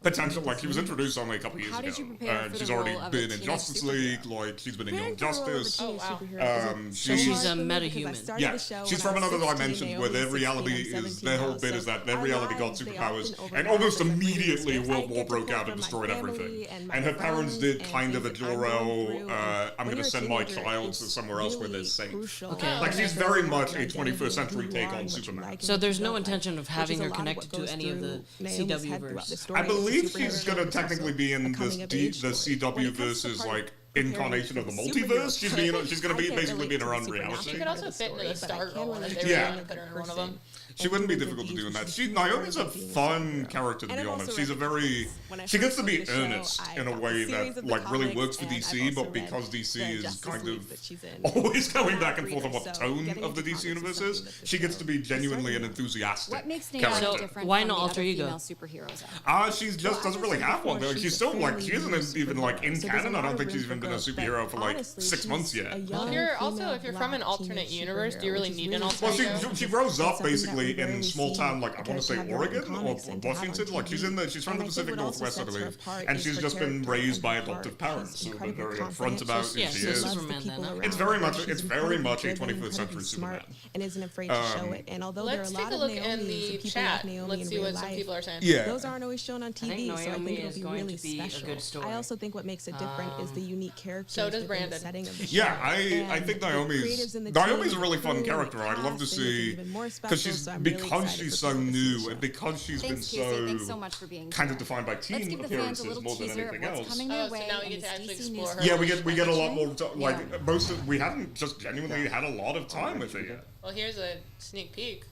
potential. Like she was introduced only a couple years ago, and she's already been in Justice League. Like she's been in Young Justice. Oh wow! So she's a metahuman. Yeah, she's from another dimension where their reality is their whole bit is that their reality got superpowers, and almost immediately a world war broke out and destroyed everything. And her parents did kind of a Jor-El, I'm going to send my child to somewhere else where they're safe. Okay. Like she's very much a 21st century take on Superman. So there's no intention of having her connected to any of the CW verse. I believe she's going to technically be in the CW versus like incarnation of the multiverse. She's going to be basically be in her own reality. She could also fit into the Stargirl one if they were going to put her in one of them. She wouldn't be difficult to do in that. Naomi's a fun character, to be honest. She's she gets to be earnest in a way that like really works for DC, but because DC is kind of always going back and forth on what the tone of the DC universe is, she gets to be genuinely an enthusiastic character. So why not alter ego? She just doesn't really have one. Like, she's still like she isn't even like in canon. I don't think she's even been a superhero for like 6 months yet. Well, if you're from an alternate universe, do you really need an alter ego? Well, she grows up basically in small town, like I want to say Oregon or Washington. Like she's from the Pacific Northwest, I believe, and she's just been raised by adoptive parents who have been very upfront about who she is. It's very much a 21st century Superman, and isn't afraid to show it. And although there are a lot of Naomis and people like Naomi in real life, those aren't always shown on TV. So I think it'll be really special. I also think what makes it different is the unique characters. So does Brandon. Yeah, I think Naomi's a really fun character. I'd love to see because she's so new and because she's been so kind of defined by team appearances more than anything else. So now we get to actually explore her. Yeah, we get a lot more. We haven't just genuinely had a lot of time with it yet. Well, here's a sneak peek.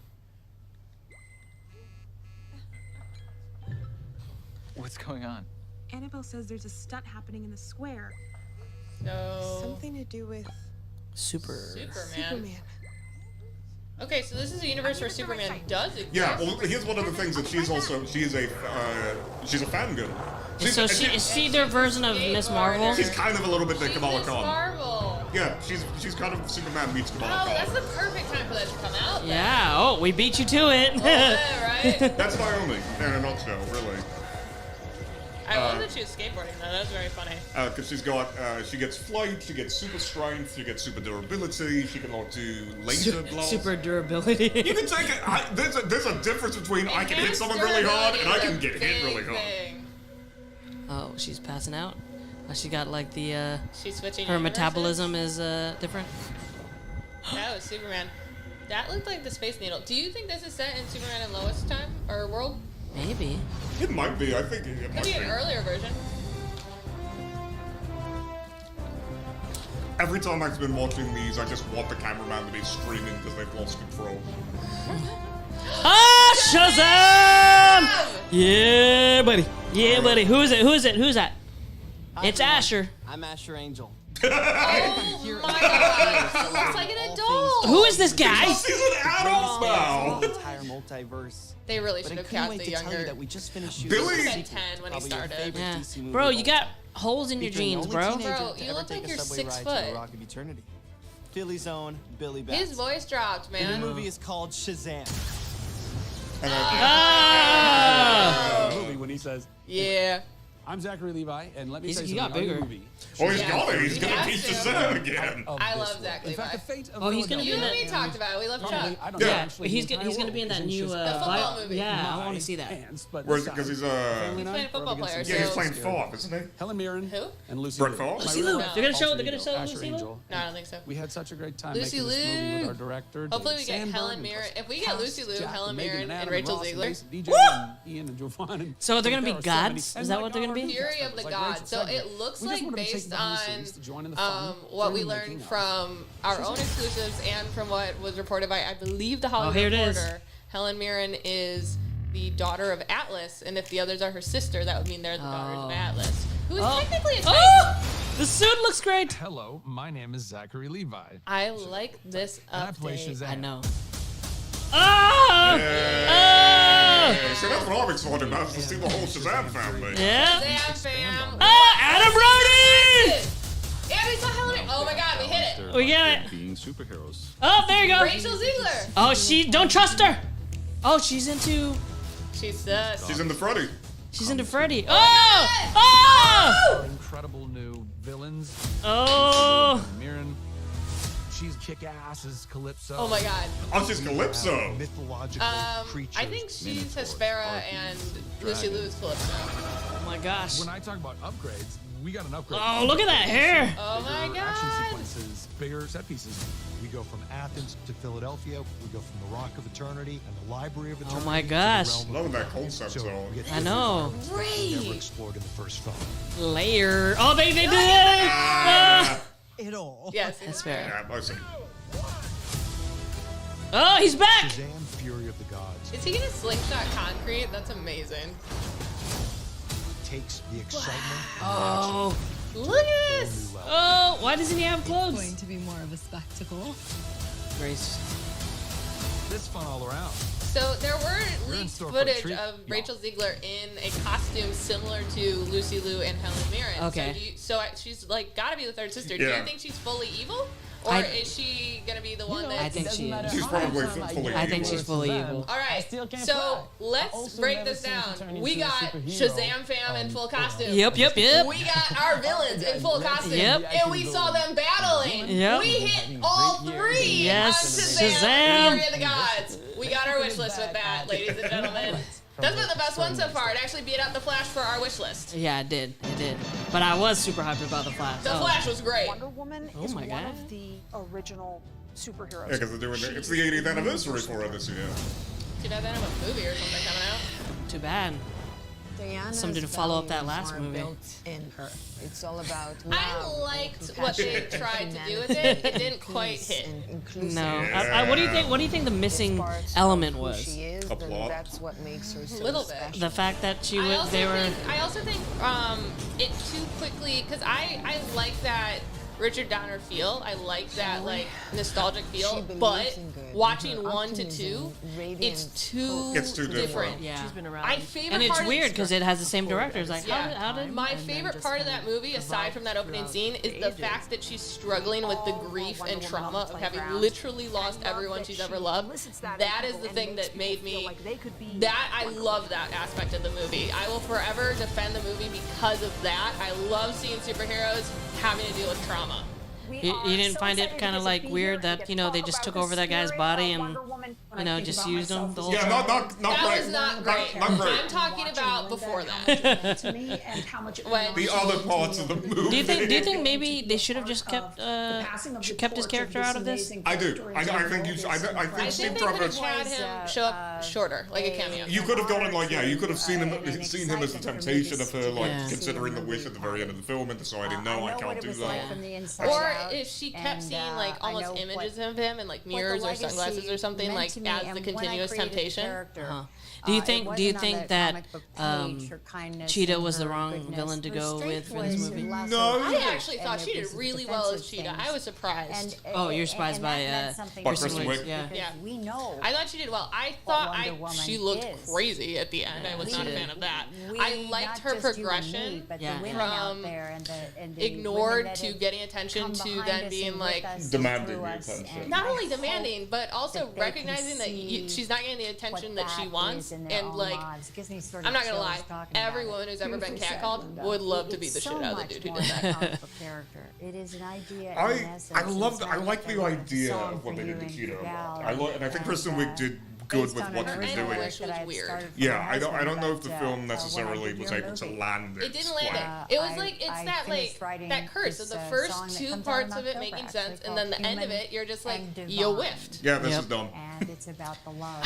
What's going on? Annabelle says there's a stunt happening in the square. So something to do with Superman. Okay, so this is a universe where Superman does exist. Yeah, well, here's one of the things that she's a fangirl. Is she their version of Miss Marvel? She's kind of a little bit like Kamala Miss Khan. Marvel. Yeah, she's kind of Superman meets Kamala Khan. Oh, that's the perfect time for that to come out. Then. Yeah. Oh, we beat you to it. Yeah, right. That's Naomi in a nutshell, really. I love that she was skateboarding though. That was very funny. Because she gets flight, she gets super strength, she gets super durability, she can do laser blast. Super durability. You can take it. There's a difference between I can hit someone really hard and I can get hit really hard. Oh, she's passing out. She got like the. She's switching. Her metabolism is different. That was Superman. That looked like the Space Needle. Do you think this is set in Superman and Lois time or world? Maybe. It might be. I think it might be. Could be an earlier version. Every time I've been watching these, I just want the cameraman to be screaming because they've lost control. Ah, Shazam! Yeah, buddy. Yeah, buddy. Who is it? Who is it? Who's that? It's Asher. I'm Asher Angel. Oh my god! She looks like an adult. Who is this guy? She's an adult now. Entire multiverse. They really should have cast the younger. That we just finished Billy. He was 10 when he started. Yeah. Bro, you got holes in your jeans, bro. Bro, you look like you're 6 foot. Rock of Eternity. Philly's own Billy Batts. His voice dropped, man. And the movie is called Shazam. Movie when he says, "Yeah, I'm Zachary Levi, and let me tell you he got something bigger. about your movie." Oh, he's got it. He's gonna teach Shazam again. I love Zach Levi. In fact, the fate of he's gonna be You in and that. me talked about it. We love Chuck. Yeah, he's gonna be in that new football movie. Yeah, I want to see that. Where's it? Because he's He's playing a football player. Yeah, he's playing Favre, isn't he? Helen Mirren Who? and Lucy Brett Liu. Favre? Lucy Liu. They're gonna show Asher Lucy Liu. Angel. No, I don't think so. We had such a great time Lucy making this movie Liu. with our director. Hopefully we Dave get Sandberg, Helen and Mirren. plus If we get cast, Lucy Liu, Jack, Helen Megan, Mirren, and Adam, Rachel Ross, Ziegler. Mason, DJ, and Ian and Jovan. And So they're gonna be there are so many- gods? and Is that like what they're gonna be? Fury of the Like Gods. Rachel So said, it looks we just like wanted to take based behind the on scenes to join in the fun what we during the learned making of. from our own exclusives and from what was reported by, I believe, the Hollywood here it is. Reporter. Helen Mirren is the daughter of Atlas, and if the others are her sister, that would mean they're the daughters of Atlas, who is technically a Titan. Oh, the suit looks great. Hello, my name is Zachary Levi. I like this And I play update. Shazam. I know. Oh! Hey, so that's what I'm excited about, to see the whole Shazam family. Yeah. Shazam fam. Adam Brody! Yeah, we saw Helen. Oh my god, we hit it. We got it. Being superheroes. Oh, there you go. Rachel Ziegler. Oh, she don't trust her. Oh, she's into. She's sus. She's into Freddy. She's into Freddy. Oh! Oh! Incredible new villains. Oh! Mirren. She's kick-ass as Calypso. Oh my god. Oh, she's Calypso. Mythological creatures. I think she's Hespera and Lucy Liu's Calypso. Oh my gosh. When I talk about upgrades, we got an upgrade. Oh, look at that hair. Oh my Bigger action god. sequences, bigger set pieces. We go from Athens to Philadelphia. We go from the Rock of Eternity and the Library of Eternity. Oh my to the gosh. realm of Love that Eternity. concept So zone. we get I know. never explored in the first film. Layer. Oh, they did it. It all. Yes, That's fair. Yeah, listen. Oh, he's back. Shazam, Fury of the Gods. Is he gonna slingshot concrete? That's amazing. Takes the excitement. Oh. Look at this. Oh, why doesn't he have clothes? Going to be more of a spectacle. Grace. This fun all around. So there were We're in leaked store for a footage treat, of y'all. Rachel Ziegler in a costume similar to Lucy Liu and Helen Mirren. Okay. She's like gotta be the third sister. Do Yeah. you think she's fully evil, or I- is she gonna be the one that? I think she is. She's probably fully I think evil. she's fully evil. All right, so let's break this down. We got Shazam fam in full costume. Yep. We got our villains in full costume. Yep. And we saw them battling. Yep. We hit all three Yes, on Shazam, Shazam. Fury of the Gods. We got our wish list with that, ladies and gentlemen. That's been the best one so far. It actually beat out The Flash for our wish list. Yeah, it did. It did. But I was super hyped about the Flash. The Flash was great. Wonder Woman Oh is my one God. of the original superheroes. Yeah, because they're doing it's the 80th anniversary for her this year. Too bad they have a movie or something coming out. Too bad. Diana's Something to follow up that values last are movie. built in her. It's all about I love, liked what they compassion, tried to do with humanity, it. It didn't quite peace, hit. and inclusive. No. Yeah. What do you think? What do you think the missing element Who was? she is, A then plot. that's what makes her so Little bit. special. The fact that she I was. They were. also think it too quickly, because I like that Richard Donner feel. I like that like nostalgic feel, but watching 1 to 2, it's too different. Yeah. She's been around. My favorite And it's part weird because it has the same directors. Like, how did my favorite part of that movie, aside from that opening scene, is the fact that she's struggling with the grief and trauma of having literally lost everyone she's ever loved. That is the thing that made me. I love that aspect of the movie. I will forever defend the movie because of that. I love seeing superheroes having to deal with trauma. You didn't find it kind of like weird that they just took over that guy's body and just used him the whole time? Not that great. was not great. Not great. I'm talking about before that. The other parts of the movie. Do you think maybe they should have just kept his character out of this? I do. I think you. I think they could have had him show up shorter, like a cameo. You could have gone you could have seen him as the temptation of her, considering the wish at the very end of the film and deciding, no, I can't do that. Or if she kept seeing almost images of him in mirrors or sunglasses or something as the continuous temptation. Do you think that Cheetah was the wrong villain to go with for this movie? No, I actually thought she did really well as Cheetah. I was surprised. You're surprised by Kristen Wiig? Yeah. I thought she did well. I thought she looked crazy at the end. I was not a fan of that. I liked her progression from ignored to getting attention to then being demanding the attention. Not only demanding, but also recognizing that she's not getting the attention that she wants. And I'm not gonna lie, every woman who's ever been catcalled would love to beat the shit out of the dude who did that. It is an idea. I like the idea of what they did to Cheetah. And I think Kristen Wiig did good with what she was doing. Was weird. Yeah, I don't know if the film necessarily was able to land it. It didn't land it. It was that curse of the first 2 parts of it making sense, and then the end of it, you're just you whiffed. Yeah, this is dumb. And it's about the love.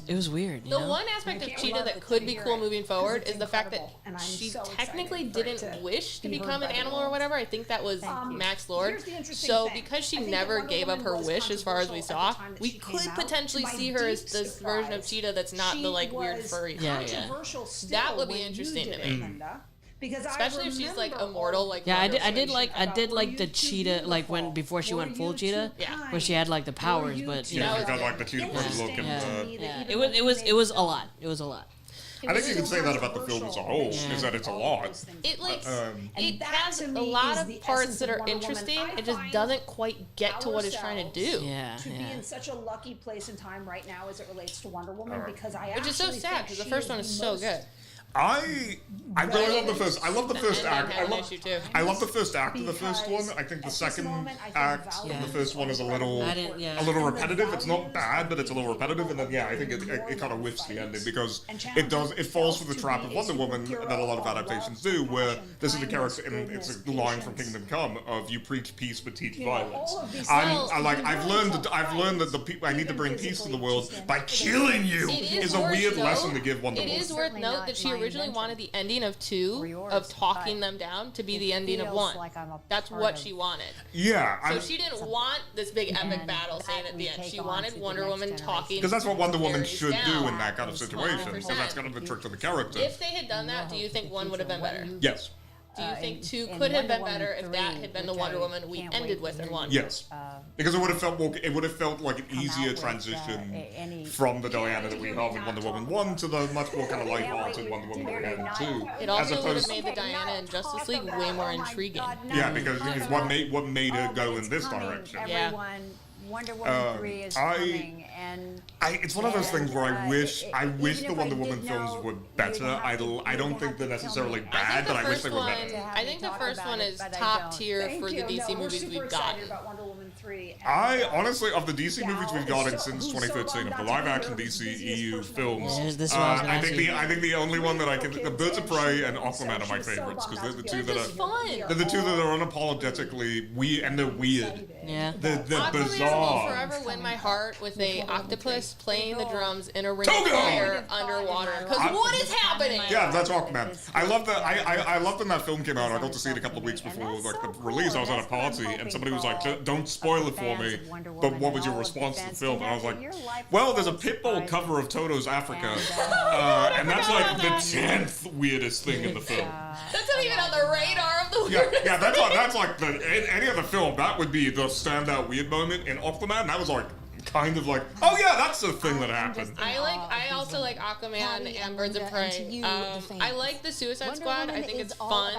It was weird. The one aspect of Cheetah that could be cool moving forward is the fact that she technically didn't wish to become an animal or whatever. I think that was Max Lord. So because she never gave up her wish, as far as we saw, we could potentially see her as this version of Cheetah that's not the weird furry. Yeah. That would be interesting to me. Because especially if she's immortal, I did like the cheetah before she went full cheetah, where she had the powers, but she got the cheetah look and it was a lot. It was a lot. I think you can say that about the film as a whole, is that it's a lot. It has a lot of parts that are interesting. It just doesn't quite get to what it's trying to do. To be in such a lucky place and time right now as it relates to Wonder Woman, because which is so sad because the first one is so good. I really love the first. I love the first act. I love the first act of the first one. I think the second act of the first one is a little repetitive. It's not bad, but it's a little repetitive. And then I think it kind of whiffs the ending because it falls for the trap of Wonder Woman that a lot of adaptations do, where this is the character and it's a line from Kingdom Come of you preach peace but teach violence. I've learned that I need to bring peace to the world by killing you is a weird lesson to give Wonder Woman. It is worth note that she originally wanted the ending of 2 of talking them down to be the ending of 1. That's what she wanted. Yeah. So she didn't want this big epic battle scene at the end. She wanted Wonder Woman talking. Because that's what Wonder Woman should do in that kind of situation. Because that's kind of the trick to the character. If they had done that, do you think 1 would have been better? Yes. Do you think 2 could have been better if that had been the Wonder Woman we ended with in 1? Yes, because it would have felt like an easier transition from the Diana that we have in Wonder Woman 1 to the much more kind of lighthearted Wonder Woman that we had in 2. It also would have made the Diana in Justice League way more intriguing. Yeah, because what made her go in this direction. Yeah. Wonder Woman 3 is coming, and it's one of those things where I wish the Wonder Woman films were better. I don't think they're necessarily bad, but I wish they were better. I think the first one is top tier for the DC movies we've gotten. I honestly, of the DC movies we've gotten since 2013, of the live-action DC EU films, I think the only one that I can, the Birds of Prey and Aquaman are my favorites because they're the two that are unapologetically weird and they're weird. Yeah, they're bizarre. Will forever win my heart with a octopus playing the drums in a ring of fire underwater. Because what is happening? Yeah, that's Aquaman. I love that. I loved when that film came out. I got to see it a couple of weeks before the release. I was at a party and somebody was like, "Don't spoil it for me." But what was your response to the film? And I was like, "Well, there's a Pitbull cover of Toto's Africa, and that's like the 10th weirdest thing in the film." That's what wasn't even on the radar of the weirdest. Yeah, that's like any other film. That would be the standout weird moment in Aquaman. That was like kind of like, oh yeah, that's the thing that happened. I also like Aquaman and Birds of Prey. I like the Suicide Squad. I think it's fun.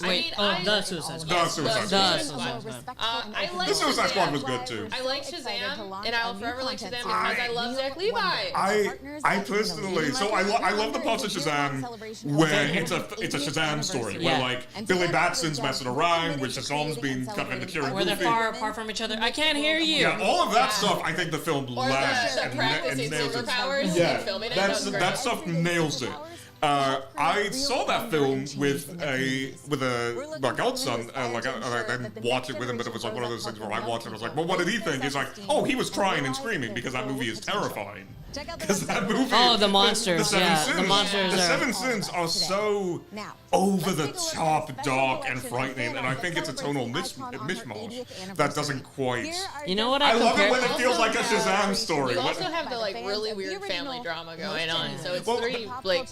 Wait, the Suicide Squad. The Suicide Squad. I like the Suicide Squad was good too. I like Shazam, and I'll forever like Shazam because I love Zach Levi. I personally, so I love the parts of Shazam where it's a Shazam story where like Billy Batson's messing around, where Shazam's being kind of interfering. Where they're far apart from each other. I can't hear you. Yeah, all of that stuff. I think the film lands and nails it. Yeah, that stuff nails it. I saw that film with my godson. I didn't watch it with him, but it was like one of those things where I watched it. I was like, well, what did he think? He's like, oh, he was crying and screaming because that movie is terrifying. Because that movie. Oh, the monsters. The Seven Sins are so over the top, dark, and frightening, and I think it's a tonal mishmash that doesn't quite. You know what? I love it when it feels like a Shazam story. You also have the like really weird family drama going on, so it's pretty like.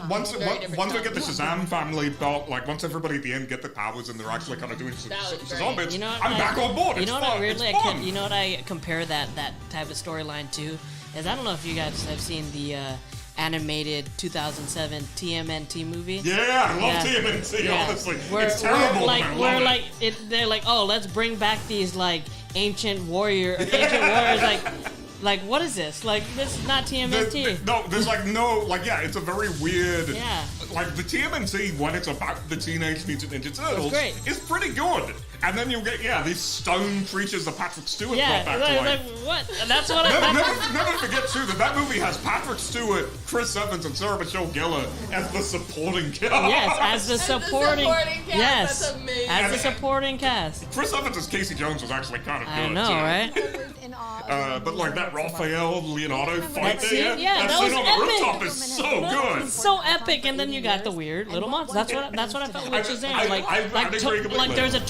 Once we get the Shazam family belt, like once everybody at the end get the powers and they're actually kind of doing Shazam bits, I'm back on board. You know what I compare that type of storyline to? Is I don't know if you guys have seen the animated 2007 TMNT movie. Yeah, I love TMNT. Honestly, it's terrible. They're like, oh, let's bring back these like ancient warriors. Like, what is this? Like, this is not TMNT. It's a very weird. Yeah. Like, the TMNT, when it's about the Teenage Mutant Ninja Turtles, is pretty good. And then you'll get, these stone creatures that Patrick Stewart brought back to life. Like, what? And that's what never forget, too, that movie has Patrick Stewart, Chris Evans, and Sarah Michelle Gellar as the supporting cast. Yes, as the supporting cast. Yes, that's amazing. As the supporting cast. Chris Evans as Casey Jones was actually kind of good, I know, right? But like that Raphael Leonardo fight that scene on the rooftop is so good. It's so epic, and then you got the weird little monsters. That's what I felt with Shazam. Like there's a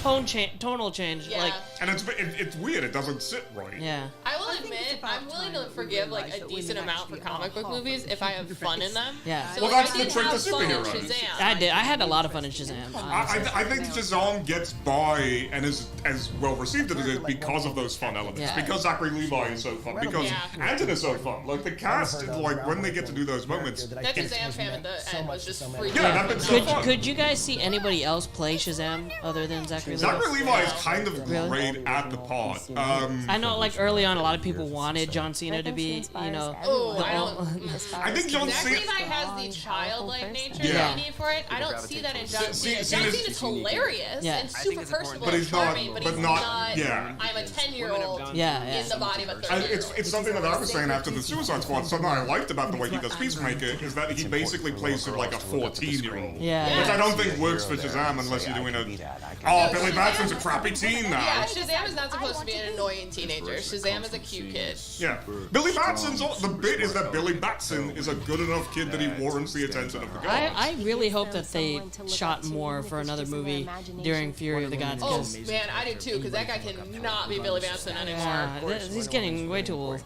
tonal change. Yeah. Like, and it's weird. It doesn't sit right. Yeah. I will admit, I'm willing to forgive like a decent amount for comic book movies if I have fun in them. Yeah. So, well, that's the trick to superheroes. I did. I had a lot of fun in Shazam. I think Shazam gets by and is as well received as it is because of those fun elements. Yeah. Because Zachary Levi is so fun. Because Anton is so fun. Like the cast, like when they get to do those moments. That Shazam fam at the end was just freaking. Yeah, that been so fun. Could you guys see anybody else play Shazam other than Zachary Levi? Zachary Levi is kind of great at the part. I know, like early on, a lot of people wanted John Cena to be, you know. I think John Cena. Zachary Levi has the childlike nature that you need for it. I don't see that in John Cena. John Cena's hilarious and super personable and charming, but he's not. Yeah. I'm a 10-year-old in the body of a 30-year-old. It's something that I was saying after the Suicide Squad. Something I liked about the way he does Peacemaker is that he basically plays him like a 14-year-old. Yeah. Which I don't think works for Shazam unless you're doing Billy Batson's a crappy teen now. Yeah, Shazam is not supposed to be an annoying teenager. Shazam is a cute kid. Yeah. Billy Batson's the bit is that Billy Batson is a good enough kid that he warrants the attention of the gods. I really hope that they shot more for another movie during Fury of the Gods. Oh man, I do too, because that guy cannot be Billy Batson anymore. He's getting way too old.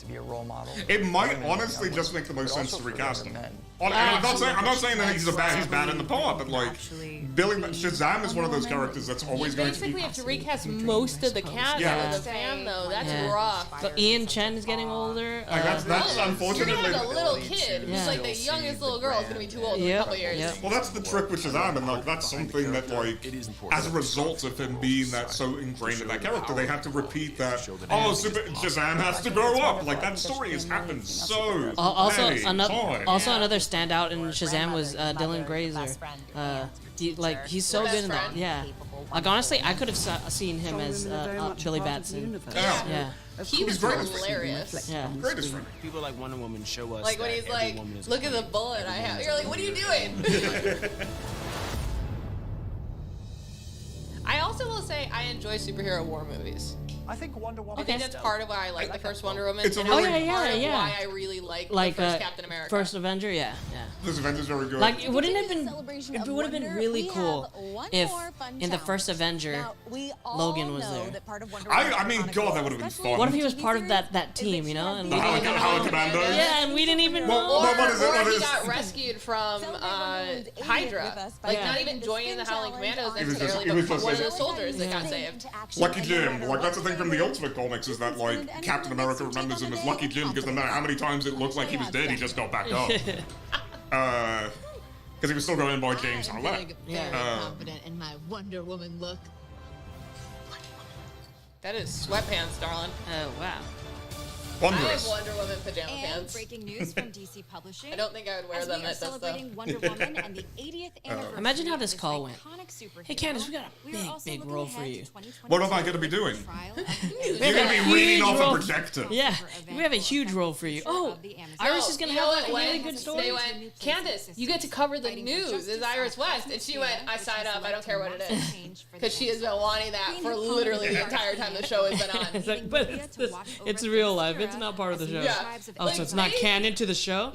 It might honestly just make the most sense to recast him. I'm not saying that he's bad in the part, but like Shazam is one of those characters that's always going to be. You basically have to recast most of the cast of the fam, though. That's rough. But Ian Chen is getting older. That's unfortunately. You're gonna have a little kid who's like the youngest little girl is gonna be too old in a couple years. Well, that's the trick with Shazam, and like that's something that like as a result of him being that so ingrained in that character, they have to repeat that. Shazam has to grow up. Like that story has happened so many times. Also another standout in Shazam was Dylan Grazer. He's so good in that. Yeah. Like honestly, I could have seen him as Billy Batson. Yeah. He was hilarious. Yeah. Greatest friend. People like Wonder Woman show us. Like when he's like, look at the bullet I have. You're like, what are you doing? I also will say I enjoy superhero war movies. I think Wonder Woman. I think that's part of why I like the first Wonder Woman. It's a and really- part of yeah. why I really like the first Captain America. First Avenger, yeah. This Avenger's very good. Like, it wouldn't have been. It would have been really cool if in the first Avenger, Logan was there. I mean, God, that would have been fun. What if he was part of that team, you know? And The Howard Commandos? Yeah, and we didn't even know. Or he got rescued from Hydra. Like, not even joining the Howling Commandos necessarily, but one of the soldiers that got saved. Lucky Jim. Like, that's the thing from the Ultimate Comics is that, like, Captain America remembers him as Lucky Jim because no matter how many times it looked like he was dead, he just got back up. Because he was still going by James Harlett. Confident in my Wonder Woman look. That is sweatpants, darling. Oh, wow. I have Wondrous. Wonder Woman pajama pants. Breaking news from DC Publishing. I don't think I would wear As them we are at this though. celebrating Wonder Woman and the 80th anniversary. Imagine how this of call went. iconic superhero, Hey, Candace, we got a we are also big looking role ahead for to you. 2022 What am I going to be doing? trial of You're going to be reading off a projector. Yeah, we have a huge role for you. Oh, Iris is going to have a really good story. They went, Candace, you get to cover the news as Iris West. And she went, I sign up, I don't care what it is. Because she has been wanting that for literally the entire time the show has been on. It's like, but it's real life. It's not part of the show. Yeah. Oh, so it's not canon to the show?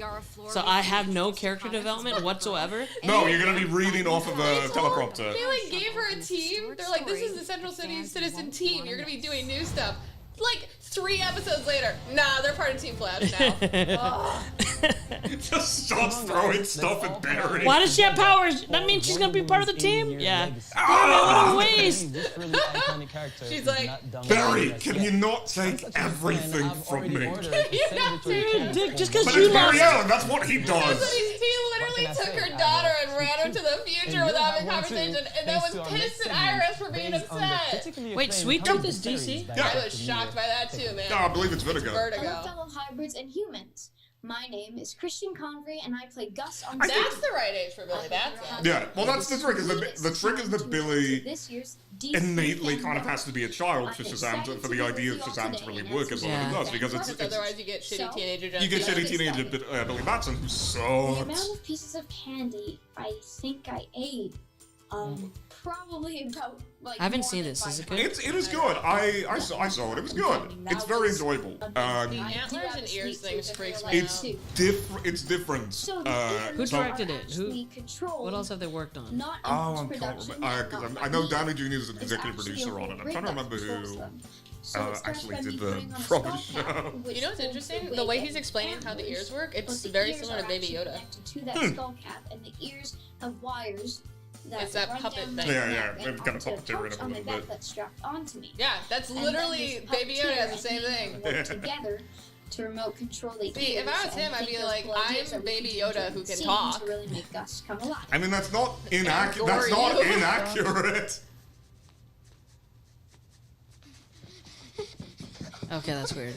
So I have no character development whatsoever? No, you're going to be reading off of a teleprompter. They like gave her a team. They're like, this is the Central City Citizen team. You're gonna be doing new stuff. Like 3 episodes later, nah, they're part of Team Flash now. Just stops throwing stuff at Barry. Why does she have powers? That means she's gonna be part of the team? Yeah. What a waste. She's like, Barry, can you not take everything from me? Just because But you it's Barry lost. Allen, that's what he does. he literally took her daughter and ran her to the future without having a conversation, and then was pissed at Iris for being upset. Wait, Sweet Tooth is DC? I was shocked by that too, man. No, I believe it's Vertigo. Hello, fellow hybrids and humans. My name is Christian Convery, and I play Gus on. That's the right age for Billy Batson. Yeah, well, that's the trick. Is the trick is that Billy This year's DC innately kind of has to be a child for Shazam, for the idea of Shazam to really work as well as it does, because it's Otherwise, you get shitty teenager. you get shitty teenager Billy Batson who The sucks. amount of pieces of candy I think I ate, probably about like. I haven't seen this. Is it good? It is good. I saw it. It was good. It's very enjoyable. The antlers and ears things freaks me It's out. It's different. Who so- directed it? What else have they worked on? Oh, I can't remember. I know Danny Jr. is an executive producer on it. I'm trying to remember who actually did the proper show. You know what's interesting? The way he's explaining how the ears work, it's very similar to Baby Yoda. To that skull cap, and the ears have wires. It's that run puppet down thing. my Yeah, neck yeah, and it's got a onto puppeteer in pouch it a on my little back bit. that's strapped onto me. Yeah, that's And then literally this Baby Yoda has the same puppeteer thing. and me work together to remote control the See, if ears I was him, and I'd think be those like, blood ears I'm that we Baby can Yoda who can seem talk. to really make Gus come alive. I mean, that's not inaccurate. That's Adore not you. inaccurate. Okay, that's weird.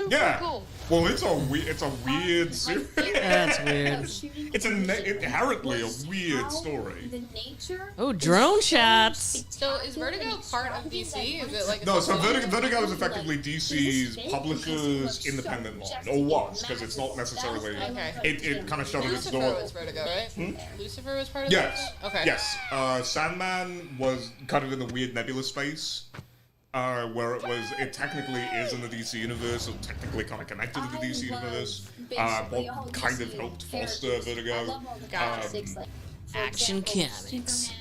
Yeah. Well, it's a weird series. That's weird. It's inherently a weird story. The nature. Oh, drone shots. So is Vertigo part of DC? Is it like No, so Vertigo is effectively DC's publisher's independent line, or was, because it's not necessarily. Okay. It kind of shuttered its Lucifer door. was Vertigo, right? Lucifer was part of Yes. Vertigo? Okay. Yes. Sandman was kind of in the weird nebula space. Where it technically is in the DC universe, or technically kind of connected to the DC universe. What kind of helped foster Vertigo. Action comics.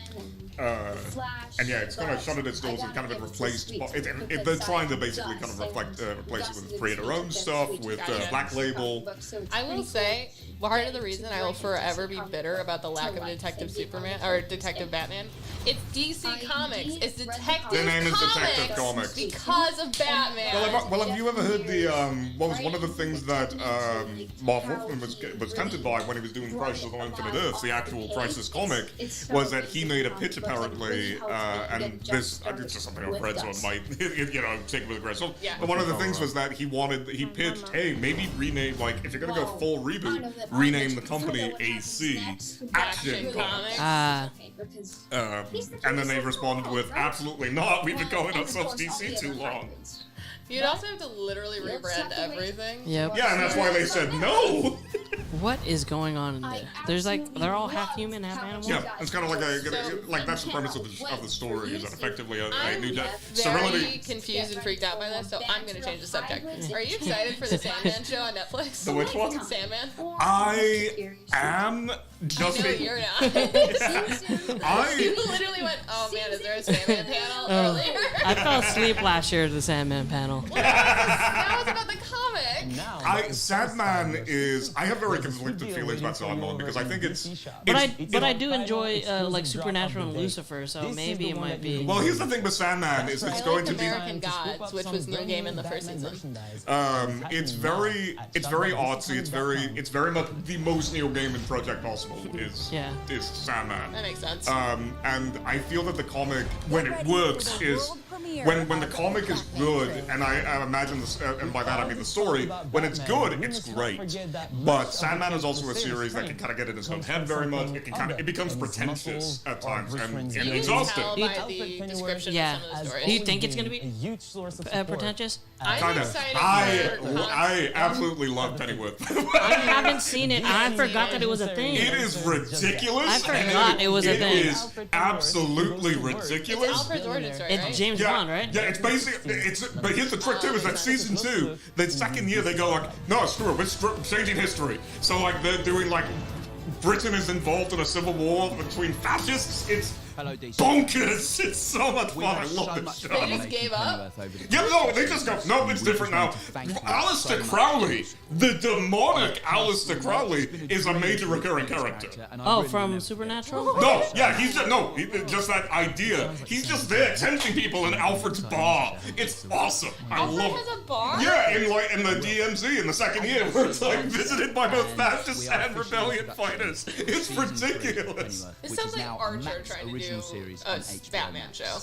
And yeah, it's kind of shut at its doors and kind of been replaced. They're trying to basically kind of replace it with creator-owned stuff, with Black Label. I will say, part of the reason I will forever be bitter about the lack of Detective Superman or Detective Batman, it's DC Comics. It's Detective Their name is Comics Detective Comics. because of Batman. Well, have you ever heard the what was one of the things that Marv Wolfman was tempted by when he was doing Crisis on Infinite Earths, the actual Crisis comic, was that he made a pitch apparently, and this it's just something I've read, so it might take it with a grain of salt. But one of the things was that he pitched, hey, maybe rename, like if you're gonna go full reboot, rename the company AC Action Comics. And then they responded with, absolutely not, we've been calling ourselves DC too long. You'd also have to literally rebrand everything. Yep. Yeah, and that's why they said no. What is going on in there? There's like they're all half human, half animal. Yeah, it's kind of like that's the premise of the story is that effectively a new I'm very confused and freaked out by this, so I'm gonna change the subject. Are you excited for the Sandman show on Netflix? The which one? Sandman. I am just. No, you're not. You literally went, "Oh man, is there a Sandman panel?" Earlier. I fell asleep last year at the Sandman panel. Now it's about the comic. Sandman is. I have very conflicted feelings about Sandman because I think it's. But I do enjoy like Supernatural and Lucifer, so maybe it might be. Well, here's the thing with Sandman is it's going to be American Gods, which was New Game in the first season. It's very artsy. It's very much the most Neil Gaiman project possible. Is Sandman. That makes sense. And I feel that the comic, when it works, is when the comic is good, and I imagine this, and by that I mean the story. When it's good, it's great. But Sandman is also a series that can kind of get in its own head very much. It becomes pretentious at times and exhausting. Do you think it's going to be pretentious? Kind of. I absolutely love Pennyworth. I haven't seen it. I forgot that it was a thing. It is ridiculous. I forgot it was a thing. It is absolutely ridiculous. It's Alfred's origin story, right? It's James Bond, right? Yeah, it's basically but here's the trick too: is that season 2, the second year they go like, no, screw it, we're changing history. So like they're doing like Britain is involved in a civil war between fascists. It's bonkers. It's so much fun. I love this show. They just gave up? Yeah, no, they just go, no, it's different now. Alistair Crowley, the demonic Alistair Crowley, is a major recurring character. Oh, from Supernatural? No, yeah, he's just that idea. He's just there tempting people in Alfred's bar. It's awesome. I love it. Alfred has a bar? Yeah, in the DMZ in the second year, where it's like visited by both fascists and rebellion fighters. It's ridiculous. It sounds like Archer trying to do a Batman show.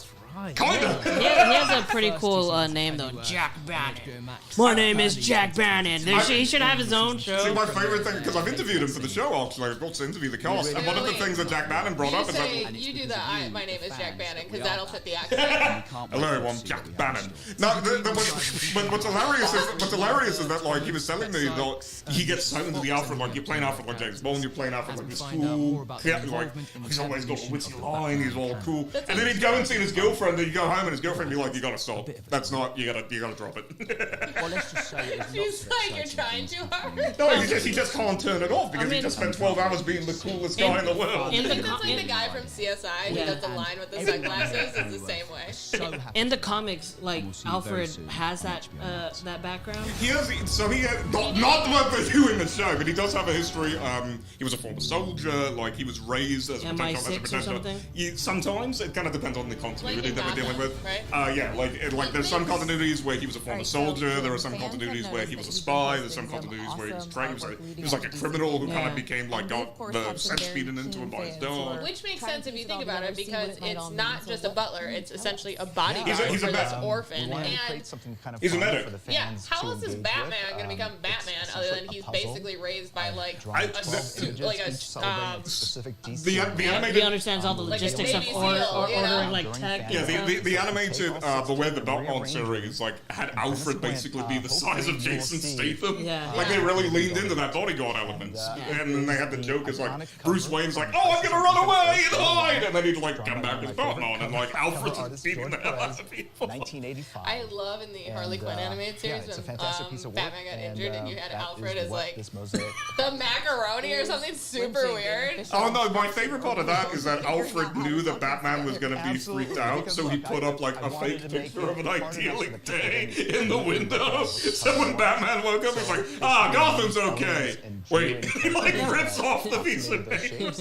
Kinda. He has a pretty cool name though, Jack Bannon. My name is Jack Bannon. He should have his own show. See, my favorite thing, because I've interviewed him for the show, actually. I got to interview the cast, and one of the things that Jack Bannon brought up is that... You do that, my name is Jack Bannon, because that'll fit the accent. Hello, I'm Jack Bannon. Now, what's hilarious is that, like, he was telling me that he gets so into the Alfred, like, you're playing Alfred like James Bond, you're playing Alfred like this cool, like, he's always got a witty line, he's all cool. And then he'd go and see his girlfriend, and he'd go home, and his girlfriend would be like, you gotta stop. That's not, you gotta drop it. Well, let's just say she's like, you're trying too hard. No, he just can't turn it off, because he just spent 12 hours being the coolest guy in the world. I think that's like the guy from CSI who does the line with the sunglasses is the same way. In the comics, like, Alfred has that background? He has, not the you in the show, but he does have a history. He was a former soldier, like, he was raised as a MI6 or something? Sometimes, it kind of depends on the continuity that we're dealing with. Right? Yeah, like there's some continuities where he was a former soldier, there are some continuities where he was a spy, there's some continuities where he was trained, he was like a criminal who kind of became like, got the sense feeding into him by his dog. Which makes sense if you think about it, because it's not just a butler, it's essentially a bodyguard he's a for this orphan. And he's a medic. Yeah, how is this Batman going to become Batman other than he's basically raised by like the animated... He understands all the logistics of ordering like tech. Yeah, the animated Beware the Batman series like had Alfred basically be the size of Jason Statham. Yeah. Like they really leaned into that bodyguard element. And then they had the joke is like Bruce Wayne's like, oh, I'm gonna run away and hide, and then he'd like come back as Batman, and like Alfred's just beating the hell out of people. 1985. I love in the Harley Quinn animated series when Batman got injured and you had Alfred as like the macaroni or something super weird. Oh no, my favorite part of that is that Alfred knew that Batman was gonna be freaked out, so he put up like a fake picture of an idyllic day in the window. So when Batman woke up, he's like, Gotham's okay. Wait, he like rips off the piece of paper.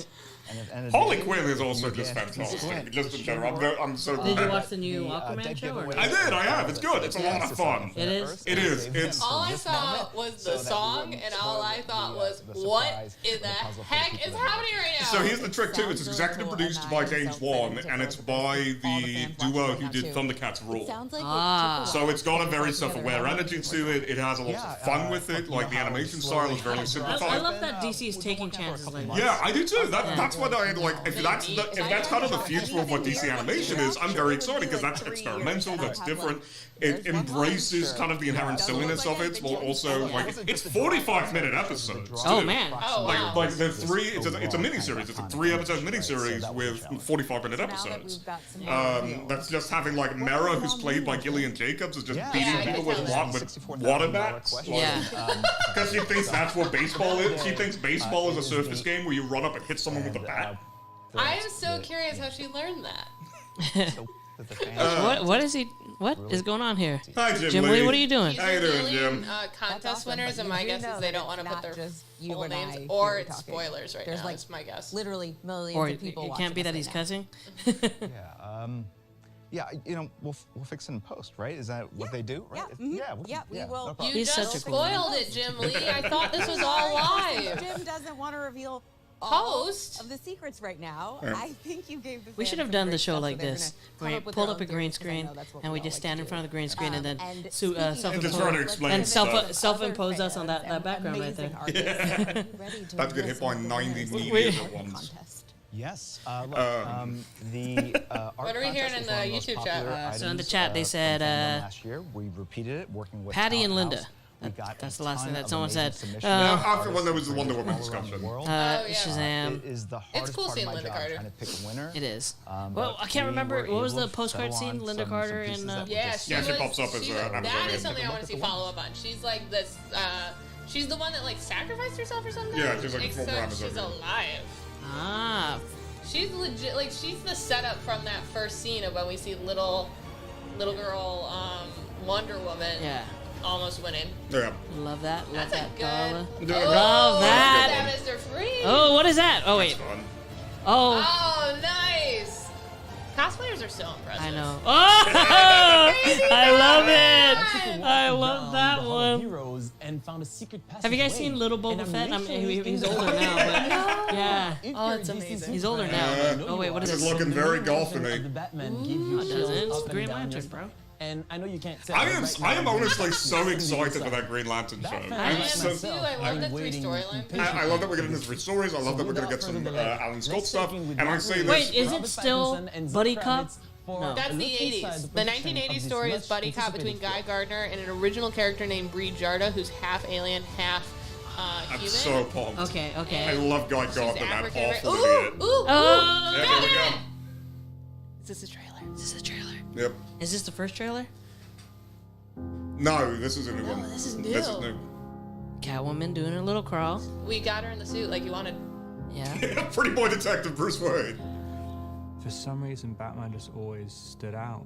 Harley Quinn is also just fantastic. Just in general, I'm so glad. Did you watch the new Aquaman show? Or I did. I have. It's good. It's a lot of fun. It is. It is. It's. All I saw was the song, and all I thought was, "What in the heck is happening right now?" So here's the trick too. It's executive produced by James Wan, and it's by the duo who did Thundercats Raw. So it's got a very self-aware energy to it. It has a lot of fun with it. Like the animation style is very simplified. I love that DC is taking chances like that. Yeah, I do too. That's that's what I like. If that's kind of the future of what DC animation is, I'm very excited because that's experimental, that's different. It embraces kind of the inherent silliness of it, while also like it's 45-minute episodes. Too. Oh man! Like the three, it's a miniseries. It's a 3-episode miniseries with 45-minute episodes. That's just having like Mera, who's played by Gillian Jacobs, is just beating people with water bats. Yeah. Because she thinks that's what baseball is. She thinks baseball is a surface game where you run up and hit someone with a bat. I am so curious how she learned that. What is going on here? Hi, Jim Lee. What are you doing? How you doing, Jim? Contest winners, and my guess is they don't want to put their full names, or it's spoilers right now. That's my guess. Literally millions Or of people. it can't be that he's cussing. Yeah, you know, we'll fix it in post, right? Is that what they do? Right? We will. No You just spoiled it, Jim Lee. I thought this was all live. Jim doesn't want to reveal Post of the secrets right now. I think you gave the We should have done the show like this, where we pulled up a green screen and we just stand in front of the green screen and then self-impose us on that background right there. About to get hit by 90 meteors at once. Yes. What are we hearing in the YouTube chat? So in the chat they said last year we repeated it working with Patty and Linda. That's the last thing that someone said. After when there was the Wonder Woman discussion. Shazam. It's cool seeing Linda Carter. It is. Well, I can't remember. What was the postcard scene? Linda Carter in... she pops up as that is something I want to see follow up on. She's like this... she's the one that like sacrificed herself or something? Yeah, she's like Except she's alive. Ah. She's legit... Like, she's the setup from that first scene of when we see little girl Wonder Woman. Yeah. Almost winning. Yeah. Love that. Love that, Darla. Love that. Mr. Freeze. Oh, what is that? Oh, wait. Oh. Oh, nice. Cosplayers are so impressive. I know. Oh! I love it. I love that one. Heroes and found a secret Have you guys seen Little Boba Fett? I mean, he's older now, but yeah. Oh, it's amazing. He's older now. Oh, wait, what is this? This is looking very golf to me. It doesn't. It's Green Lantern, bro. And I know you can't say I am honestly so excited for that Green Lantern show. I am too. I love the 3 storylines. I love that we're getting into 3 stories. I love that we're going to get some Alan Scott stuff. And I say this. Wait, is it still Buddy Cop? No. That's the 80s. The 1980s story is Buddy Cop between Guy Gardner and an original character named Bree Jarda, who's half alien, half human. I'm so pumped. Okay. I love Guy Gardner, that awful idiot. Ooh! Yeah, there we go. Is this a trailer? Yep. Is this the first trailer? No, this is a new one. This is new. Catwoman doing her little crawl. We got her in the suit like you wanted. Yeah. Pretty boy detective Bruce Wayne. For some reason, Batman just always stood out.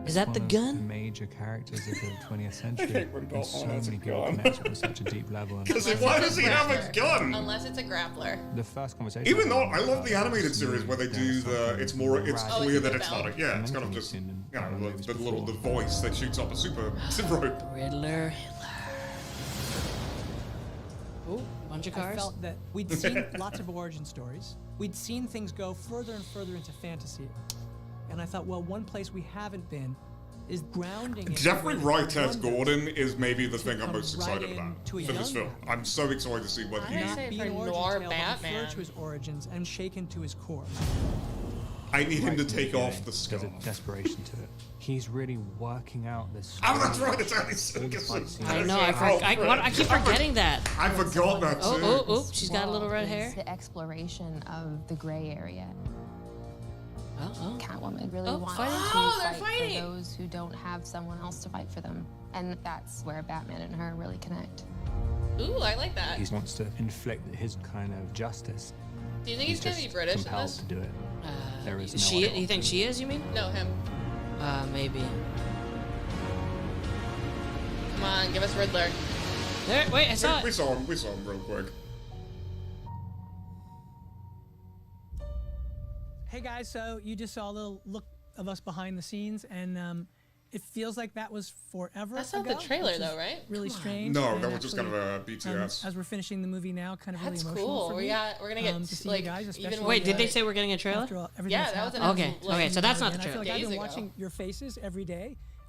Is that the gun? The major characters of the 20th century. There's so many people connected on such a deep level. Because why does he have a gun? Unless it's a grappler. The first conversation. Even though I love the animated series where they do it's clear that it's not it's kind of just the voice that shoots up a super rope. Riddler. Oh, bunch of cars. I felt that we'd seen lots of origin stories. We'd seen things go further and further into fantasy. And I thought, well, one place we haven't been is grounding. Jeffrey Wright as Gordon is maybe the thing I'm most excited about for this film. I'm so excited to see what he... Not be an origin tale, but refer to his origins and shaken to his core. I need him to take off the scar. There's a desperation to it. He's really working out this. Oh, that's right. It's Andy Serkis. I know. I keep forgetting that. I forgot that too. Oh! She's got a little red hair. The exploration of the gray area. Catwoman really wants to fight for those who don't have someone else to fight for them, and that's where Batman and her really connect. Ooh, I like that. He wants to inflict his kind of justice. Do you think he's gonna be British in this? To do it. There is no you think she is? You mean? No, him. Maybe. Come on, give us Riddler. There. Wait, I saw it. We saw him real quick. Hey guys, so you just saw a little look of us behind the scenes, and it feels like that was forever That's not ago, the trailer, though, right? Really strange. No, that was just kind of a BTS. As we're finishing the movie now, kind of That's really emotional cool. for me. We're gonna get to see like you guys, even. Wait, did they say we're getting a trailer? After all, Yeah, that was an okay. So that's not the I feel trailer. like I've been watching your faces every day.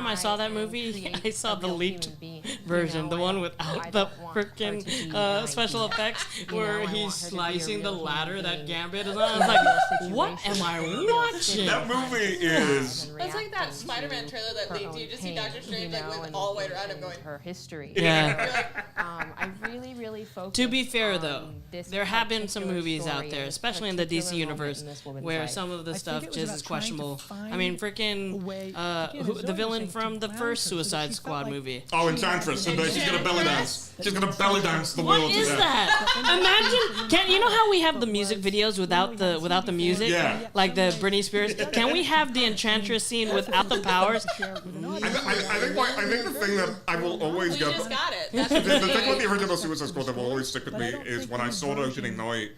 time I saw that movie, I saw the leaked version, the one without the freaking special effects, where he's slicing the ladder that Gambit is on. I was like, what am I watching? That movie is. That's like that Spider-Man trailer that leaked. You just see Doctor Strange like with all white around him going. Her history. Yeah. I really focused. To be fair, though, there have been some movies out there, especially in the DC universe, where some of the stuff just is questionable. I mean, freaking the villain from the first Suicide Squad movie. Oh, Enchantress, and she's gonna belly dance. She's gonna belly dance the world. What is that? Imagine, you know how we have the music videos without the music? Yeah. Like the Britney Spears. Can we have the Enchantress scene without the powers? I think the thing that I will always get. Just got it. The thing with the original Suicide Squad that will always stick with me is when I saw it opening night,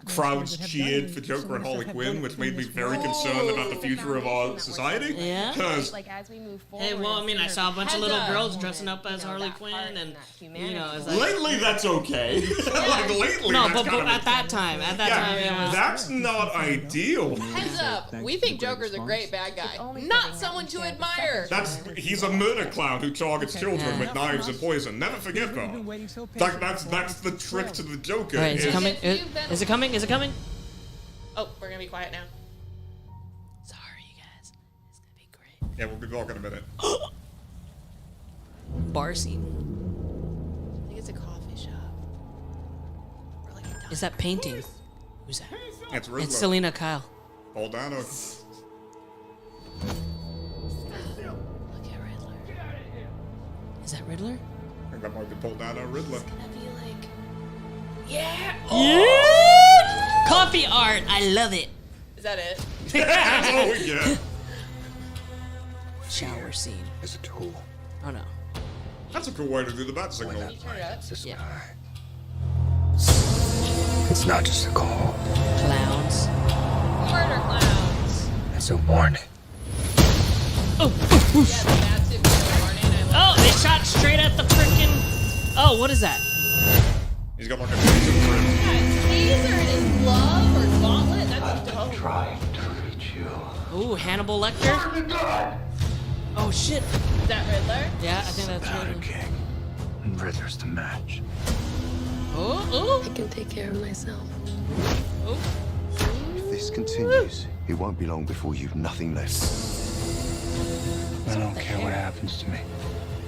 crowds cheered for Joker and Harley Quinn, which made me very concerned about the future of our society. Yeah. Because hey, well, I mean, I saw a bunch of little girls dressing up as Harley Quinn, and you know, it's like, lately that's okay. Like lately, no, that's but kind of at that time, it was. That's not ideal. Heads up, we think Joker's a great bad guy, not someone to admire. He's a murder clown who targets children with knives and poison. Never forget that. That's the trick to the Joker. Right, is it coming? Is it coming? Is it coming? Oh, we're gonna be quiet now. Sorry, you guys. It's gonna be great. Yeah, we'll be back in a minute. Bar scene. I think it's a coffee shop. Is that painting? Who's that? It's Riddler. It's Selena Kyle. Paul Dano. Look at Riddler. Is that Riddler? I think that might be Paul Dano Riddler. It's gonna be like, yeah. Yeah! Coffee art. I love it. Is that it? Oh yeah. Shower scene. As a tool. Oh no. That's a cool way to do the bat signal. Can you turn it up? Yeah. It's not just a call. Clowns. Murder clowns. It's a warning. Oh. Yeah, that's it. Oh, they shot straight at the freaking. Oh, what is that? He's got like a taser for him. Taser in his glove or gauntlet? That's dope. Trying to reach you. Ooh, Hannibal Lecter. Oh shit. Is that Riddler? Yeah, I think that's Riddler. King. And Riddler's the match. Oh, I can take care of myself. oh. If this continues, it won't be long before you've nothing left. I don't care what happens to me.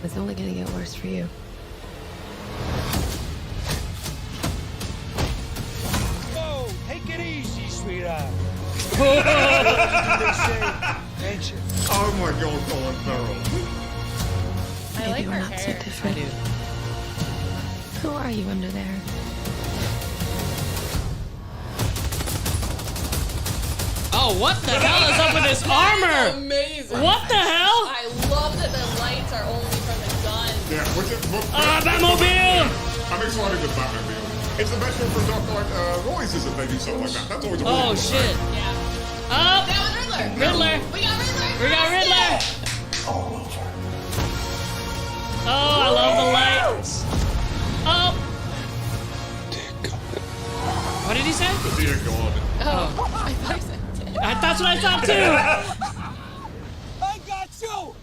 It's only gonna get worse for you. Whoa, take it easy, sweetheart. They say, ain't you? Oh my God, Colin Farrell. I like Maybe her we're not so hair. different. Who are you under there? Oh, what the hell is up with his armor? Amazing. What the hell? I love that the lights are only from the gun. Yeah, Batmobile! I'm excited with Batmobile. It's the best one from Dark Knight Rises if they do something like that. That's always a really Oh good shit. one. Yeah. Oh! That was Riddler. Riddler! We got Riddler. We got Riddler! Oh, I love the lights. Oh! What did he say? Dear God. Oh, I thought he said dick. That's what I thought too. I got you!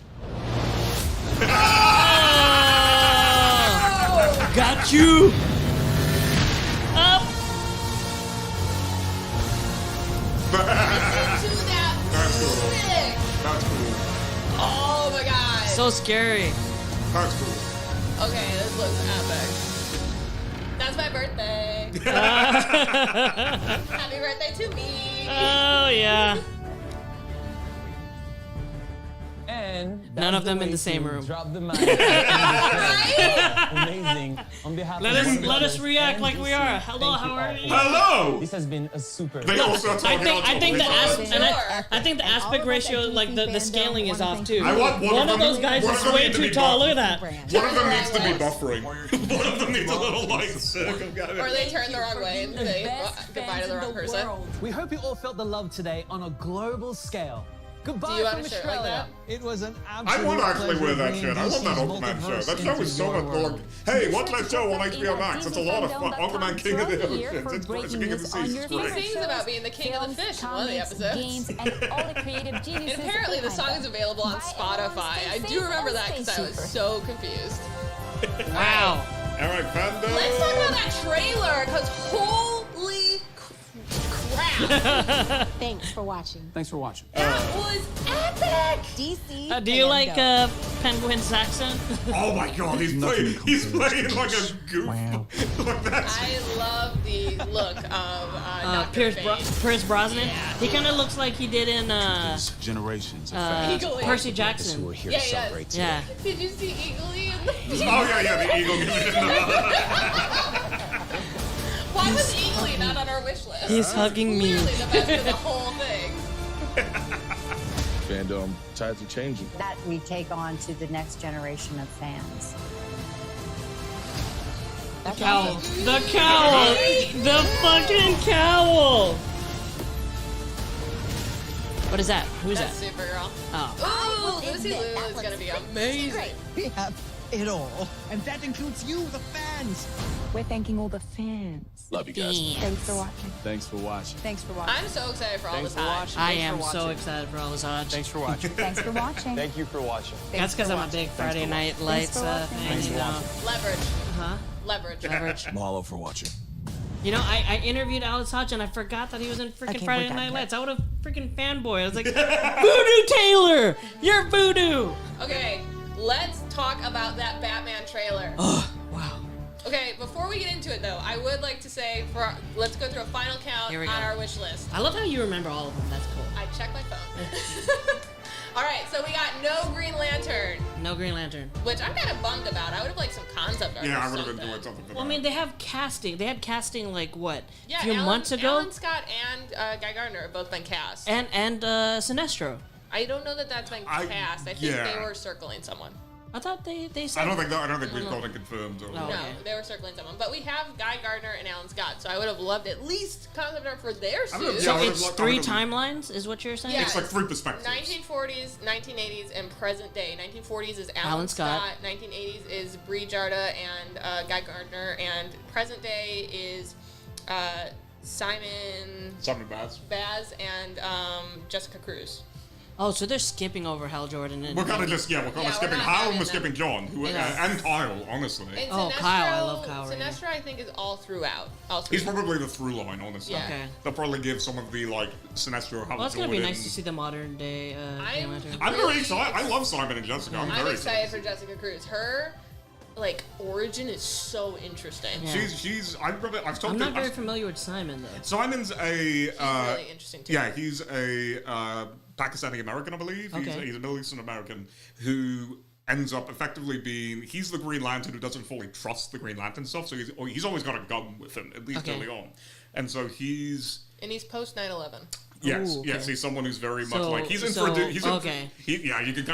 Oh, got you. Up. Listen to that That's cool. music. That's cool. Oh my God. So scary. That's cool. Okay, this looks epic. That's my birthday. Happy birthday to me. Oh yeah. And none of them in the same room. Drop the mic. Amazing. On behalf let us react like we are. Hello, how are you? Hello. This has been a super. They also I think the aspect ratio, like the scaling is off too. I want one of those guys is way too tall. Look at that. One of them needs to be buffering. One of them needs a little like circle. Or they turn the wrong way and say goodbye to the wrong person. We hope you all felt the love today on a global scale. Do you want to shirt like that? It was an I absolute want to actually wear that pleasure shirt. I love that bringing Aquaman DC's shirt. That show is so much multiverse fun. Hey, watch that show on HBO Max. It's a lot of fun. Aquaman King of the Oceans. It's great. It's the King of the Seas. It's He great. sings about being the king of the fish in one of the episodes. Games, and all the creative geniuses And apparently the behind song is them. available on Bye, Spotify. everyone. I Stay do safe remember and that stay because I was super. so confused. Wow. All right, Fandome. Let's talk about that trailer, because holy crap. Thanks for watching. Thanks for watching. That was epic. DC. Do you like Fandome. Penguin's accent? Oh my god, he's playing like a goof. Wow. Like that's I love the look of Dr. Pierce Brosnan. He kind of looks like he did in Generations of fans. Eagle-y. Percy who Jackson. are here Yeah, to he celebrate does. today. Yeah. Did you see Eagle-y in the Oh yeah, the eagle. Why was Eagle-y not on our wish list? He's hugging me. Clearly the best of the whole thing. Fandom, tides are changing. That we take on to the next generation of fans. The cowl. The cowl. The fucking cowl. What is that? Who's That's that? Supergirl. Oh. Ooh, Lucy Liu is going to be amazing. We have it all. And that includes you, the fans. We're thanking all the fans. Love you guys. Thanks for watching. Thanks for watching. Thanks for watching. I'm so excited for all Thanks this for hype. watching. I Thanks am for so watching. excited for all this odds. Thanks for watching. Thanks for watching. Thank you for watching. That's because I'm a big Friday night lights fan. Thanks You for know. watching. Leverage. Huh? Leverage. Leverage. Mahalo for watching. You know, I interviewed Alex Hodge and I forgot that he was in freaking Okay, Friday we're done Night here. Lights. I would have freaking fanboy. I was like, Voodoo Taylor! You're Voodoo! Okay, let's talk about that Batman trailer. Oh, wow. Okay, before we get into it though, I would like to say, let's go through a final count Here on we go. our wish list. I love how you remember all of them. That's cool. I checked my phone. All right, so we got no Green Lantern, No Green Lantern. which I'm kind of bummed about. I would have liked some concept art. Yeah, or I would have something. enjoyed something for Well, I that. mean, they have casting. They had casting like what? Yeah, a few months ago? Alan Scott and Guy Gardner have both been cast. And Sinestro. I don't know that that's been cast. I think they were circling someone. I thought they said. I don't think we've got it confirmed. Or No. No, they were circling someone. But we have Guy Gardner and Alan Scott, so I would have loved at least concept art for their I would've- suits. yeah, I So would've it's loved- I three would've- timelines, is what you're saying? Yeah. It's like three perspectives. 1940s, 1980s, and present day. 1940s is Alan, Alan Scott. 1980s is Bree Jarda and Guy Gardner, and present day is Simon Baz and Jessica Cruz. Oh, so they're skipping over Hal Jordan and. We're kind of just we're skipping Hal and we're skipping John, and Kyle, honestly. And Oh, Sinestro, Kyle, I love Kyle right Sinestro, I think, is all throughout. He's probably the through line, honestly. Yeah. Okay. They'll probably give some of the Sinestro. Well, it's gonna be nice to see the modern day. Green Lantern. I'm very excited. I love Simon and Jessica. I'm very excited for Jessica Cruz. Her origin is so interesting. Yeah. She's I'm not very familiar with Simon though. Simon's a really interesting too. Yeah, he's a Pakistani American, I believe. Okay. He's a Middle Eastern American who ends up effectively he's the Green Lantern who doesn't fully trust the Green Lantern stuff, so he's always got a gun with him, at least early on. And so he's post 9/11. Yes, Ooh, okay. yes, he's someone who's very much like you can kind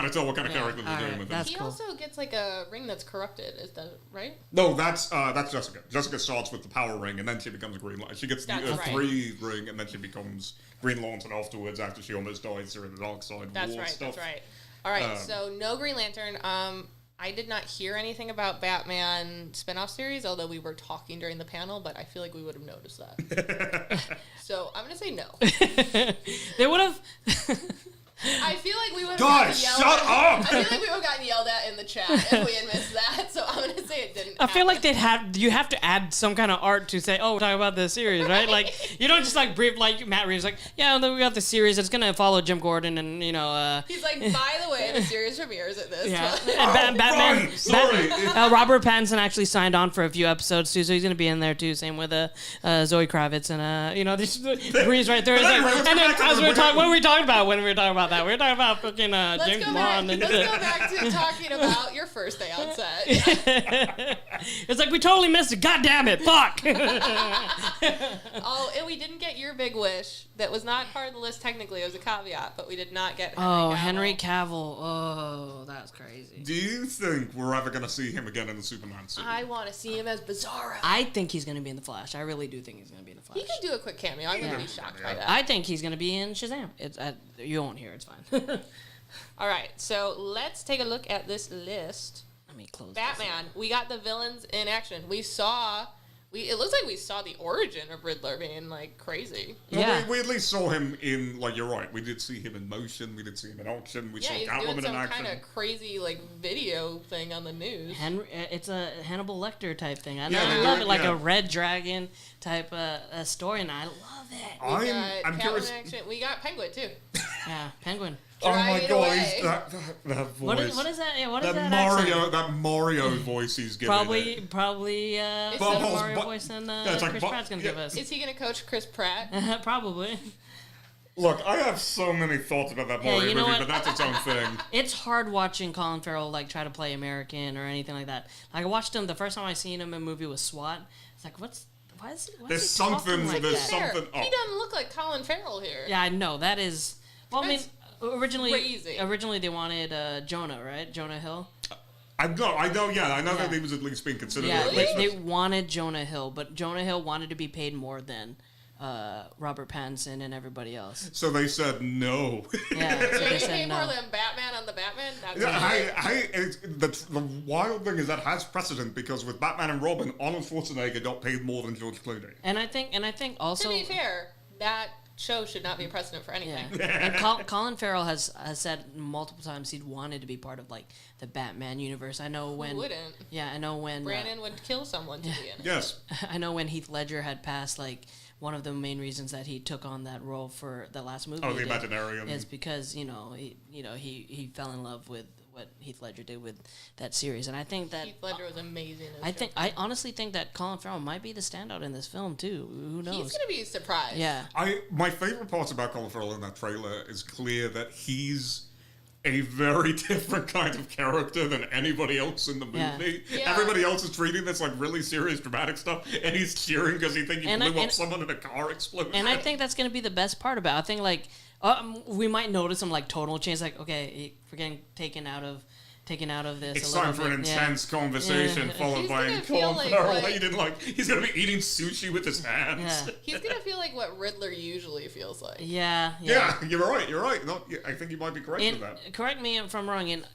of tell what kind of character they're doing with him. He also gets a ring that's corrupted. Is that right? No, that's Jessica. Jessica starts with the power ring, and then she becomes a Green Lantern. She gets the 3 ring, and then she becomes Green Lantern afterwards. After she almost dies during the Dark Side War stuff. That's right. All right, so no Green Lantern. I did not hear anything about Batman spinoff series, although we were talking during the panel, but I feel like we would have noticed that. So I'm gonna say no. They would have. I feel like we would have Guys, gotten shut yelled up! I feel like we would have gotten yelled at in the chat if we had missed that. So I'm gonna say it didn't. I feel like you have to add some kind of art to say, oh, talk about this series, right? Like you don't just brief like Matt Reeves, yeah, then we got the series. It's gonna follow Jim Gordon, and He's like, by the way, the series premieres at this. Yeah, and Batman. Robert Pattinson actually signed on for a few episodes too, so he's gonna be in there too. Same with Zoe Kravitz and this Breeze right there. And then as what were we talking about when we were talking about that? We were talking about fucking James Bond. Let's go back to talking about your first day on set. It's like we totally missed it. God damn it! Fuck. Oh, and we didn't get your big wish. That was not part of the list technically. It was a caveat, but we did not get Henry Cavill. Oh, that's crazy. Do you think we're ever going to see him again in the Superman suit? I want to see him as Bizarro. I think he's going to be in the Flash. I really do think he's going to be in the Flash. He could do a quick cameo. I wouldn't be shocked by that. I think he's going to be in Shazam. You won't hear. It's fine. All right, so let's take a look at this list. Let me close Batman. We got the villains in action. It looks like we saw the origin of Riddler being like crazy. Well, we at least saw him in, like, you're right. We did see him in motion. We did see him in action. We saw he's Catwoman doing in some action. kind of crazy like video thing on the news. It's a Hannibal Lecter type thing. I love it, like a Red Dragon type story, and I love it. I'm curious. Action. We got Penguin too. Yeah, Penguin. Oh my god, that voice. What is that? Yeah, what is that Mario, accent? that Mario voice he's giving. Probably Mario voice than Chris Pratt's gonna give us. Is he gonna coach Chris Pratt? Probably. Look, I have so many thoughts about that Mario movie, but that's its own thing. It's hard watching Colin Farrell like try to play American or anything like that. Like I watched him the first time I seen him in a movie was SWAT. It's like why is he something. Like there's that? something. He doesn't look like Colin Farrell here. Yeah, I know that is. Well, That's originally they wanted Jonah, right? Jonah Hill. I know. Yeah, I know that he was at least being considered. Yeah, they wanted Jonah Hill, but Jonah Hill wanted to be paid more than Robert Pattinson and everybody else. So they said no. Yeah, so they paid more than Batman on the Batman. The wild thing is that has precedent because with Batman and Robin, Arnold Schwarzenegger got paid more than George Clooney. And I think also, to be fair, that show should not be a precedent for anything. Yeah. And Colin Farrell has said multiple times he'd wanted to be part of like the Batman universe. I know when. Who wouldn't? Yeah, I know when. Brandon would kill someone to be in it. Yes. I know when Heath Ledger had passed, like one of the main reasons that he took on that role for the last movie. Oh, the Imaginarium. Is because he fell in love with what Heath Ledger did with that series, and I think that Heath Ledger was amazing. I honestly think that Colin Farrell might be the standout in this film too. Who knows? He's gonna be surprised. Yeah. My favorite parts about Colin Farrell in that trailer is clear that he's a very different kind of character than anybody else in the movie. Yeah. Everybody else is treating this like really serious, dramatic stuff, and he's cheering because he thinks he blew up someone in a car explosion. And I think that's going to be the best part about it. I think like we might notice some like tonal change, like okay, we're getting taken out of this. It's time for an intense conversation followed by Colin Farrell eating he's gonna be eating sushi with his hands. Yeah. He's gonna feel like what Riddler usually feels like. Yeah, you're right. No, I think you might be correct with that. Correct me if I'm wrong. And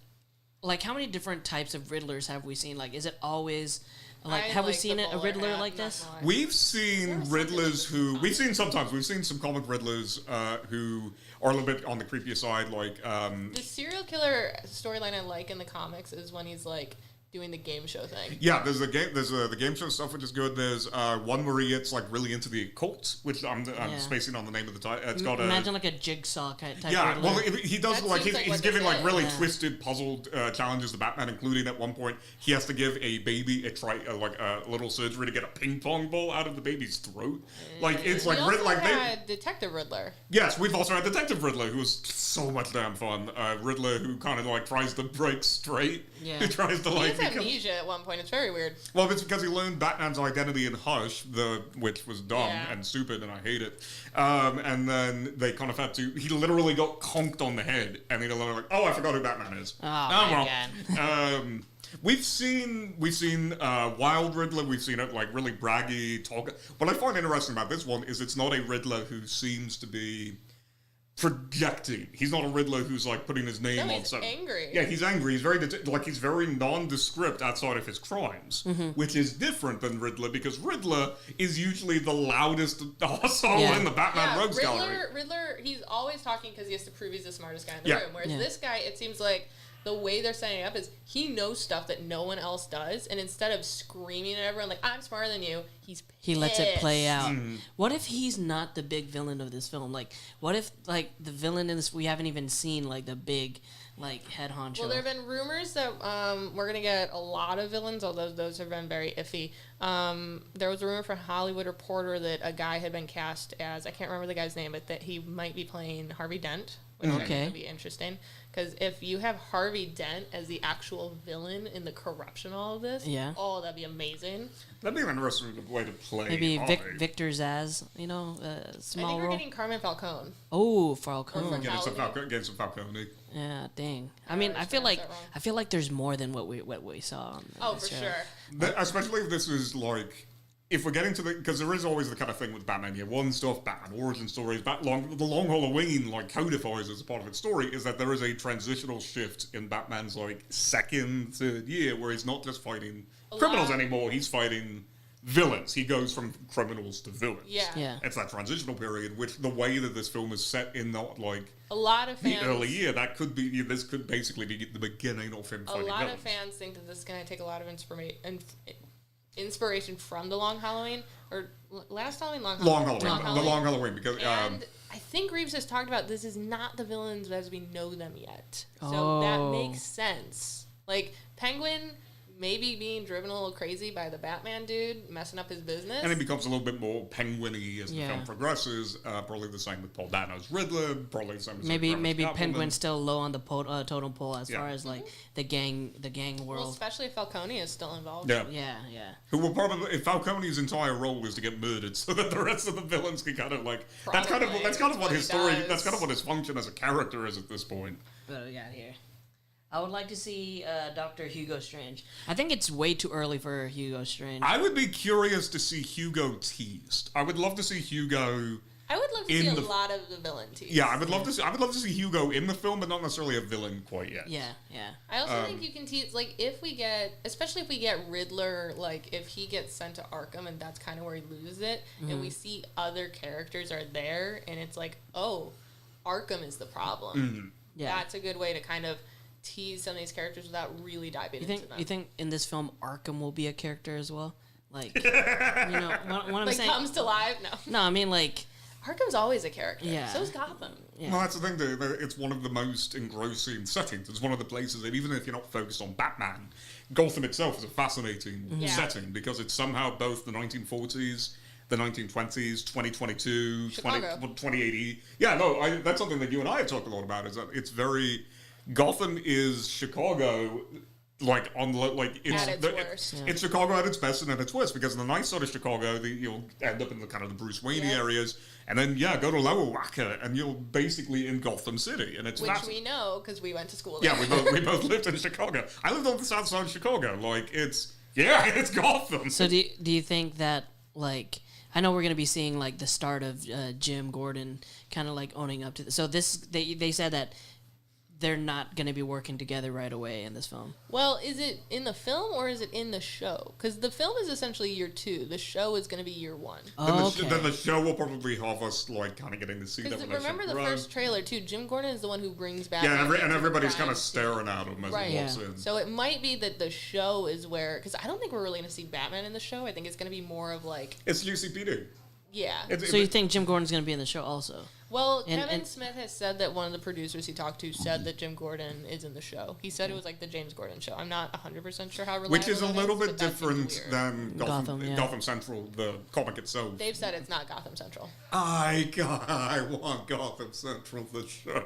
like, how many different types of Riddlers have we seen? Like, is it always have we seen a Riddler like this? We've seen Riddlers we've seen some comic Riddlers who are a little bit on the creepier side, like the serial killer storyline I like in the comics is when he's like doing the game show thing. Yeah, there's the game show stuff, which is good. There's one where he gets like really into the occult, which I'm spacing on the name of the title. It's got imagine like a jigsaw type. Yeah, Riddler. well, he does he's giving like really twisted, puzzled challenges to Batman, including at one point he has to give a baby a little surgery to get a ping pong ball out of the baby's throat. Like it's like Detective Riddler. Yes, we've also had Detective Riddler, who was so much damn fun. Riddler who kind of like tries to break straight. Yeah. Who tries to like. He has amnesia at one point. It's very weird. Well, it's because he learned Batman's identity in Hush, which was dumb and stupid, and I hate it. And then they kind of had to. He literally got conked on the head, and he literally like, I forgot who Batman is. Oh my God. We've seen Wild Riddler. We've seen it like really braggy talk. What I find interesting about this one is it's not a Riddler who seems to be projecting. He's not a Riddler who's like putting his name on something. He's angry. Yeah, he's angry. He's very he's very nondescript outside of his crimes, which is different than Riddler because Riddler is usually the loudest arsehole in the Batman Rogues Gallery. Riddler, he's always talking because he has to prove he's the smartest guy in the room. Whereas this guy, it seems like the way they're setting it up is he knows stuff that no one else does, and instead of screaming at everyone like I'm smarter than you, he's pissed. He lets it play out. What if he's not the big villain of this film? Like, what if like the villain in this we haven't even seen like the big like head honcho? Well, there have been rumors that we're gonna get a lot of villains, although those have been very iffy. There was a rumor from Hollywood Reporter that a guy had been cast as I can't remember the guy's name, but that he might be playing Harvey Dent, which would be interesting. Because if you have Harvey Dent as the actual villain in the corruption of all of this, that'd be amazing. That'd be an interesting way to play. Maybe Victor Zaz, small I think we're role. getting Carmen Falcone. Oh, Falcone. Getting some Falcone. Yeah, dang. I mean, I feel like there's more than what we saw. On for show. sure. Especially if this is like, if we're getting to because there is always the kind of thing with Batman Year One stuff, Batman origin stories, the Long Halloween like codifies as a part of its story is that there is a transitional shift in Batman's like third year where he's not just fighting criminals anymore, he's fighting villains. He goes from criminals to villains. Yeah. It's that transitional period, which the way that this film is set in not like a lot of fans, the early year, this could basically be the beginning of him fighting villains. A lot of fans think that this is going to take a lot of inspiration from the Long Halloween or last Halloween, Long Halloween, because and I think Reeves has talked about this is not the villains as we know them yet, so that makes sense. Like Penguin maybe being driven a little crazy by the Batman dude messing up his business, and it becomes a little bit more penguin-y as the film progresses. Probably the same with Paul Dano's Riddler. Probably the same. With maybe Penguin's still low on the totem pole as far as like the gang world. Well, especially if Falcone is still involved. Yeah. Who will probably, if Falcone's entire role is to get murdered, so that the rest of the villains can kind of like that's kind of what his story. That's kind of what his function as a character is at this point. What do we got here? I would like to see Dr. Hugo Strange. I think it's way too early for Hugo Strange. I would be curious to see Hugo teased. I would love to see Hugo. I would love to see a lot of the villain teased. Yeah, I would love to see Hugo in the film, but not necessarily a villain quite yet. Yeah. I also think you can tease especially if we get Riddler, like if he gets sent to Arkham and that's kind of where he loses it, and we see other characters are there, and it's like, oh, Arkham is the problem. That's a good way to kind of tease some of these characters without really diving into them. You think in this film Arkham will be a character as well? Like, what I'm saying? Comes to life? No, I mean like Arkham's always a character. Yeah. So is Gotham. Yeah. Well, that's the thing. It's one of the most engrossing settings. It's one of the places that even if you're not focused on Batman, Gotham itself is a fascinating setting because it's somehow both the 1940s, the 1920s, 2022, 2080. Yeah, no, that's something that you and I have talked a lot about. Is that it's very Gotham is Chicago, like it's Chicago at its best and at its worst. Because in the nice side of Chicago, you'll end up in the kind of the Bruce Wayne areas, and then go to Lower Wacker, and you're basically in Gotham City, and it's which we know because we went to school there. Yeah, we both lived in Chicago. I lived on the south side of Chicago. Like it's Gotham. So do you think that like? I know we're going to be seeing like the start of Jim Gordon kind of like owning up to this. So they said that they're not going to be working together right away in this film. Well, is it in the film or is it in the show? Because the film is essentially year 2. The show is going to be year 1. Then the show will probably have us like kind of getting to see that. Because remember the first trailer too. Jim Gordon is the one who brings back. Yeah, and everybody's kind of staring at him as he walks in. So it might be that the show is where, because I don't think we're really going to see Batman in the show. I think it's going to be more of like it's UCPD. Yeah. So you think Jim Gordon's going to be in the show also? Well, Kevin Smith has said that one of the producers he talked to said that Jim Gordon is in the show. He said it was like the James Gordon show. I'm not 100% sure how reliable which is a little is, bit different than Gotham Central, the comic itself. They've said it's not Gotham Central. I want Gotham Central, the show.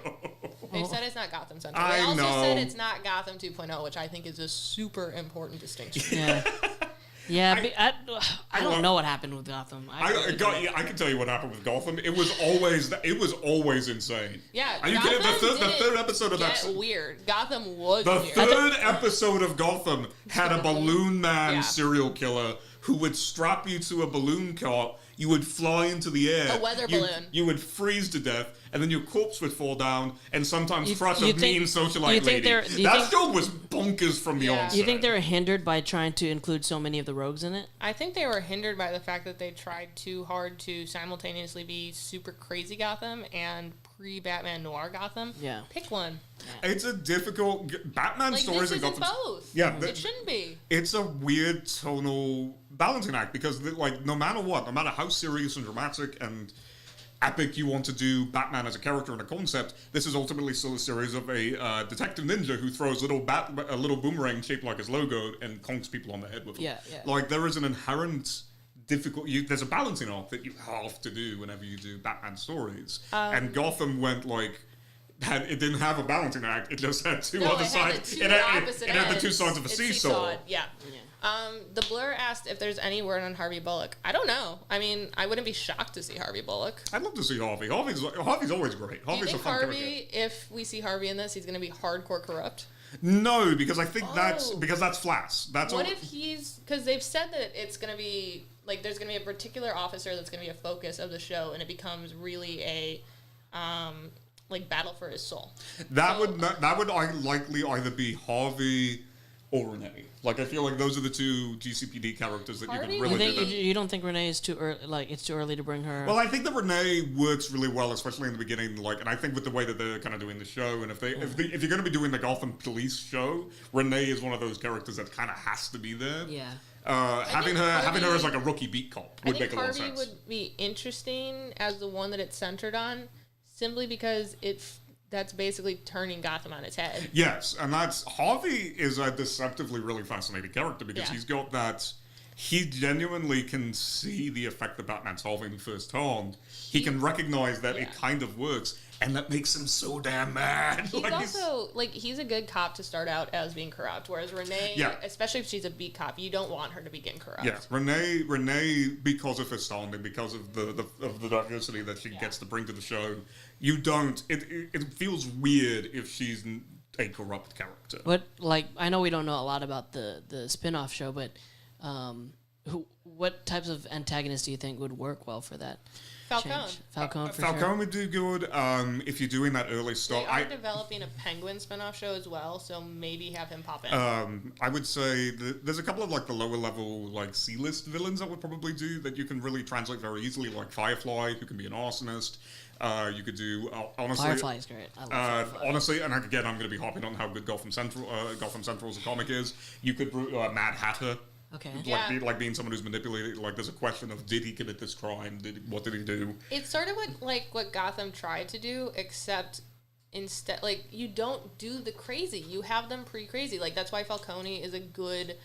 They've said it's not Gotham Central. They also said it's not Gotham 2.0, which I think is a super important distinction. Yeah. Yeah, I don't know what happened with Gotham. I can tell you what happened with Gotham. It was always insane. Yeah, are you kidding? The third episode of that weird. Gotham was the weird. third episode of Gotham had a balloon man serial killer who would strap you to a balloon cart. You would fly into the air. A weather balloon. You would freeze to death, and then your corpse would fall down, and sometimes crush a mean socialite lady. That show was bonkers from the onset. You think they were hindered by trying to include so many of the rogues in it? I think they were hindered by the fact that they tried too hard to simultaneously be super crazy Gotham and pre-Batman noir Gotham. Yeah. Pick one. It's a difficult... Batman stories in Gotham... both. Yeah. It shouldn't be. It's a weird tonal balancing act because, like, no matter what, no matter how serious and dramatic and epic you want to do Batman as a character and a concept, this is ultimately still a series of a detective ninja who throws a little boomerang shaped like his logo and conks people on the head with it. Yeah. Like, there is an inherent there's a balancing arc that you have to do whenever you do Batman stories. And Gotham went, like, it didn't have a balancing act. It just had two No, other it had sides. the two It had opposite the two ends. sides of a It's seesaw. Yeah. The Blur asked if there's any word on Harvey Bullock. I don't know. I mean, I wouldn't be shocked to see Harvey Bullock. I'd love to see Harvey. Harvey's always great. Do you Harvey's a think fun Harvey, character. if we see Harvey in this, he's going to be hardcore corrupt? No, because I think that's Oh. Flash. That's What all. if he's... Because they've said that it's going to be... Like, there's going to be a particular officer that's going to be a focus of the show, and it becomes really a... like, battle for his soul. That would likely either be Harvey or Renee. Like, I feel like those are the two GCPD characters that Harvey you can really do. You don't think Renee is too early? Like, it's too early to bring her? Well, I think that Renee works really well, especially in the beginning. Like, and I think with the way that they're kind of doing the show, and if you're going to be doing the Gotham Police show, Renee is one of those characters that kind of has to be there. Yeah. Having her as like a rookie beat cop would make a lot of Harvey sense. would be interesting as the one that it's centered on, simply because that's basically turning Gotham on its head. Yes, and Harvey is a deceptively really fascinating character because he's got that. He genuinely can see the effect that Batman's having firsthand. He can recognize that it kind of works, and that makes him so damn mad. He's a good cop to start out as being corrupt, whereas Renee, especially if she's a beat cop, you don't want her to begin corrupt. Yeah, Renee, because of her standing, because of the diversity that she gets to bring to the show, you don't. It feels weird if she's a corrupt character. What, like, I know we don't know a lot about the spin-off show, but what types of antagonists do you think would work well for that? Falcone. Falcone, for Falcone sure. would do good if you're doing that early stuff. They are developing a Penguin spin-off show as well, so maybe have him pop in. I would say there's a couple of like the lower level like C-list villains I would probably do that you can really translate very easily, like Firefly, who can be an arsonist. You could do honestly. Firefly is great. I love Firefly. Honestly, and again, I'm going to be harping on how good Gotham Central as a comic is. You could Mad Hatter. Okay. Like being someone who's manipulated. Like, there's a question of did he commit this crime? What did he do? It's sort of what Gotham tried to do, except instead, like, you don't do the crazy. You have them pre-crazy. Like, that's why Falcone is a good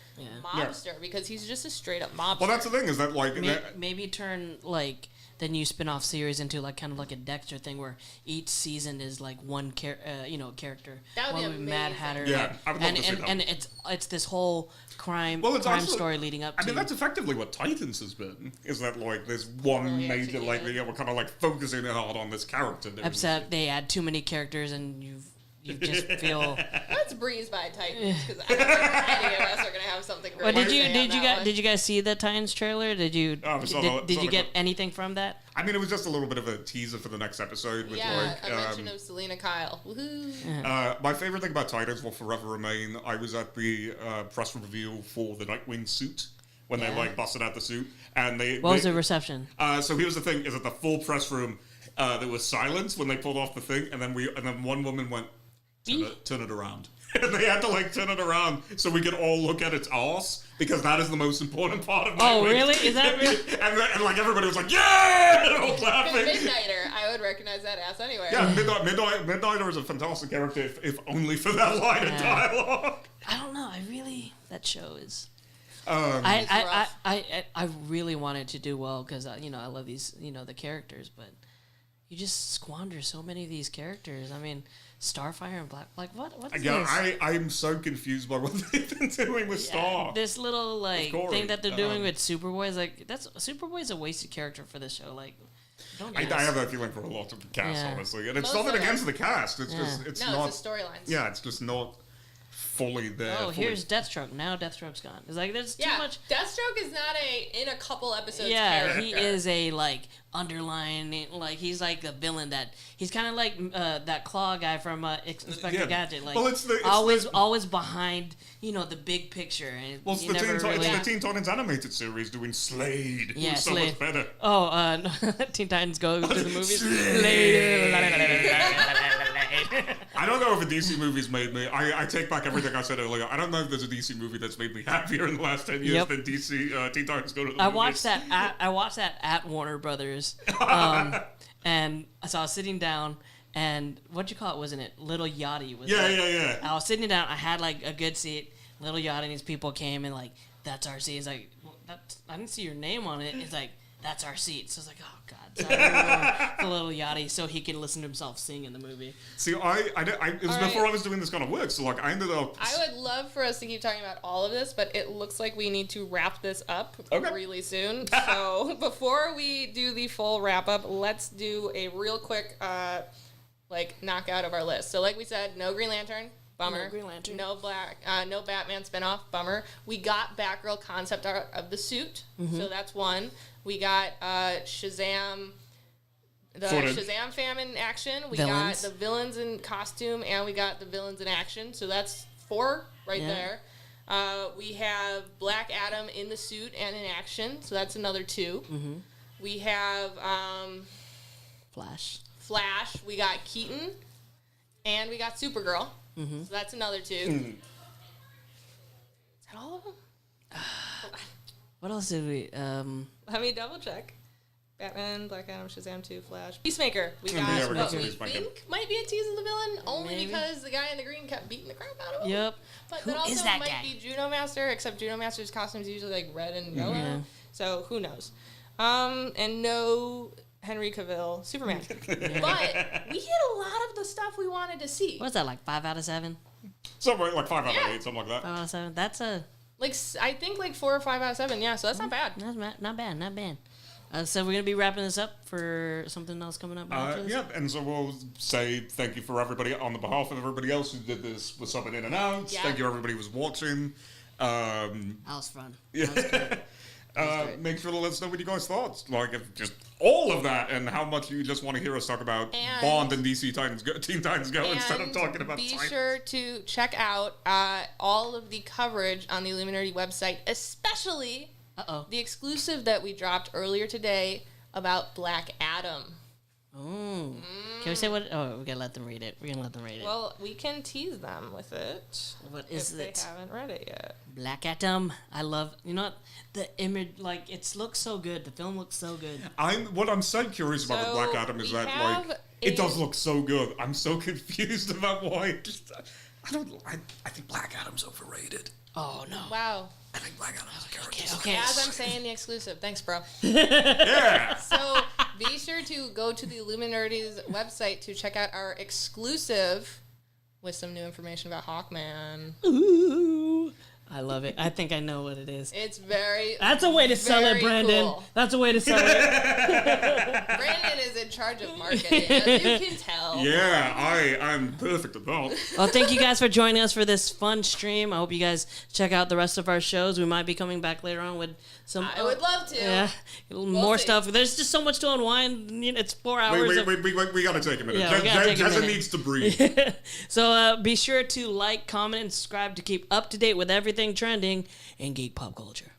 mobster, because he's just a straight up mobster. Well, that's the thing is that like maybe turn like the new spin-off series into like kind of like a Dexter thing where each season is like one character. That would be amazing. Mad Hatter. Yeah, I would love to see that. And it's this whole crime story leading up to. I mean, that's effectively what Titans has been. Is that like there's one major like we're kind of like focusing hard on this character. Except they add too many characters and you just feel. Let's breeze by Titans because I don't think any of us are gonna have something great. Well, did you guys see the Titans trailer? Did you get anything from that? I mean, it was just a little bit of a teaser for the next episode. With a mention of Selena Kyle. Woohoo! My favorite thing about Titans will forever remain. I was at the press reveal for the Nightwing suit when they like busted out the suit, and what was the reception? So here's the thing: is that the full press room there was silence when they pulled off the thing, and then one woman went. Turn it around. And they had to like turn it around so we could all look at its arse because that is the most important part of Nightwing. Oh, really? Is that real? and like everybody was like, yeah! And all clapping. Midnighter, I would recognize that ass anywhere. Yeah, Midnighter is a fantastic character if only for that line of dialogue. I don't know. That show is. I really wanted to do well because I love these the characters, but you just squander so many of these characters. I mean, Starfire and Black. Like what? What's this? I'm so confused by what they've been doing with Star. This little thing that they're doing with Superboy is like Superboy's a wasted character for this show. Like, I have that feeling for a lot of the cast, honestly, and it's nothing against the cast. It's just it's not. It's the storylines. Yeah, it's just not fully there. Here's Deathstroke. Now Deathstroke's gone. It's like there's too much. Deathstroke is not in a couple episodes. Yeah, he is a underlying he's like a villain that he's kind of like that Claw guy from Inspector Gadget. Like always behind the big picture. And well, it's the Teen Titans animated series doing Slade. Yeah, who's so much better. Oh, Teen Titans Go to the movies. Slade. I don't know if a DC movie's made me. I take back everything I said earlier. I don't know if there's a DC movie that's made me happier in the last 10 years than DC Teen Titans Go to the movies. I watched that at Warner Brothers, and so I was sitting down, and what you call it? Wasn't it Little Yachty? Yeah. I was sitting down. I had like a good seat. Little Yachty and these people came and like, that's our seat. It's like, I didn't see your name on it. It's like, that's our seat. So I was like, oh god, so I the little yachty so he can listen to himself sing in the movie. See, it was before I was doing this kind of work, so like I ended up. I would love for us to keep talking about all of this, but it looks like we need to wrap this up really soon. So before we do the full wrap up, let's do a real quick knockout of our list. So like we said, no Green Lantern. Bummer. No Green Lantern. No no Batman spinoff. Bummer. We got Batgirl concept art of the suit, so that's one. We got Shazam, Shazam fam in action. We got the villains in costume, and we got the villains in action. So that's 4 there. We have Black Adam in the suit and in action, so that's another 2. We have Flash. We got Keaton, and we got Supergirl. So that's another 2. Is that all of them? What else did we? Let me double check. Batman, Black Adam, Shazam 2, Flash, Peacemaker. We got what we think might be a tease of the villain, only because the guy in the green kept beating the crap out of him. Yep. But that also might be Juno Master, except Juno Master's costume is usually like red and yellow. So who knows? And no Henry Cavill Superman. But we hit a lot of the stuff we wanted to see. What's that, like 5 out of 7? Something like 5 out of 8, something like that. 5 out of 7. That's a I think 4 or 5 out of 7. Yeah, so that's not bad. That's not bad. So we're gonna be wrapping this up for something else coming up. Yeah, and so we'll say thank you for everybody on the behalf of everybody else who did this with something in and out. Yeah. Thank you everybody who was watching. That was fun. Yeah. That was make sure to let us know what you guys thought. Like, if just all of that and how much you just want to hear us talk about Bond and DC Teen Titans Go instead of talking about Be sure to check out all of the coverage on the Illuminerdi website, especially the exclusive that we dropped earlier today about Black Adam. Can we say what? Oh, we gotta let them read it. Well, we can tease them with it. What is it? If they haven't read it yet. Black Adam. I love. You know what? The image, like, it looks so good. The film looks so good. What I'm so curious about with Black Adam is that it does look so good. I'm so confused about why. I think Black Adam's overrated. Oh no! Wow. I think Black Adam's a character. Okay. As I'm saying, the exclusive. Thanks, bro. Yeah. So be sure to go to the Illuminerdi's website to check out our exclusive with some new information about Hawkman. Ooh. I love it. I think I know what it is. It's very. That's a way to sell it, Brandon. Cool. That's a way to sell it. Brandon is in charge of marketing, as you can tell. Yeah, I'm perfect at that. Well, thank you guys for joining us for this fun stream. I hope you guys check out the rest of our shows. We might be coming back later on with some. I would love to. Yeah, more stuff. There's just so much to unwind. It's 4 hours. We gotta take a minute. Yeah, Jessa needs to breathe. So be sure to like, comment, and subscribe to keep up to date with everything trending in geek pop culture.